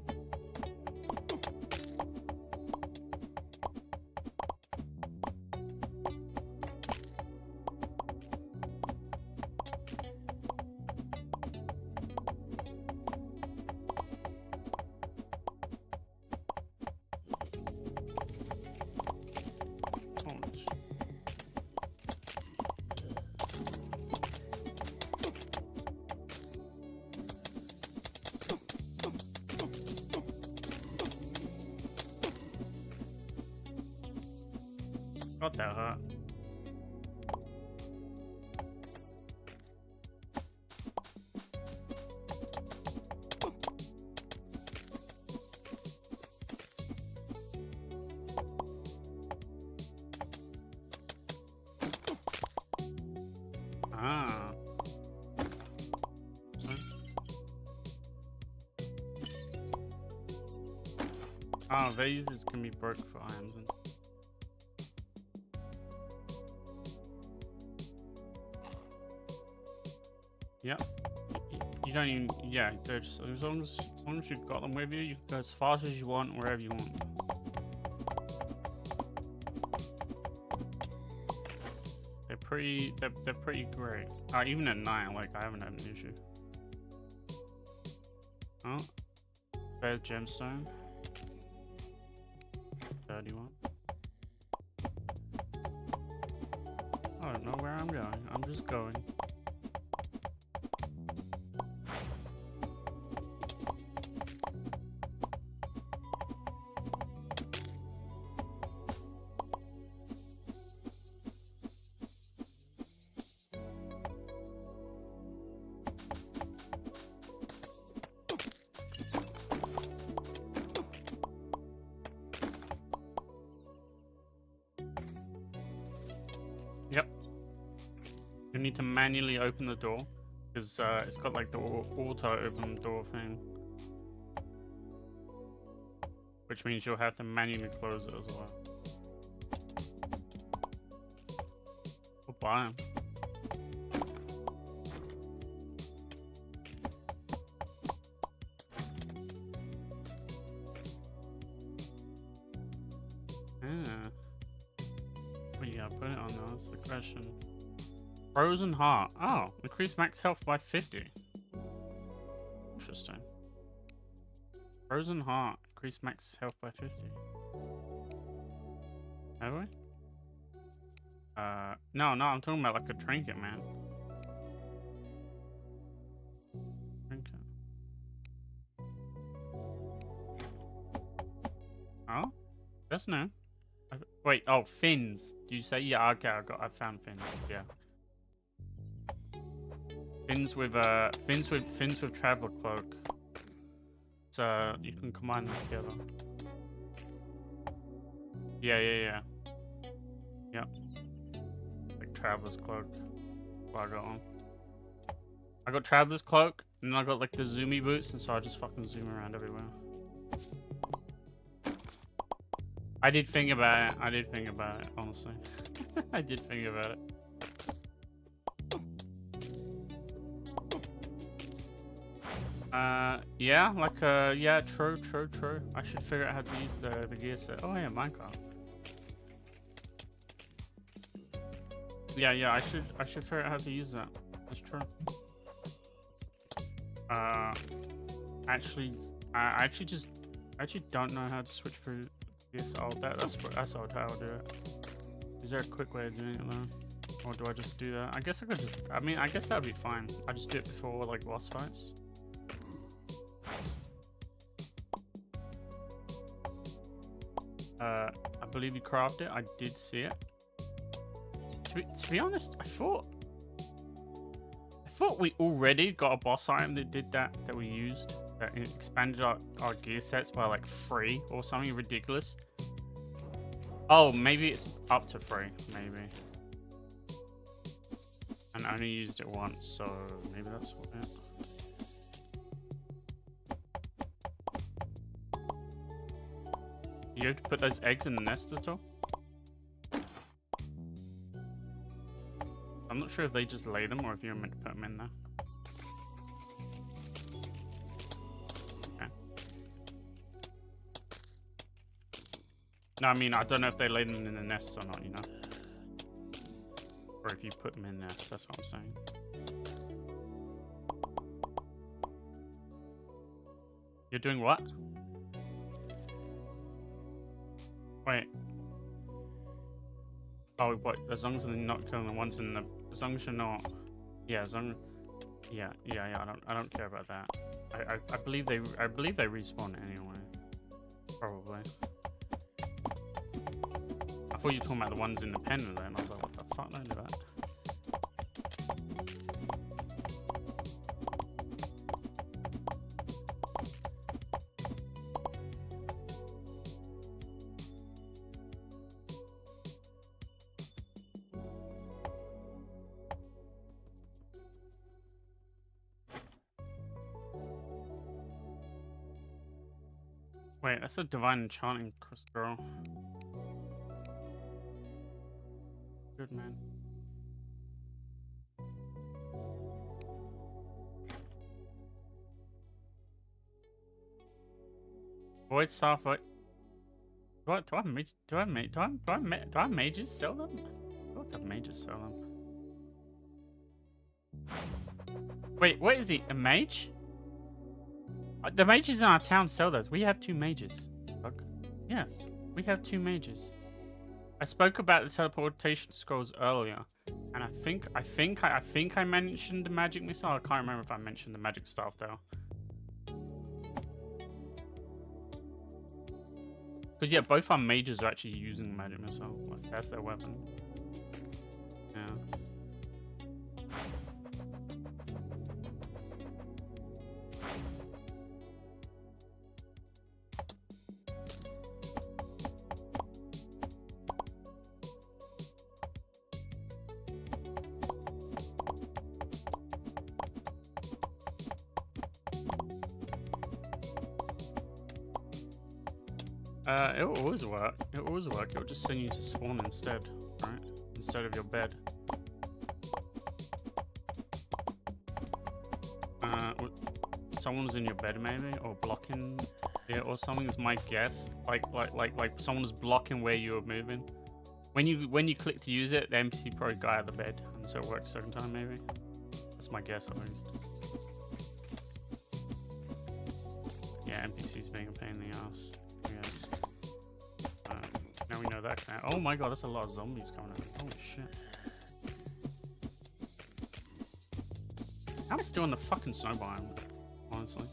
Got that hurt. Ah. Oh, vases can be broke for items. Yep. You don't even, yeah, they're just, as long as you've got them with you, you can go as fast as you want, wherever you want. They're pretty great. Even at night, like, I haven't had an issue. Oh, there's gemstone. 31. I don't know where I'm going. I'm just going. You need to manually open the door because it's got like the auto open door thing, which means you'll have to manually close it as well. We'll buy 'em. Well, yeah, put it on now. That's the question. Frozen heart. Oh, increase max health by 50. Interesting. Frozen heart. Increase max health by 50. Have we? No, I'm talking about like a trinket, man. Trinket. Oh? That's new. Wait, oh, fins. Do you say? Yeah, okay, I found fins. Yeah. Fins with traveler cloak. So you can combine them together. Yeah. Yep. Like traveler's cloak. What I got on. I got traveler's cloak, and then I got like the zoomy boots, and so I just fucking zoom around everywhere. I did think about it, honestly. I did think about it. Yeah, like, yeah, true. I should figure out how to use the gear set. Oh yeah, Minecraft. Yeah, I should figure out how to use that. That's true. Actually, I actually don't know how to switch through this. Oh, that's how I'll do it. Is there a quick way of doing it though? Or do I just do that? I guess I could just, I guess that'd be fine. I just do it before like boss fights. I believe you crafted it. I did see it. To be honest, I thought we already got a boss item that did that we used. That expanded our gear sets by like 3 or something ridiculous. Oh, maybe it's up to 3, maybe. And I only used it once, so maybe that's what it. You have to put those eggs in the nest at all? I'm not sure if they just lay them or if you're meant to put them in there. Okay. No, I mean, I don't know if they lay them in the nests or not, you know? Or if you put them in nests, that's what I'm saying. You're doing what? Wait. Oh, what? As long as they're not killing the ones in the... As long as you're not... Yeah, as long... Yeah. I don't care about that. I believe they respawn anyway. Probably. I thought you were talking about the ones in the pen then. I was like, what the fuck? Don't do that. Wait, that's a divine enchanting crystal. Good man. Void Staff. Do I mages sell them? I thought that mages sell them. Wait, what is he? A mage? The mages in our town sell those. We have 2 mages. Fuck. Yes, we have 2 mages. I spoke about the teleportation scrolls earlier, and I think I mentioned the magic missile. I can't remember if I mentioned the magic staff though. Because yeah, both our mages are actually using the magic missile. That's their weapon. Yeah. It'll always work. It'll always work. It'll just send you to spawn instead, right? Instead of your bed. Someone's in your bed maybe, or blocking it, or something is my guess. Like someone's blocking where you were moving. When you click to use it, the NPC probably got out of the bed, and so it works second time maybe. That's my guess at least. Yeah, NPCs being a pain in the ass. Yes. Now we know that. Oh my god, that's a lot of zombies coming out. Holy shit. How am I still in the fucking snow biome? Honestly.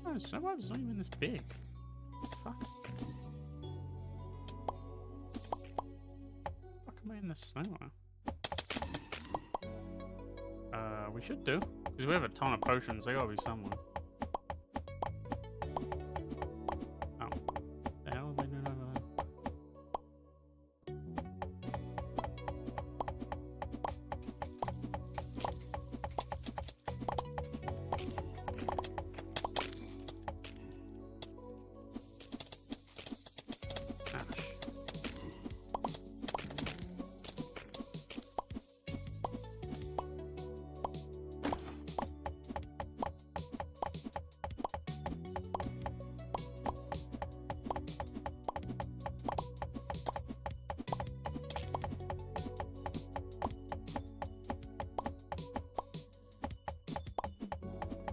Oh, snow biome's not even this big. Fuck. Fuck am I in the snow biome? We should do. Because we have a ton of potions, they gotta be somewhere. Oh. The hell are they doing over there?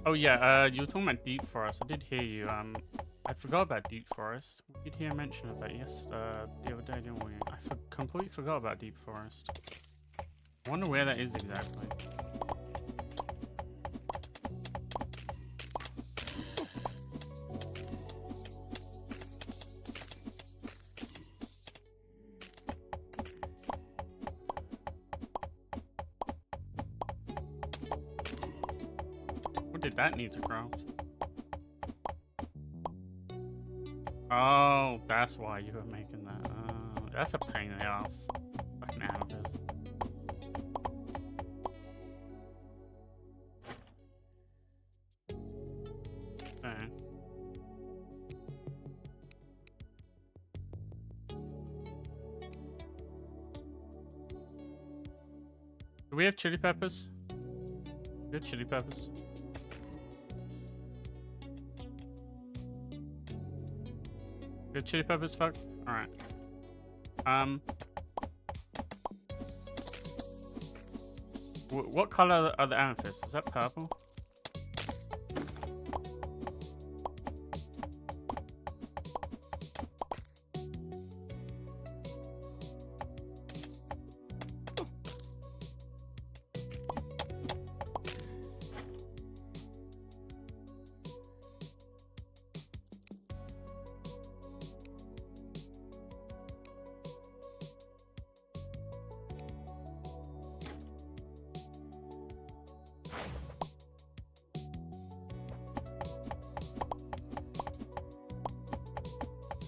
Oh yeah, you were talking about Deep Forest. I did hear you. I forgot about Deep Forest. We did hear mention of that the other day, didn't we? I completely forgot about Deep Forest. I wonder where that is exactly. Did that need to craft? Oh, that's why you were making that. That's a pain in the ass. Fucking amethyst. Okay. Do we have chili peppers? We have chili peppers. Good chili peppers, fuck. Alright. What color are the amethysts? Is that purple?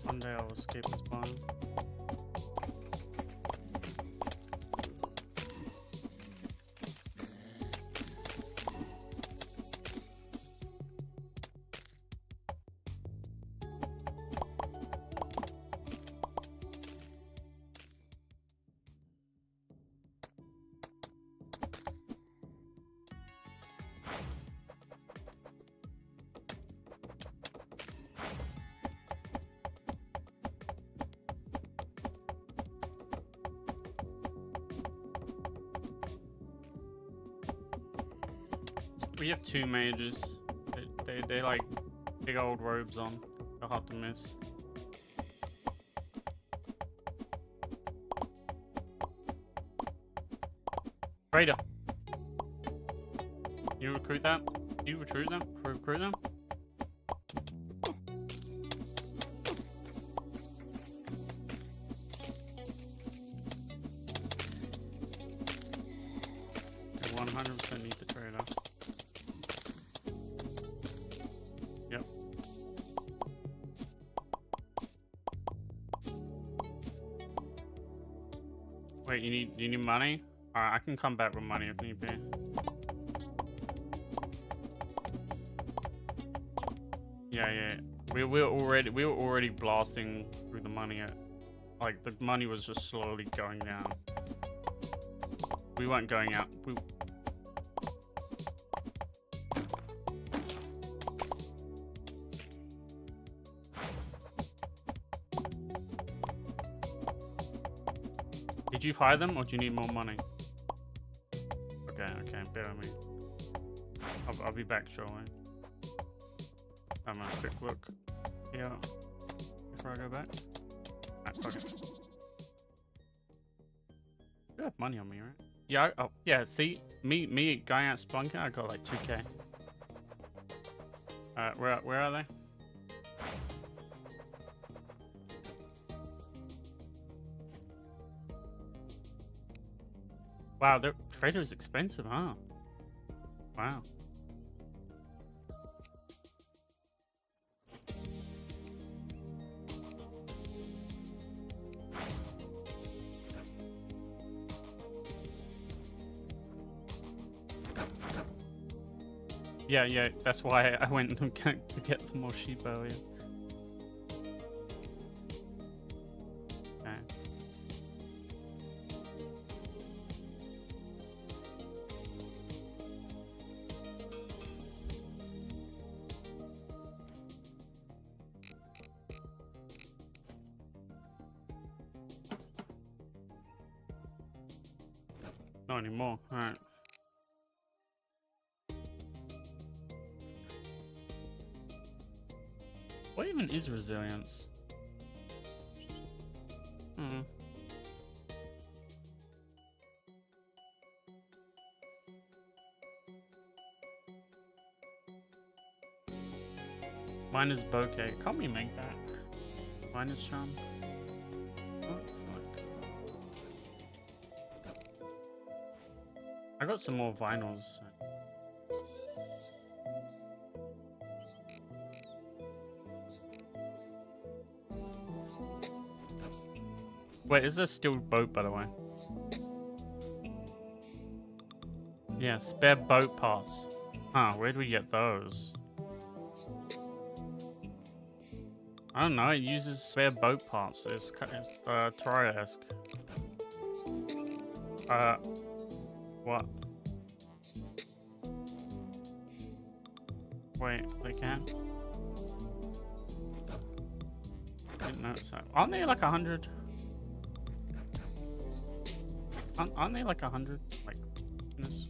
One day I'll escape this biome. We have two mages. They like big old robes on. They're hard to miss. Raider. You recruit that? You recruit them? Recruit them? I 100% need the trader. Yep. Wait, you need money? Alright, I can come back with money if need be. Yeah. We were already blasting through the money. Like the money was just slowly going down. We weren't going out. Did you hire them, or do you need more money? Okay, bear with me. I'll be back shortly. I'm gonna quick look here before I go back. Alright, fuck it. You have money on me, right? Yeah. Yeah. See, me going out splunking, I got like 2K. Where are they? Wow, their trader is expensive, huh? Wow. Yeah, that's why I went to get the more sheep earlier. Okay. Not anymore. Alright. What even is resilience? Mine is bouquet. Can't we make that? Mine is charm. Oh, I got some more vinyls. Wait, is there still boat, by the way? Yeah, spare boat parts. Huh, where do we get those? I don't know, it uses spare boat parts. It's Terraria-esque. What? Wait, they can? Didn't notice that. Aren't they like 100? Aren't they like 100? Like, goodness.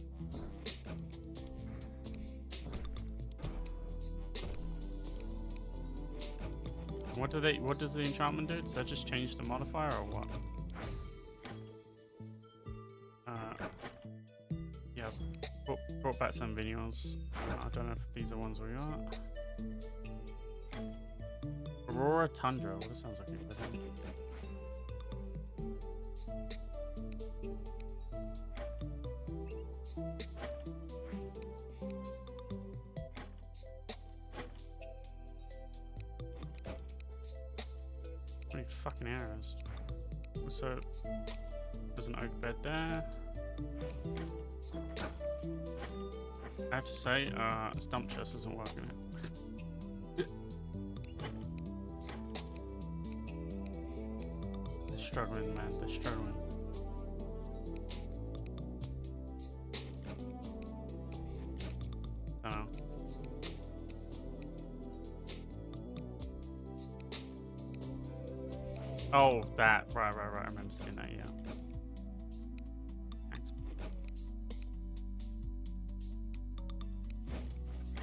What does the enchantment do? Does that just change the modifier or what? Yeah, brought back some videos. I don't know if these are ones we got. Aurora Tundra. Well, this sounds like a good idea. Fucking arrows. So there's an oak bed there. I have to say, stump chest isn't working. They're struggling, man. They're struggling. Oh, that. Right. I remember seeing that, yeah. Thanks.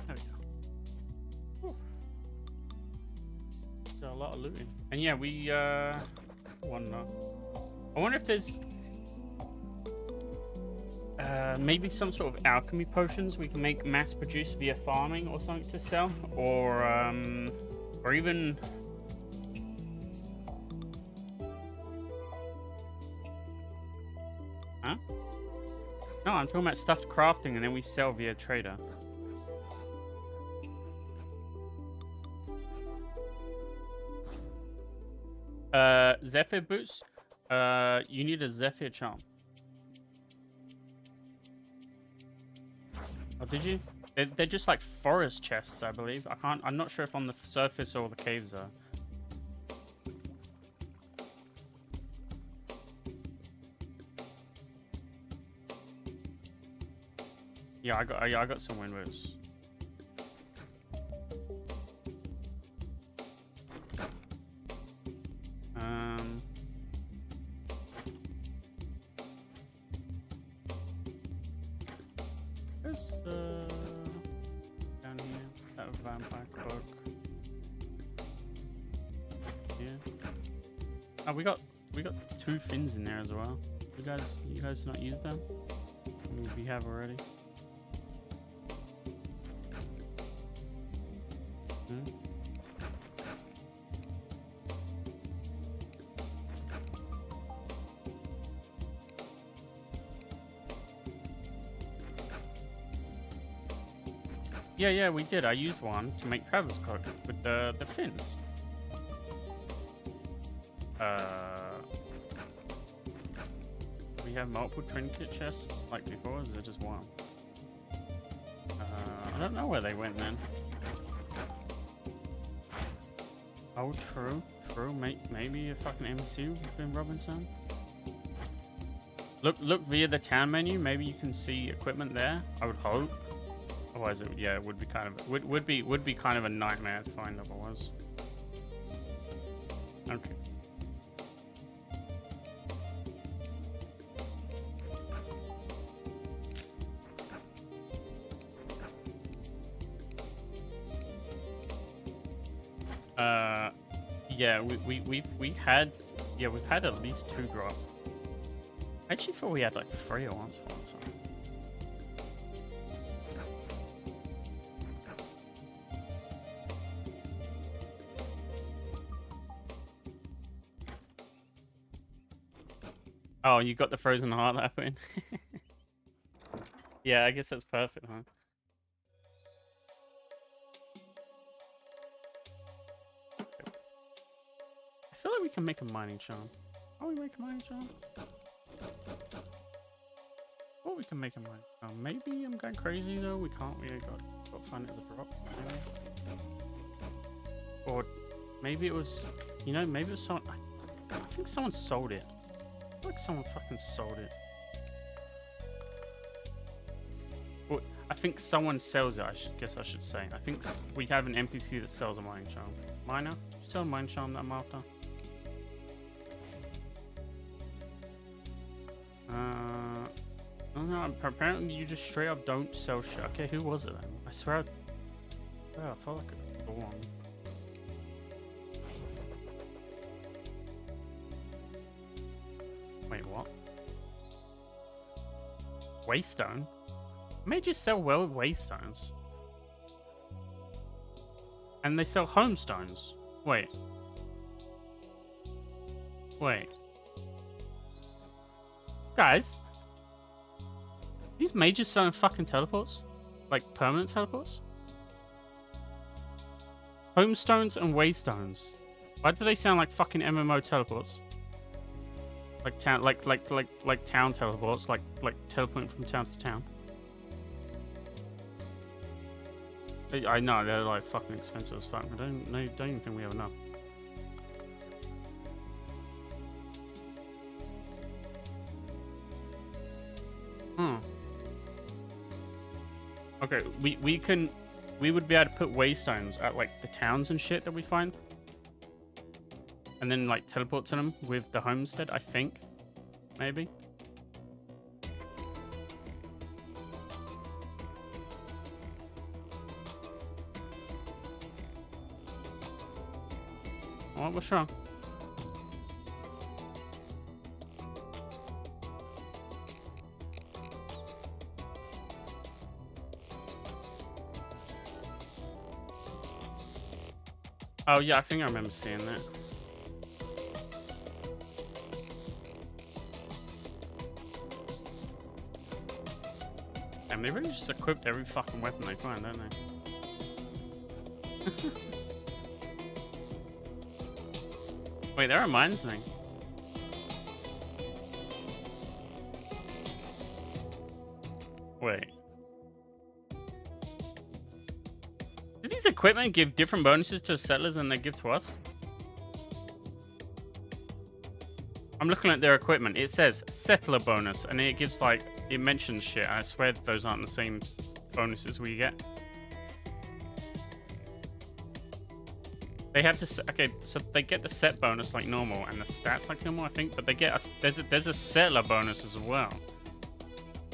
There we go. Whew. Got a lot of looting. And yeah, we, wonder. I wonder if there's maybe some sort of alchemy potions we can make mass produced via farming or something to sell, or even. Huh? No, I'm talking about stuffed crafting and then we sell via trader. Zephyr boots. You need a Zephyr charm. Oh, did you? They're just like forest chests, I believe. I'm not sure if on the surface or the caves are. Yeah, I got some wind boots. There's down here that vampire cloak. Yeah. Oh, we got 2 fins in there as well. You guys not use them? I mean, we have already. Yeah, we did. I used one to make Travis cloak with the fins. We have multiple trinket chests like before, or is it just one? I don't know where they went then. Oh, true. Maybe a fucking MC within Robinson. Look via the town menu. Maybe you can see equipment there. I would hope. Otherwise, it would be kind of would be kind of a nightmare to find otherwise. Okay. Yeah, we've had at least 2 drop. I actually thought we had like 3 at once. So. Oh, you got the frozen heart that in. Yeah, I guess that's perfect, huh? I feel like we can make a mining charm. Oh, we make a mining charm? Oh, we can make a mining charm. Maybe I'm going crazy though. We can't. We got to find it as a drop. Maybe. Or maybe it was. You know, maybe it was someone. I think someone sold it. I feel like someone fucking sold it. Well, I think someone sells it. I should say. I think we have an NPC that sells a mining charm. Miner, you sell a mining charm that I'm after. No, apparently you just straight up don't sell shit. Okay, who was it then? I swear I felt like it's the one. Wait, what? Waystone? May just sell waystones. And they sell homestones. Wait. Guys, these mages selling fucking teleports? Like permanent teleports? Homestones and waystones. Why do they sound like fucking MMO teleports? Like town, like town teleports, like teleporting from town to town. I know they're like fucking expensive as fuck. I don't even think we have enough. Okay, we would be able to put waystones at like the towns and shit that we find, and then like teleport to them with the homestead. I think, maybe. What's wrong? Oh yeah, I think I remember seeing that. And they really just equipped every fucking weapon they find, don't they? Wait, that reminds me. Wait. these equipment give different bonuses to settlers than they give to us? I'm looking at their equipment. It says settler bonus, and it gives like it mentions shit. I swear those aren't the same bonuses we get. They have this. Okay, so they get the set bonus like normal, and the stats like normal, I think. But they get there's a settler bonus as well.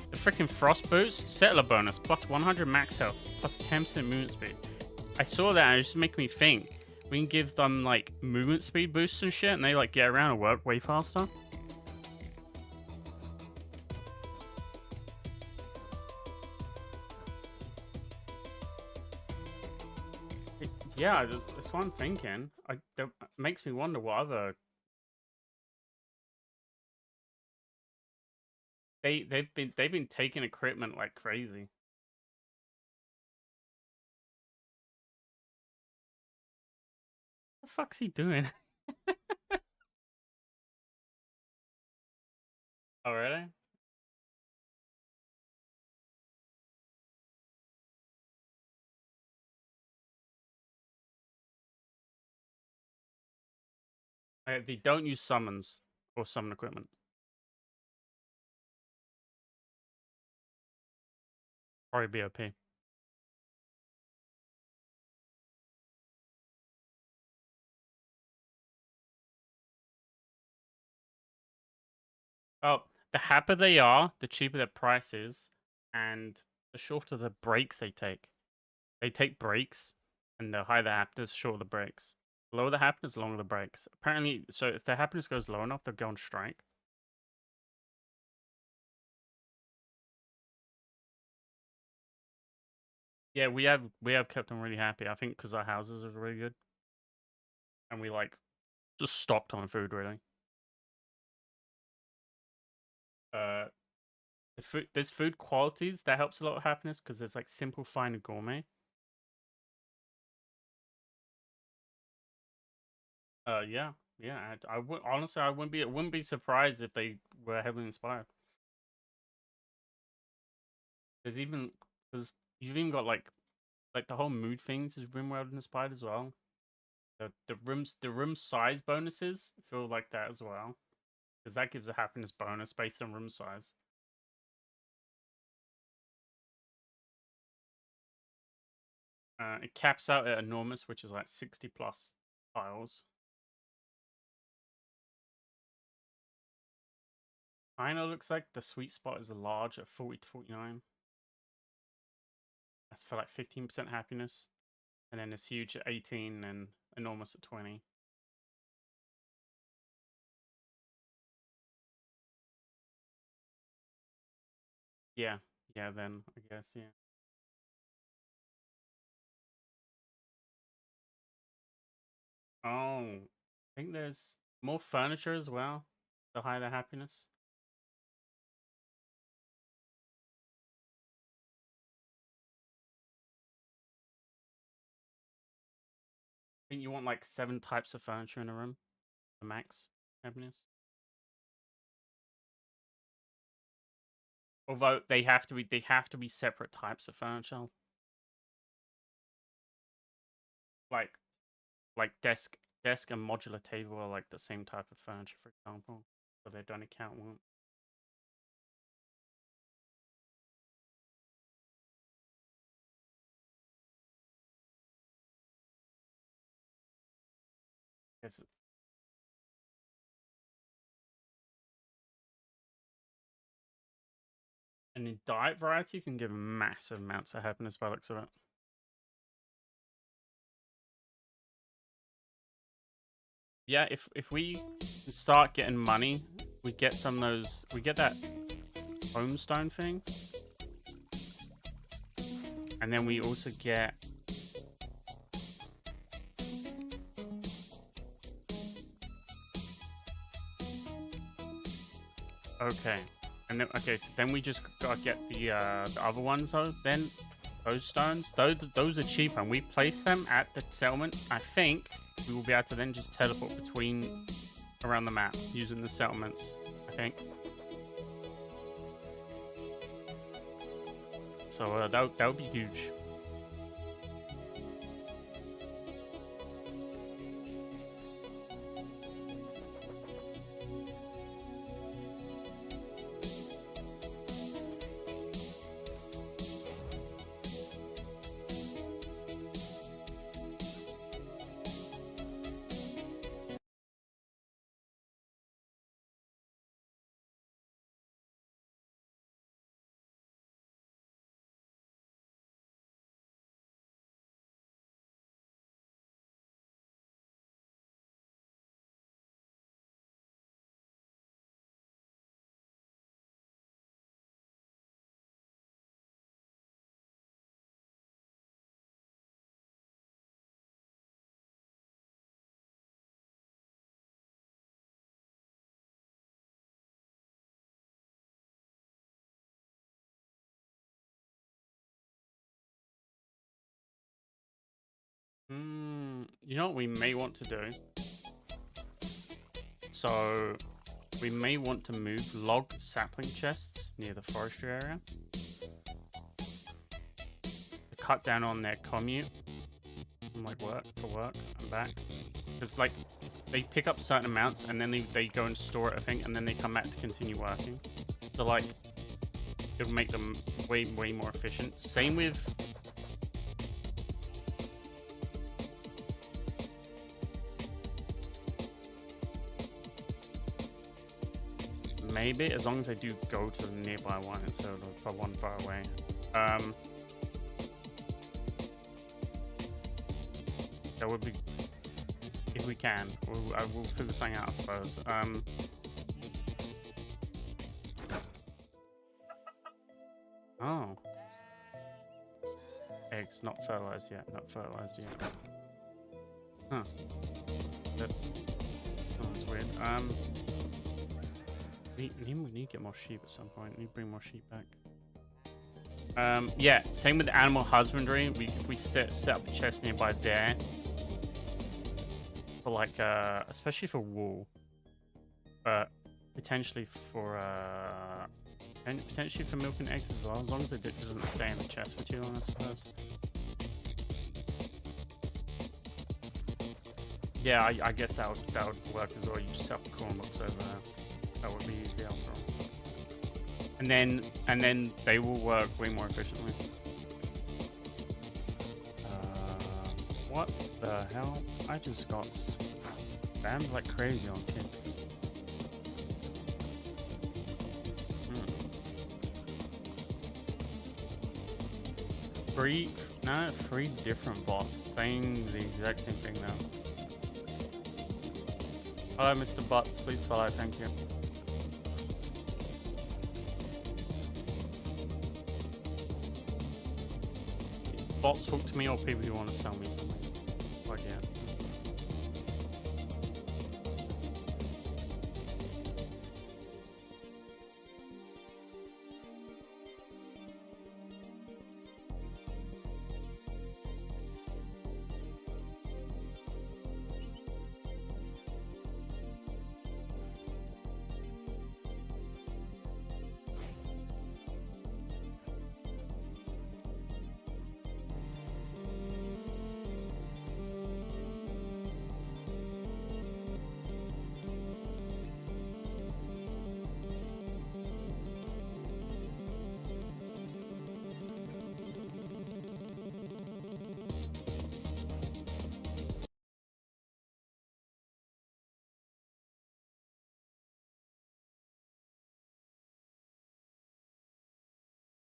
The freaking frost boost settler bonus plus 100 max health plus 10% movement speed. I saw that and it just made me think. We can give them like movement speed boosts and shit, and they like get around and work way faster. Yeah, that's what I'm thinking. That makes me wonder what other they've been taking equipment like crazy. What the fuck's he doing? Oh really? They don't use summons or summon equipment. Probably BOP. Oh, the happier they are, the cheaper their price is, and the shorter the breaks they take. They take breaks, and the higher the happiness, the shorter the breaks. The lower the happiness, the longer the breaks. Apparently, so if the happiness goes low enough, they'll go on strike. Yeah, we have kept them really happy. I think because our houses are really good, and we like just stocked on food really. The food, there's food qualities that helps a lot of happiness because there's like simple, fine, and gourmet. Yeah, yeah. I would honestly, I wouldn't be surprised if they were heavily inspired. There's even because you've even got like the whole mood things is RimWorld inspired as well. The room size bonuses feel like that as well, because that gives a happiness bonus based on room size. It caps out at enormous, which is like 60 plus tiles. Kinda looks like the sweet spot is large at 40 to 49. That's for like 15% happiness. And then it's huge at 18 and enormous at 20. Yeah, yeah, then I guess, yeah. Oh, I think there's more furniture as well. The higher the happiness. I think you want like 7 types of furniture in a room. The max happiness. Although they have to be separate types of furniture. Like desk and modular table are like the same type of furniture, for example. So they don't account one. Yes. And in diet variety, you can give massive amounts of happiness by the looks of it. Yeah, if we start getting money, we get some of those. We get that homestone thing, and then we also get. Okay, and then okay, so then we just gotta get the other ones though. Then those stones, those are cheaper, and we place them at the settlements. I think we will be able to then just teleport between around the map using the settlements. I think. So that would be huge. You know what we may want to do? So, we may want to move log sapling chests near the forestry area. To cut down on their commute. From like work to work and back. Because like, they pick up certain amounts and then they go and store it, I think, and then they come back to continue working. So like, it would make them way more efficient. Same with... Maybe, as long as I do go to the nearby one instead of the one far away. That would be... If we can. I will figure something out, I suppose. Oh. Eggs, not fertilized yet. Not fertilized yet. Huh. That's weird. We need to get more sheep at some point. We need to bring more sheep back. Yeah, same with animal husbandry. If we set up a chest nearby there. For like, especially for wool. Potentially for, and potentially for milk and eggs as well, as long as it doesn't stay in the chest for too long, I suppose. Yeah, I guess that would work as well. You just set up the corn box over there. That would be easy after all. And then they will work way more efficiently. What the hell? I just got spammed like crazy on Kick. Three different boss saying the exact same thing now. Hello, Mr. Butts. Please follow. Thank you. Bots talk to me or people who want to sell me something. Like, yeah.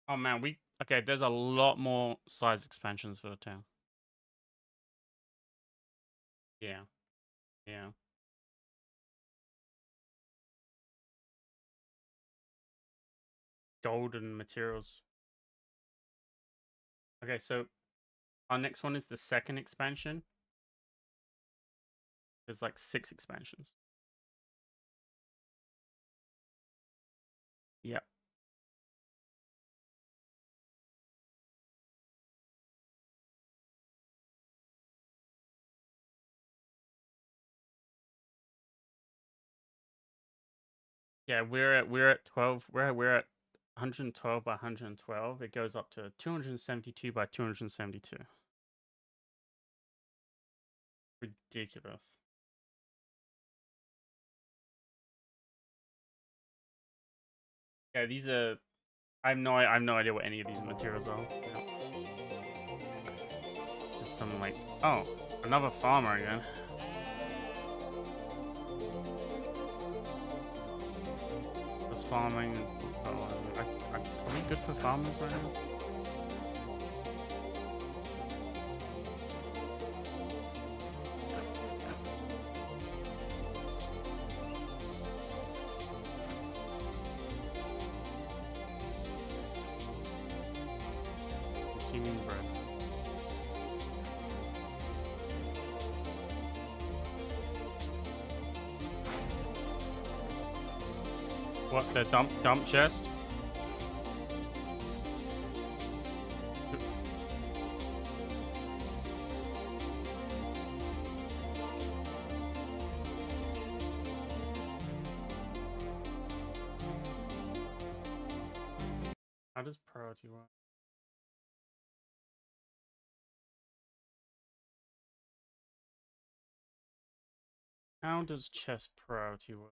Oh man, okay, there's a lot more size expansions for the town. Yeah. Yeah. Golden materials. Okay, so our next one is the second expansion. There's like 6 expansions. Yep. Yeah, we're at 12. We're at 112 by 112. It goes up to 272 by 272. Ridiculous. Yeah, these are. I have no idea what any of these materials are. Yeah. Just some like, oh, another farmer again. Just farming. Oh, are we good for farmers right now? Consuming bread. What, the dump chest? How does priority work? How does chess priority work?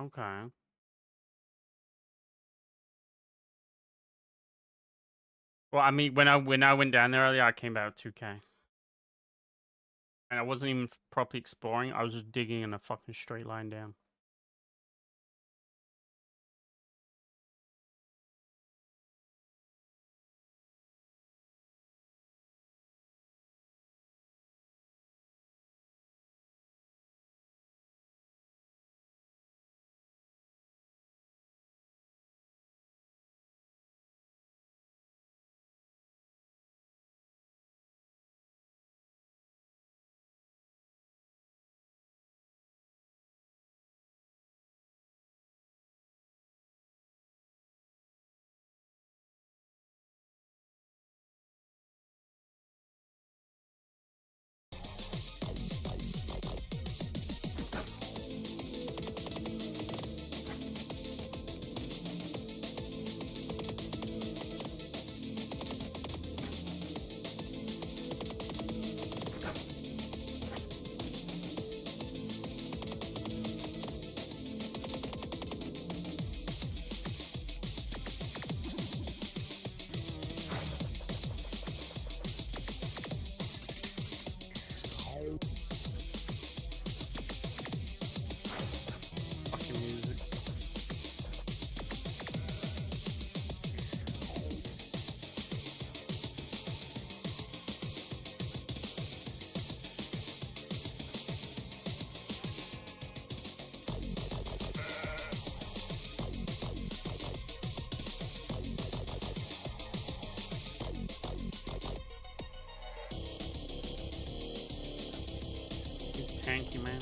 Okay. Well, I mean, when I went down there earlier, I came back with 2K, and I wasn't even properly exploring. I was just digging in a fucking straight line down. Fucking music. He's tanky, man.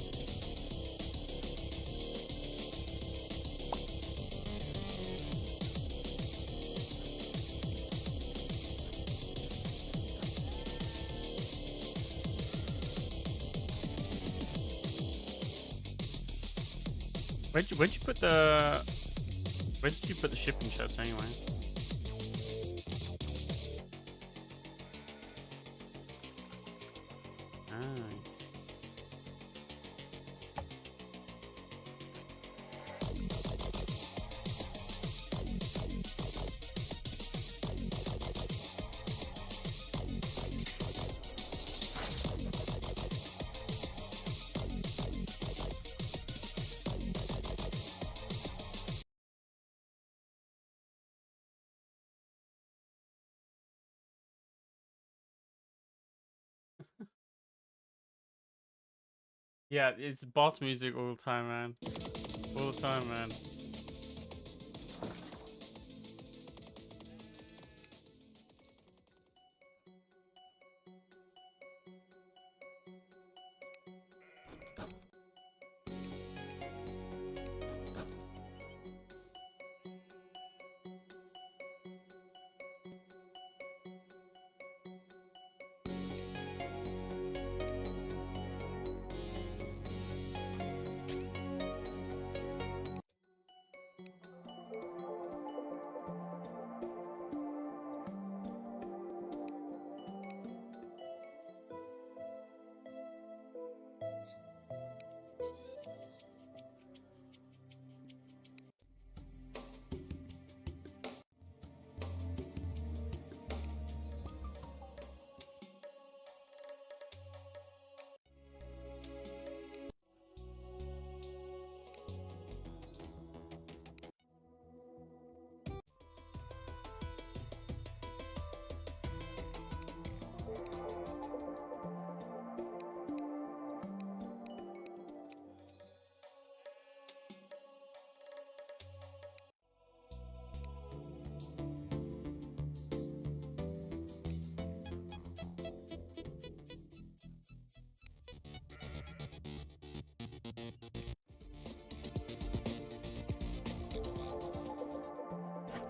Where'd you put the where did you put the shipping chest anyway? Ah. Yeah, it's boss music all the time, man. All the time, man.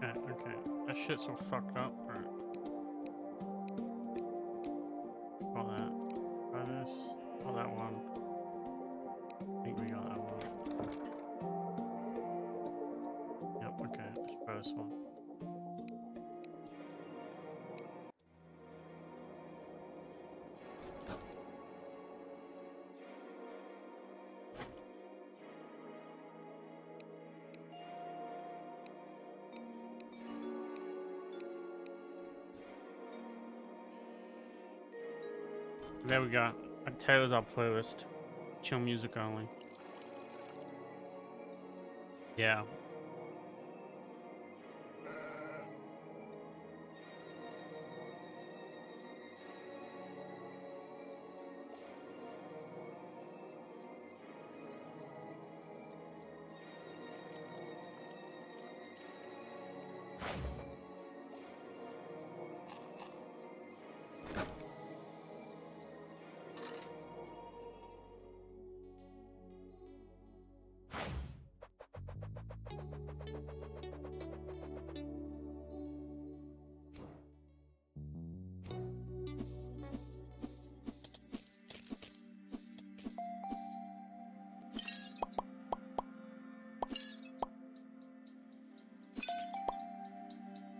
Okay, okay. That shit's all fucked up. Right. Got that. Got this. Got that one. I think we got that one. Yep, okay. First one. There we go. I tailored our playlist. Chill music only. Yeah.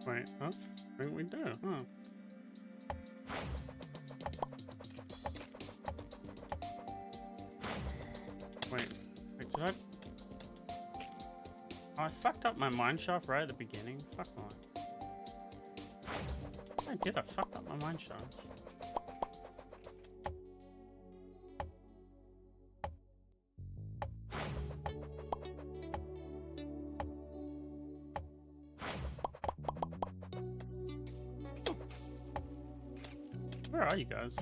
Wait, that's what we do, huh? Wait, did I? Oh, I fucked up my mine shaft right at the beginning. Fuck on. I did. I fucked up my mine shaft. Where are you guys?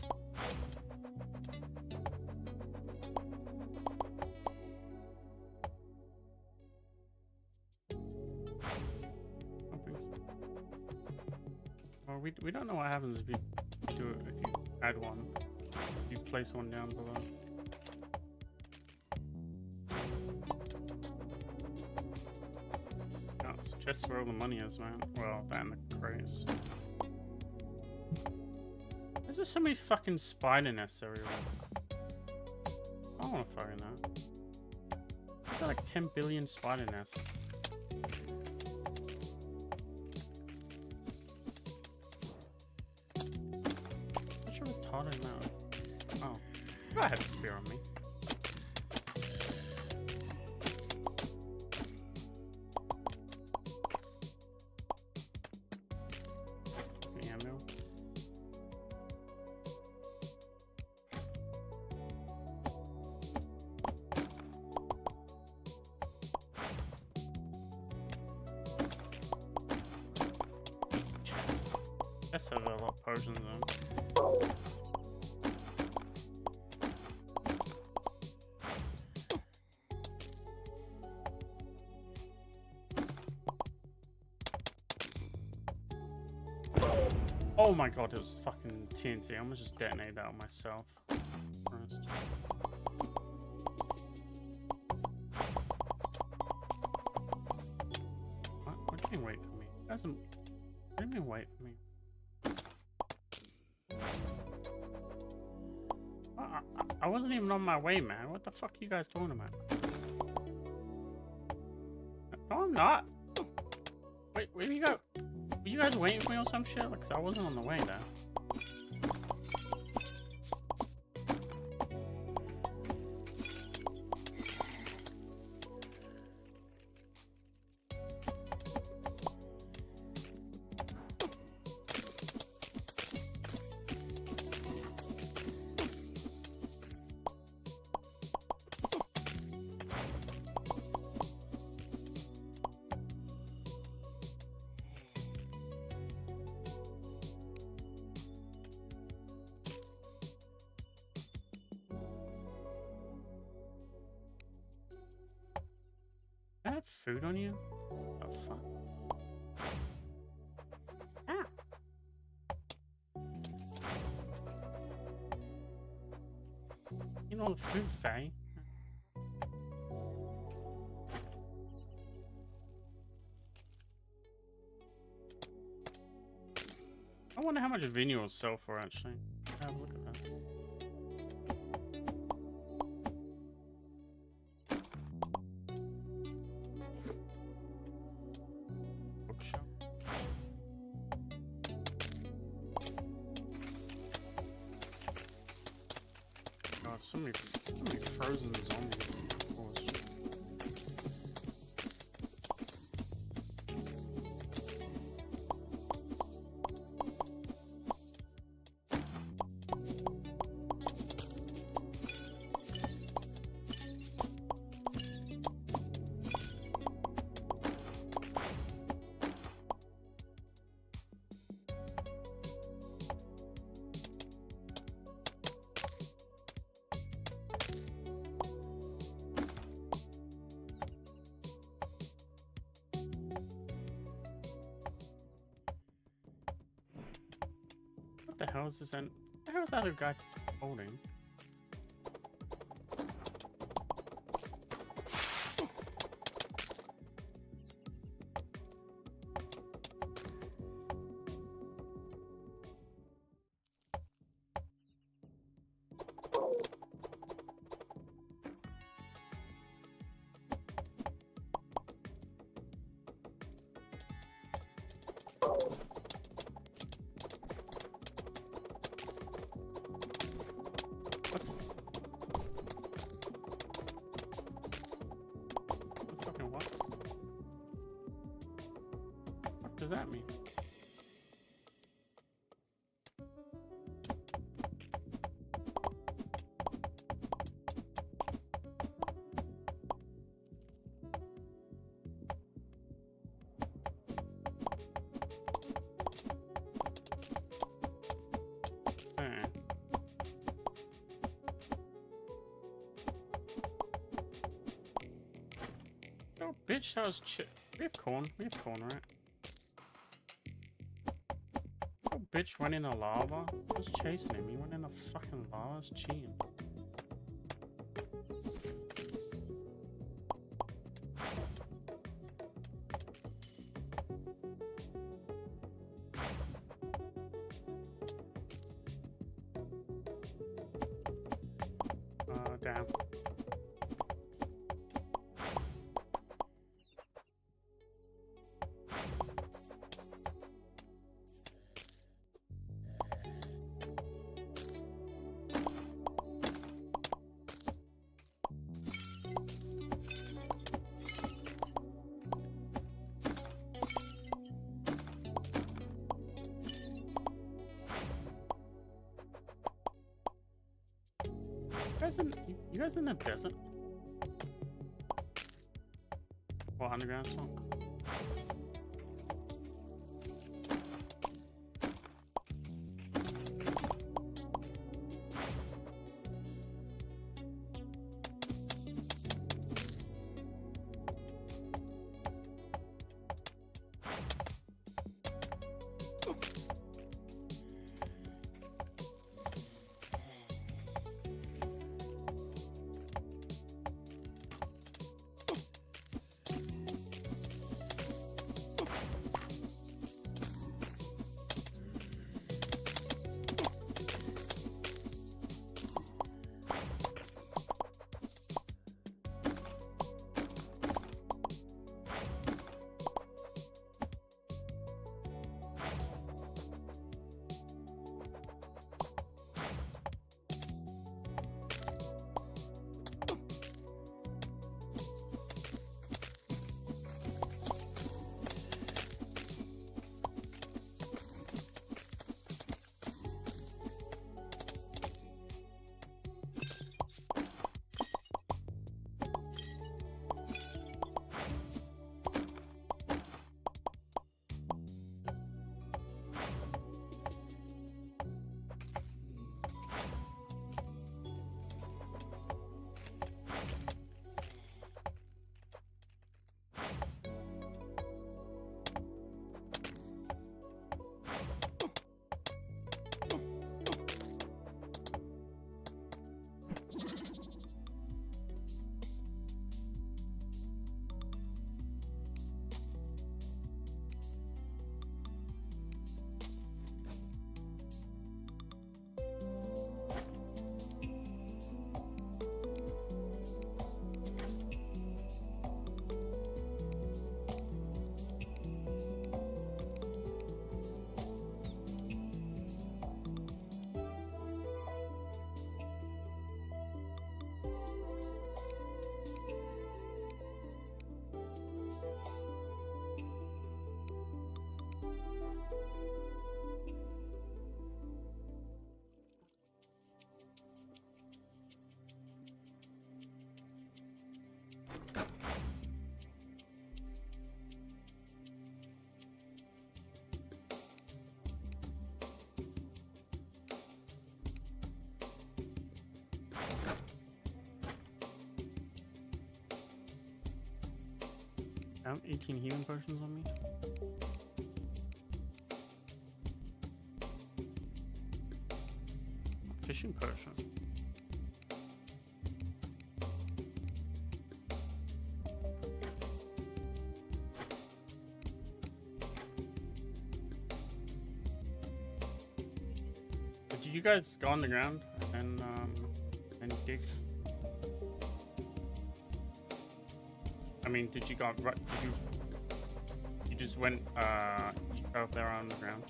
Well, we don't know what happens if you do it, if you add one. If you place one down below. Oh, it's just where all the money is, man. Well, that and the craze. There's just so many fucking spider nests everywhere. I don't want to fucking know. There's like 10 billion spider nests. Such a retarded amount. Oh, I had a spear on me. Ammo. Let's have a lot of potions then. Oh my god, it was fucking TNT. I'm gonna just detonate that on myself first. What do you mean wait for me? What do you mean wait for me? I wasn't even on my way, man. What the fuck are you guys talking about? No, I'm not. Wait, where you go? Were you guys waiting for me or some shit? Like, 'cause I wasn't on the way there. I have food on you? Oh, fuck. Ah! You know the food, Faye. I wonder how much vinyl will sell for actually. Have a look at that. Bookshop. God, so many frozen zombies. Of course. What the hell is this? What the hell is that other guy holding? What? The fucking what? What does that mean? Eh. Oh, bitch, that was we have corn. We have corn, right? Oh, bitch went in the lava. I was chasing him. He went in the fucking lava. That's cheating. Damn. You guys in the desert? Or underground swamp? I have 18 healing potions on me. Fishing potion. Did you guys go on the ground and dig? I mean, did you go right? Did you just went you go up there on the ground?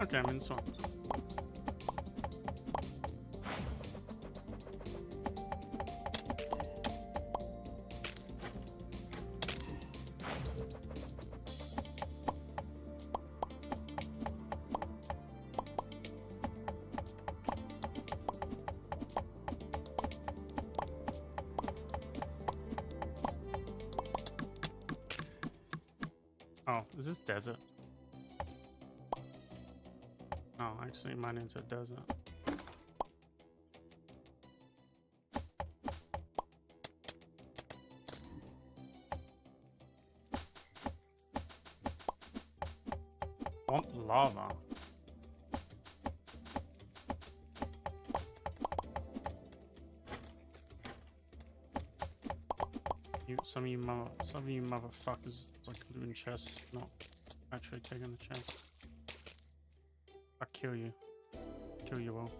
Okay, I'm in the swamp. Oh, is this desert? Oh, actually, mine into a desert. Want lava? Some of you motherfuckers like doing chests, not actually taking the chest. I'll kill you. Kill you all.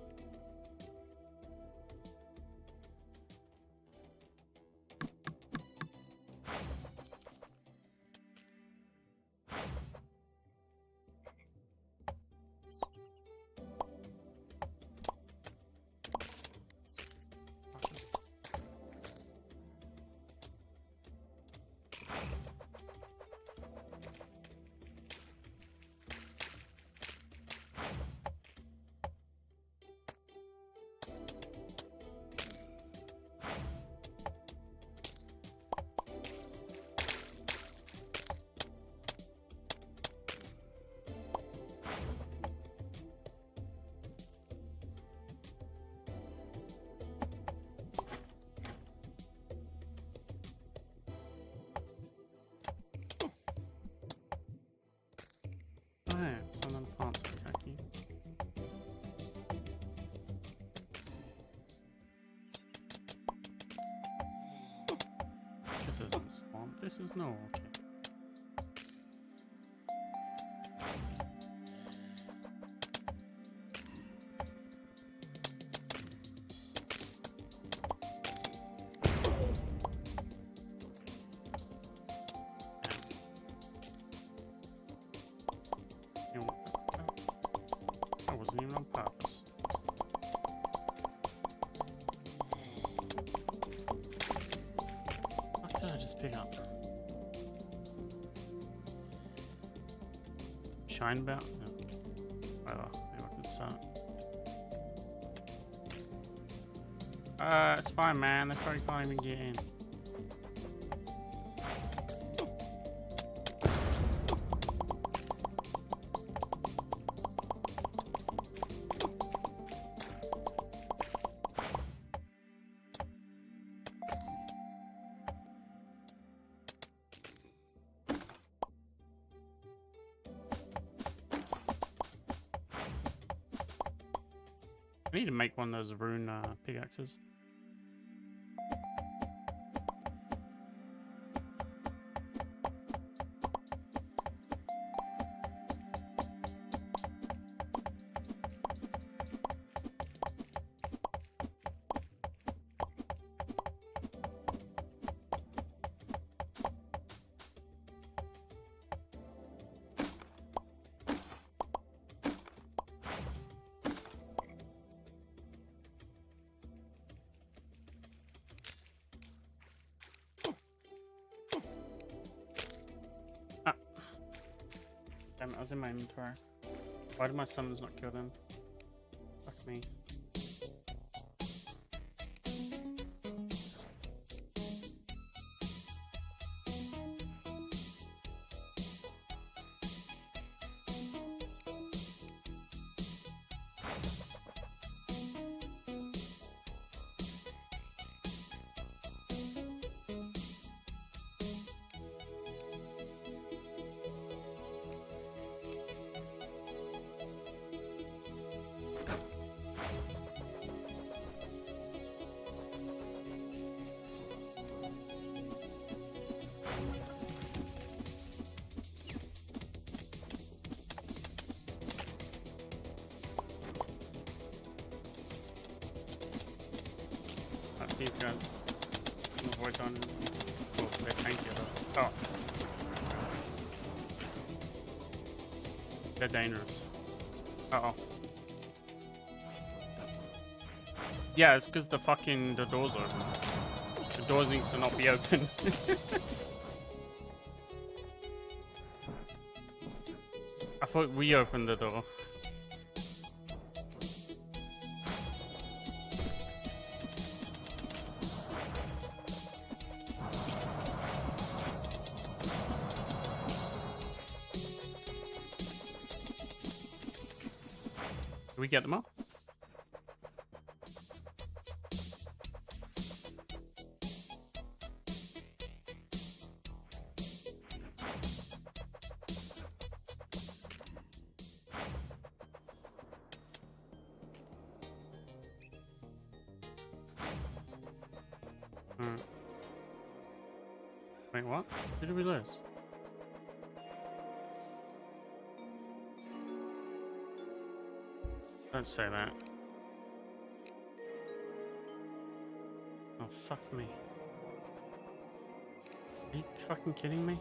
Alright, so then parts of khaki. This isn't swamp, this is no okay. wasn't even on purpose. What did I just pick up? Shine belt? No. Whatever. Maybe I can start. It's fine, man. They probably can't even get in. I need to make one of those rune pickaxes. Damn it, I was in my inventory. Why did my summons not kill them? Fuck me. That's these guys. I'm avoid on. Oh, they're tanky though. Oh. They're dangerous. Uh oh. Yeah, it's because the door's open. The door needs to not be open. I thought we opened the door. Did we get them up? Wait, what? Who did we lose? Don't say that. Oh, fuck me. Are you fucking kidding me?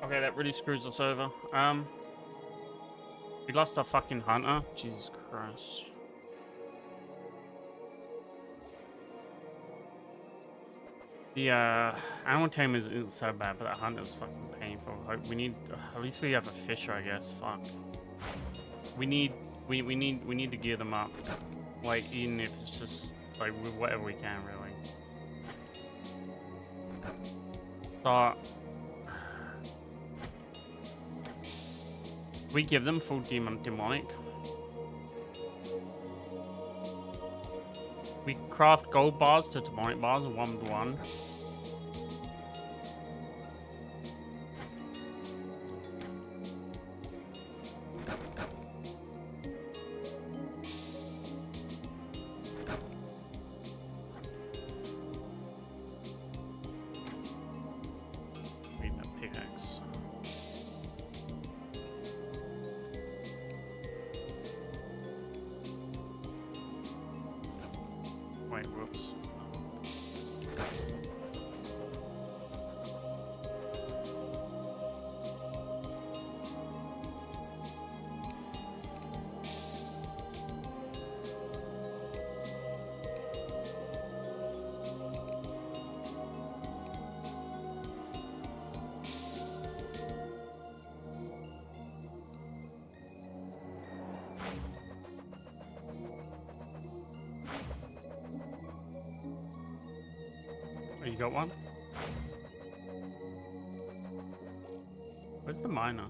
Okay, that really screws us over. We lost our fucking hunter. Jesus Christ. The animal tame isn't so bad, but that hunter's fucking painful. Like, we need at least we have a fisher, I guess. Fuck. We need to gear them up. Like, even if it's just like with whatever we can, really. So we give them full demonic. We craft gold bars to demonic bars 1-to-1. Wait, whoops. Oh, you got one? Where's the miner?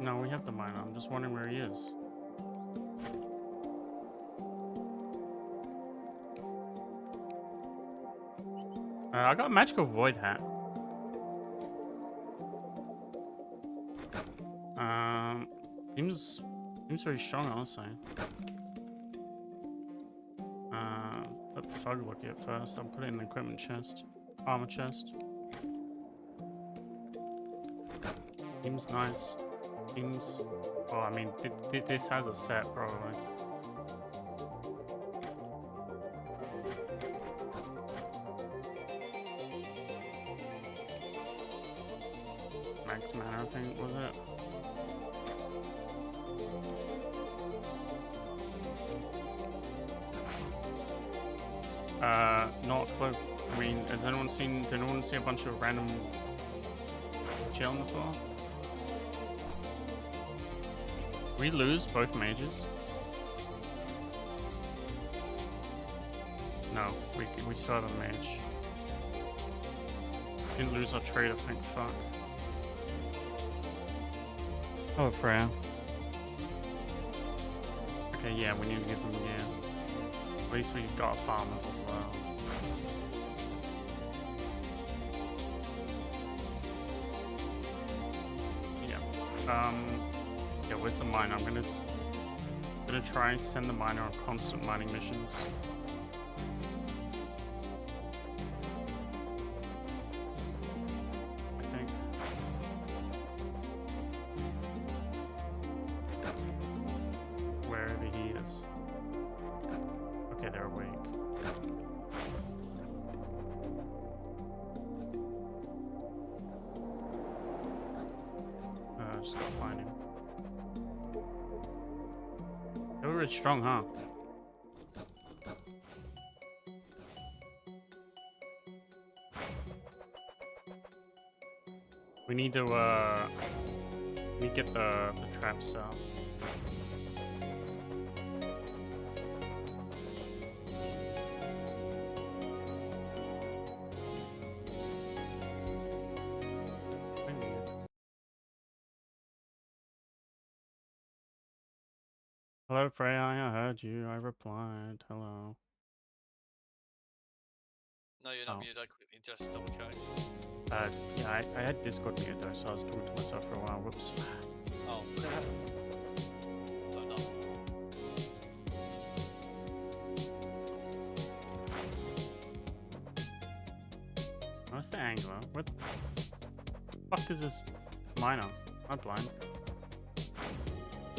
No, we have the miner. I'm just wondering where he is. I got a magical void hat. Seems very strong, honestly. Let the fog look at first. I'll put it in the equipment chest, armor chest. Seems nice. Seems. Well, I mean, this has a set probably. Max mana, I think, was it? Not cloak. I mean, has anyone seen? Did anyone see a bunch of random gel on the floor? We lose both mages. No, we still have a mage. Didn't lose our trade, I think. Fuck. Oh, Freya. Okay, yeah, we need to give them, yeah. At least we've got farmers as well. Yeah. Yeah, where's the miner? I'm gonna try and send the miner on constant mining missions. I think. Wherever he is. Okay, they're awake. Just gotta find him. They were really strong, huh? We need to get the traps out. Hello, Freya, I heard you. I replied. Hello. No, you're not Oh. muted. I quickly just double checked. Yeah, I had Discord muted though, so I was talking to myself for a while. Whoops. Oh. So no. What's the angler? What the fuck is this miner? I'm blind.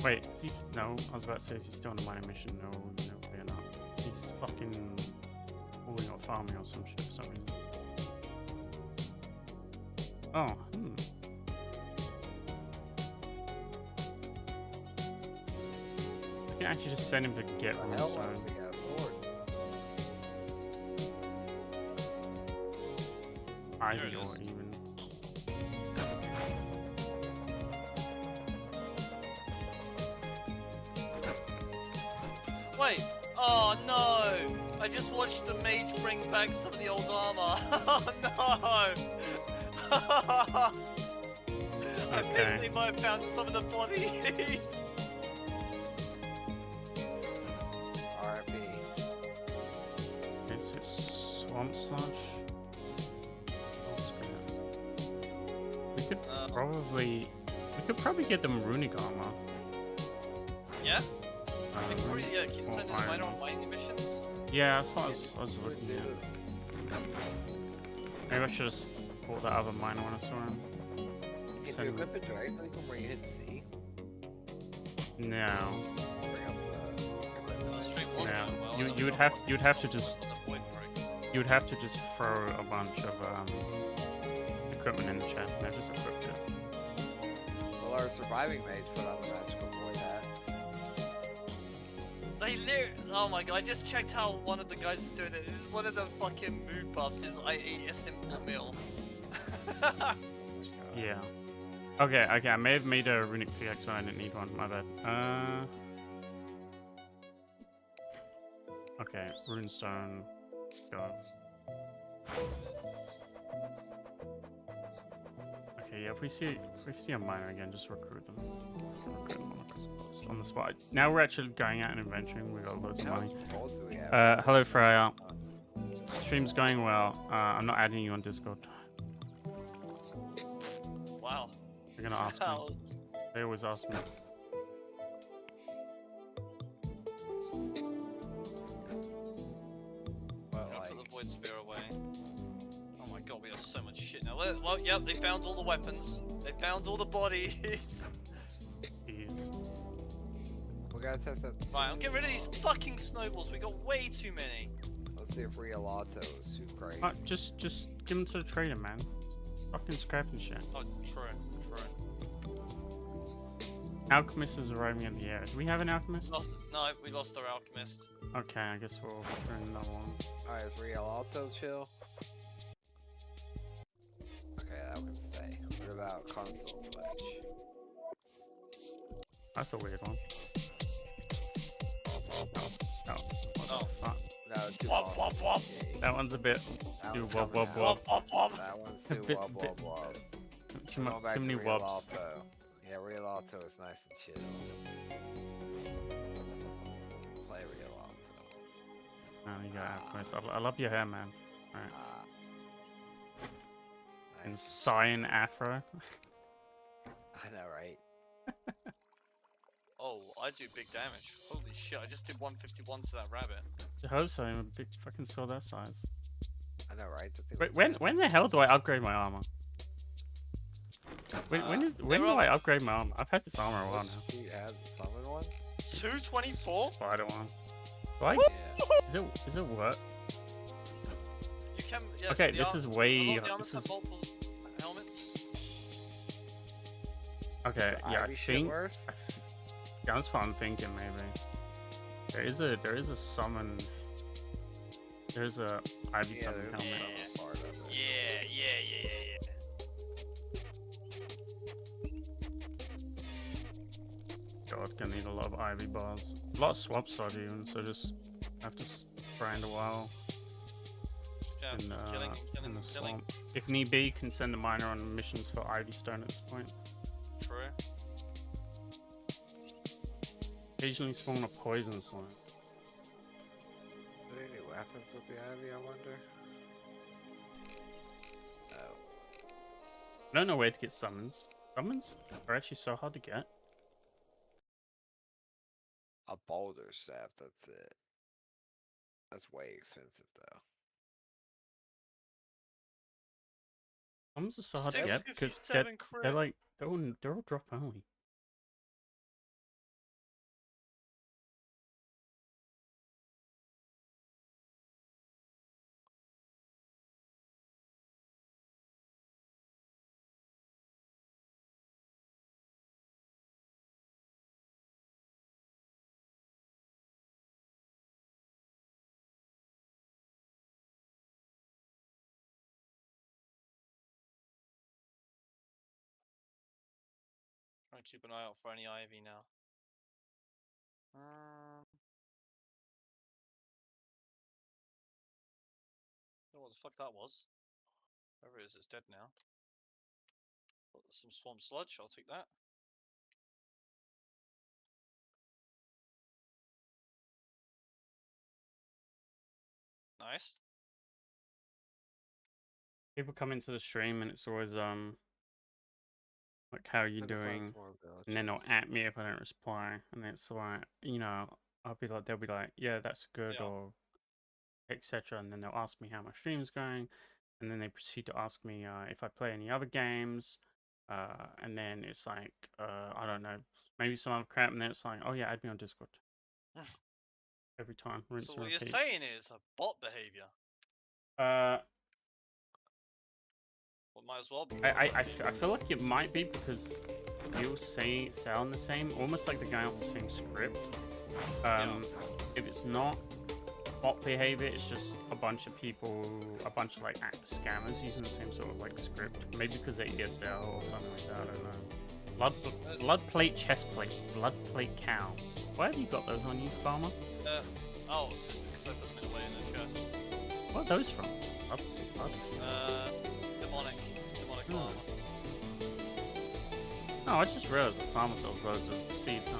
Wait, is he no, I was about to say, is he still on a mining mission? No, we're not. He's fucking pulling up farming or some shit for some reason. Oh, I can actually just send him to get The hell runestone. we got a sword. Ivy There it or is. even. Wait! Oh no! I just watched the mage bring back some of the old armor. Oh no! I Okay. think they might have found some of the bodies. R.I.P. Is it swamp slash? Oh, screw it. We could probably get them runic armor. Yeah? I think probably, yeah, keep or sending the miner iron. on mining missions. Yeah, that's what I was looking at. Maybe I should have bought that other miner when I saw him. If you Send- equip it directly from where you hit C, No. Bring up The stream was No. going well. You- and then we you would got have- one you'd have to on just- the void bricks. You would have to just throw a bunch of equipment in the chest and I just equipped it. Well, our surviving mage put on the magical void hat. They oh my god, I just checked how one of the guys is doing it. One of the fucking mood buffs is I ate a simple meal. Yeah. Okay, I may have made a runic pickaxe when I didn't need one. My bad. Okay, runestone. Go. Okay, yeah. If we see a miner again, just recruit them. Recruit them on the spot. Now we're actually going out and adventuring. We got loads of How money. much gold do we have? Hello Freya. Stream's going well. I'm not adding you on Discord. Wow. They're gonna ask me. They always ask me. But I'll like, put the void spear away. Oh my god, we have so much shit now. Well, yep, they found all the weapons. They found all the bodies. Jeez. we gotta test that. Right, I'm getting rid of these fucking snowballs. We got way too many. Let's see if Real Auto is too crazy. Just give them to the trader, man. Fucking scrapping shit. Oh, true. Alchemist is arriving in the air. Do we have an alchemist? No, we lost our alchemist. Okay, I guess we'll bring another one. Alright, is Real Auto chill? Okay, that can stay. What about console ledge? That's a weird one. No. Oh. Fuck. No, too Wop, long. wop, wop. Yeah, That one's a bit that too one's wob coming wob out. wob. That one's A too bit- wob bit- wob wob. Too Going much, back too many to Real wobs. Auto. Yeah, Real Auto is nice and chill. Play Real Auto. Oh, you got alchemist. I love your hair, man. Alright. Ah. And Nice. cyan afro. I know, right? Oh, I do big damage. Holy shit, I just did 151 to that rabbit. I hope so. I'm a big fucking sword that size. I know, right? That thing Wait, was when the hell do I upgrade my armor? When do they're I on- upgrade my armor? I've had this armor a while now. He has a summon one? 224? Spider one. Do I? Yeah. Is it what? You can. Yeah, Okay, the this ar- is a way. lot of the armors This have is multiple helmets. okay. Is the Yeah, I Ivy shit think. worth? Yeah, that's what I'm thinking. Maybe there is a summon. There's a Ivy Yeah, summon there's helmet. a part of it. Yeah. God, gonna need a lot of Ivy bars. A lot of swaps I do, and so just have to grind a while Just have in, killing, in the killing. swamp. If need be, can send a miner on missions for Ivy Stone at this point. True. Occasionally spawn a poison slime. Are there any weapons with the Ivy, I wonder? No. I don't know where to get summons. Summons are actually so hard to get. A boulder staff, that's it. That's way expensive, though. Summons are so hard to get because 657 they're crit. like they're all drop only. Try and keep an eye out for any ivy now. Don't know what the fuck that was. Whoever it is, it's dead now. Got some swamp sludge, I'll take that. Nice. People come into the stream and it's always like how are you Trying to find doing, more and then they'll villages. at me if I don't reply, and it's like I'll be like they'll be like yeah that's good Yeah. or etc. And then they'll ask me how my stream's going, and then they proceed to ask me if I play any other games, And then it's like, I don't know, maybe some other crap, and then it's like, oh yeah, add me on Discord. Every time, rinse So and what you're repeat. saying is a bot behavior. Well, might as well be. I feel like it might be because you'll sound the same, almost like the guy on the same script. If it's not bot behavior, it's just a bunch of people, a bunch of like scammers using the same sort of like script. Maybe because they're ESL or something like that. I don't know. Blood plate, chest plate, blood plate cow. Why have you got those on you, farmer? Oh, it's because I put them away in the chest. Where are those from? Blood? Demonic. It's demonic armor. Oh, I just realized the farmer sells loads of seeds, huh?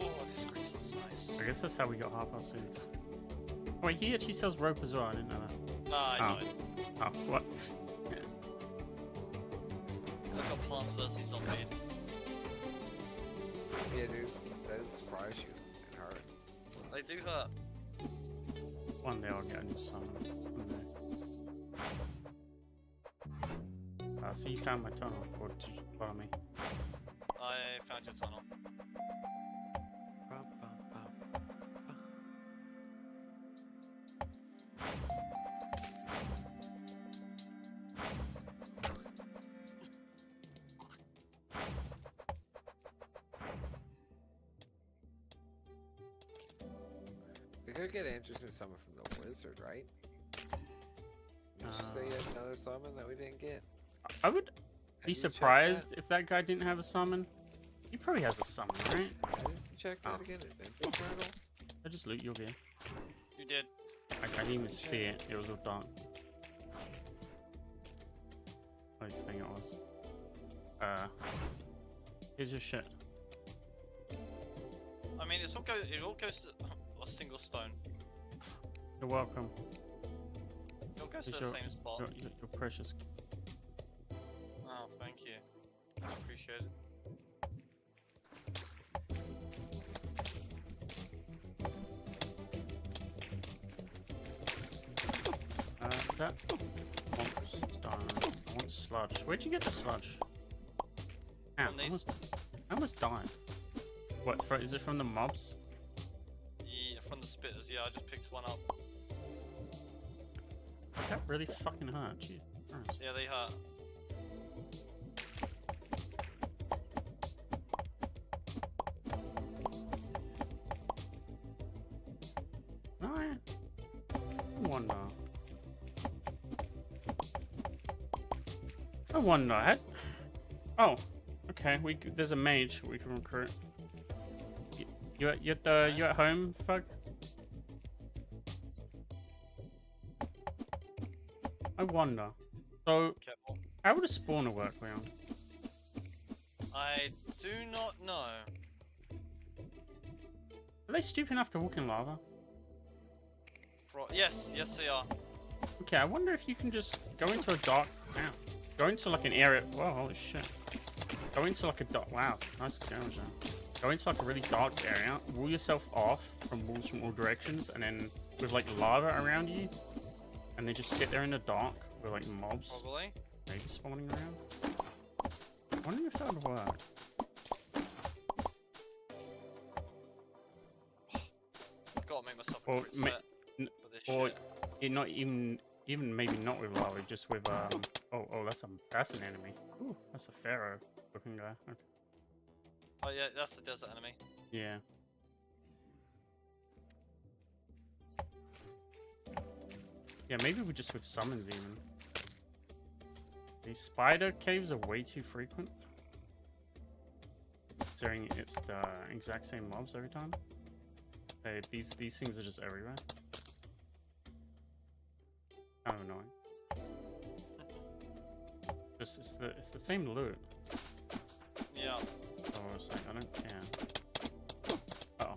Oh, this grease looks nice. I guess that's how we got half our seeds. Oh, wait, he actually sells rope as well. I didn't know that. Nah, I Oh. died. Oh, what? I got plants versus zombie. Yeah, dude, those surprise you and hurt. They do hurt. One day I'll get a new summon. So you found my tunnel, or did you follow me? I found your tunnel. Bum, bum, bum, bum. We could get an interesting summon from the wizard, right? You should say yet another summon that we didn't get. I would Have be you checked surprised that? if that guy didn't have a summon. He probably has a summon, right? Didn't you check that Oh. again? Adventure Journal? I just loot your gear. You did. I didn't even see it. It was all dark. I used to think it was. Here's your shit. I mean, it all goes to a single stone. You're welcome. It all goes to Here's the same spot. Your precious. Oh, thank you. Much appreciated. Is that? I want sludge. Where'd you get the sludge? Ow, From these- I almost died. What? Is it from the mobs? Yeah, from the spitters. Yeah, I just picked one up. That really fucking hurt. Jesus Christ. Yeah, they hurt. No, I wonder. I wonder. Oh, okay. There's a mage we can recruit. You at home, fuck? I wonder. So, Careful. how would a spawner work, Leon? I do not know. Are they stupid enough to walk in lava? Yes, they are. Okay, I wonder if you can just go into a dark. Wow. Go into like an area. Whoa, holy shit. Go into like a dark. Wow, nice damage. Go into like a really dark area. Wall yourself off from walls from all directions, and then with like lava around you, and then just sit there in the dark with like mobs Probably. maybe spawning around. I wonder if that would work. Gotta make myself a Or quick ma- set n- for this Or shit. it not even maybe not with lava, just with oh that's an enemy. Ooh, that's a pharaoh looking guy. Okay. Oh yeah, that's the desert enemy. Yeah. Yeah, maybe we just with summons even. These spider caves are way too frequent. Considering it's the exact same mobs every time. Hey, these things are just everywhere. Kind of annoying. Just it's the same loot. Yeah. So I was like, I don't care. Uh oh.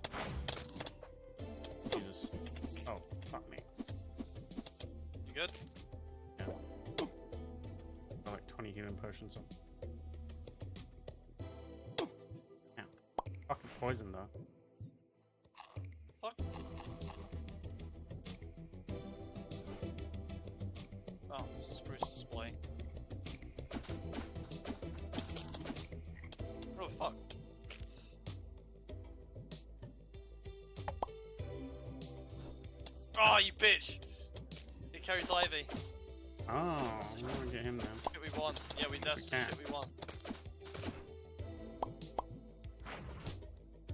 Jesus. Oh, fuck me. You good? Yeah. Got like 20 healing potions on. Yeah. Fucking poison though. Fuck. Oh, it's a Oh, you bitch! He carries Ivy. Oh, we want to get him then. Shit we want. Yeah, that's the can. shit we want.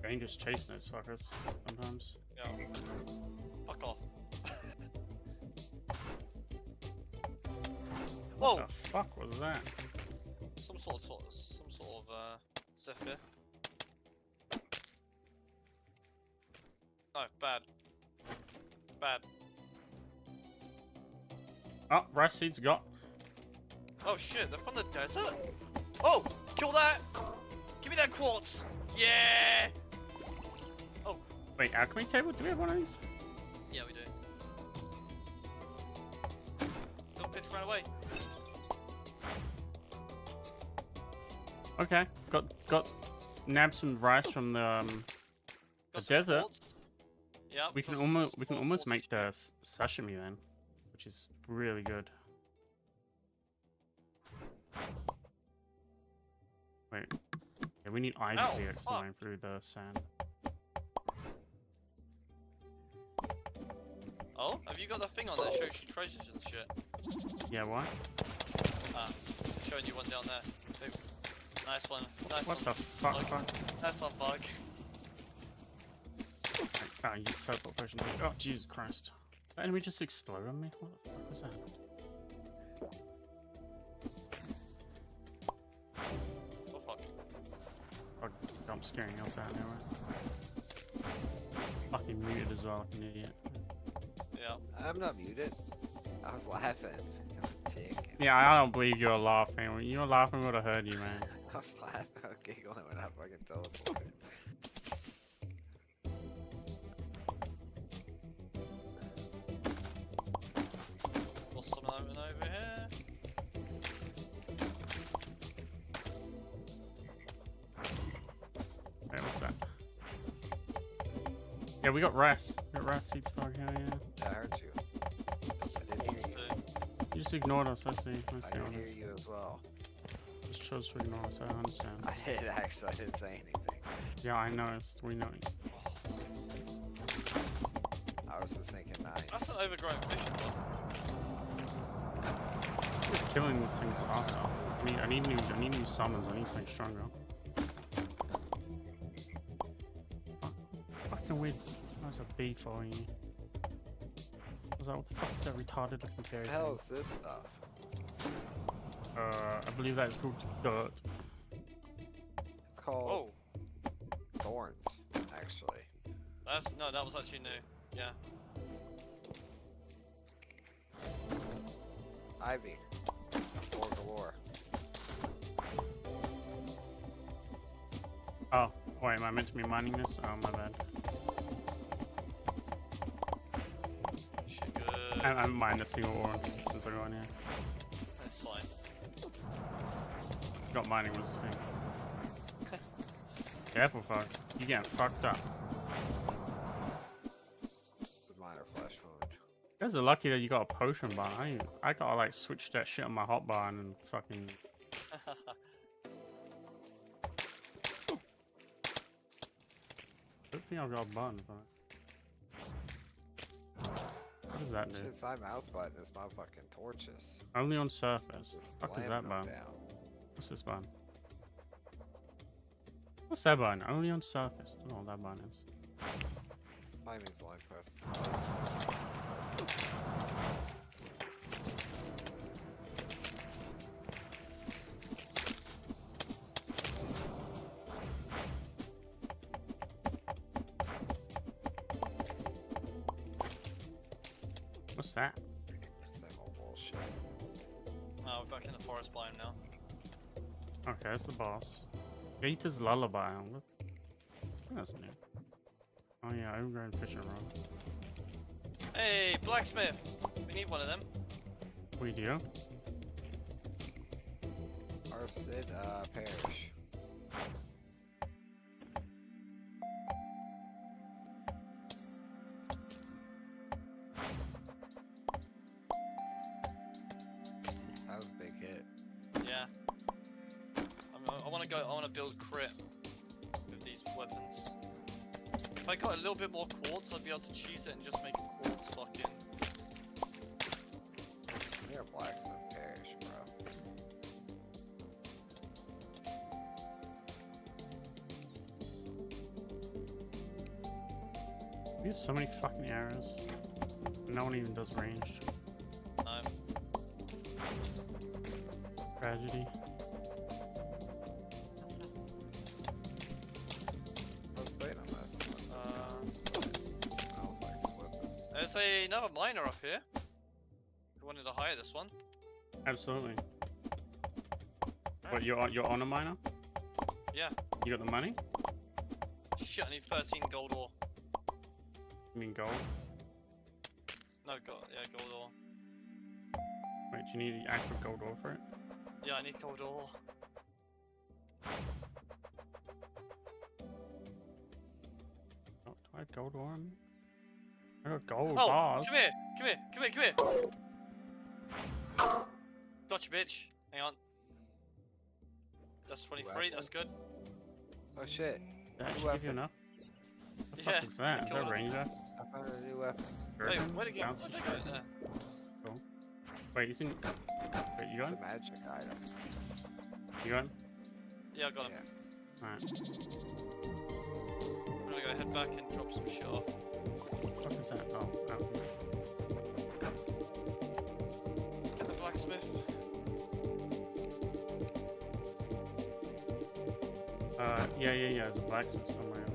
Dangerous chasing those fuckers sometimes. Yeah. Fuck off. Whoa! What the fuck was that? Some sort of Zephyr. No, bad. Bad. Oh, rice seeds got. Oh shit, they're from the desert? Oh! Kill that! Give me that quartz! Yeah! Oh, Wait, alchemy table? Do we have one of these? yeah we do. Little bitch ran away. Okay, got nabbed some rice from the Got some desert. quartz. Yeah. We can almost make the sashimi then, which is really good. Wait, yeah, we need ivy Ow, here to fuck. line through the sand. Oh, have you got the thing on that shows you treasures and shit? Yeah, what? Ah, showing you one down there. Boom. Nice one. Nice What one. the fuck? Bug. Fuck? Nice one, bug. Ah, you just teleport potion. Oh, Jesus Christ. Did the enemy just explode on me? What the fuck was that? Oh fuck. Oh, I'm scaring else out now. Fucking muted as well, like an idiot. Yeah. I'm not muted. I was laughing. Chicken. Yeah, I don't believe you're laughing. When you were laughing, would have heard you, man. I was laughing. I was giggling when I fucking teleported. What's something over here? Wait, what's that? Yeah, we got rice. We got rice seeds for yeah, yeah. Yeah, I heard you. Got some I didn't quartz hear too. You just ignored us, I see. I see I all didn't hear this. you as well. Just chose to ignore us, I understand. I did actually. I didn't say anything. Yeah, I know, we know. Oh, this is- I was just thinking nice. That's an overgrown fishing rod. We're killing these things faster. I need new summons, I need something stronger. Oh, fucking weird. There's a bee following you. What the fuck is that retarded looking fairy? What the hell is this stuff? I believe that is called dirt. It's called Oh, thorns, actually. that was actually new. Yeah. Ivy. Or galore. Oh, wait, am I meant to be mining this? Oh, my bad. Shit good. I haven't mined a single ore since I got in here. That's fine. Got mining was the thing. Careful, fuck. You getting fucked up. With minor flesh wound. You guys are lucky that you got a potion bar. I gotta like switch that shit on my hotbar and fucking. Good thing I've got a button for it. What does that do? Just my mouse button is my fucking torches. Only on surface. Just Fuck is slamming that them button? down. What's this button? What's that button? Only on surface. I don't know what that button is. Timing's the only person. What's that? Same old bullshit. Oh, we're back in the forest biome now. Okay, that's the boss. Gator's Lullaby. What? That's new. Oh yeah, overgrown fishing rod. Hey, blacksmith! We need one of them. We do? Arsted, Parish. That was a big hit. Yeah. I want to build crit with these weapons. If I got a little bit more quartz, I'd be able to cheese it and just make a quartz fucking. You're a blacksmith parish, bro. We have so many fucking arrows. No one even does ranged. No. Tragedy. Let's wait on this one. Oh, thanks for whipping. There's another miner up here. If you wanted to hire this one. Absolutely. What, you're on a miner? Yeah. You got the money? Shit, I need 13 gold ore. You mean gold? No, gold. Yeah, gold ore. Wait, do you need the actual gold ore for it? Yeah, I need gold ore. Oh, do I have gold ore on me? I got gold Oh, bars. come here! Come here! Come here! Come here! Gotcha, bitch. Hang on. That's 23. That's good. Oh shit. Did that actually give you enough? What the Yeah, fuck is that? Is that killed it. ranger? I found a new weapon. Hey, Griffin? where'd it go? Bouncy Where'd it shit? go? There. Wait, isn't... Wait, you got It's him? a magic item. You got him? Yeah, I got him. Yeah. Alright. I'm gonna go head back and drop some shit off. What is that? Oh, oh. Get the blacksmith. Yeah, there's a blacksmith somewhere.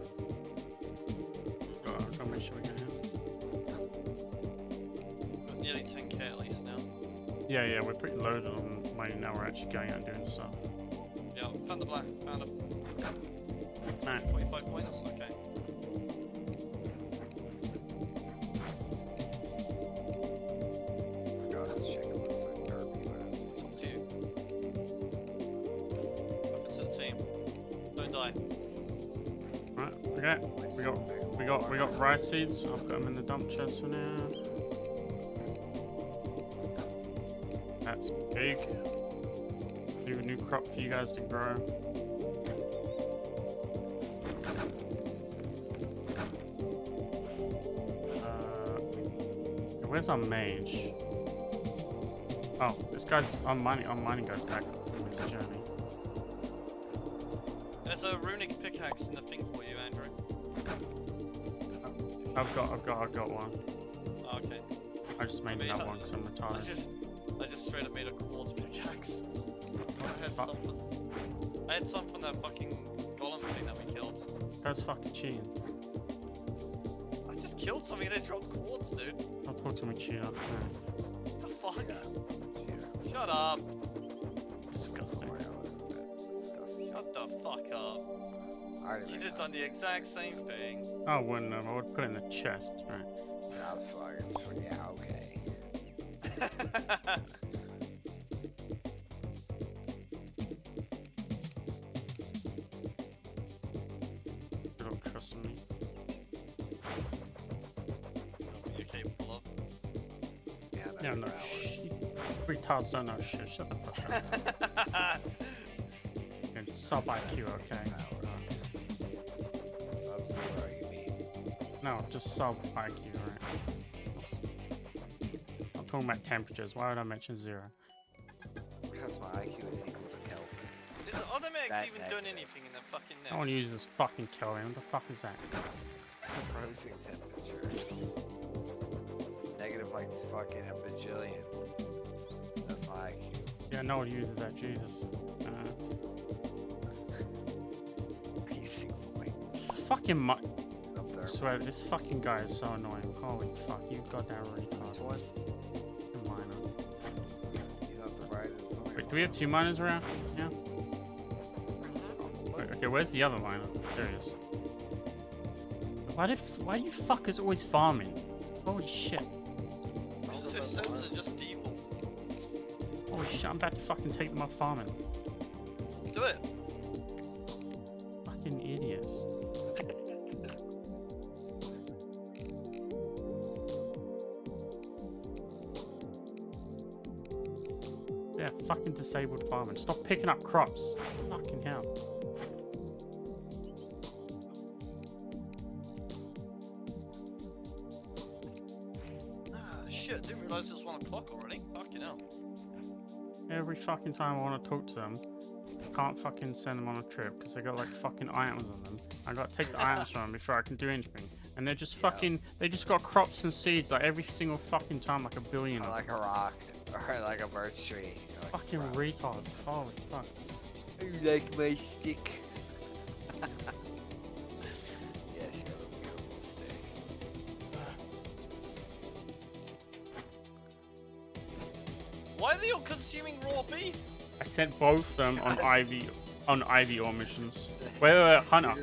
Gotta make sure we get him. Got nearly 10k at least now. Yeah, we're pretty loaded on money now. We're actually going out and doing stuff. Yeah, found the black. Found him. Alright. 45 points. Okay. God, this chicken looks like derpy, but it's It's up to you. Welcome to the team. Don't die. Right, okay. We got rice seeds. I'll put them in the dump chest for now. That's big. New crop for you guys to grow. Where's our mage? Oh, this guy's our mining guy's back from his journey. There's a runic pickaxe in the thing for you, Andrew. I've got one. Oh, okay. I just made that one because I'm I retired. just straight up made a quartz pickaxe. Fuck. I had some from that fucking golem thing that we killed. That's fucking cheating. I just killed something and it dropped quartz, dude. Don't talk to me, cheater. What the fuck? cheater. Shut up. Disgusting. Disgusting. Shut the fuck up. I already You'd made have done the exact same thing. I wouldn't have. I would put it in the chest. Right. Nah, fuck. Yeah, okay. You don't trust me. What you're capable of. Yeah, no shit. Retards don't know shit. Shut the fuck up. And sub IQ, okay? Sub-Zero, you mean? No, just sub IQ, right? I'm talking about temperatures. Why would I mention 0? Because my IQ is equal to Kelvin. Is the other mechs That even negative. doing anything in the fucking nest? No one uses fucking Kelvin. What the fuck is that? Frozen temperature. Negative like fucking a bajillion. That's my IQ. Yeah, no one uses that. Jesus. Basically. Fucking Up there. I swear, this fucking guy is so annoying. Holy fuck, you goddamn retard. Which one? The miner. He's on the right. It's only Wait, do we have 2 miners around? Yeah. Wait, okay, where's the other miner? There he is. Why do you fuckers always farming? Holy shit. Because his sense are just evil. Holy shit, I'm about to fucking take them off farming. Do it. Fucking idiots. Yeah, fucking disabled farming. Stop picking up crops. Fucking hell. realised it was 1 o'clock already. Fucking hell. Every fucking time I want to talk to them, I can't fucking send them on a trip because they got like fucking items on them. I got to take the items from them before I can do anything. And they're just fucking, they just got crops and seeds like every single fucking time, like a billion Or of like a rock, or like a birch tree. Or like a fucking rock. retards. Holy fuck. You like my stick? Yes, you have a beautiful stick. Why are they all consuming raw beef? I sent both of them on Ivy or missions. Wait, Hunter.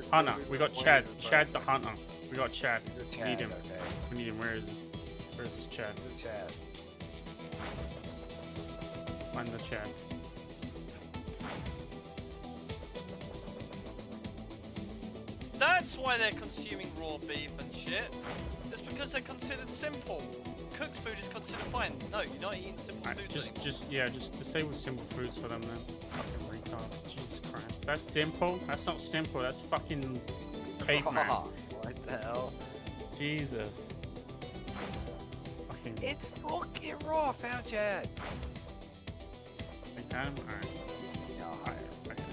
We got Chad. Chad the Hunter. We got Chad. The We need Chad, him. okay. We need him. Where is he? Where is this Chad? The Chad. Find the Chad. That's why they're consuming raw beef and shit. It's because they're considered simple. Cooked food is considered fine. No, you're not eating simple Alright, foods anymore. just disable simple foods for them then. Fucking retards. Jesus Christ. That's simple? That's not simple. That's fucking caveman. What the hell? Jesus. Fucking. It's fucking raw, found Chad. We found him? Alright. Yeah, I'll hire him. Okay.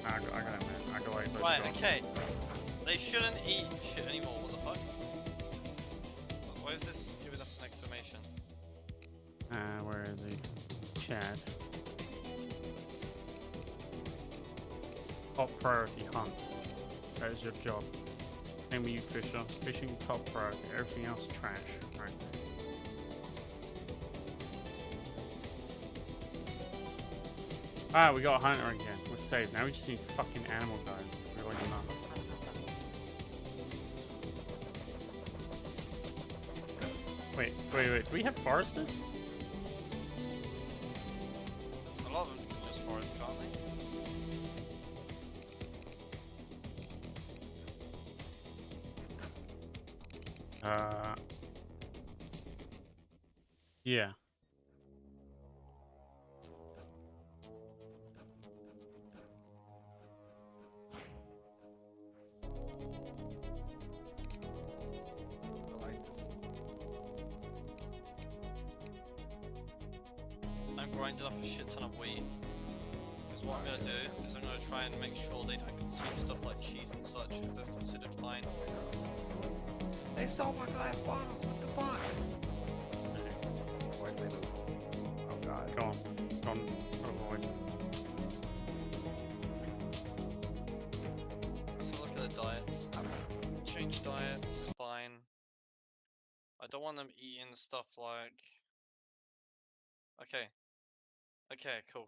I got it, man. I got it. Right, okay. They shouldn't eat shit anymore, what the fuck? Why is this giving us an exclamation? Where is he? Chad. Top priority hunt. That is your job. Same with you, Fisher. Fishing top priority. Everything else trash. Right. Ah, we got a hunter again. We're saved. Now we just need fucking animal guys. 'Cause we're like none. Wait. Do we have foresters? A lot of them can just forest, can't they? Yeah. I like this. I'm grinding up a shit ton of wheat. Because what I'm gonna do is I'm gonna try and make sure they don't consume stuff like cheese and such if that's considered fine. They stole my glass bottles. What the fuck? Where'd they move? Oh god. Go on. Go on. Avoid. Let's have a look at the diets. Change diets, fine. I don't want them eating stuff like... Okay. Okay, cool.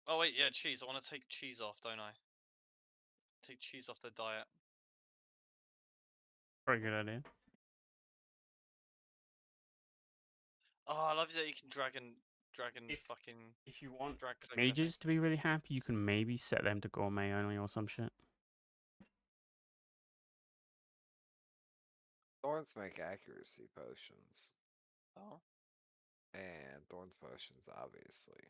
Oh wait, yeah, cheese. I want to take cheese off, don't I? Take cheese off the diet. Very good idea. Oh, I love that you can dragon If- fucking If you want drag. mages to be really happy, you can maybe set them to gourmet only or some shit. Thorns make accuracy potions. Oh. And Thorns potions, obviously.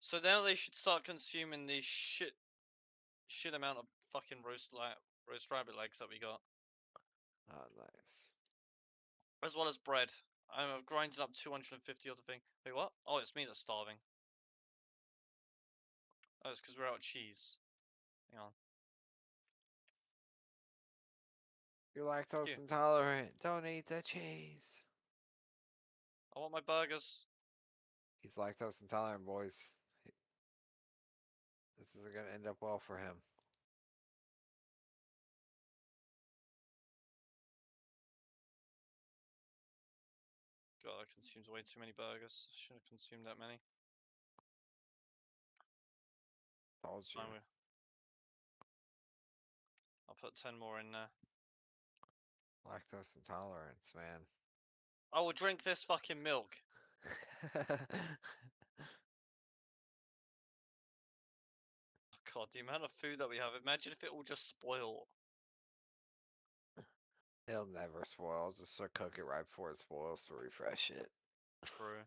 So now they should start consuming these shit amount of fucking roast rabbit legs that we got, Oh, nice. as well as bread. I'm grinding up 250 other thing. Wait, what? Oh, it's me that's starving. Oh, it's because we're out of cheese. Hang on. You're lactose you. intolerant. Don't eat the cheese. I want my burgers. He's lactose intolerant, boys. This isn't gonna end up well for him. God, I consumed way too many burgers. Shouldn't have consumed that many. Told It's you. fine, I'll put 10 more in there. Lactose intolerance, man. I will drink this fucking milk. God, the amount of food that we have. Imagine if it all just spoiled. It'll never spoil. Just cook it right before it spoils to refresh it. True.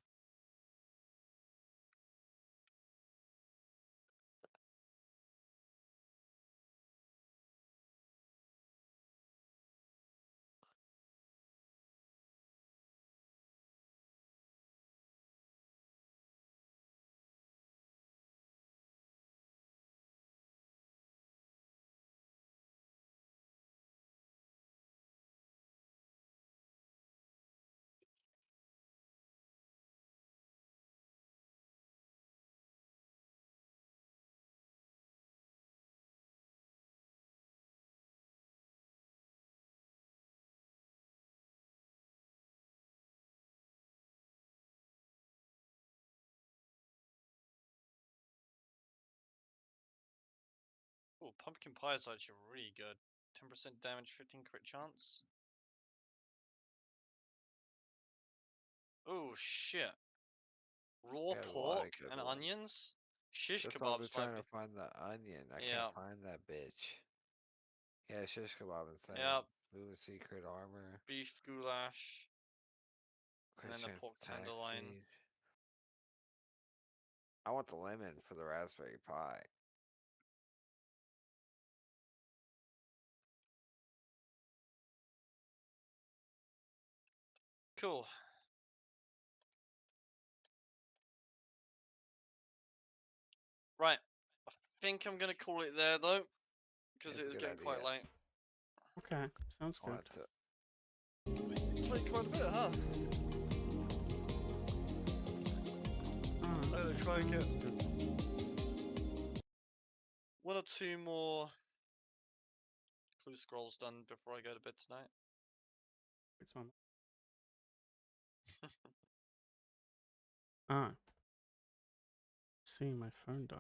Oh, pumpkin pie is actually really good. 10% damage, 15 crit chance. Oh shit. Raw There's a lot of pork good and ones. onions. Shish That's why I've been kebabs might trying be. to find the onion. I Yeah. can't find that bitch. Yeah, shish kebab insane. Yeah. Blue and secret armor. Beef goulash. And Crit then the chance pork attack tenderloin. speed. I want the lemon for the raspberry pie. Cool. Right. I think I'm gonna call it there though. Because It's it a is good getting quite idea. late. Okay, sounds I good. want to. Played quite a bit, huh? I'm gonna try and get sounds good. one or two more clue scrolls done before I go to bed tonight. Next one. Ah. See, my phone died.